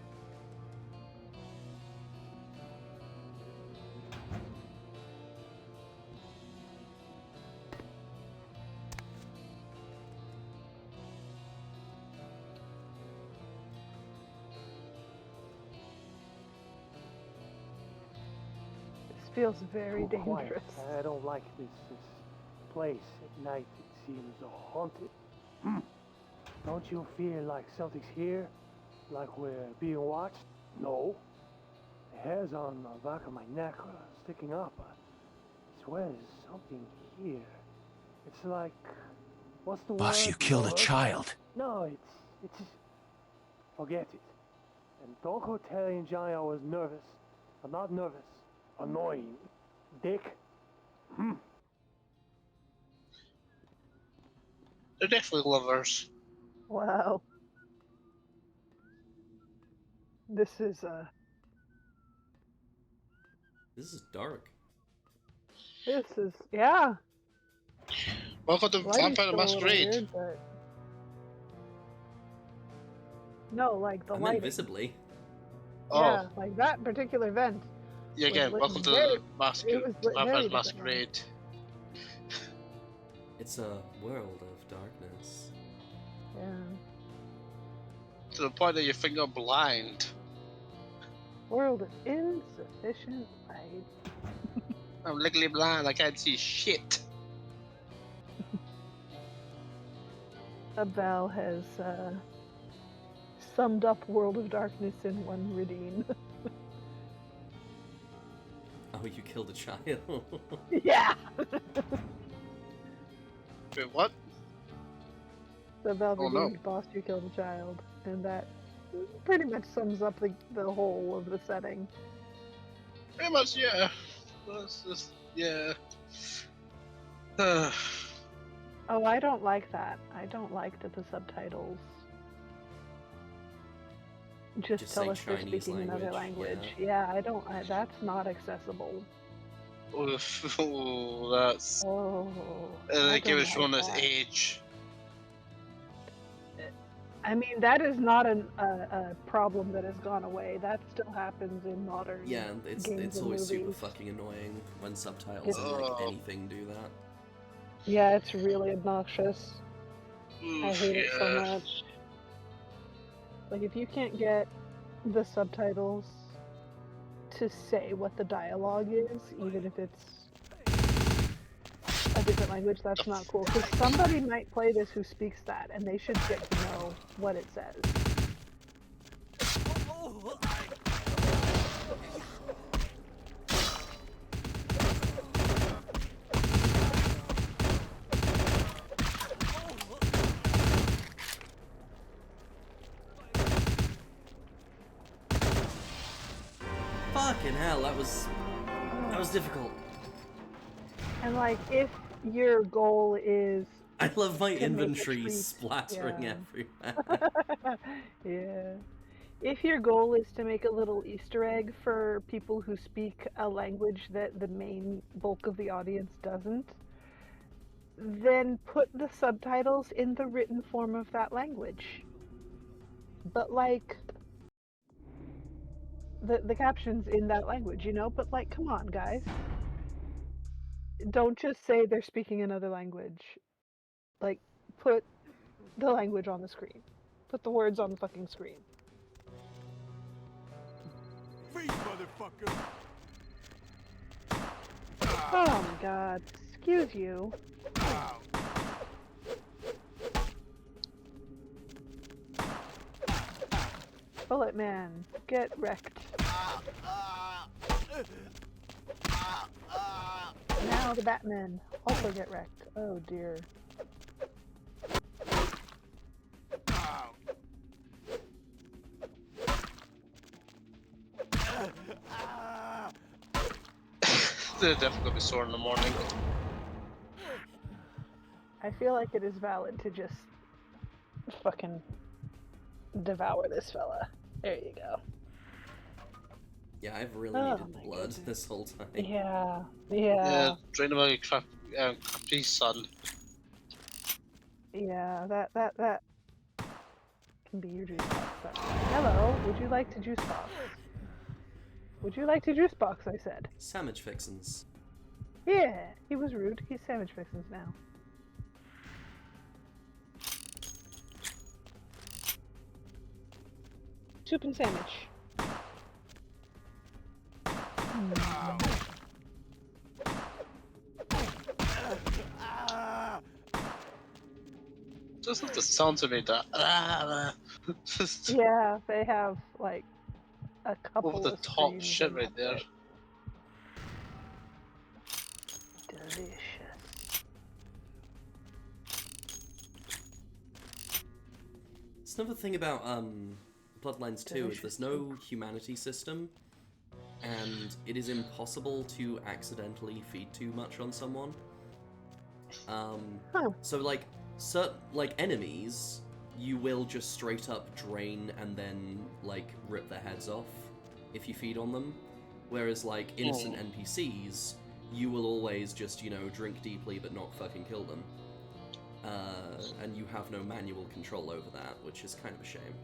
This feels very Too quiet. dangerous. I don't like this place at night. It seems haunted. Don't you feel like something's here? Like we're being watched? No. The hairs on the back of my neck are sticking up. I swear there's something here. It's like... What's the word? Boss, you killed a Lord? child. No, it's... Forget it. And don't go telling Johnny I was nervous. I'm not nervous. Annoying. Dick. They're definitely lovers. Wow. This is dark. This is, yeah. Welcome to Lighting's Vampire the still a little Masquerade. weird, but... No, like the I meant lighting. visibly. Yeah, like that particular vent. Yeah, was again, lit welcome to very- the it was lit Vampire very the differently. Masquerade. It's a world of darkness. Yeah. To the point that you think you're blind. World of insufficient light. I'm legally blind, I can't see shit. Abval has summed up World of Darkness in one redeem. Oh, you killed a child. Yeah! Wait, what? Abval Oh, no. redeemed boss, you killed a child. And that pretty much sums up the whole of the setting. Pretty much, yeah. That's just, yeah. Oh, I don't like that. I don't like that the subtitles just tell say us they're Chinese speaking another language, language. Yeah, that's not accessible. Ooh, that's... Oh, And I they give don't it shown like its that. age. I mean, that is not a problem that has gone away. That still happens in modern Yeah, it's games and always super movies. fucking annoying when subtitles and like anything do that. Yeah, it's really obnoxious. I hate it so yeah. much. Like, if you can't get the subtitles to say what the dialogue is, even if it's a different language, that's not cool. Because somebody might play this who speaks that, and they should get to know what it says. Fucking hell, that was difficult. And like, if your goal is I love my to make a inventory treat, splattering yeah. everywhere. Yeah. If your goal is to make a little Easter egg for people who speak a language that the main bulk of the audience doesn't, then put the subtitles in the written form of that language. But like, the captions in that language, you know? But like, come on, guys. Don't just say they're speaking another language. Like, put the language on the screen. Put the words on the fucking screen. Freeze, motherfucker! Oh my god. Excuse you. Bullet Man, get wrecked. Now the Batman also get wrecked. Oh dear. They're definitely gonna be sore in the morning. I feel like it is valid to just fucking devour this fella. There you go. Yeah, I've really Oh needed my blood goodness. this whole time. Yeah. Yeah, drain about your crappy son. Yeah, that can be your juice box. Hello, would you like to juice box? Would you like to juice box, I said. Sandwich fixins. Yeah, he was rude. He's sandwich fixins now. Soup and sandwich. Just like the sounds of it. Yeah, they have like a couple Over the of top screams shit in right that there. bit. Delicious. It's another thing about Bloodlines 2 is there's no humanity system, and it is impossible to accidentally feed too much on someone. So like enemies, you will just straight up drain and then like rip their heads off if you feed on them. Whereas like innocent NPCs, you will always just, you know, drink deeply but not fucking kill them. And you have no manual control over that, which is kind of a shame.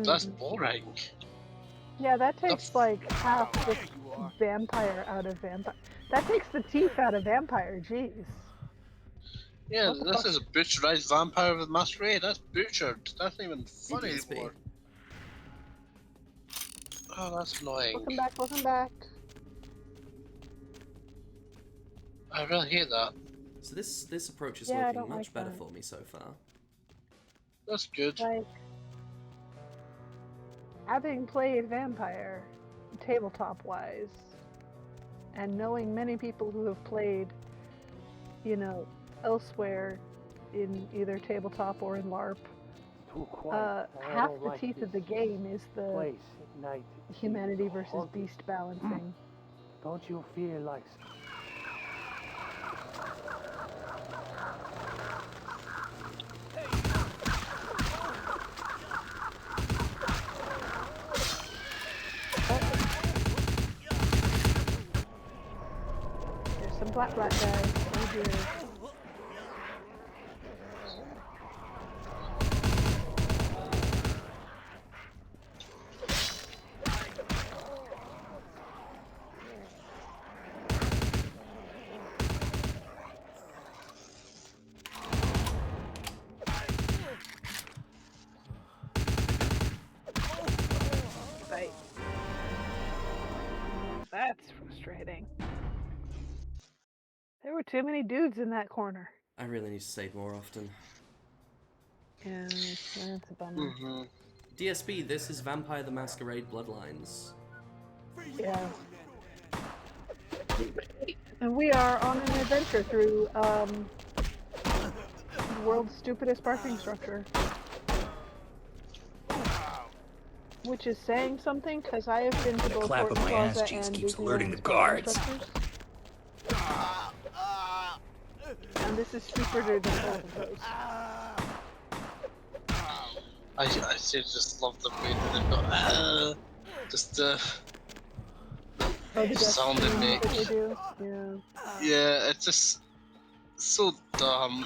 That's boring. Yeah, that takes like half the vampire out of vampire. That takes the teeth out of vampire, jeez. Yeah, this is a butcherized vampire with masquerade. That's butchered. That's not even funny anymore. Oh, that's annoying. Welcome back, welcome back. I really hate that. So this approach is Yeah, I working don't much like better that. for me so far. That's good. Like, having played vampire, tabletop-wise, and knowing many people who have played, you know, elsewhere in either tabletop or in LARP, half the teeth of the game is the humanity versus beast balancing. Don't you feel like... There's some black guys. Oh dear. Right. That's frustrating. There were too many dudes in that corner. I really need to save more often. Yeah, that's a bummer. DSP, this is Vampire the Masquerade Bloodlines. Yeah. And we are on an adventure through the world's stupidest parking structure. Which is saying something, because I have been to both clap Horton of my ass Plaza cheeks and keeps alerting the Disneyland's parking guards. structures. And this is stupider than both of those. I just love the way that they go. Just the sound they make. That they do. Yeah. Yeah, it's just so dumb.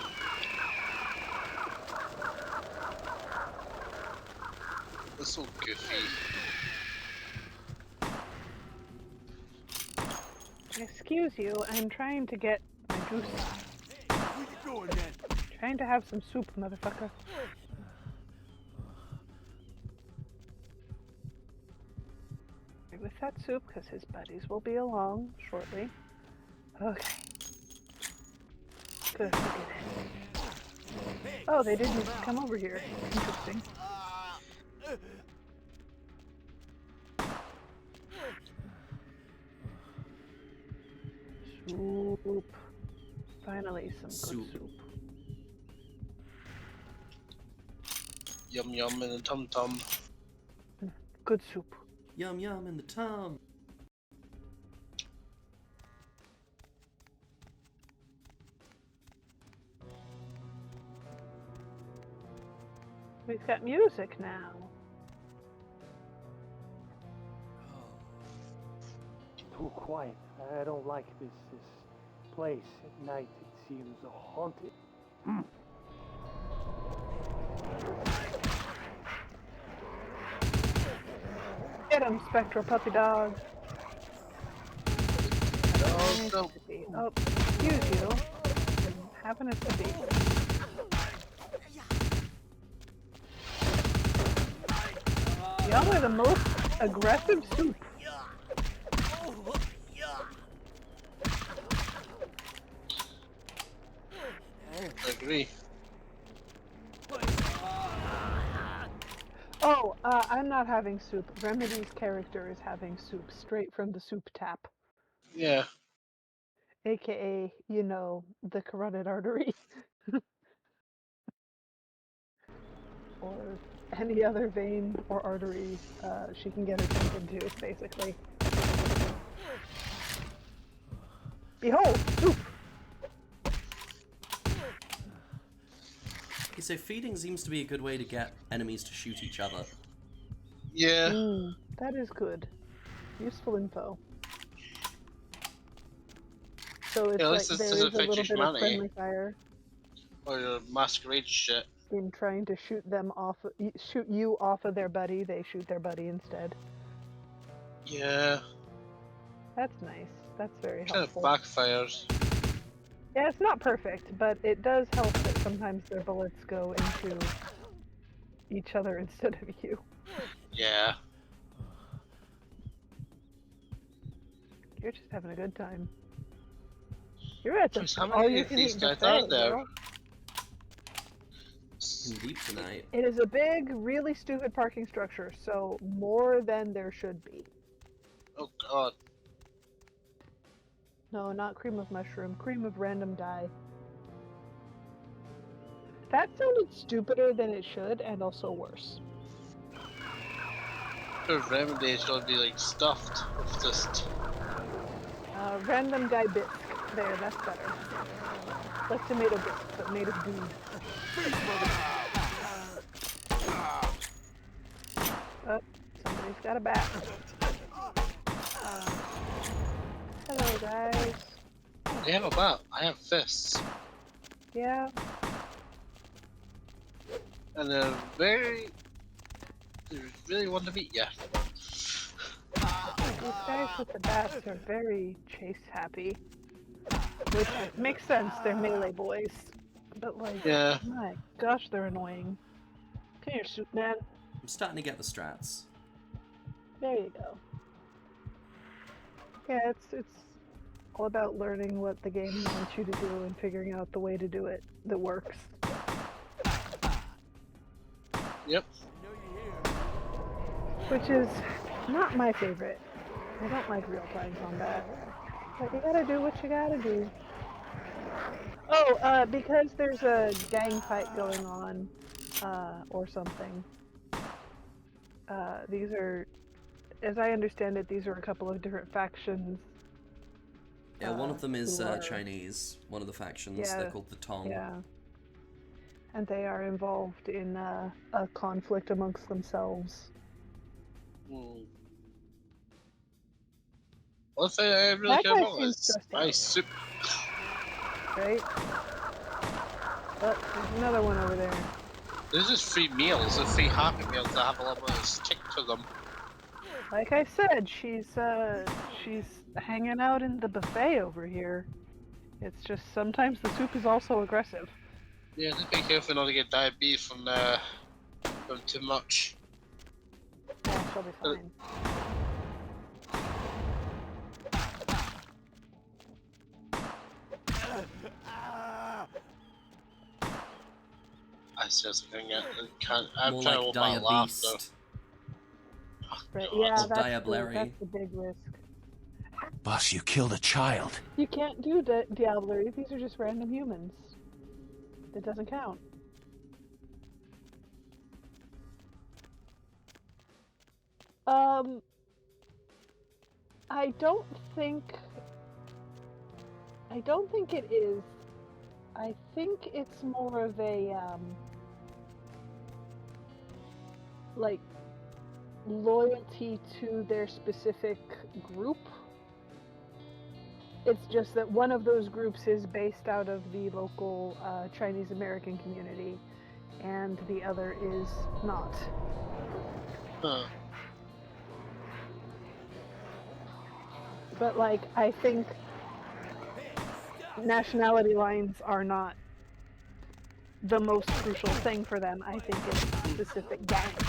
It's so goofy. Excuse you, I'm trying to get my juice. Trying to have some soup, motherfucker. With that soup, because his buddies will be along shortly. Okay. Good. Oh, they didn't come over here. Interesting. Soup. Finally, some good soup. Yum yum in the tum tum. Good soup. Yum yum in the tum. We've got music now. Too quiet. I don't like this place. At night it seems haunted. Get him, Spectral Puppy Dog. Nice No. sippy. Oh, excuse you. Having a sippy. Y'all are the most aggressive soup. I agree. Oh, I'm not having soup. Remedy's character is having soup straight from the soup tap. Yeah. AKA, you know, the carotid artery. Or any other vein or artery she can get her teeth into, basically. Behold, soup! Okay, so feeding seems to be a good way to get enemies to shoot each other. Yeah. That is good. Useful info. So it's Yeah, at like least this there doesn't is a affect little your bit of humanity. friendly fire Or your masquerade shit. in trying to shoot them off, shoot you off of their buddy. They shoot their buddy instead. Yeah. That's nice. That's very Kind of helpful. backfires. Yeah, it's not perfect, but it does help that sometimes their bullets go into each other instead of you. Yeah. You're just having a good time. You're at the Jeez, how all many you of can these eat guys are buffet, there? girl. In deep tonight. It is a big, really stupid parking structure, so more than there should be. Oh god. No, not cream of mushroom, cream of random dye. That sounded stupider than it should, and also worse. The remedy is gonna be like stuffed with just. Random guy bisque. There, that's better. Like tomato bisque, but made of goo. Oh, somebody's got a bat. Hello, guys. They have a bat. I have fists. Yeah. And they really want to meet you. These guys with the bats are very chase happy. Which makes sense, they're melee boys. But like, yeah. My gosh, they're annoying. Come here, Soup Man. I'm starting to get the strats. There you go. Yeah, it's all about learning what the game wants you to do and figuring out the way to do it that works. Yep. Which is not my favorite. I don't like real-time combat. But you gotta do what you gotta do. Oh, because there's a gang fight going on, or something. These are, as I understand it, these are a couple of different factions. Yeah, one of them is who are- Chinese, one of the factions. Yeah, They're called the Tong. Yeah. And they are involved in a conflict amongst themselves. One thing I really That care guy about seems is stressed my out. soup. Right? Oh, there's another one over there. There's just free meals, the free Happy Meals that have a little bit of stick to them. Like I said, she's hanging out in the buffet over here. It's just sometimes the soup is also aggressive. Yeah, just be careful not to get diabetes from too much. Yeah, she'll be fine. I seriously can't. I'm More trying like to hold my laugh though. Diabeast. Right, yeah, Or that's the big risk. Boss, you killed a child. You can't do Diablerie. These are just random humans. It doesn't count. I don't think it is. I think it's more of a like loyalty to their specific group. It's just that one of those groups is based out of the local Chinese American community, and the other is not. Huh. But like, I think nationality lines are not the most crucial thing for them. I think it's specific gangs.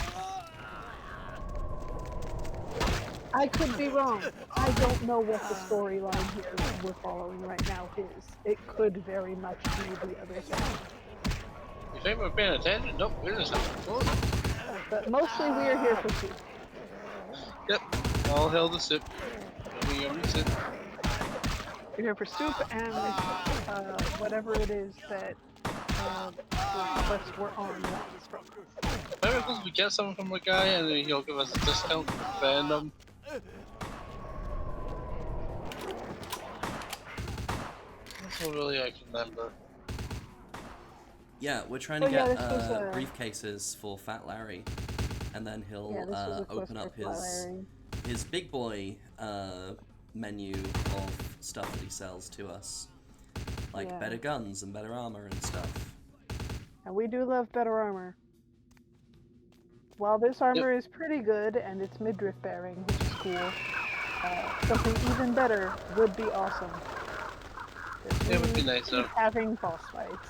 I could be wrong. I don't know what the storyline here we're following right now is. It could very much be the other thing. You think we're paying attention? Nope, we're just having fun. But mostly we are here for soup. Yep. All hail the soup. We are soup. We're here for soup and whatever it is that the quest we're on wants from us. Maybe because we get something from the guy and then he'll give us a discount for defending them. That's all really I can remember. Yeah, we're trying to get briefcases for Fat Larry, and then he'll open up his big boy menu of stuff that he sells to us, like better guns and better armor and stuff. And we do love better armor. While this armor is pretty good and it's midriff bearing, which is cool, something even better would be awesome. It would be nice though. Having boss fights.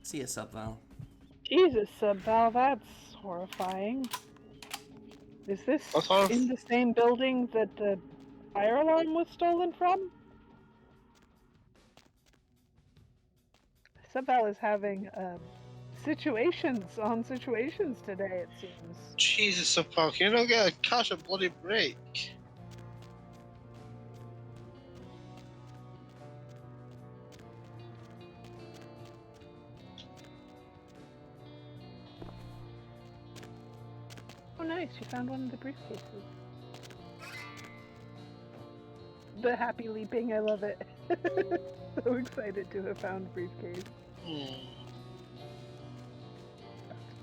See ya, Sub-Val. Jesus, Sub-Val, that's horrifying. Is this in the same building that the fire alarm was stolen from? Sub-Val is having situations on situations today, it seems. Jesus, Sub-Val, can you not get a catch a bloody break? Oh nice, you found one of the briefcases. The happy leaping, I love it. So excited to have found a briefcase.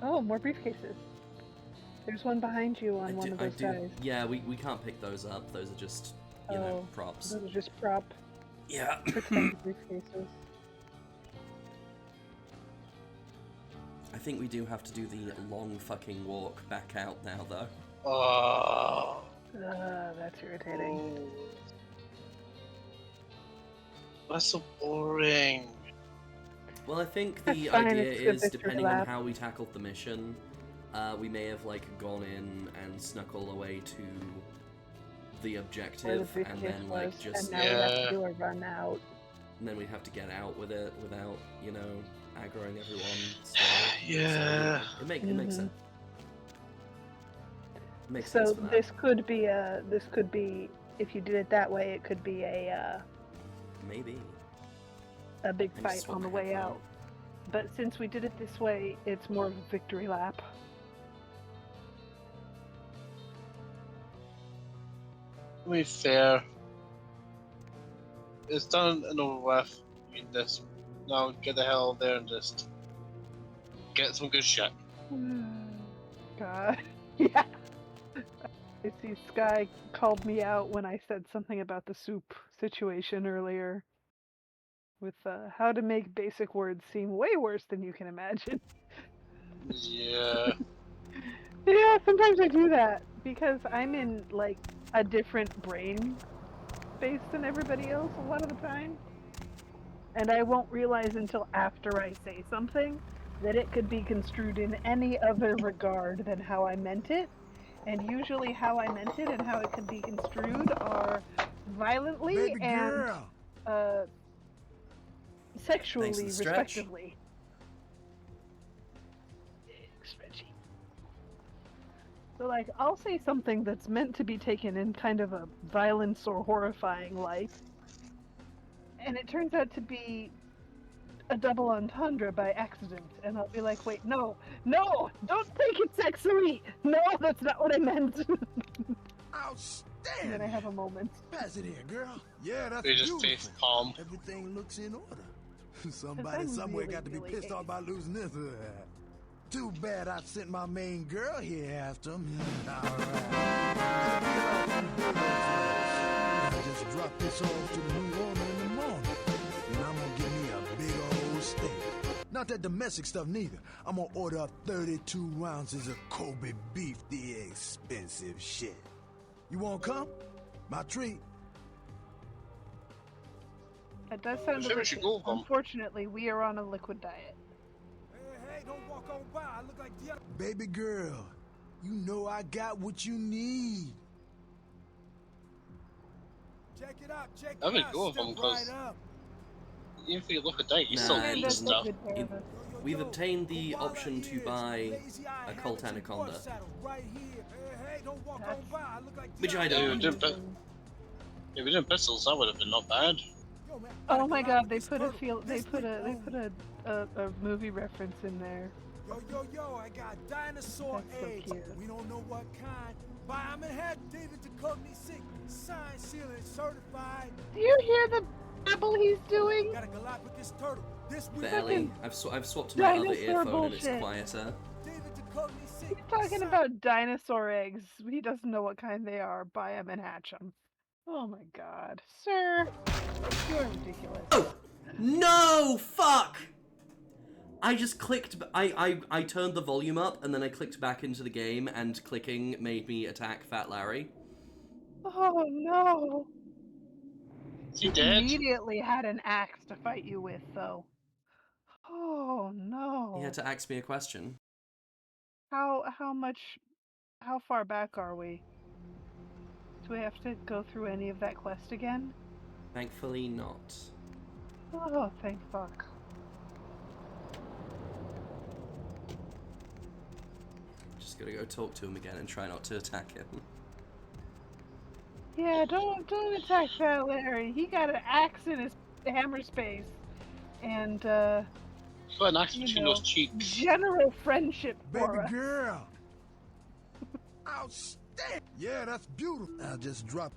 Oh, more briefcases. There's one behind you on one of those guys. Yeah, we can't pick those up. Those are just, you know, props. Those are just prop. Yeah. Pretend briefcases. I think we do have to do the long fucking walk back out now, though. Oh. That's irritating. That's so boring. Well, I think the idea is, depending on how we tackled the mission, we may have like gone in and snuck all the way to the objective, and then like just and now we have to do a run out. And then we'd have to get out with it without, you know, aggroing everyone. So, yeah. So it makes sense. Makes so sense for that. this could be if you did it that way, it could be a maybe a big fight on the way out. But since we did it this way, it's more of a victory lap. To be fair, it's done and over with. I mean, this now get the hell there and just get some good shit. God, yeah. I see Sky called me out when I said something about the soup situation earlier. With how to make basic words seem way worse than you can imagine. Yeah. Yeah, sometimes I do that because I'm in like a different brain space than everybody else a lot of the time. And I won't realize until after I say something that it could be construed in any other regard than how I meant it. And usually how I meant it and how it could be construed are violently Baby and girl. Sexually, respectively. Stretchy. So, like, I'll say something that's meant to be taken in kind of a violence or horrifying light, and it turns out to be a double entendre by accident, and I'll be like, wait, no, don't take it sexually! No, that's not what I meant! Outstanding! And then I have a moment. Pass it here, girl. Yeah, that's They just beautiful. face calm. Everything looks in order. Somebody somewhere got to be pissed off about losing this. Too bad I sent my main girl here after him. Alright. I just drop this off to the new owner in the morning. And I'm gonna give me a big old steak. Not that domestic stuff neither. I'm gonna order up 32 ounces of Kobe beef, the expensive shit. You wanna come? My treat. That does sound delicious. Unfortunately, we are on a liquid diet. hey, don't walk on by. I look like the other. Baby girl, you know I got what you need. Check it out, check That'd be it out. cool if Step I'm right close. up. Even if you look at that, you Nah, still it need the doesn't. stuff. We've obtained the option to buy a Colt Anaconda, Right here. Hey, don't walk on by. I look like which I Yeah, don't. if we did pistols, that would have been not bad. Oh my god, they put a movie reference in there. Yo, I got dinosaur That's so eggs. cute. We don't know what kind. Bioman had David Duchovny sick. Signed, sealed, and certified. Do you hear the babble he's doing? Got a Galapagos turtle. This Barely. I've swapped to my other dinosaur earphone and it's bullshit. quieter. He's talking about dinosaur eggs. He doesn't know what kind they are. Buy them and hatch them. Oh my god. Sir, you're ridiculous. Oh! No! Fuck! I just clicked... I turned the volume up and then I clicked back into the game and clicking made me attack Fat Larry. Oh no. He dead? Immediately had an axe to fight you with, though. Oh no. He had to ask me a question. How far back are we? Do we have to go through any of that quest again? Thankfully not. Oh, thank fuck. Just gotta go talk to him again and try not to attack him. Yeah, don't attack Fat Larry. He got an axe in his hammer space. And got an axe between those cheeks. General friendship for Baby us. girl. Outstanding. Yeah, that's beautiful. I'll just drop.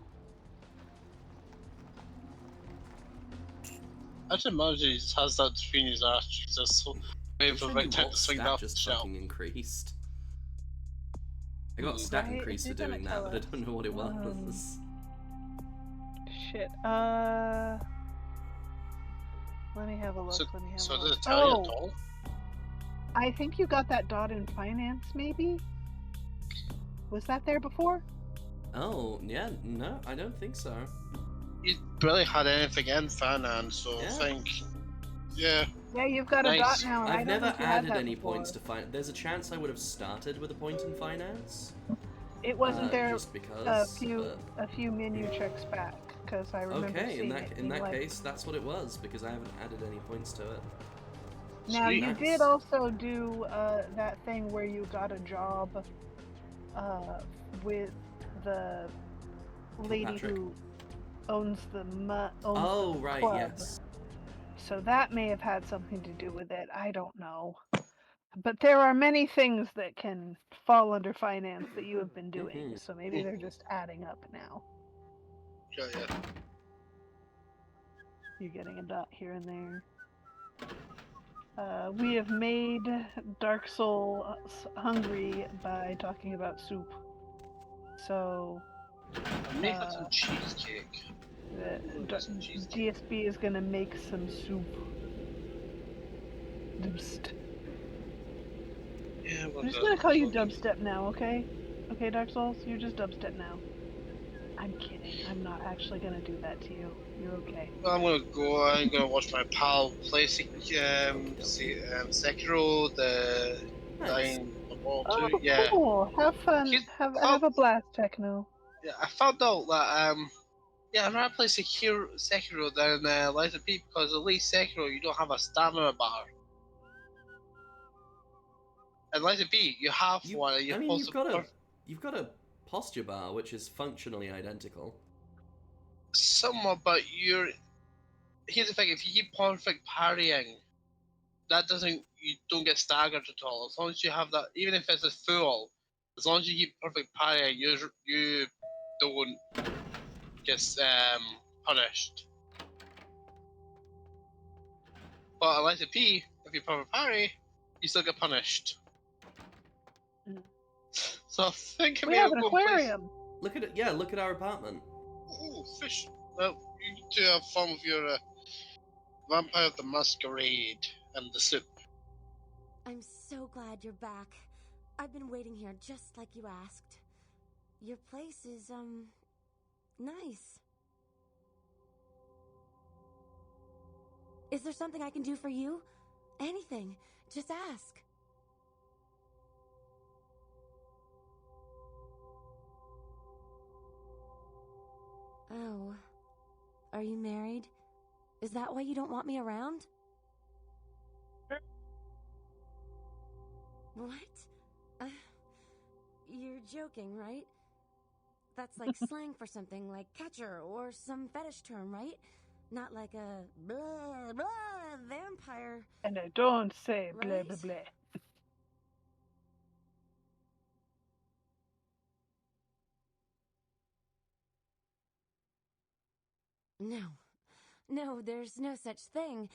I just imagine he just has that between his ass cheeks. That's so waiting for the right time to swing stat off the just shelf. fucking increased. I got a stat Right? increase Is for it gonna doing that, tell but I us? don't know what it was. Shit. Let me have a look. So Let does me it tell you at all? I think you got that dot in finance, maybe? Was that there before? Oh, yeah, no, I don't think so. You barely had anything in finance, so I think, yeah. Yeah, you've got a dot now, and I I've don't never think you had added that any before. points to finance. There's a chance I would have started with a point in finance. It wasn't there just because, a few menu checks back, because I remember Okay, seeing in that like... case, that's what it was, because I haven't added any points to it. Now, Sweet. you Nice. did also do that thing where you got a job with the lady Patrick. who owns the Oh, the right, club. yes. So that may have had something to do with it. I don't know. But there are many things that can fall under finance that you have been doing, so maybe they're just adding up now. Yeah. You're getting a dot here and there. We have made Dark Soul hungry by talking about soup. So, Make us some cheesecake. DSB is gonna make some soup. Dubst. Yeah, I'm just gonna call you Dubstep now, okay? Okay, Dark Souls, you're just Dubstep now. I'm kidding. I'm not actually gonna do that to you. You're okay. Well, I'm gonna watch my pal play Sekiro, the Dying Ball 2. Oh, Yeah. cool. Have fun. Have a blast, Techno. Yeah, I found out that I'd rather play Sekiro than Lies of P, because at least Sekiro you don't have a stamina bar. And Lies of P, you have one. And you've got a posture bar which is functionally identical. Somewhat, but here's the thing: if you keep perfect parrying, you don't get staggered at all. As long as you have that, even if it's a full, as long as you keep perfect parrying, you don't get punished. But at Lies of P, if you perfect parry, you still get punished. So I think we have an aquarium. Look at it. Yeah, look at our apartment. Ooh, fish. Well, you need to have fun with your Vampire the Masquerade and the soup. I'm so glad you're back. I've been waiting here just like you asked. Your place is, nice. Is there something I can do for you? Anything. Just ask. Are you married? Is that why you don't want me around? What? You're joking, right? That's like slang for something like catcher or some fetish term, right? Not like a blah blah vampire. And I don't say blah right? blah blah. No, there's no such thing.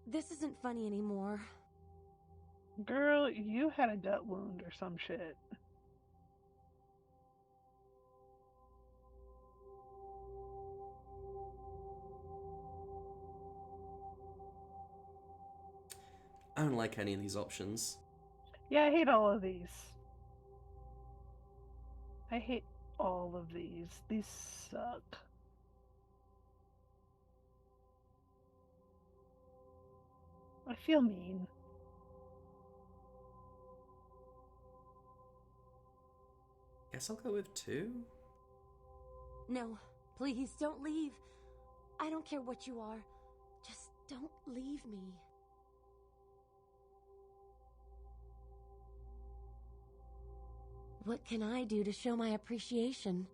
This isn't funny anymore. Girl, you had a gut wound or some shit. I don't like any of these options. Yeah, I hate all of these. I hate all of these. These suck. I feel mean. Guess I'll go with 2. No, please don't leave. I don't care what you are. Just don't leave me. What can I do to show my appreciation?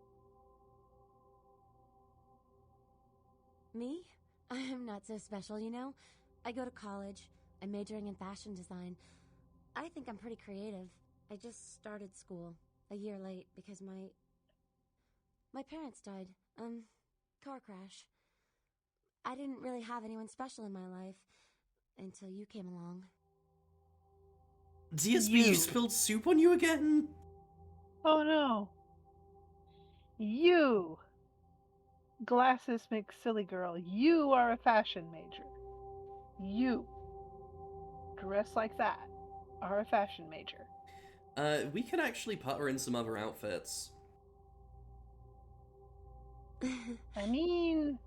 Me? I am not so special, you know? I go to college. I'm majoring in fashion design. I think I'm pretty creative. I just started school a year late because my parents died. Car crash. I didn't really have anyone special in my life until you came along. DSB, you spilled soup on you again? Oh no. You, Glasses McSilly girl, you are a fashion major. You, dressed like that, are a fashion major. We could actually put her in some other outfits. I mean,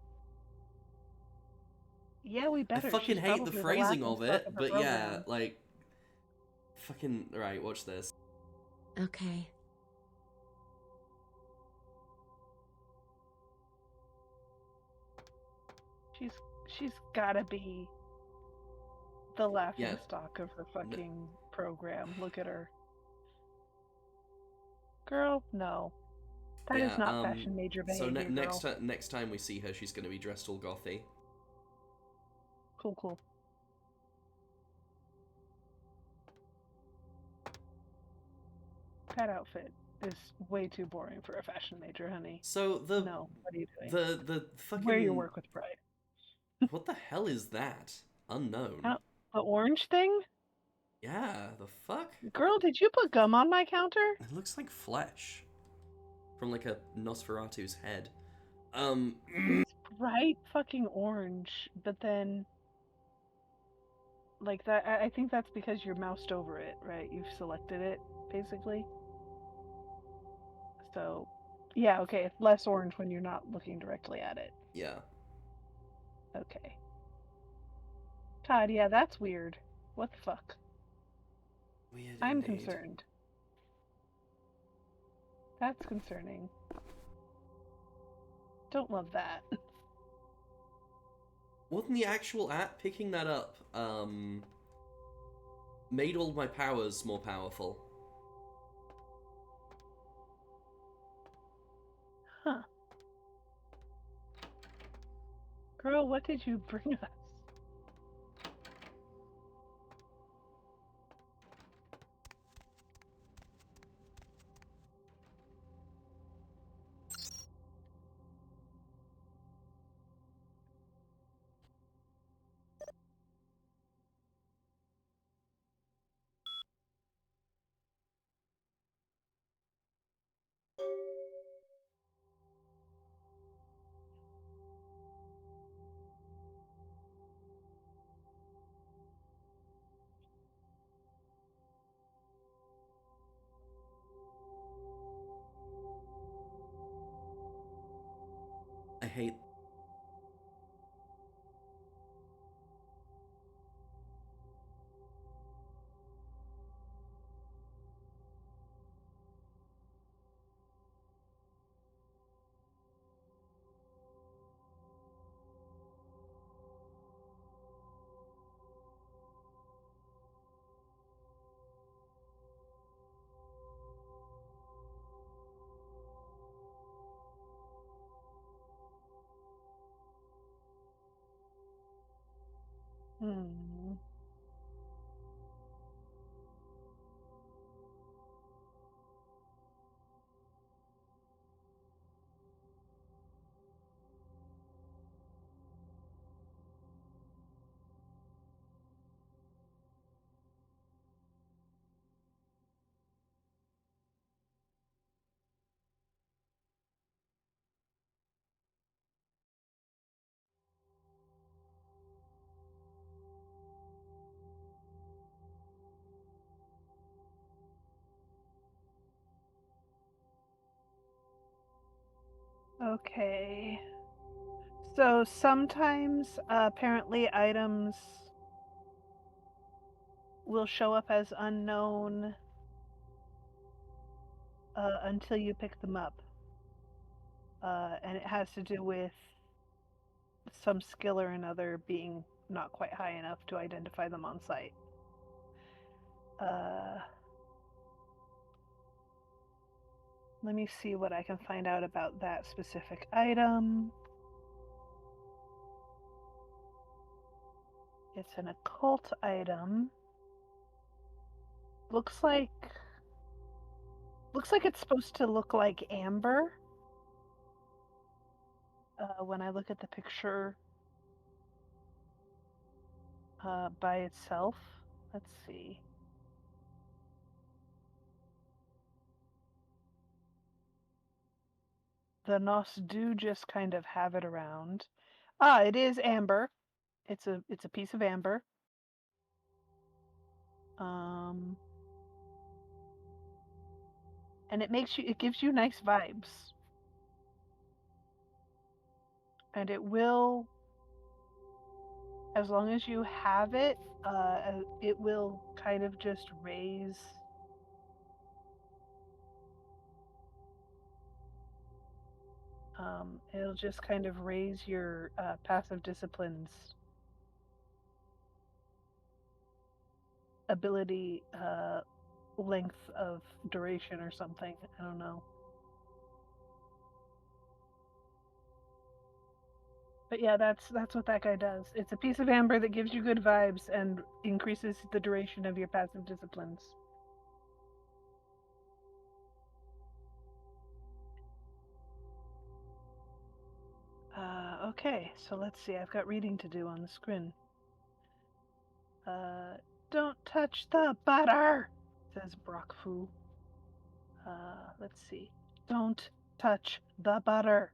yeah, we better. I fucking She's hate the probably phrasing of laughingstock it, her but program. yeah, like, fucking, right, watch this. Okay. She's gotta be the laughing Yeah. stock of her fucking program. Look at her. Girl, no. That is not fashion major so behavior, girl. next time we see her, she's gonna be dressed all gothy. Cool. That outfit is way too boring for a fashion major, honey. So no, what are you doing? The fucking Wear your work with pride. What the hell is that? Unknown. The orange thing? Yeah, the fuck? Girl, did you put gum on my counter? It looks like flesh. From like a Nosferatu's head. It's bright fucking orange, but then like that I think that's because you're moused over it, right? You've selected it, basically. So yeah, okay, it's less orange when you're not looking directly at it. Yeah. Okay. Todd, yeah, that's weird. What the fuck? Weird I'm indeed. concerned. That's concerning. Don't love that. Wasn't the actual app picking that up, made all my powers more powerful? Huh. Girl, what did you bring us? I hate... Hmm. Okay. So sometimes, apparently, items will show up as unknown until you pick them up. And it has to do with some skill or another being not quite high enough to identify them on site. Let me see what I can find out about that specific item. It's an occult item. Looks like it's supposed to look like amber. When I look at the picture by itself. Let's see. The Nos do just kind of have it around. It is amber. It's a piece of amber. And it gives you nice vibes. And it will, as long as you have it, it will kind of just raise it'll just kind of raise your passive disciplines ability length of duration or something. I don't know. But yeah, that's what that guy does. It's a piece of amber that gives you good vibes and increases the duration of your passive disciplines. Okay, so let's see. I've got reading to do on the screen. Don't touch the butter, says Brockfu. Let's see. Don't touch the butter.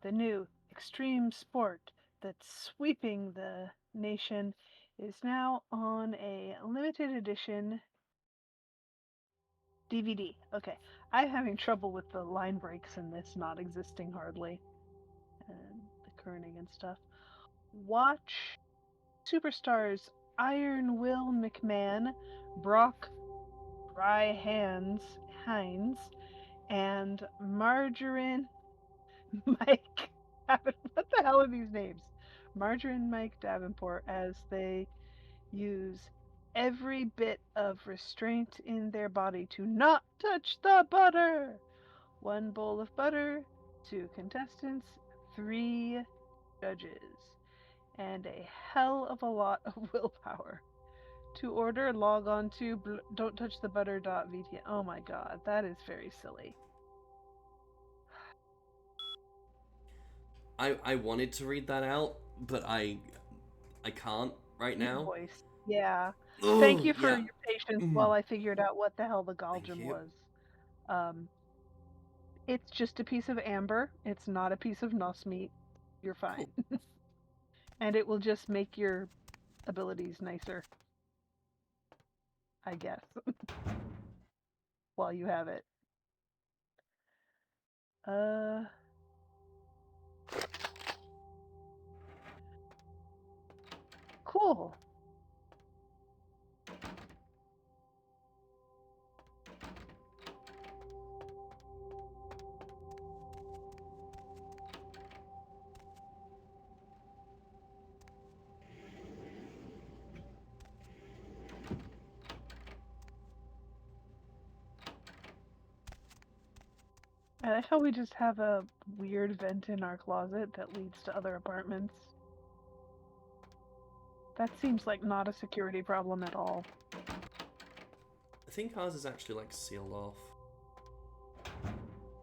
The new extreme sport that's sweeping the nation is now on a limited edition DVD. Okay, I'm having trouble with the line breaks in this not existing hardly, and the kerning and stuff. Watch superstars Iron Will McMahon, Brock Dry Hands Hines, and Margarine Mike. What the hell are these names? Margarine Mike Davenport, as they use every bit of restraint in their body to not touch the butter. 1 bowl of butter, 2 contestants, 3 judges, and a hell of a lot of willpower. To order, log on to don'ttouchthebutter.vtm. Oh my god, that is very silly. I wanted to read that out, but I can't right now. Voice. Yeah. Ugh, Thank you for yeah. your patience while I figured out what the hell the Galgem was. It's just a piece of amber. It's not a piece of nos meat. You're fine. And it will just make your abilities nicer, I guess, while you have it. Cool. I like how we just have a weird vent in our closet that leads to other apartments. That seems like not a security problem at all. I think ours is actually like sealed off.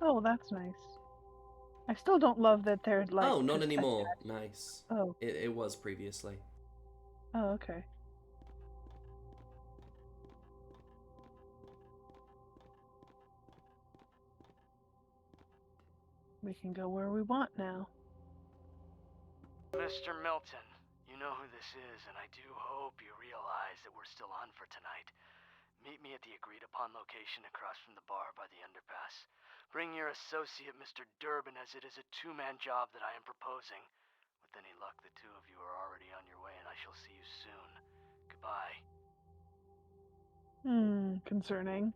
Oh, that's nice. I still don't love that they're like. Oh, not just anymore. attached. Nice. Oh. It was previously. Oh, okay. We can go where we want now. Mr. Milton, you know who this is, and I do hope you realize that we're still on for tonight. Meet me at the agreed-upon location across from the bar by the underpass. Bring your associate, Mr. Durbin, as it is a two-man job that I am proposing. With any luck, the two of you are already on your way, and I shall see you soon. Goodbye. Concerning.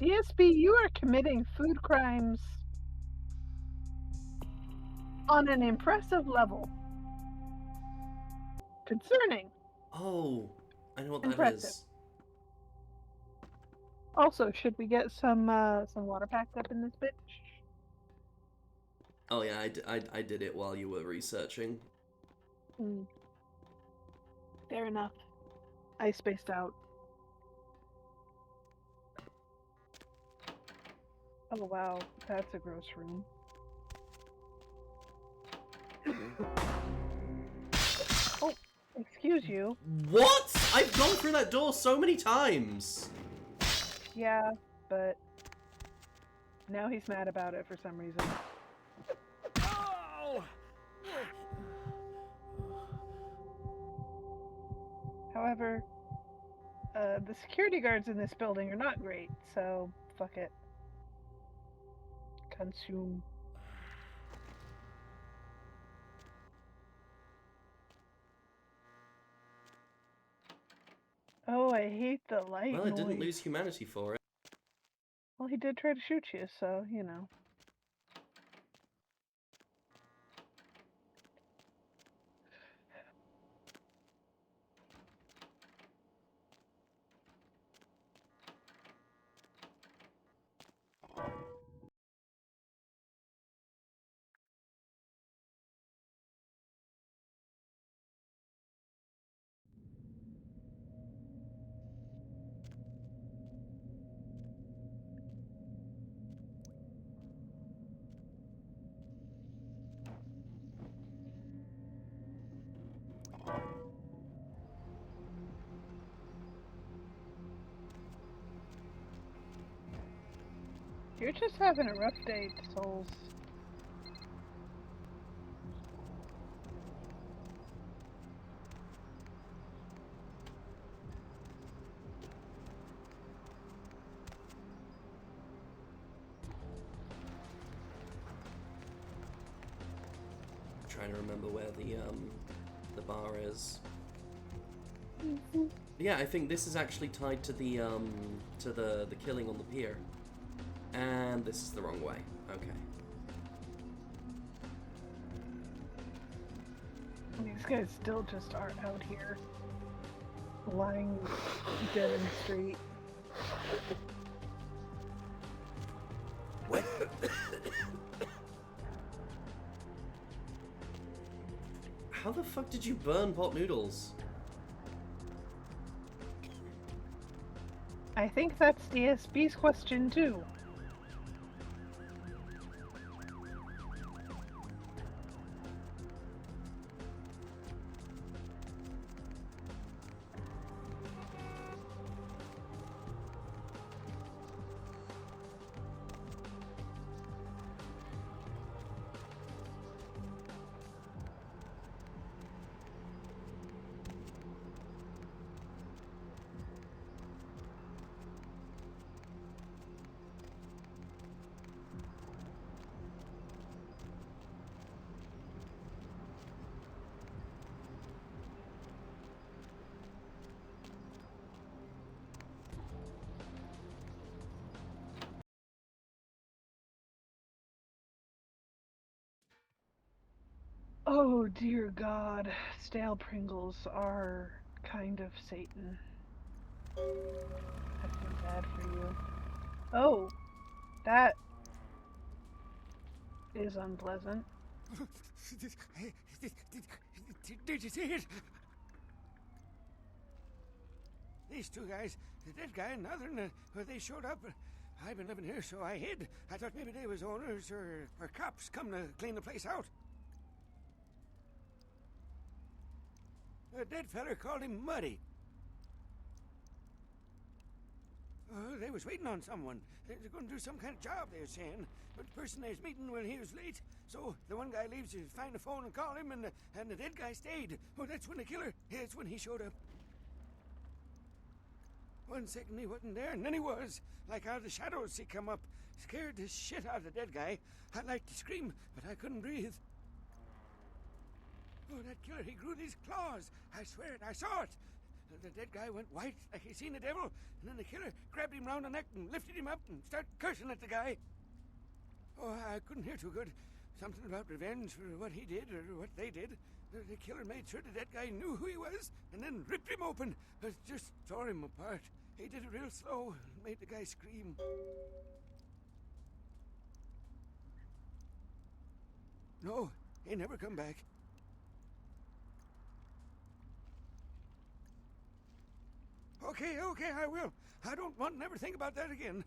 DSP, you are committing food crimes on an impressive level. Concerning. Oh, I know what impressive. that is. Also, should we get some water packed up in this bitch? Oh yeah, I did it while you were researching. Fair enough. I spaced out. Oh wow, that's a gross room. Oh, excuse you. What? I've gone through that door so many times. Yeah, but now he's mad about it for some reason. Oh! However, the security guards in this building are not great, so fuck it. Consume. Oh, I hate the light Well, it noise. didn't lose humanity for it. Well, he did try to shoot you, so, you know. You're just having a rough day, Souls. Trying to remember where the bar is. Yeah, I think this is actually tied to the killing on the pier. And this is the wrong way. Okay. These guys still just are out here, lying dead in the street. How the fuck did you burn pot noodles? I think that's DSB's question too. Oh dear God, stale Pringles are kind of Satan. I feel bad for you. Oh, that is unpleasant. Did you see it? These two guys, the dead guy and the other, they showed up. I've been living here, so I hid. I thought maybe they was owners or cops come to clean the place out. A dead feller called him Muddy. They was waiting on someone. They were going to do some kind of job, they were saying. But the person they was meeting when he was late. So the one guy leaves to find the phone and call him, and the dead guy stayed. Oh, that's when the killer, that's when he showed up. 1 second he wasn't there, and then he was. Like out of the shadows he come up. Scared the shit out of the dead guy. I'd like to scream, but I couldn't breathe. Oh, that killer, he grew these claws. I swear it, I saw it. The dead guy went white like he seen the devil, and then the killer grabbed him round the neck and lifted him up and started cursing at the guy. Oh, I couldn't hear too good. Something about revenge for what he did or what they did. The killer made sure the dead guy knew who he was and then ripped him open. Just tore him apart. He did it real slow and made the guy scream. No, he never come back. Okay, I will. I don't want to never think about that again.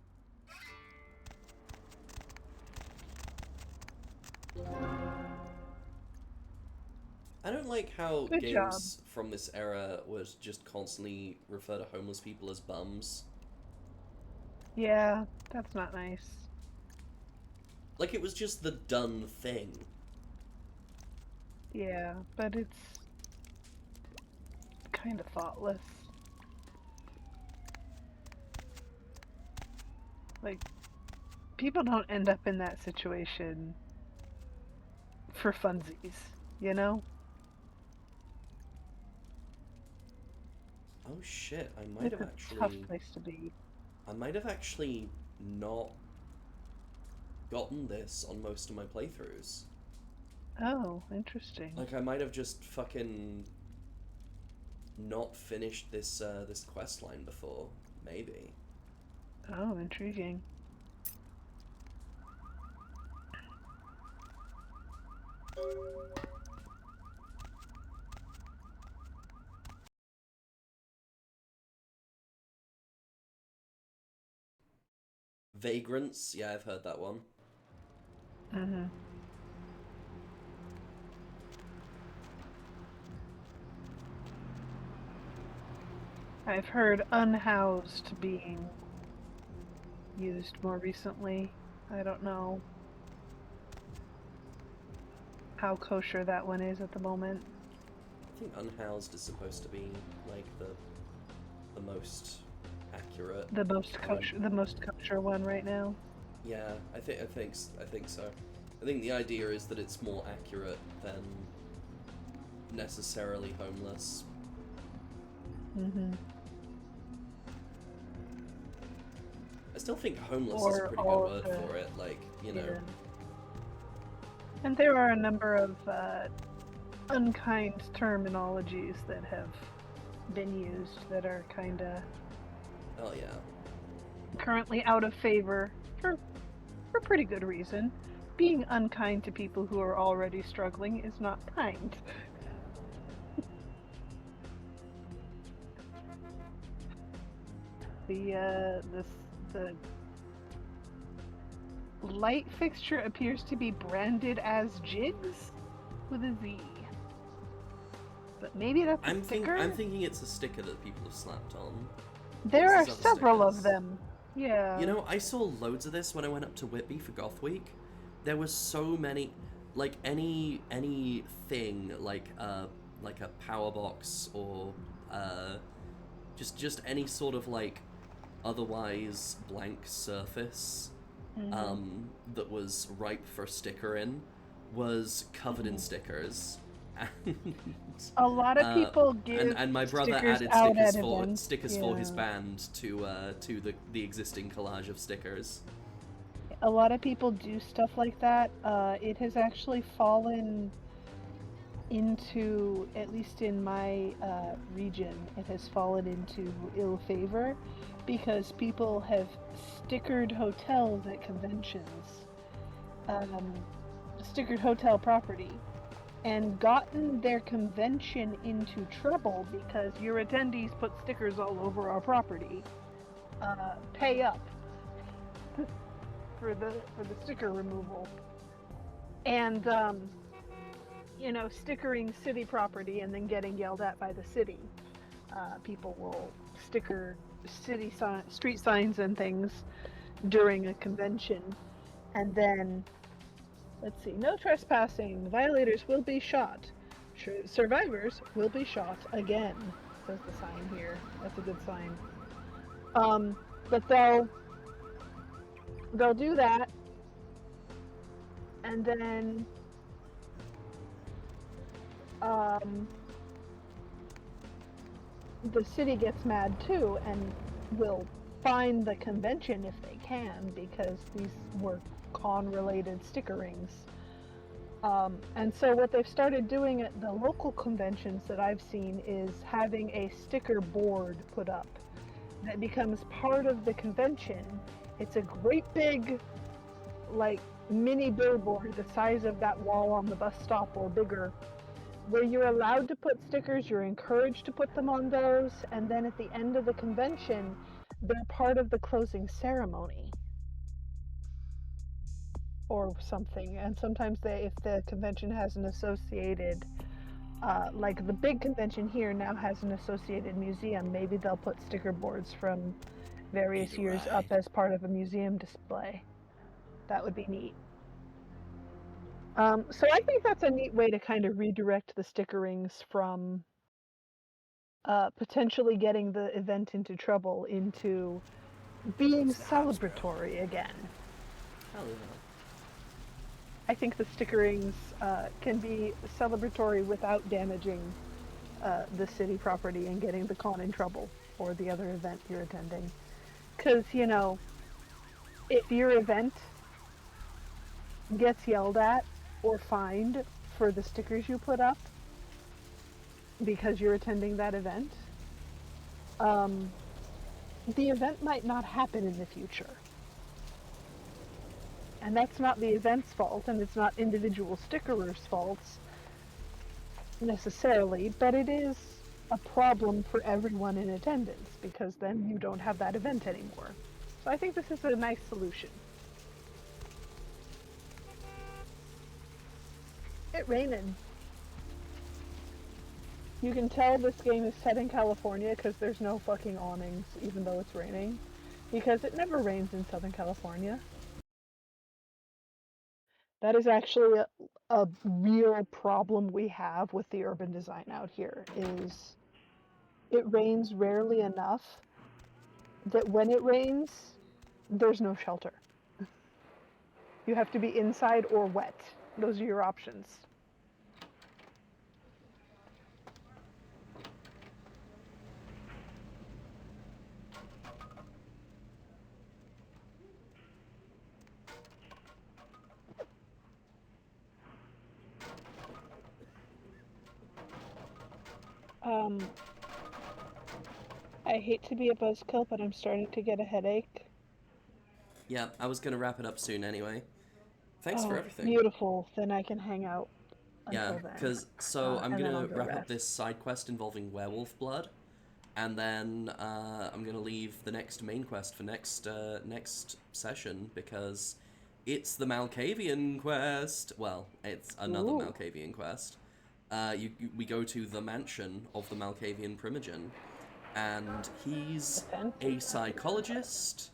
I don't like how Good games from this era would just constantly refer to homeless people as bums. Yeah, that's not nice. Like it was just the done thing. Yeah, but it's kind of thoughtless. Like, people don't end up in that situation for funsies, you know? Oh shit, I might have It's a tough place to be. I might have actually not gotten this on most of my playthroughs. Oh, interesting. Like I might have just fucking not finished this this quest line before, maybe. Oh, intriguing. Vagrants, yeah, I've heard that one. Mm-hmm. I've heard unhoused being used more recently. I don't know how kosher that one is at the moment. I think unhoused is supposed to be like the most accurate. The most kosher one right now. Yeah, I think so. I think the idea is that it's more accurate than necessarily homeless. Mm-hmm. I still think homeless is a pretty good word for it, like, you know. Yeah. And there are a number of unkind terminologies that have been used that are kinda Oh yeah. currently out of favor for pretty good reason. Being unkind to people who are already struggling is not kind. The light fixture appears to be branded as Jigs with a Z. But maybe that's a sticker? I'm thinking it's a sticker that people have slapped on. There are several of them. Yeah. You know, I saw loads of this when I went up to Whitby for Goth Week. There was so many, like anything like a power box or just any sort of like otherwise blank surface that was ripe for stickering was covered in stickers. And, a lot of people give and my brother added stickers for his band to the existing collage of stickers. A lot of people do stuff like that. It has actually fallen into, at least in my region, it has fallen into ill favor because people have stickered hotels at conventions, stickered hotel property, and gotten their convention into trouble because your attendees put stickers all over our property. Pay up for the sticker removal. And stickering city property and then getting yelled at by the city. People will sticker street signs and things during a convention, and then, let's see, no trespassing, violators will be shot, survivors will be shot again, says the sign here. That's a good sign. But they'll do that, and then the city gets mad too and will fine the convention if they can, because these were con-related stickerings. And so what they've started doing at the local conventions that I've seen is having a sticker board put up that becomes part of the convention. It's a great big, like, mini billboard the size of that wall on the bus stop or bigger, where you're allowed to put stickers, you're encouraged to put them on those, and then at the end of the convention, they're part of the closing ceremony or something. And sometimes if the convention has an associated, like the big convention here now has an associated museum, maybe they'll put sticker boards from various years up as part of a museum display. That would be neat. So I think that's a neat way to kind of redirect the stickerings from potentially getting the event into trouble into being celebratory again. Hell yeah. I think the stickerings can be celebratory without damaging the city property and getting the con in trouble or the other event you're attending. Because, if your event gets yelled at or fined for the stickers you put up because you're attending that event, the event might not happen in the future. And that's not the event's fault, and it's not individual stickerers' faults necessarily, but it is a problem for everyone in attendance, because then you don't have that event anymore. So I think this is a nice solution. It raining. You can tell this game is set in California because there's no fucking awnings, even though it's raining. Because it never rains in Southern California. That is actually a real problem we have with the urban design out here, is it rains rarely enough that when it rains, there's no shelter. You have to be inside or wet. Those are your options. I hate to be a buzzkill, but I'm starting to get a headache. Yeah, I was going to wrap it up soon anyway. Thanks for everything. Beautiful. Then I can hang out until then. Yeah, because, I'm going to wrap up this side quest involving werewolf blood, and then I'm going to leave the next main quest for next session, because it's the Malkavian quest. Well, it's another Malkavian quest. We go to the mansion of the Malkavian Primogen, and he's a psychologist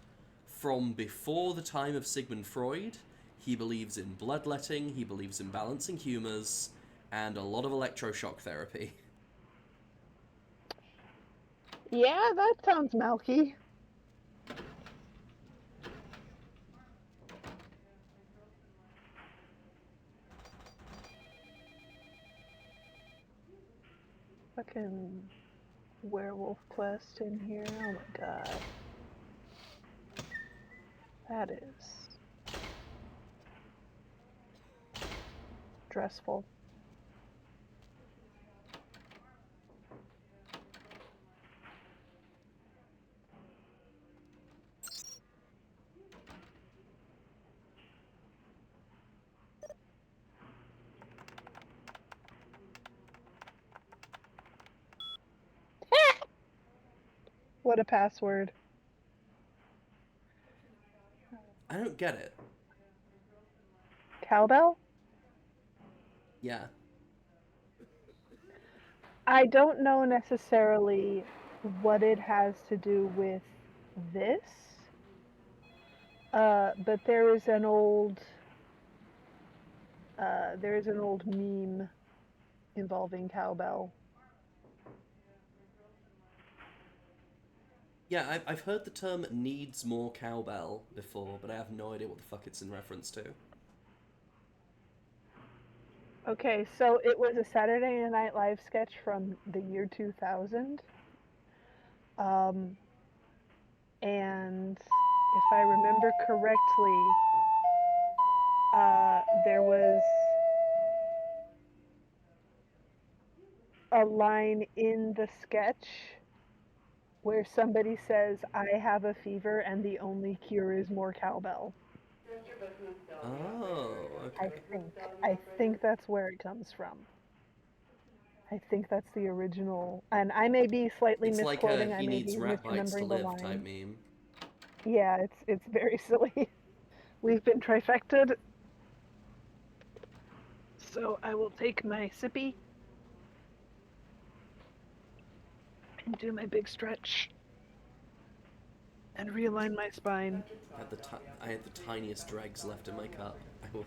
from before the time of Sigmund Freud. He believes in bloodletting, he believes in balancing humors, and a lot of electroshock therapy. Yeah, that sounds Malky. Fucking werewolf quest in here. Oh my god. That is stressful. What a password. I don't get it. Cowbell? Yeah. I don't know necessarily what it has to do with this, but there is an old meme involving cowbell. Yeah, I've heard the term needs more cowbell before, but I have no idea what the fuck it's in reference to. Okay, so it was a Saturday Night Live sketch from the year 2000. And if I remember correctly, there was a line in the sketch where somebody says, "I have a fever and the only cure is more cowbell." Oh, okay. I think that's where it comes from. I think that's the original, and I may be slightly It's misquoting. like I he may needs be rat bites to misremembering the live type line. meme. Yeah, it's very silly. We've been trifected. So I will take my sippy and do my big stretch and realign my spine. I had the tiniest dregs left in my cup. I will.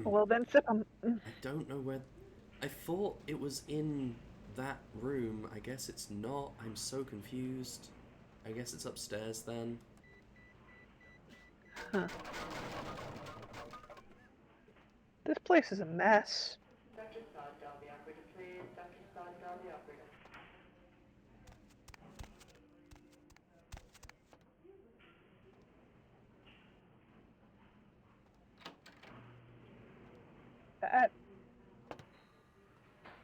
Well, then sip them. I don't know where. I thought it was in that room. I guess it's not. I'm so confused. I guess it's upstairs then. Huh. This place is a mess. Dr. Sod, dial the operator, please. Dr. Sod, dial the operator. That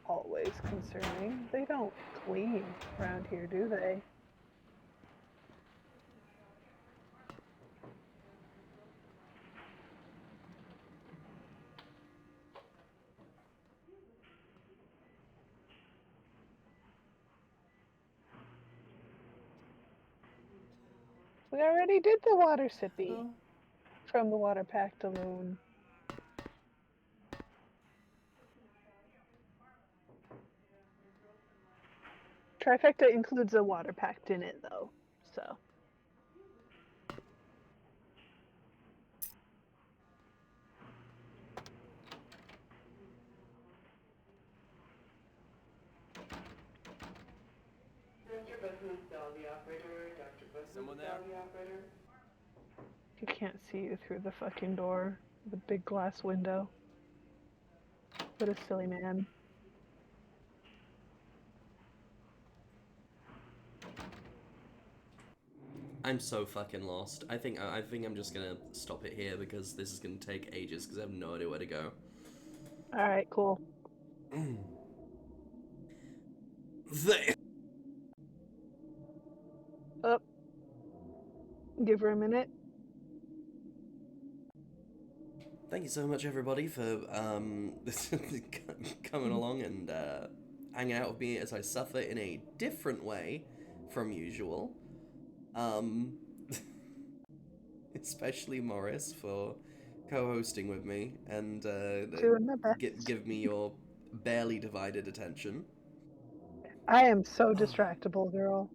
always concerning. They don't clean around here, do they? We already did the water sippy from the water packed alone. Trifecta includes a water packed in it, though, so. Mr. Booth, dial the operator. Dr. Booth, Someone dial there? the operator. He can't see you through the fucking door. The big glass window. What a silly man. I'm so fucking lost. I think I'm just gonna stop it here because this is gonna take ages because I have no idea where to go. Alright, cool. Up. Give her a minute. Thank you so much, everybody, for coming along and hanging out with me as I suffer in a different way from usual. Especially Morris for co-hosting with me and Doing my best. give me your barely divided attention. I am so distractible, girl.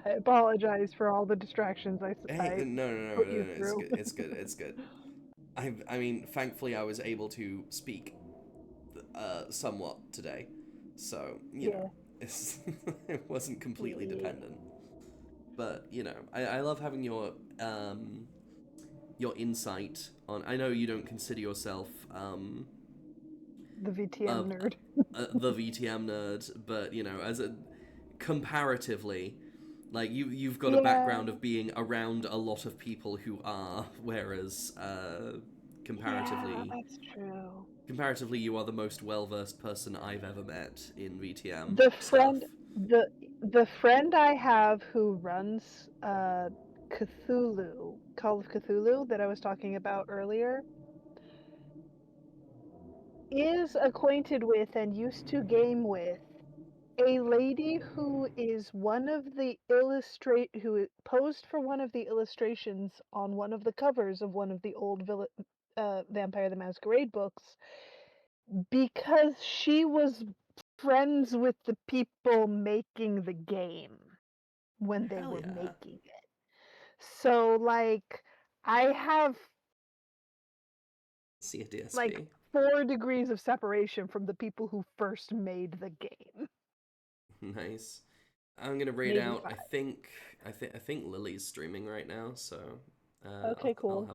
I apologize for all the distractions I No, put you it's through. good, it's good. I mean, thankfully I was able to speak somewhat today, so, you know, it wasn't completely dependent. But, you know, I love having your insight on... I know you don't consider yourself... the VTM nerd. The VTM nerd, but, you know, as a... comparatively... Like, you've got a background of being around a lot of people who are, whereas, comparatively... Yeah, that's true. Comparatively, you are the most well-versed person I've ever met in VTM The friend I have who runs, Cthulhu, Call of Cthulhu, that I was talking about earlier, is acquainted with and used to game with a lady who is one of the who posed for one of the illustrations on one of the covers of one of the old Vampire the Masquerade books, because she was friends with the people making the game when they were making it. So, like, I have See a DSP. like 4 degrees of separation from the people who first made the game. Nice. I'm gonna raid Maybe out. 5. I think Lily's streaming right now, so Okay, cool.